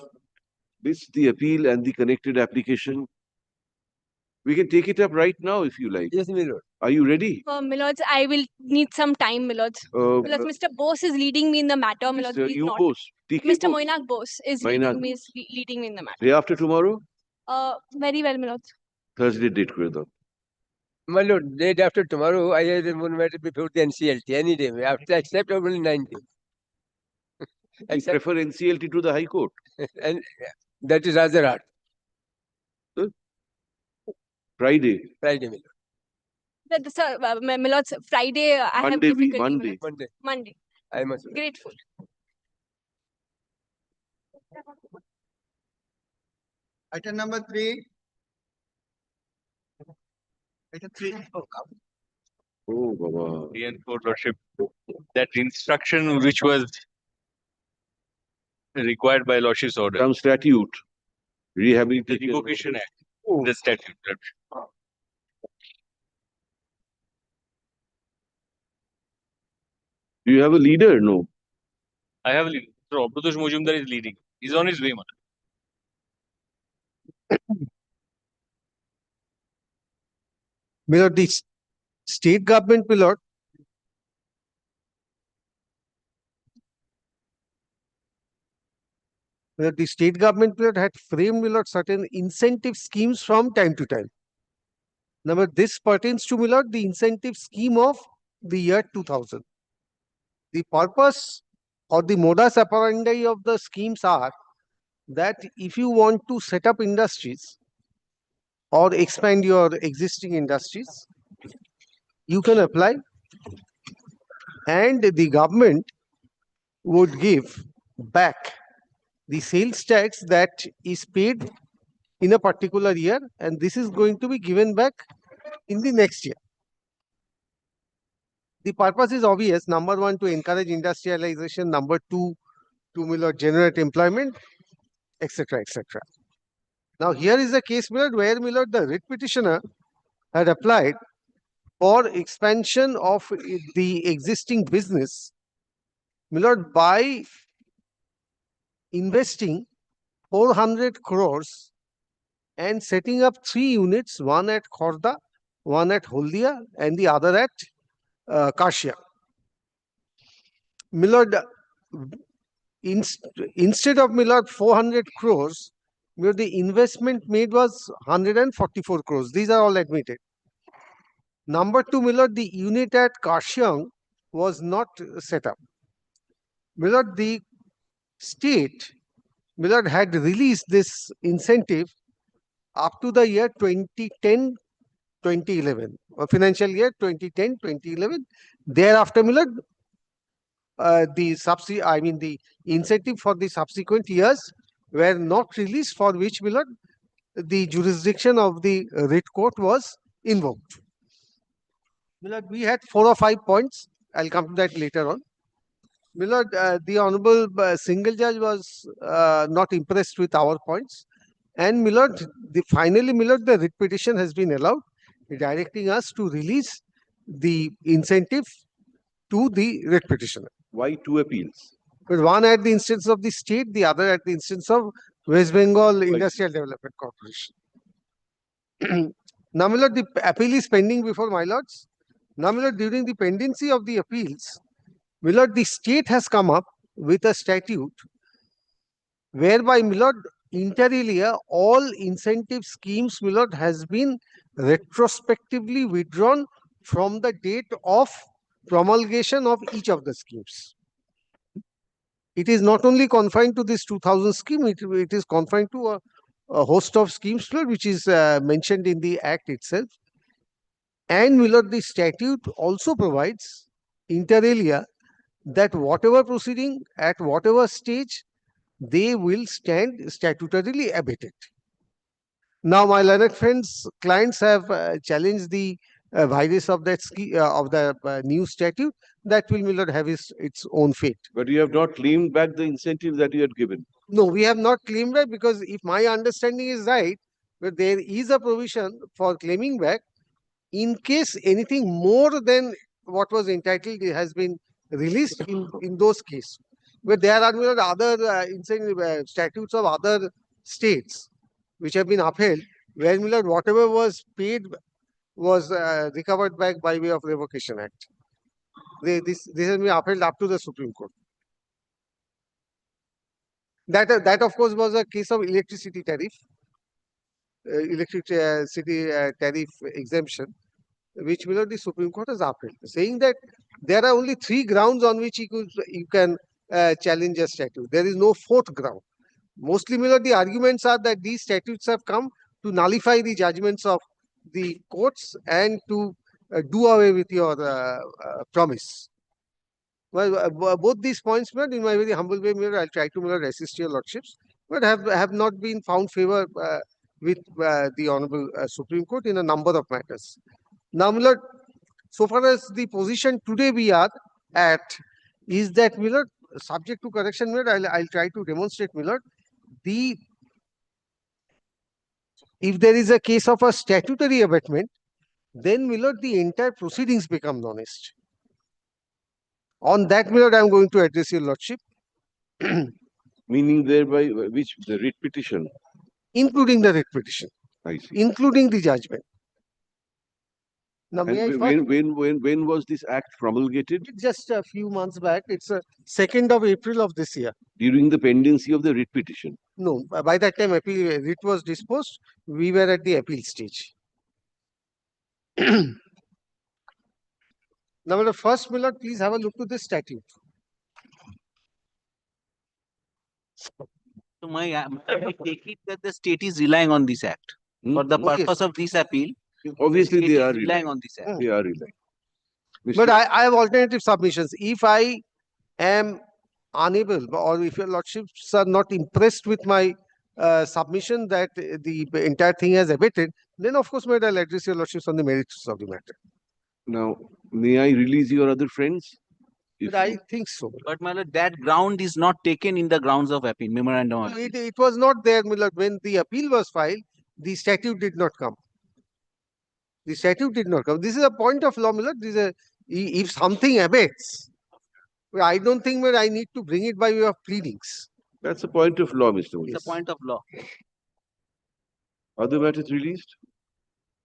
Speaker 2: This the appeal and the connected application. We can take it up right now if you like.
Speaker 15: Yes, my lord.
Speaker 2: Are you ready?
Speaker 10: My lords, I will need some time, my lords. My lords, Mr. Bose is leading me in the matter, my lords.
Speaker 2: Mr.
Speaker 10: He's
Speaker 2: You
Speaker 10: not.
Speaker 2: Bose.
Speaker 10: Mr. Moinak Bose is
Speaker 2: Moinak.
Speaker 10: leading me in the matter.
Speaker 2: Day after tomorrow?
Speaker 10: Very well, my lords.
Speaker 2: Thursday date kore do.
Speaker 15: My lord, date after tomorrow, I have one matter before the NCLT, any day, after except only 9 days.
Speaker 2: You prefer NCLT to the High Court?
Speaker 15: And that is rather hard.
Speaker 2: Friday.
Speaker 15: Friday, my lord.
Speaker 10: Sir, my lords, Friday, I have
Speaker 2: Monday,
Speaker 10: difficulty. my
Speaker 2: Monday.
Speaker 10: lords. Monday.
Speaker 15: I must.
Speaker 10: Grateful.
Speaker 7: Item number 3. Item 3.
Speaker 2: Oh, Baba.
Speaker 12: Dear Court Lordship, that instruction which was required by Lordship's order.
Speaker 2: Some statute.
Speaker 12: The
Speaker 2: Rehabilitation.
Speaker 12: Revocation Act,
Speaker 2: Oh.
Speaker 12: the statute.
Speaker 2: Do you have a leader? No.
Speaker 12: I have Sir Abdutush Mujumdar is leading. He's on his way, Mother.
Speaker 11: Milord, the state government, Milord, the state government, Milord, had framed, Milord, certain incentive schemes from time to time. Now, this pertains to, Milord, the incentive scheme of the year 2000. The purpose or the modus operandi of the schemes are that if you want to set up industries or expand your existing industries, you can apply, and the government would give back the sales tax that is paid in a particular year, and this is going to be given back in the next year. The purpose is obvious. Number one, to encourage industrialization. Number two, to generate employment, etc., etc. Now, here is a case, Milord, where, Milord, the writ petitioner had applied for expansion of the existing business, Milord, by investing 400 crores and setting up 3 units, one at Khorda, one at Holdia, and the other at Kasia. Milord, instead of, Milord, 400 crores, Milord, the investment made was 144 crores. These are all admitted. Number two, Milord, the unit at Kashiang was not set up. Milord, the state, Milord, had released this incentive up to the year 2010-2011, or financial year 2010-2011. Thereafter, Milord, the incentive for the subsequent years were not released, for which, Milord, the jurisdiction of the writ court was invoked. Milord, we had 4 or 5 points. I'll come to that later on. Milord, the Honorable Single Judge was not impressed with our points. And, Milord, finally, Milord, the writ petition has been allowed, directing us to release the incentive to the writ petitioner.
Speaker 2: Why 2 appeals?
Speaker 11: But one at the instance of the state, the other at the instance of West Bengal Industrial Development Corporation. Now, Milord, the appeal is pending before my lords. Now, Milord, during the pendency of the appeals, Milord, the state has come up with a statute whereby, Milord, inter alia, all incentive schemes, Milord, has been retrospectively withdrawn from the date of promulgation of each of the schemes. It is not only confined to this 2000 scheme, it is confined to a host of schemes, Milord, which is mentioned in the Act itself. And, Milord, the statute also provides, inter alia, that whatever proceeding at whatever stage, they will stand statutorily abated. Now, my learned friends, clients have challenged the virus of that of the new statute. That will, Milord, have its own fate.
Speaker 2: But you have not claimed back the incentive that you had given.
Speaker 11: No, we have not claimed back, because if my understanding is right, that there is a provision for claiming back in case anything more than what was entitled has been released in those cases. But there are, Milord, other incentive statutes of other states which have been upheld, where, Milord, whatever was paid was recovered back by way of Revocation Act. This has been upheld up to the Supreme Court. That of course was a case of electricity tariff, tariff exemption, which, Milord, the Supreme Court has upheld, saying that there are only 3 grounds on which you can challenge a statute. There is no 4th ground. Mostly, Milord, the arguments are that these statutes have come to nullify the judgments of the courts and to do away with your promise. Well, both these points, Milord, in my very humble way, Milord, I'll try to, Milord, assist your lordships, but have not been found favor with the Honorable Supreme Court in a number of matters. Now, Milord,
Speaker 7: so far as the position today we are at is that, Millard, subject to correction, Millard, I'll try to demonstrate, Millard, if there is a case of a statutory abatement, then, Millard, the entire proceedings become non-est. On that, Millard, I am going to address your lordship.
Speaker 2: Meaning thereby which the writ petition.
Speaker 7: Including the writ petition.
Speaker 2: I see.
Speaker 7: Including the judgment. Now,
Speaker 2: And
Speaker 7: may I first,
Speaker 2: when was this act promulgated?
Speaker 7: just a few months back, it's 2nd of April of this year.
Speaker 2: During the pendency of the writ petition.
Speaker 7: No, by that time appeal writ was disposed, we were at the appeal stage. Now, the first, Millard, please have a look to this statute.
Speaker 21: So I take it that the state is relying on this act for the
Speaker 7: Oh, yes.
Speaker 21: purpose of this appeal.
Speaker 2: Obviously,
Speaker 21: state
Speaker 2: they
Speaker 21: is
Speaker 2: are
Speaker 21: relying on this act.
Speaker 2: They are relying.
Speaker 7: But I have alternative submissions. If I am unable, or if your lordships are not impressed with my submission that the entire thing has abated, then of course, I'll address your lordships on the merits of the matter.
Speaker 2: Now, may I release your other friends?
Speaker 7: But I think so.
Speaker 21: But my lord, that ground is not taken in the grounds of appeal, memorandum of appeal.
Speaker 7: It was not there, Millard. When the appeal was filed, the statute did not come. The statute did not come. This is a point of law, Millard. This is a, if something abates, I don't think that I need to bring it by way of pleadings.
Speaker 2: That's a point of law, Mr.
Speaker 21: It's a point of law.
Speaker 2: Other matters released?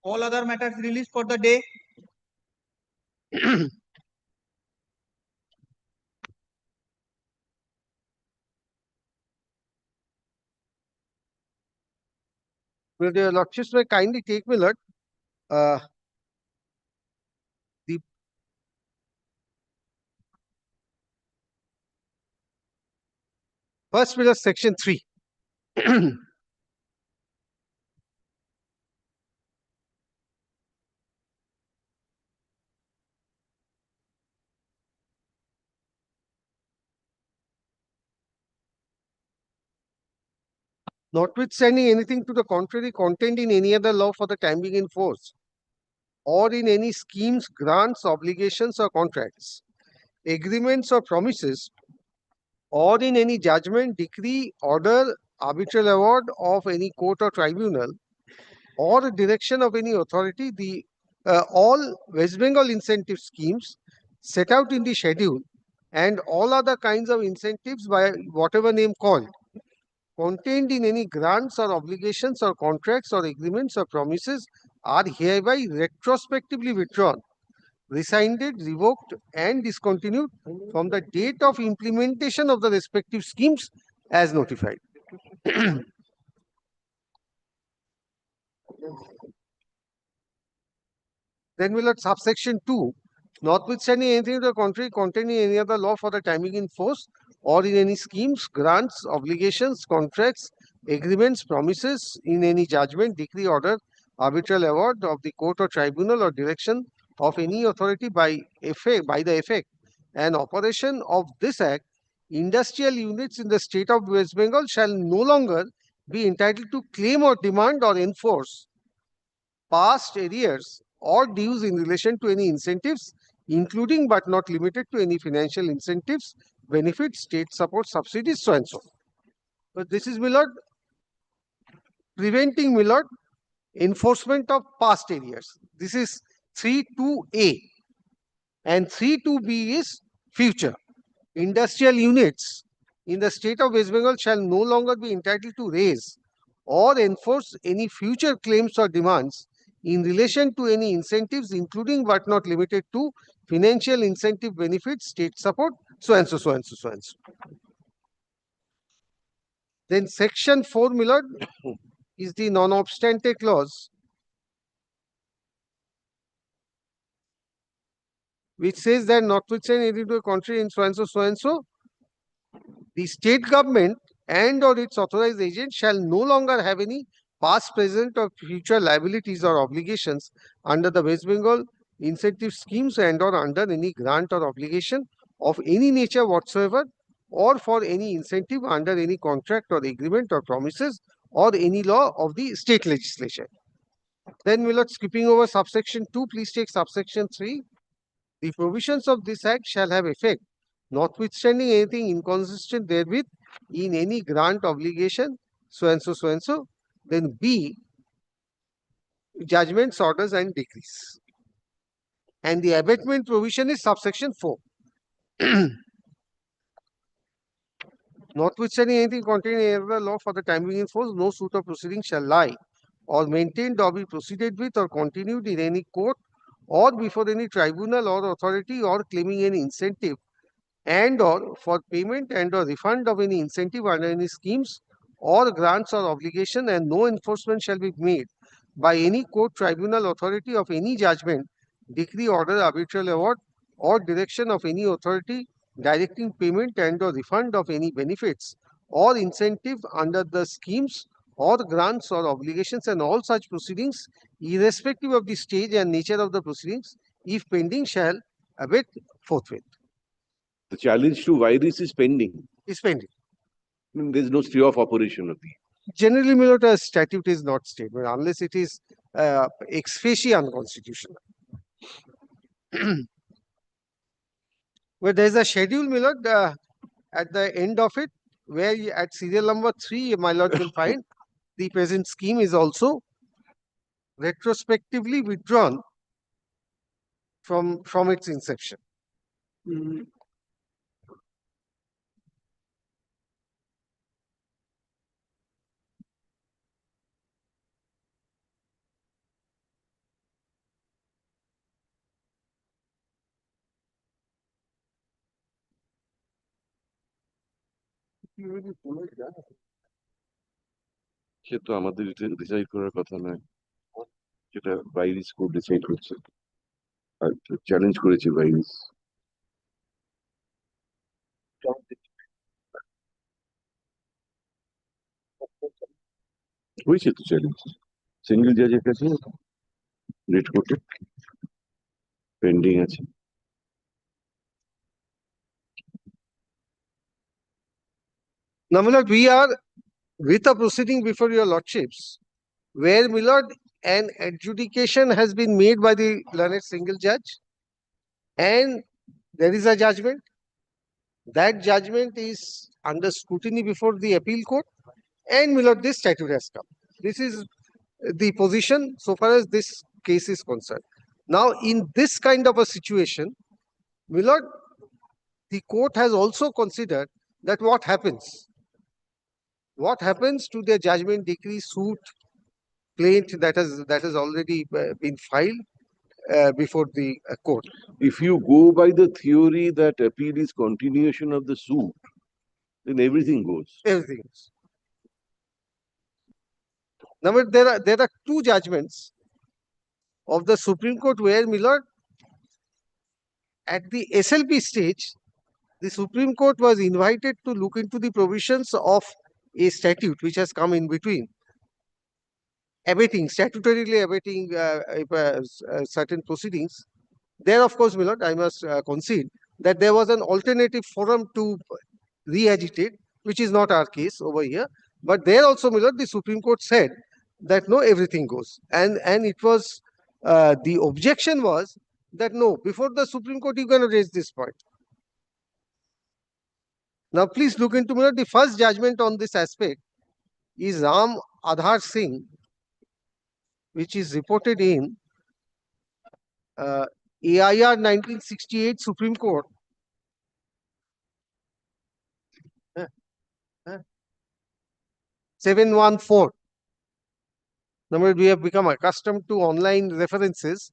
Speaker 23: All other matters released for the day.
Speaker 7: Will your lordships may kindly take, Millard, the first, Millard, section 3. Notwithstanding anything to the contrary contained in any other law for the time being in force, or in any schemes, grants, obligations, or contracts, agreements, or promises, or in any judgment, decree, order, arbitral award of any court or tribunal, or direction of any authority, all West Bengal incentive schemes set out in the schedule, and all other kinds of incentives by whatever name called, contained in any grants or obligations or contracts or agreements or promises are hereby retrospectively withdrawn, rescinded, revoked, and discontinued from the date of implementation of the respective schemes as notified. Then we'll at subsection 2, notwithstanding anything to the contrary contained in any other law for the time being in force, or in any schemes, grants, obligations, contracts, agreements, promises, in any judgment, decree, order, arbitral award of the court or tribunal, or direction of any authority by the effect and operation of this act, industrial units in the state of West Bengal shall no longer be entitled to claim or demand or enforce past arrears or dues in relation to any incentives, including but not limited to any financial incentives, benefits, state support, subsidies, so and so. But this is, Millard, preventing, Millard, enforcement of past arrears. This is 3.2a, and 3.2b is future. Industrial units in the state of West Bengal shall no longer be entitled to raise or enforce any future claims or demands in relation to any incentives, including but not limited to financial incentive, benefits, state support, so and so, so and so, so and so. Then section 4, Millard, is the non-obstante clause, which says that notwithstanding anything to the contrary in so and so, so and so, the state government and or its authorized agent shall no longer have any past, present, or future liabilities or obligations under the West Bengal incentive schemes and or under any grant or obligation of any nature whatsoever, or for any incentive under any contract or agreement or promises or any law of the state legislature. Then, Millard, skipping over subsection 2, please take subsection 3. The provisions of this act shall have effect, notwithstanding anything inconsistent therewith in any grant obligation, so and so, so and so. Then B, judgments, orders and decrees. And the abatement provision is subsection 4. Notwithstanding anything contained in any other law for the time being in force, no suit or proceeding shall lie or maintained or be proceeded with or continued in any court or before any tribunal or authority or claiming any incentive and or for payment and or refund of any incentive under any schemes or grants or obligation, and no enforcement shall be made by any court, tribunal, authority of any judgment, decree, order, arbitral award or direction of any authority directing payment and or refund of any benefits or incentive under the schemes or grants or obligations, and all such proceedings, irrespective of the stage and nature of the proceedings, if pending, shall abate forthwith.
Speaker 2: The challenge to virus is pending.
Speaker 7: Is pending.
Speaker 2: There is no stay of operation of the.
Speaker 7: Generally, my lord, a statute is not stayed, but unless it is ex facie unconstitutional. But there is a schedule, my lord, at the end of it, where at serial number 3, my lord will find the present scheme is also retrospectively withdrawn from its inception.
Speaker 2: সে তো আমাদের decide করার কথা নয়, সেটা virus code decide করছে, আর challenge করেছে virus. হয়েছে তো চ্যালেঞ্জ, সিঙ্গেল জাজের কাছে রেট কোর্টে পেন্ডিং আছে।
Speaker 7: Now, my lord, we are with a proceeding before your lordships, where, my lord, an adjudication has been made by the learned single judge, and there is a judgment. That judgment is under scrutiny before the appeal court, and, my lord, this statute has come. This is the position so far as this case is concerned. Now, in this kind of a situation, my lord, the court has also considered that what happens to the judgment, decree, suit, plaint that has already been filed before the court.
Speaker 2: If you go by the theory that appeal is continuation of the suit, then everything goes.
Speaker 7: Everything goes. Now, but there are two judgments of the Supreme Court where, my lord, at the SLP stage, the Supreme Court was invited to look into the provisions of a statute which has come in between, statutorily abating certain proceedings. There, of course, my lord, I must concede that there was an alternative forum to re-agitate, which is not our case over here. But there also, my lord, the Supreme Court said that no, everything goes. And it was, the objection was that no, before the Supreme Court, you cannot raise this point. Now, please look into, my lord, the first judgment on this aspect is Ram Adhar Singh, which is reported in AIR 1968 Supreme Court. 714. Number, we have become accustomed to online references.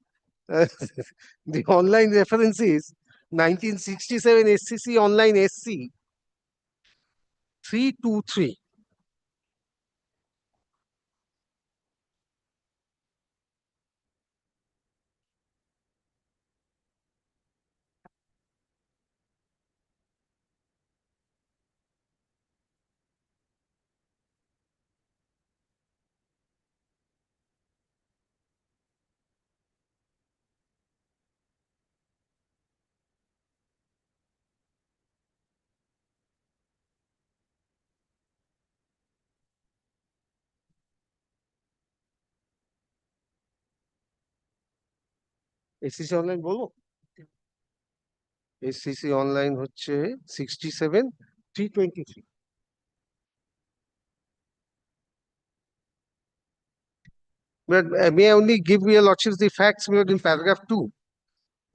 Speaker 7: The online reference is 1967 SCC Online SC 323. SCC Online বলবো? SCC online হচ্ছে 67,323. But may I only give your lordships the facts in paragraph 2.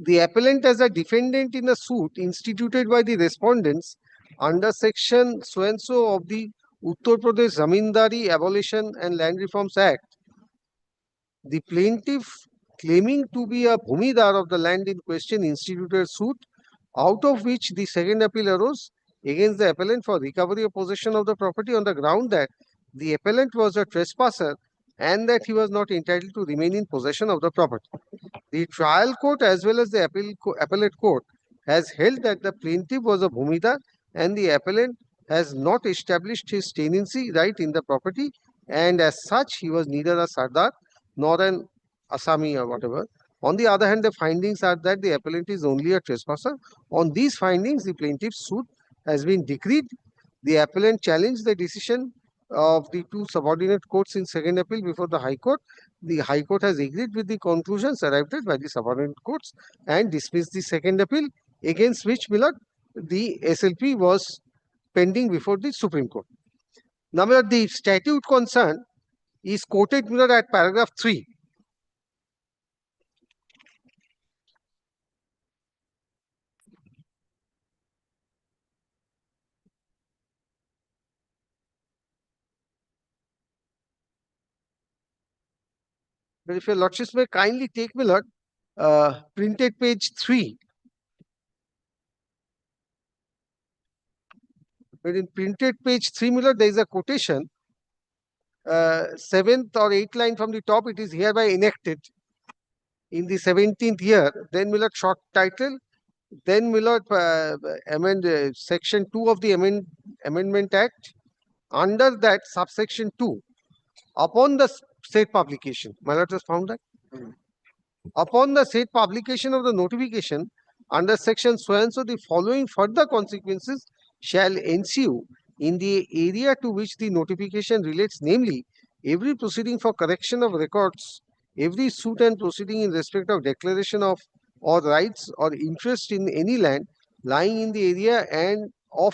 Speaker 7: The appellant as a defendant in a suit instituted by the respondents under section so and so of the Uttar Pradesh Zamindari Abolition and Land Reforms Act, the plaintiff claiming to be a bhumidar of the land in question instituted suit, out of which the second appeal arose against the appellant for recovery of possession of the property on the ground that the appellant was a trespasser and that he was not entitled to remain in possession of the property. The trial court as well as the appellate court has held that the plaintiff was a bhumidar and the appellant has not established his tenancy right in the property, and as such he was neither a sardar nor an Assami or whatever. On the other hand, the findings are that the appellant is only a trespasser. On these findings, the plaintiff's suit has been decreed. The appellant challenged the decision of the two subordinate courts in second appeal before the High Court. The High Court has agreed with the conclusions arrived at by the subordinate courts and dismissed the second appeal, against which, Milord, the SLP was pending before the Supreme Court. Now, Milord, the statute concerned is quoted, Milord, at paragraph 3. But if your lordships may kindly take, Milord, printed page 3. But in printed page 3, Milord, there is a quotation, 7th or 8th line from the top, it is hereby enacted in the 17th year. Then, Milord, short title. Then, Milord, section 2 of the Amendment Act. Under that, subsection 2, upon the said publication, my lord has found that. Upon the said publication of the notification, under section so and so, the following further consequences shall ensue in the area to which the notification relates, namely, every proceeding for correction of records, every suit and proceeding in respect of declaration of or rights or interest in any land lying in the area and of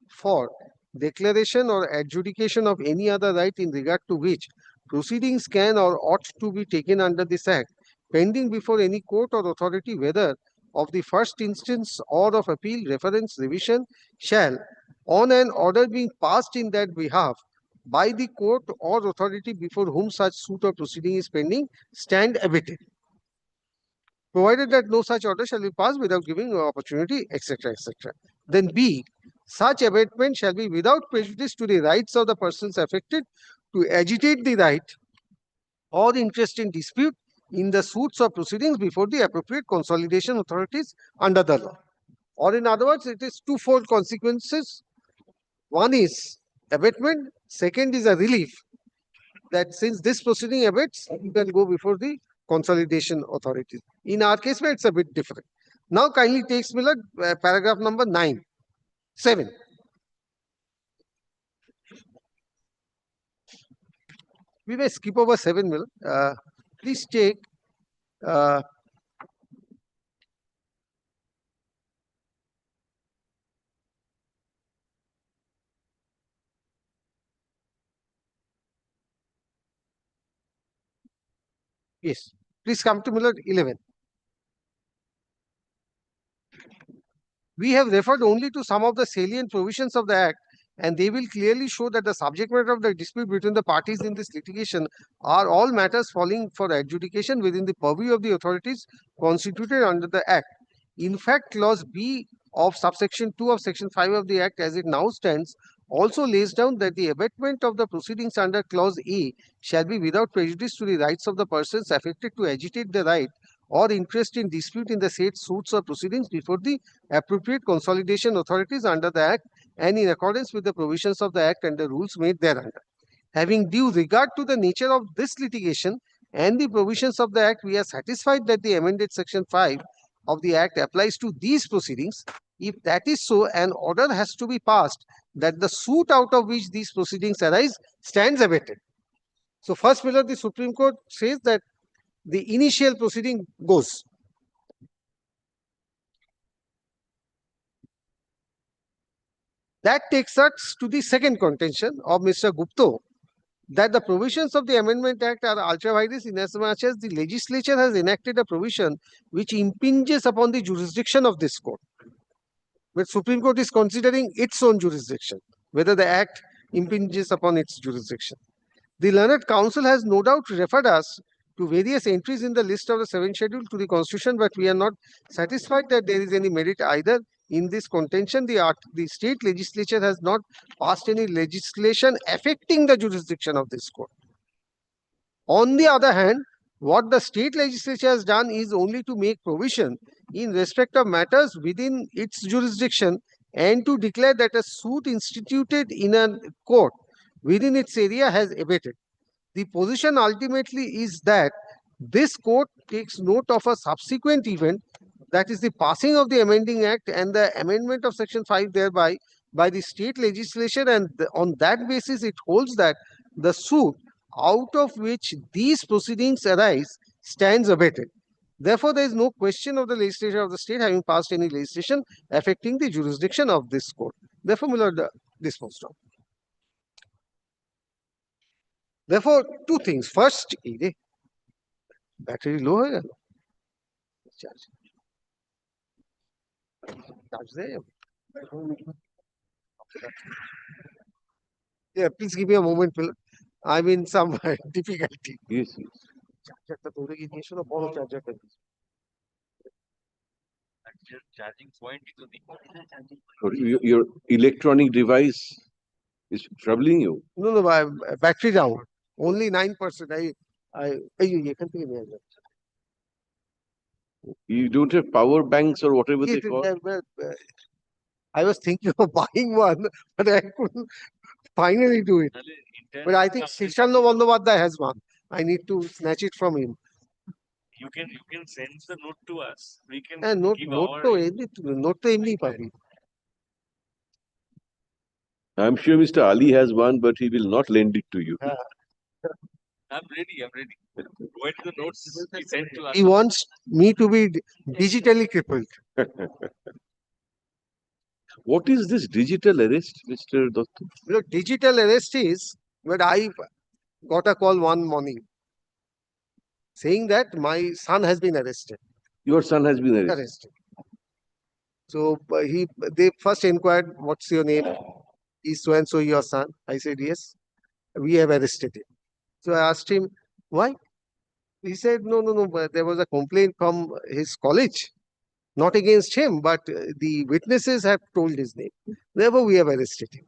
Speaker 7: for declaration or adjudication of any other right in regard to which proceedings can or ought to be taken under this Act, pending before any court or authority, whether of the first instance or of appeal, reference, revision, shall, on an order being passed in that behalf by the court or authority before whom such suit or proceeding is pending, stand abated, provided that no such order shall be passed without giving opportunity, etc., etc. Then B, such abatement shall be without prejudice to the rights of the persons affected to agitate the right or interest in dispute in the suits or proceedings before the appropriate consolidation authorities under the law. Or in other words, it is twofold consequences. One is abatement, second is a relief, that since this proceeding abates, you can go before the consolidation authorities. In our case, it's a bit different. Now, kindly takes Miller, paragraph number 7. We may skip over 7, Miller. Please take yes, please come to Miller 11. We have referred only to some of the salient provisions of the Act, and they will clearly show that the subject matter of the dispute between the parties in this litigation are all matters falling for adjudication within the purview of the authorities constituted under the Act. In fact, Clause B of subsection 2 of Section 5 of the Act as it now stands also lays down that the abatement of the proceedings under Clause A shall be without prejudice to the rights of the persons affected to agitate the right or interest in dispute in the said suits or proceedings before the appropriate consolidation authorities under the Act and in accordance with the provisions of the Act and the rules made thereunder. Having due regard to the nature of this litigation and the provisions of the Act, we are satisfied that the amended Section 5 of the Act applies to these proceedings. If that is so, an order has to be passed that the suit out of which these proceedings arise stands abated. So first, Miller, the Supreme Court says that the initial proceeding goes. That takes us to the second contention of Mr. Gupta, that the provisions of the Amendment Act are ultra vires inasmuch as the legislature has enacted a provision which impinges upon the jurisdiction of this court. But Supreme Court is considering its own jurisdiction, whether the act impinges upon its jurisdiction. The learned counsel has no doubt referred us to various entries in the list of the 7th schedule to the Constitution, but we are not satisfied that there is any merit either in this contention. The state legislature has not passed any legislation affecting the jurisdiction of this court. On the other hand, what the state legislature has done is only to make provision in respect of matters within its jurisdiction and to declare that a suit instituted in a court within its area has abated. The position ultimately is that this court takes note of a subsequent event, that is the passing of the amending act and the amendment of section 5 thereby by the state legislature, and on that basis it holds that the suit out of which these proceedings arise stands abated. Therefore, there is no question of the legislature of the state having passed any legislation affecting the jurisdiction of this court. Therefore, my lord, disposed of. Therefore, two things. First, battery low hai gaya. Charge there. Yeah, please give me a moment, Philip. I'm in some difficulty.
Speaker 2: Yes, yes.
Speaker 12: Charging point to the
Speaker 2: Your electronic device is troubling you.
Speaker 7: No, battery down. Only 9%.
Speaker 2: You don't have power banks or whatever they call.
Speaker 7: I was thinking of buying one, but I couldn't finally do it. But I think Srishanlo Bandyopadhyay has one. I need to snatch it from him.
Speaker 12: you can send the note to us. We can
Speaker 7: Note
Speaker 12: give
Speaker 7: to
Speaker 12: our
Speaker 7: MD Pabi.
Speaker 2: I'm sure Mr. Ali has one, but he will not lend it to you.
Speaker 12: I'm ready. When the notes he sent to us.
Speaker 7: He wants me to be digitally crippled.
Speaker 2: What is this digital arrest, Mr. Dotto?
Speaker 7: Look, digital arrest is, but I got a call one morning saying that my son has been arrested.
Speaker 2: Your son has been arrested.
Speaker 7: So they first inquired, what's your name? Is so and so your son? I said, yes. We have arrested him. So I asked him, why? He said, no, but there was a complaint from his college, not against him, but the witnesses have told his name. Therefore, we have arrested him.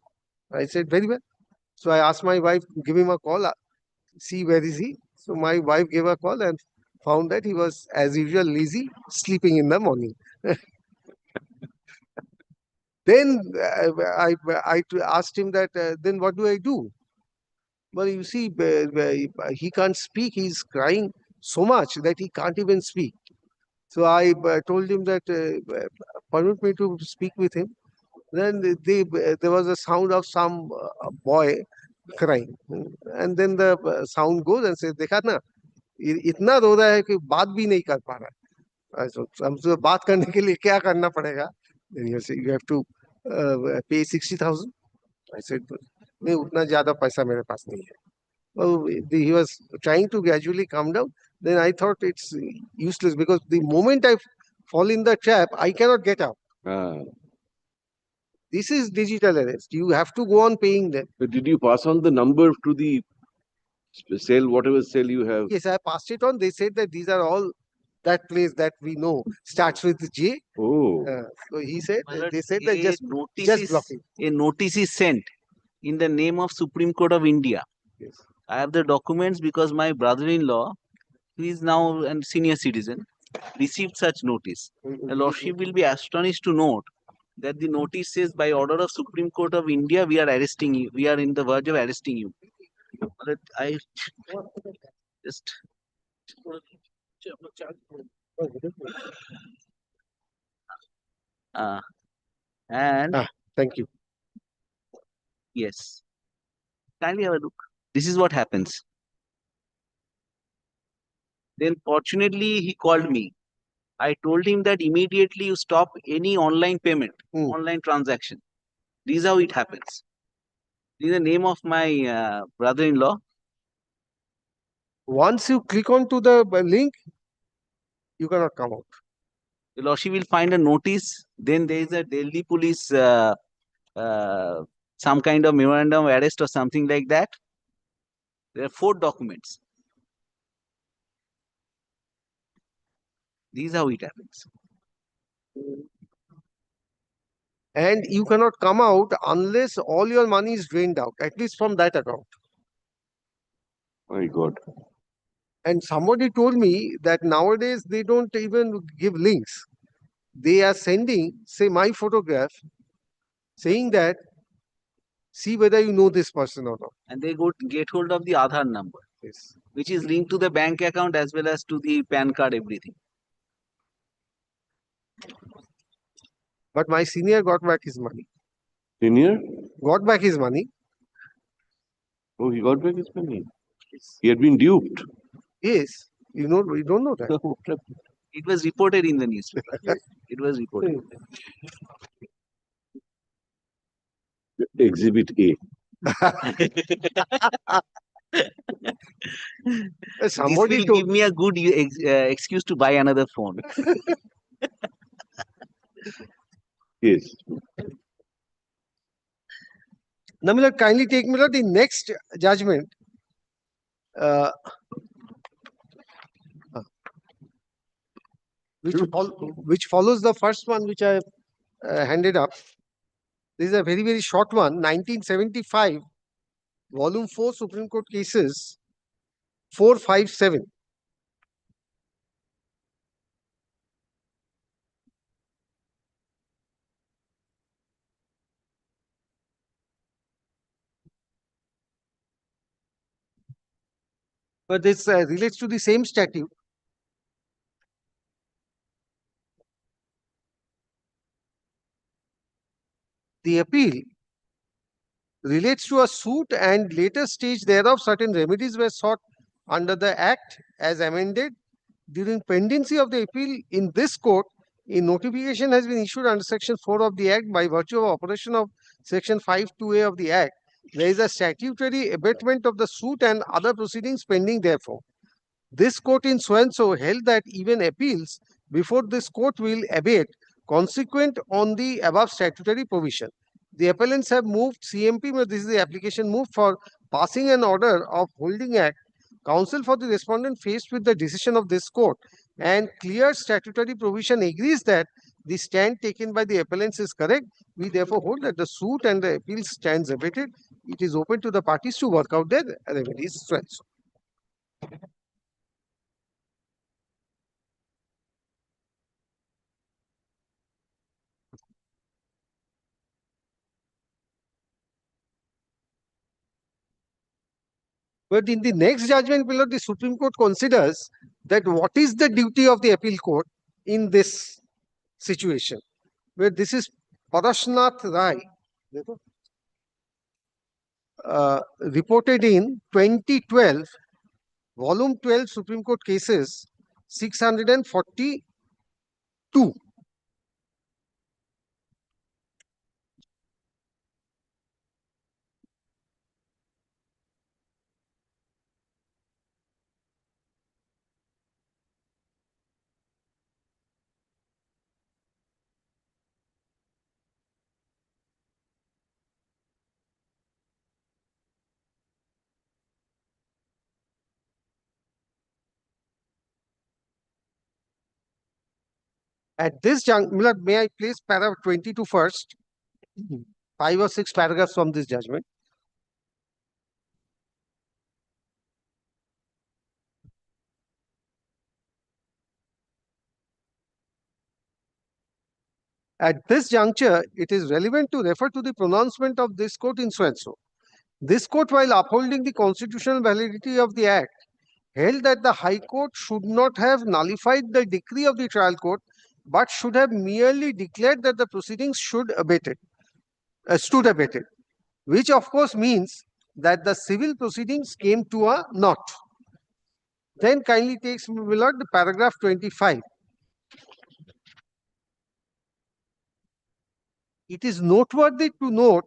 Speaker 7: I said, very well. So I asked my wife, give him a call, see where is he. So my wife gave a call and found that he was, as usual, lazy, sleeping in the morning. Then I asked him that, then what do I do? Well, you see, he can't speak. He's crying so much that he can't even speak. So I told him that, permit me to speak with him. Then there was a sound of some boy crying. And then the sound goes and says, देखा ना, इतना रो रहा है कि बात भी नहीं कर पा रहा है. हमसे बात करने के लिए क्या करना पड़ेगा? Then he said, you have to pay 60,000. I said, नहीं उतना ज्यादा पैसा मेरे पास नहीं है. Well, he was trying to gradually calm down. Then I thought it's useless because the moment I fall in the trap, I cannot get out. This is digital arrest. You have to go on paying them.
Speaker 2: But did you pass on the number to the cell, whatever cell you have?
Speaker 7: Yes, I passed it on. They said that these are all that place that we know starts with J.
Speaker 2: Oh.
Speaker 7: So he said, they said
Speaker 18: A
Speaker 7: that just blocking.
Speaker 18: A notice is sent in the name of Supreme Court of India.
Speaker 7: Yes.
Speaker 18: I have the documents because my brother-in-law, who is now a senior citizen, received such notice. The Lordship will be astonished to note that the notice says, by order of Supreme Court of India, we are arresting you. We are in the verge of arresting you. But I just...
Speaker 7: Thank you.
Speaker 18: Yes. Kindly have a look. This is what happens. Then fortunately, he called me. I told him that immediately you stop any online payment, online transaction. This is how it happens. This is the name of my brother-in-law.
Speaker 7: Once you click onto the link, you cannot come out.
Speaker 18: The Lordship will find a notice. Then there is a Delhi police, some kind of memorandum of arrest or something like that. There are 4 documents. This is how it happens.
Speaker 7: And you cannot come out unless all your money is drained out, at least from that account.
Speaker 2: My God.
Speaker 7: And somebody told me that nowadays they don't even give links. They are sending, say, my photograph, saying that, see whether you know this person or not.
Speaker 18: And they get hold of the Aadhaar number,
Speaker 7: Yes.
Speaker 18: which is linked to the bank account as well as to the PAN card, everything.
Speaker 7: But my senior got back his money.
Speaker 2: Senior?
Speaker 7: Got back his money.
Speaker 2: Oh, he got back his money. He had been duped.
Speaker 7: Yes. You don't know that.
Speaker 18: It was reported in the newspaper. It was reported.
Speaker 2: Exhibit A.
Speaker 7: Somebody
Speaker 18: this will give me a good excuse to buy another phone.
Speaker 2: Yes.
Speaker 7: Now, my lord, kindly take, my lord, the next judgment. Which follows the first one which I handed up. This is a very, very short one. 1975, Volume 4 Supreme Court Cases 457. But this relates to the same statute. The appeal relates to a suit and later stage thereof certain remedies were sought under the Act as amended. During pendency of the appeal in this court, a notification has been issued under Section 4 of the Act by virtue of operation of Section 5(2)(a) of the Act. There is a statutory abatement of the suit and other proceedings pending therefore. This court in so and so held that even appeals before this court will abate consequent on the above statutory provision. The appellants have moved CMP, but this is the application moved for passing an order of holding act. Counsel for the respondent faced with the decision of this court and clear statutory provision agrees that the stand taken by the appellants is correct. We therefore hold that the suit and the appeal stands abated. It is open to the parties to work out their remedies. So and so. But in the next judgment below, the Supreme Court considers that what is the duty of the appeal court in this situation, where this is Parashnath Rai, reported in 2012, Volume 12, Supreme Court Cases 642. At this juncture, may I place paragraph 22 first? 5 or 6 paragraphs from this judgment. At this juncture, it is relevant to refer to the pronouncement of this court in so and so. This court, while upholding the constitutional validity of the Act, held that the High Court should not have nullified the decree of the trial court, but should have merely declared that the proceedings stood abated, which of course means that the civil proceedings came to a naught. Then kindly takes, my lord, the paragraph 25. It is noteworthy to note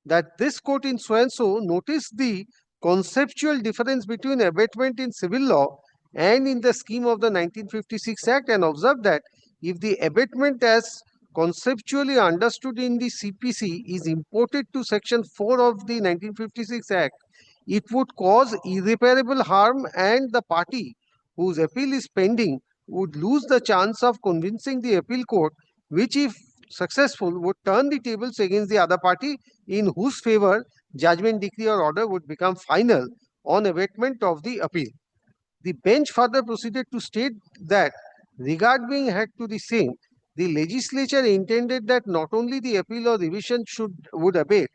Speaker 7: that this court in so-and-so noticed the conceptual difference between abatement in civil law and in the scheme of the 1956 Act, and observed that if the abatement as conceptually understood in the CPC is imported to section 4 of the 1956 Act, it would cause irreparable harm, and the party whose appeal is pending would lose the chance of convincing the appeal court, which, if successful, would turn the tables against the other party, in whose favor judgment, decree or order would become final on abatement of the appeal. The bench further proceeded to state that, regard being had to the same, the legislature intended that not only the appeal or revision would abate,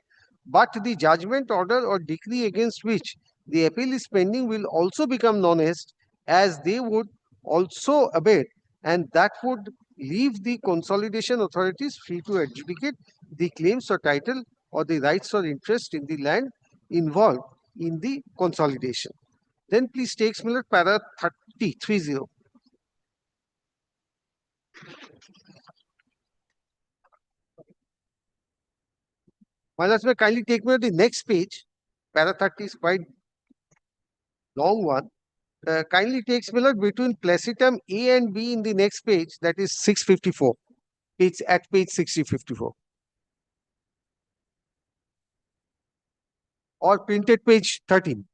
Speaker 7: but the judgment, order or decree against which the appeal is pending will also become non-est, as they would also abate, and that would leave the consolidation authorities free to adjudicate the claims or title or the rights or interest in the land involved in the consolidation. Then please take Miller para 30. Maharaj, may kindly take me to the next page. Para 30 is quite long one. Kindly take Miller between placitum A and B in the next page, that is 654. At page 654. Or printed page 13.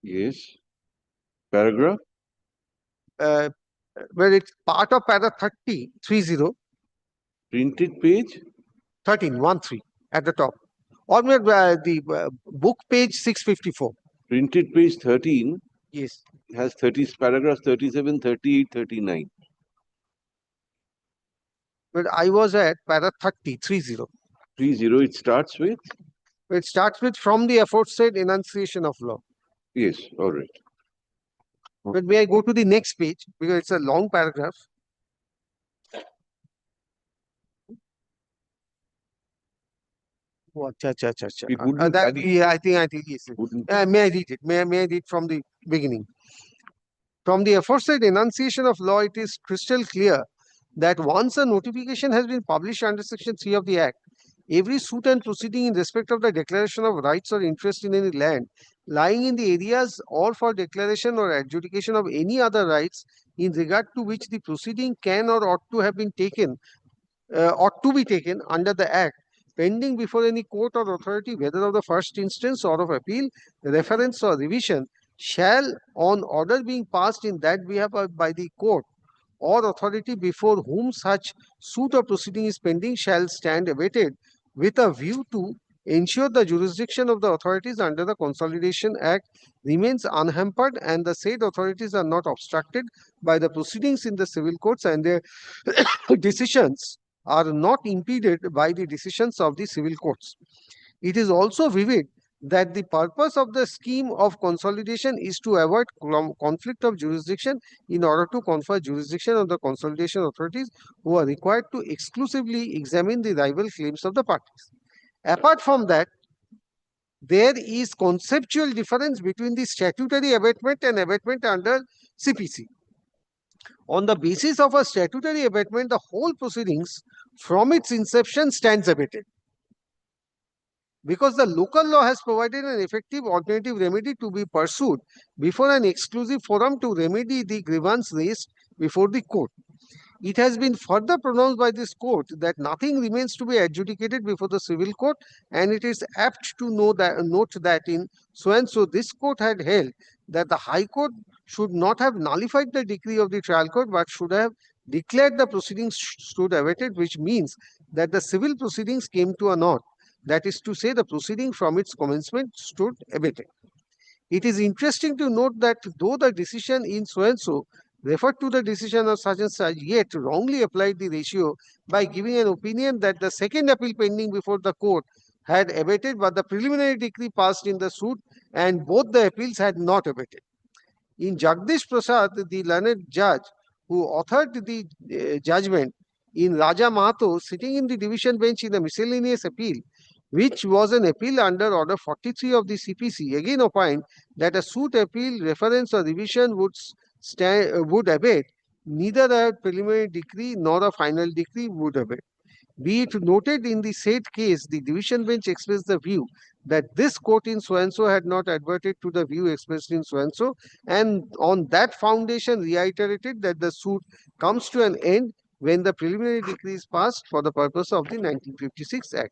Speaker 2: Yes. Paragraph?
Speaker 7: Where it's part of para 30.
Speaker 2: Printed page?
Speaker 7: 13, 1-3 at the top. Or the book page 654.
Speaker 2: Printed page 13.
Speaker 7: Yes.
Speaker 2: Has paragraphs 37, 38, 39.
Speaker 7: But I was at para 30.
Speaker 2: 30, it starts with?
Speaker 7: It starts with from the aforesaid enunciation of law.
Speaker 2: Yes, all right.
Speaker 7: But may I go to the next page, because it's a long paragraph. Oh, I think yes. May I read it? May I read from the beginning? From the aforesaid enunciation of law, it is crystal clear that once a notification has been published under Section 3 of the Act, every suit and proceeding in respect of the declaration of rights or interest in any land lying in the areas, or for declaration or adjudication of any other rights in regard to which the proceeding can or ought to be taken under the Act, pending before any court or authority, whether of the first instance or of appeal, reference or revision, shall, on order being passed in that behalf by the court or authority before whom such suit or proceeding is pending, shall stand abated, with a view to ensure the jurisdiction of the authorities under the Consolidation Act remains unhampered, and the said authorities are not obstructed by the proceedings in the civil courts, and their decisions are not impeded by the decisions of the civil courts. It is also vivid that the purpose of the scheme of consolidation is to avoid conflict of jurisdiction in order to confer jurisdiction on the consolidation authorities, who are required to exclusively examine the rival claims of the parties. Apart from that, there is conceptual difference between the statutory abatement and abatement under CPC. On the basis of a statutory abatement, the whole proceedings from its inception stands abated, because the local law has provided an effective alternative remedy to be pursued before an exclusive forum to remedy the grievance raised before the court. It has been further pronounced by this court that nothing remains to be adjudicated before the civil court, and it is apt to note that in so and so this court had held that the High Court should not have nullified the decree of the trial court, but should have declared the proceedings stood abated, which means that the civil proceedings came to a naught. That is to say, the proceeding from its commencement stood abated. It is interesting to note that though the decision in so and so referred to the decision of such and such, yet wrongly applied the ratio by giving an opinion that the second appeal pending before the court had abated, but the preliminary decree passed in the suit and both the appeals had not abated. In Jagdish Prasad, the learned judge who authored the judgment in Raja Mahato, sitting in the division bench in a miscellaneous appeal, which was an appeal under Order 43 of the CPC, again opined that a suit, appeal, reference or revision would would abate, neither a preliminary decree nor a final decree would abate. Be it noted, in the said case, the division bench expressed the view that this court in so-and-so had not adverted to the view expressed in so-and-so, and on that foundation reiterated that the suit comes to an end when the preliminary decree is passed for the purpose of the 1956 Act.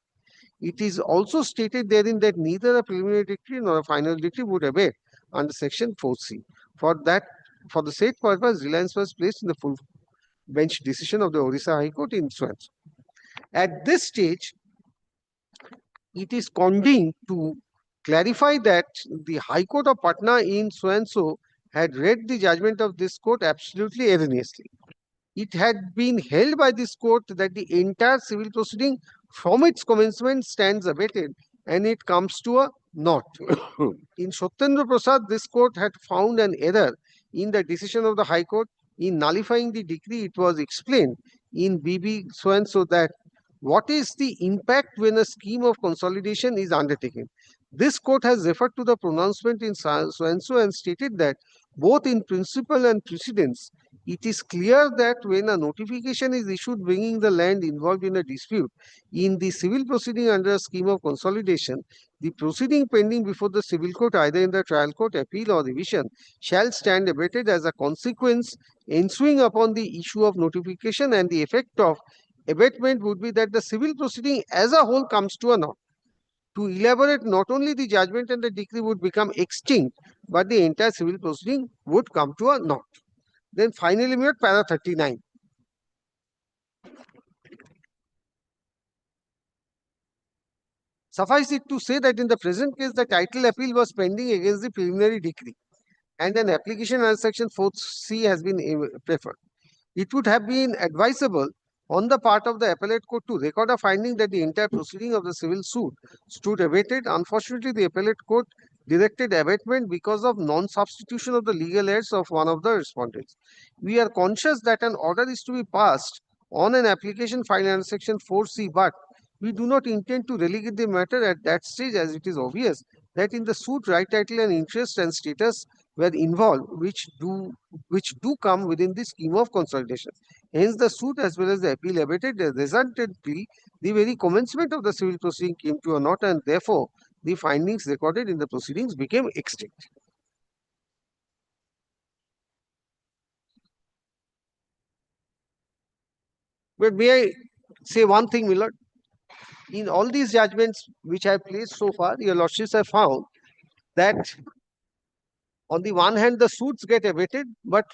Speaker 7: It is also stated therein that neither a preliminary decree nor a final decree would abate under section 4C. For the said purpose, reliance was placed in the full bench decision of the Odisha High Court in so-and-so. At this stage, it is convenient to clarify that the High Court of Patna in so-and-so had read the judgment of this court absolutely erroneously. It had been held by this court that the entire civil proceeding from its commencement stands abated and it comes to a naught. In Satyendra Prasad, this court had found an error in the decision of the High Court. In nullifying the decree, it was explained in BB so-and-so that what is the impact when a scheme of consolidation is undertaken. This court has referred to the pronouncement in so-and-so and stated that both in principle and precedence, it is clear that when a notification is issued bringing the land involved in a dispute in the civil proceeding under a scheme of consolidation, the proceeding pending before the civil court, either in the trial court, appeal or revision, shall stand abated as a consequence ensuing upon the issue of notification, and the effect of abatement would be that the civil proceeding as a whole comes to a naught. To elaborate, not only the judgment and the decree would become extinct, but the entire civil proceeding would come to a naught. Then finally, we have para 39. Suffice it to say that in the present case, the title appeal was pending against the preliminary decree, and an application under section 4C has been preferred. It would have been advisable on the part of the appellate court to record a finding that the entire proceeding of the civil suit stood abated. Unfortunately, the appellate court directed abatement because of non-substitution of the legal heirs of one of the respondents. We are conscious that an order is to be passed on an application filed under section 4C, but we do not intend to relegate the matter at that stage, as it is obvious that in the suit right title and interest and status were involved, which do come within the scheme of consolidation. Hence, the suit as well as the appeal abated. Resultantly, the very commencement of the civil proceeding came to a naught, and therefore the findings recorded in the proceedings became extinct. But may I say one thing, my lord? In all these judgments which I have placed so far, your lordships have found that on the one hand, the suits get abated, but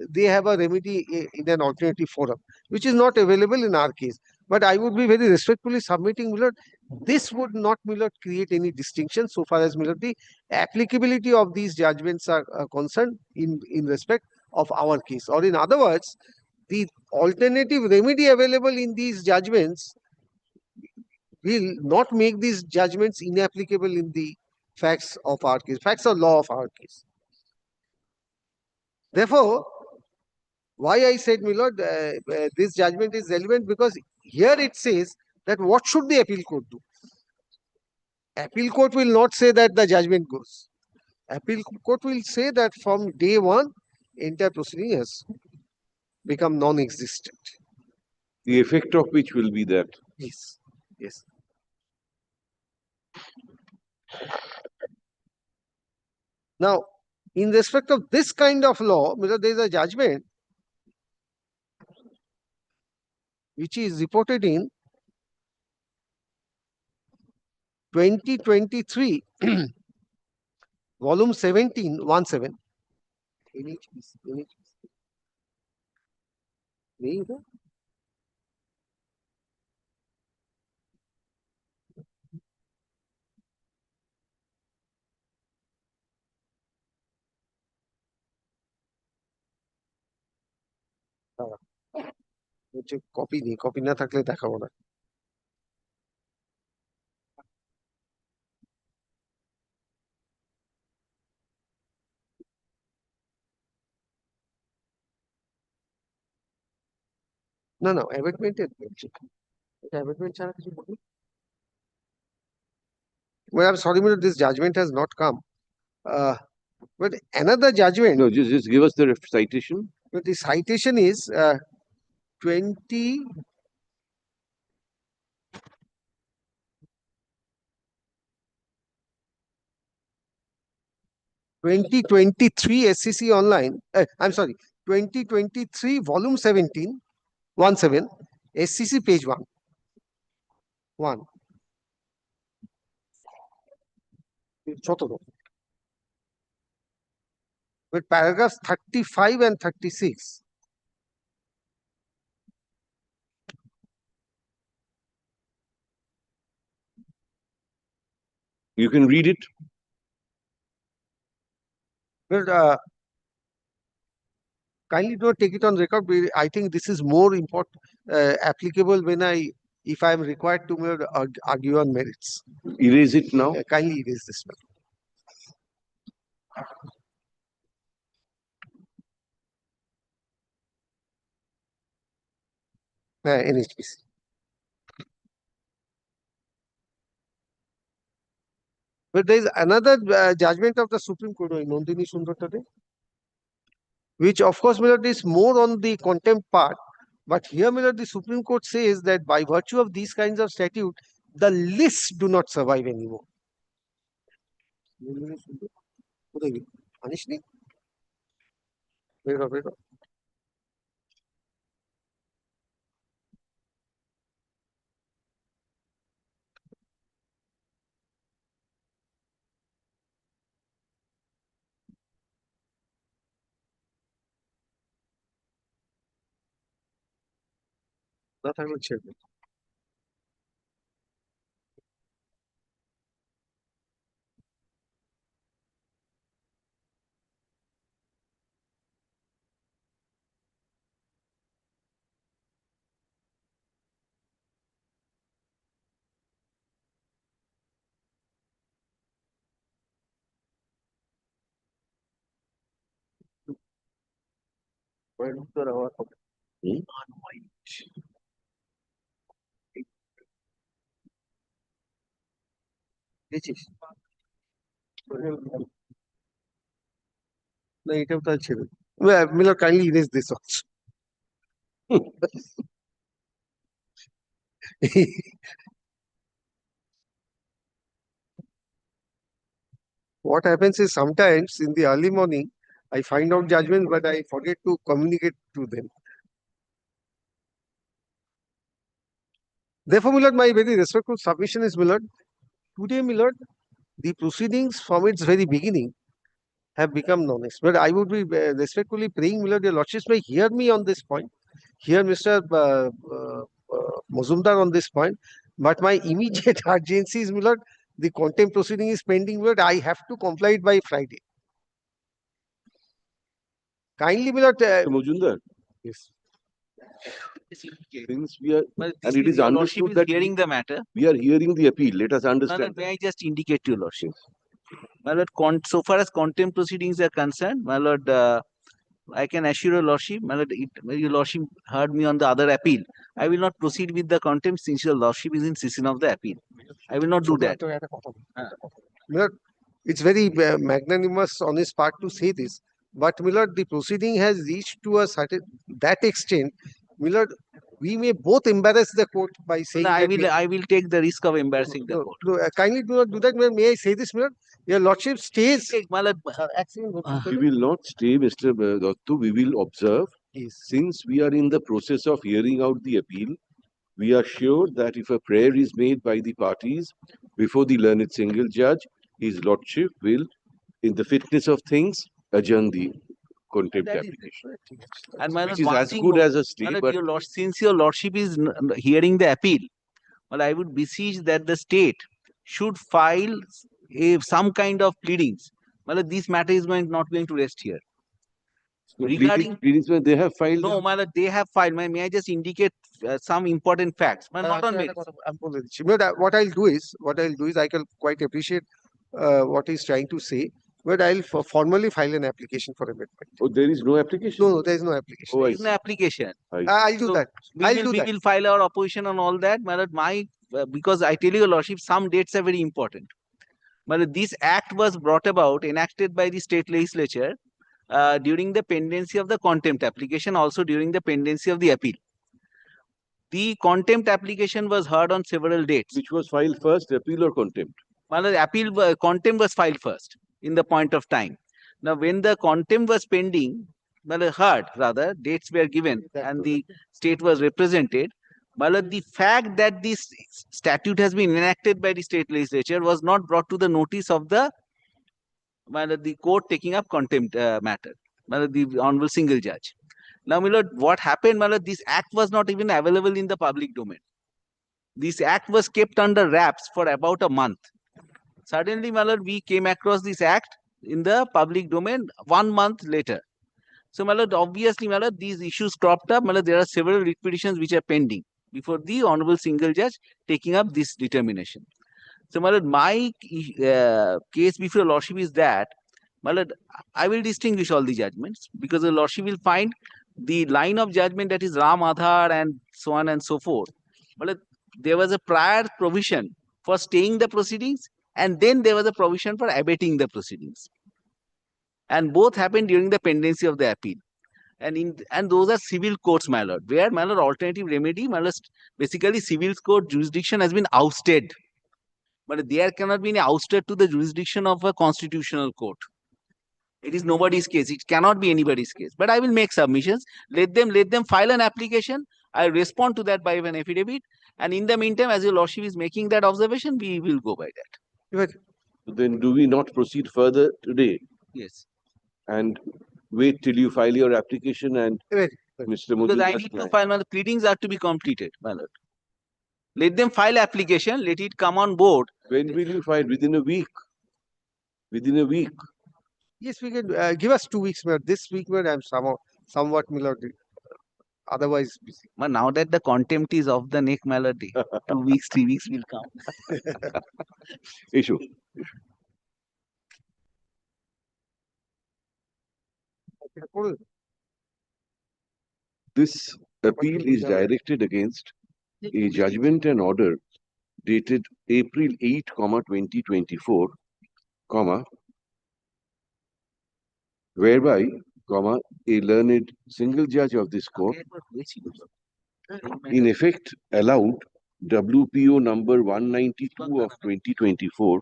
Speaker 7: they have a remedy in an alternative forum, which is not available in our case. But I would be very respectfully submitting, my lord, this would not, my lord, create any distinction so far as, my lord, the applicability of these judgments are concerned in respect of our case. Or in other words, the alternative remedy available in these judgments will not make these judgments inapplicable in the facts of our case, facts or law of our case. Therefore, why I said, my lord, this judgment is relevant, because here it says that what should the appeal court do? Appeal court will not say that the judgment goes. Appeal court will say that from day one, entire proceeding has become non-existent.
Speaker 2: The effect of which will be that.
Speaker 7: Yes, yes. Now, in respect of this kind of law, there is a judgment which is reported in 2023, volume 17, 17. Copy নেই, copy না থাকলে দেখাবো না। না না, অ্যাবেটমেন্টের বলছি, এটা abetment ছাড়া কিছু বলি। Well, I'm sorry, this judgment has not come. But another judgment.
Speaker 2: No, just give us the citation.
Speaker 7: But the citation is 20. (2023) SCC online. I'm sorry, 2023 volume 17, 17, SCC page 1. 1. With paragraphs 35 and 36.
Speaker 2: You can read it.
Speaker 7: But kindly don't take it on record. I think this is more important, applicable when if I am required to argue on merits.
Speaker 2: Erase it now.
Speaker 7: Kindly erase this one. NHPC. But there is another judgment of the Supreme Court, Nandini Sundartade, which of course is more on the contempt part. But here the Supreme Court says that by virtue of these kinds of statute, the lists do not survive anymore. Honestly? That I will check. No, এটাও তার ছিল। Miller, kindly erase this also. What happens is sometimes in the early morning, I find out judgments, but I forget to communicate to them. Therefore, Millard, my very respectful submission is, Millard, today, Millard, the proceedings from its very beginning have become non-exist. But I would be respectfully praying, Millard, your lordships may hear me on this point, hear Mr. Mazumdar on this point, but my immediate urgency is, Millard, the contempt proceeding is pending, Millard. I have to comply it by Friday. Kindly, Millard.
Speaker 2: Mazumdar.
Speaker 7: Yes.
Speaker 2: Since we are, and it is
Speaker 21: Your
Speaker 2: understood
Speaker 21: lordship is
Speaker 2: that
Speaker 21: hearing the matter.
Speaker 2: we are hearing the appeal. Let us
Speaker 21: My
Speaker 2: understand.
Speaker 21: lord, may I just indicate to your lordship? My lord, so far as contempt proceedings are concerned, my lord, I can assure your lordship, my lord, your lordship heard me on the other appeal. I will not proceed with the contempt since your lordship is in session of the appeal. I will not do that.
Speaker 7: Millard, it's very magnanimous on his part to say this, but Millard, the proceeding has reached to a certain that extent. Millard, we may both embarrass the court by saying
Speaker 21: No,
Speaker 7: that
Speaker 21: I will take the risk of embarrassing the court.
Speaker 7: kindly do not do that. May I say this, Millard? Your lordship stays.
Speaker 2: We will not stay, Mr. Dottu. We will observe. Since we are in the process of hearing out the appeal, we are sure that if a prayer is made by the parties before the learned single judge, his lordship will, in the fitness of things, adjourn the contempt application.
Speaker 21: And my
Speaker 2: Which
Speaker 21: lord,
Speaker 2: is
Speaker 21: one
Speaker 2: as
Speaker 21: thing
Speaker 2: good
Speaker 21: more.
Speaker 2: as a stay,
Speaker 21: My lord,
Speaker 2: but
Speaker 21: since your lordship is hearing the appeal, well, I would beseech that the state should file some kind of pleadings. Well, this matter is not going to rest here. Regarding
Speaker 2: pleadings, they have filed.
Speaker 21: No, my lord, they have filed. May I just indicate some important facts? Not on merits.
Speaker 7: What I'll do is, I can quite appreciate what he's trying to say, but I'll formally file an application for amendment.
Speaker 2: Oh, there is no application?
Speaker 7: No, there is no application.
Speaker 2: Oh,
Speaker 21: There is no application.
Speaker 7: I'll do that.
Speaker 21: We will file our opposition on all that. My lord, because I tell you, your lordship, some dates are very important.
Speaker 4: But this act was brought about, enacted by the state legislature during the pendency of the contempt application, also during the pendency of the appeal. The contempt application was heard on several dates.
Speaker 2: Which was filed first, appeal or contempt?
Speaker 4: Well, the appeal, contempt was filed first in the point of time. Now, when the contempt was pending, well, heard rather, dates were given and the state was represented. Well, the fact that this statute has been enacted by the state legislature was not brought to the notice of the court taking up contempt matter, the honorable single judge. Now, my lord, what happened, my lord, this act was not even available in the public domain. This act was kept under wraps for about a month. Suddenly, my lord, we came across this act in the public domain 1 month later. So, my lord, obviously, my lord, these issues cropped up. My lord, there are several writ petitions which are pending before the honorable single judge taking up this determination. So, my lord, my case before lordship is that, my lord, I will distinguish all the judgments because the lordship will find the line of judgment that is Ram Adhar and so on and so forth. But there was a prior provision for staying the proceedings, and then there was a provision for abating the proceedings. And both happened during the pendency of the appeal. And those are civil courts, my lord, where, my lord, alternative remedy, my lord, basically civil court jurisdiction has been ousted. But there cannot be any ousted to the jurisdiction of a constitutional court. It is nobody's case. It cannot be anybody's case. But I will make submissions. Let them file an application. I'll respond to that by an affidavit. And in the meantime, as your lordship is making that observation, we will go by that.
Speaker 2: Then do we not proceed further today?
Speaker 4: Yes.
Speaker 2: And wait till you file your application and Mr.
Speaker 4: Because
Speaker 2: Modi
Speaker 4: I need to file, my pleadings are to be completed, my lord. Let them file application. Let it come on board.
Speaker 2: When will you file? Within a week? Within a week?
Speaker 7: Yes, we can give us 2 weeks, Milord. This week, Milord, I'm somewhat, Milord, otherwise busy.
Speaker 4: But now that the contempt is off the neck, my lord, 2 weeks, 3 weeks will come.
Speaker 2: Issue. This appeal is directed against a judgment and order dated April 8, 2024, whereby, a learned single judge of this court, in effect, allowed WPO number 192 of 2024,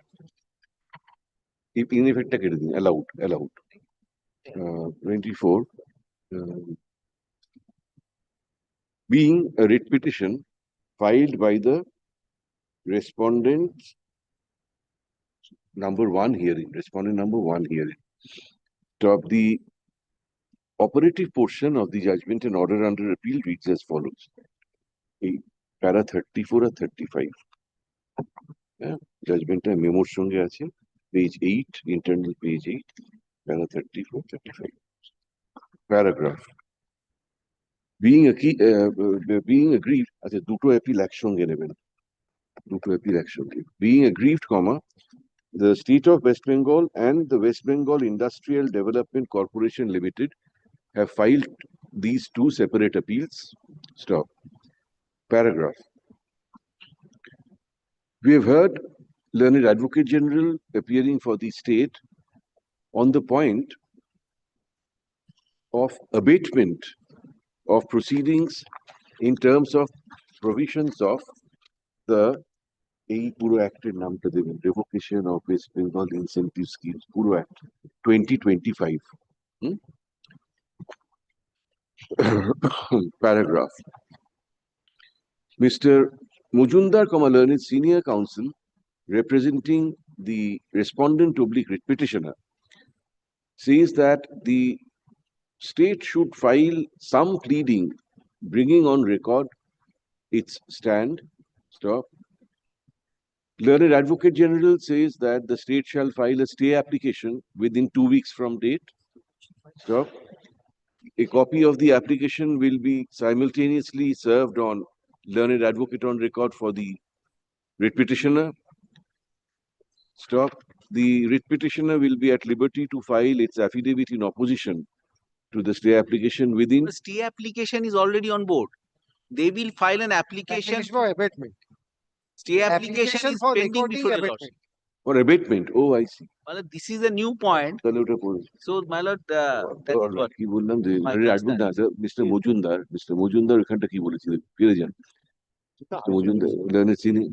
Speaker 2: in effect, allowed, 24, being a writ petition filed by the respondent number 1 hearing, The operative portion of the judgment and order under appeal reads as follows. Para 34 or 35. Judgment and memo songe ache, page 8, internal page 8, para 34, 35. Paragraph. Being aggrieved, ache duto appeal action neben. Being aggrieved, the State of West Bengal and the West Bengal Industrial Development Corporation Limited have filed these 2 separate appeals. Stop. Paragraph. We have heard Learned Advocate General appearing for the state on the point of abatement of proceedings in terms of provisions of the Puro Act Revocation of West Bengal Incentive Schemes, Puro Act 2025. Paragraph. Mr. Mujumdar, learned senior counsel, representing the respondent oblique writ petitioner, says that the state should file some pleading bringing on record its stand. Stop. Learned Advocate General says that the state shall file a stay application within 2 weeks from date. Stop. A copy of the application will be simultaneously served on Learned Advocate on record for the writ petitioner. Stop. The writ petitioner will be at liberty to file its affidavit in opposition to the stay application within.
Speaker 4: The stay application is already on board. They will file an application
Speaker 7: for abatement.
Speaker 4: Stay application is
Speaker 7: for
Speaker 4: pending
Speaker 7: recording
Speaker 4: before the
Speaker 7: abatement.
Speaker 4: lordship.
Speaker 2: Or abatement. Oh, I see.
Speaker 4: My lord, this is a new point.
Speaker 2: তাহলে ওটা পড়ে।
Speaker 4: So, my lord, that is what
Speaker 2: কি বললাম যে
Speaker 4: my
Speaker 2: advocate
Speaker 4: concern.
Speaker 2: Mister Majumdar ওখানটা কি বলেছিলেন ফিরে যান mister Majumdar learned senior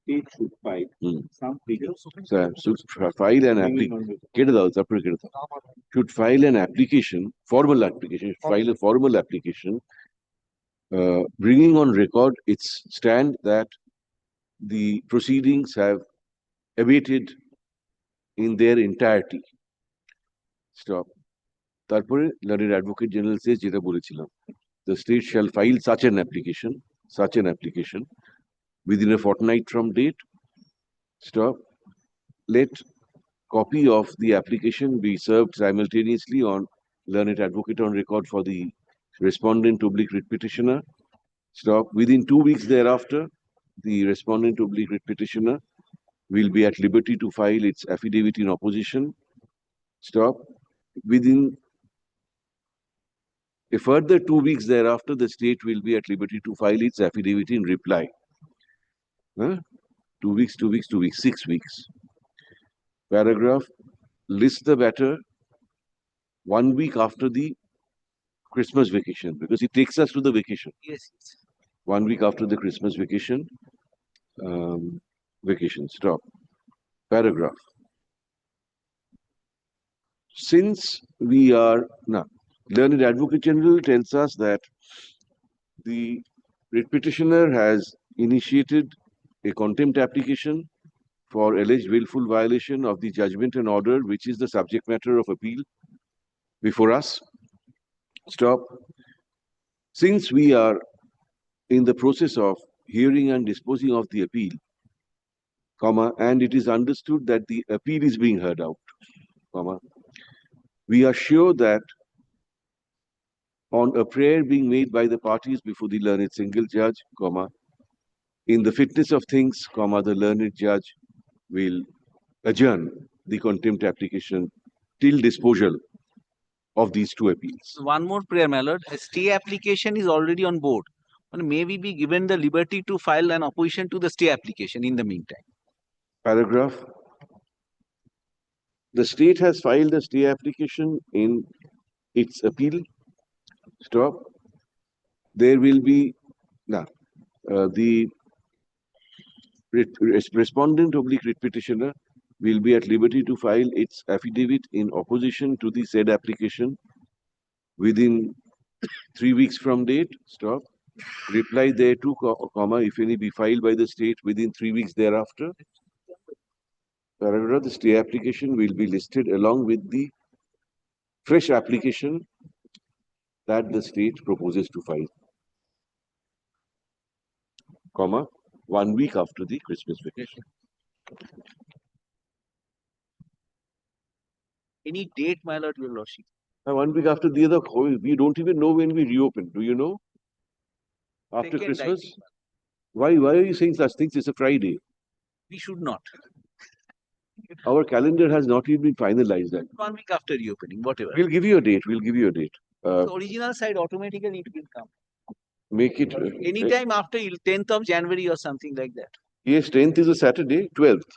Speaker 12: State should file some figures.
Speaker 2: file an application. কেটে দাও তারপরে কেটে দাও should file an application, formal application, file a formal application, bringing on record its stand that the proceedings have abated in their entirety. Stop. তারপরে learned advocate general says যেটা বলেছিলাম, the state shall file such an application within a fortnight from date. Stop. Let copy of the application be served simultaneously on learned advocate on record for the respondent oblique writ petitioner. Stop. Within 2 weeks thereafter, the respondent oblique writ petitioner will be at liberty to file its affidavit in opposition. Stop. Within a further 2 weeks thereafter, the state will be at liberty to file its affidavit in reply. 2 weeks, 2 weeks, 2 weeks, 6 weeks. Paragraph, list the matter 1 week after the Christmas vacation, because it takes us to the vacation.
Speaker 4: Yes.
Speaker 2: 1 week after the Christmas vacation. Stop. Paragraph. Since we are now, learned advocate general tells us that the writ petitioner has initiated a contempt application for alleged willful violation of the judgment and order, which is the subject matter of appeal before us. Stop. Since we are in the process of hearing and disposing of the appeal, comma, and it is understood that the appeal is being heard out, comma, we are sure that on a prayer being made by the parties before the learned single judge, comma, in the fitness of things, comma, the learned judge will adjourn the contempt application till disposal of these 2 appeals.
Speaker 4: One more prayer, my lord. A stay application is already on board. And may we be given the liberty to file an opposition to the stay application in the meantime?
Speaker 2: Paragraph. The state has filed a stay application in its appeal. Stop. There will be now the respondent oblique writ petitioner will be at liberty to file its affidavit in opposition to the said application within 3 weeks from date. Stop. Reply thereto, comma, if any be filed by the state within 3 weeks thereafter. Paragraph, the stay application will be listed along with the fresh application that the state proposes to file, comma, 1 week after the Christmas vacation.
Speaker 4: Any date, my lord, your lordship?
Speaker 2: 1 week after the other, we don't even know when we reopen. Do you know? After
Speaker 4: Second,
Speaker 2: Christmas?
Speaker 4: I think.
Speaker 2: Why are you saying such things? It's a Friday.
Speaker 4: We should not.
Speaker 2: Our calendar has not even been finalized.
Speaker 4: 1 week after reopening, whatever.
Speaker 2: We'll give you a date. We'll give you a date.
Speaker 4: The original side automatically it will come.
Speaker 2: Make it.
Speaker 4: Anytime after 10th of January or something like that.
Speaker 2: Yes, 10th is a Saturday, 12th.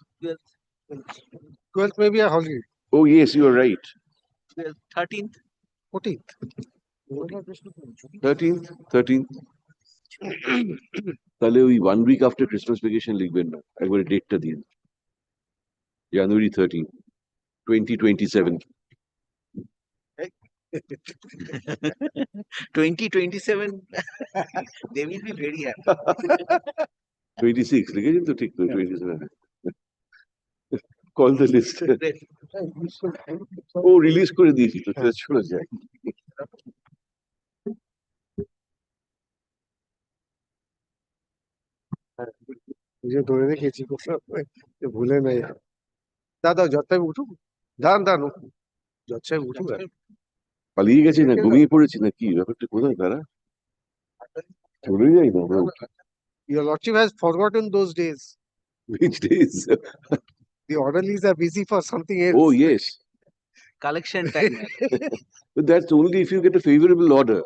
Speaker 7: 12th may be a holiday.
Speaker 2: Oh, yes, you are right.
Speaker 4: 12th, 13th.
Speaker 7: 14th.
Speaker 2: 13th. তাহলে ওই 1 week after Christmas vacation লিখবেন না, একবারে ডেটটা দিন। January 13, 2027.
Speaker 4: 2027, they will be very happy.
Speaker 2: 26, লিখেছেন তো ঠিক তো 27. Call the list. ও রিলিজ করে দিয়েছি তো, চলে যায়।
Speaker 7: যে ধরে রেখেছি ভুলে নাই। দাদা জজ সাহেব উঠুক, দাঁড়ান জজ সাহেব উঠুক।
Speaker 2: পালিয়ে গেছে না ঘুমিয়ে পড়েছি না কি ব্যাপারটা, কোথায় তারা? চলে যাই না।
Speaker 7: Your lordship has forgotten those days.
Speaker 2: Which days?
Speaker 7: The orderlies are busy for something else.
Speaker 2: Oh yes.
Speaker 4: Collection time.
Speaker 2: But that's only if you get a favorable order.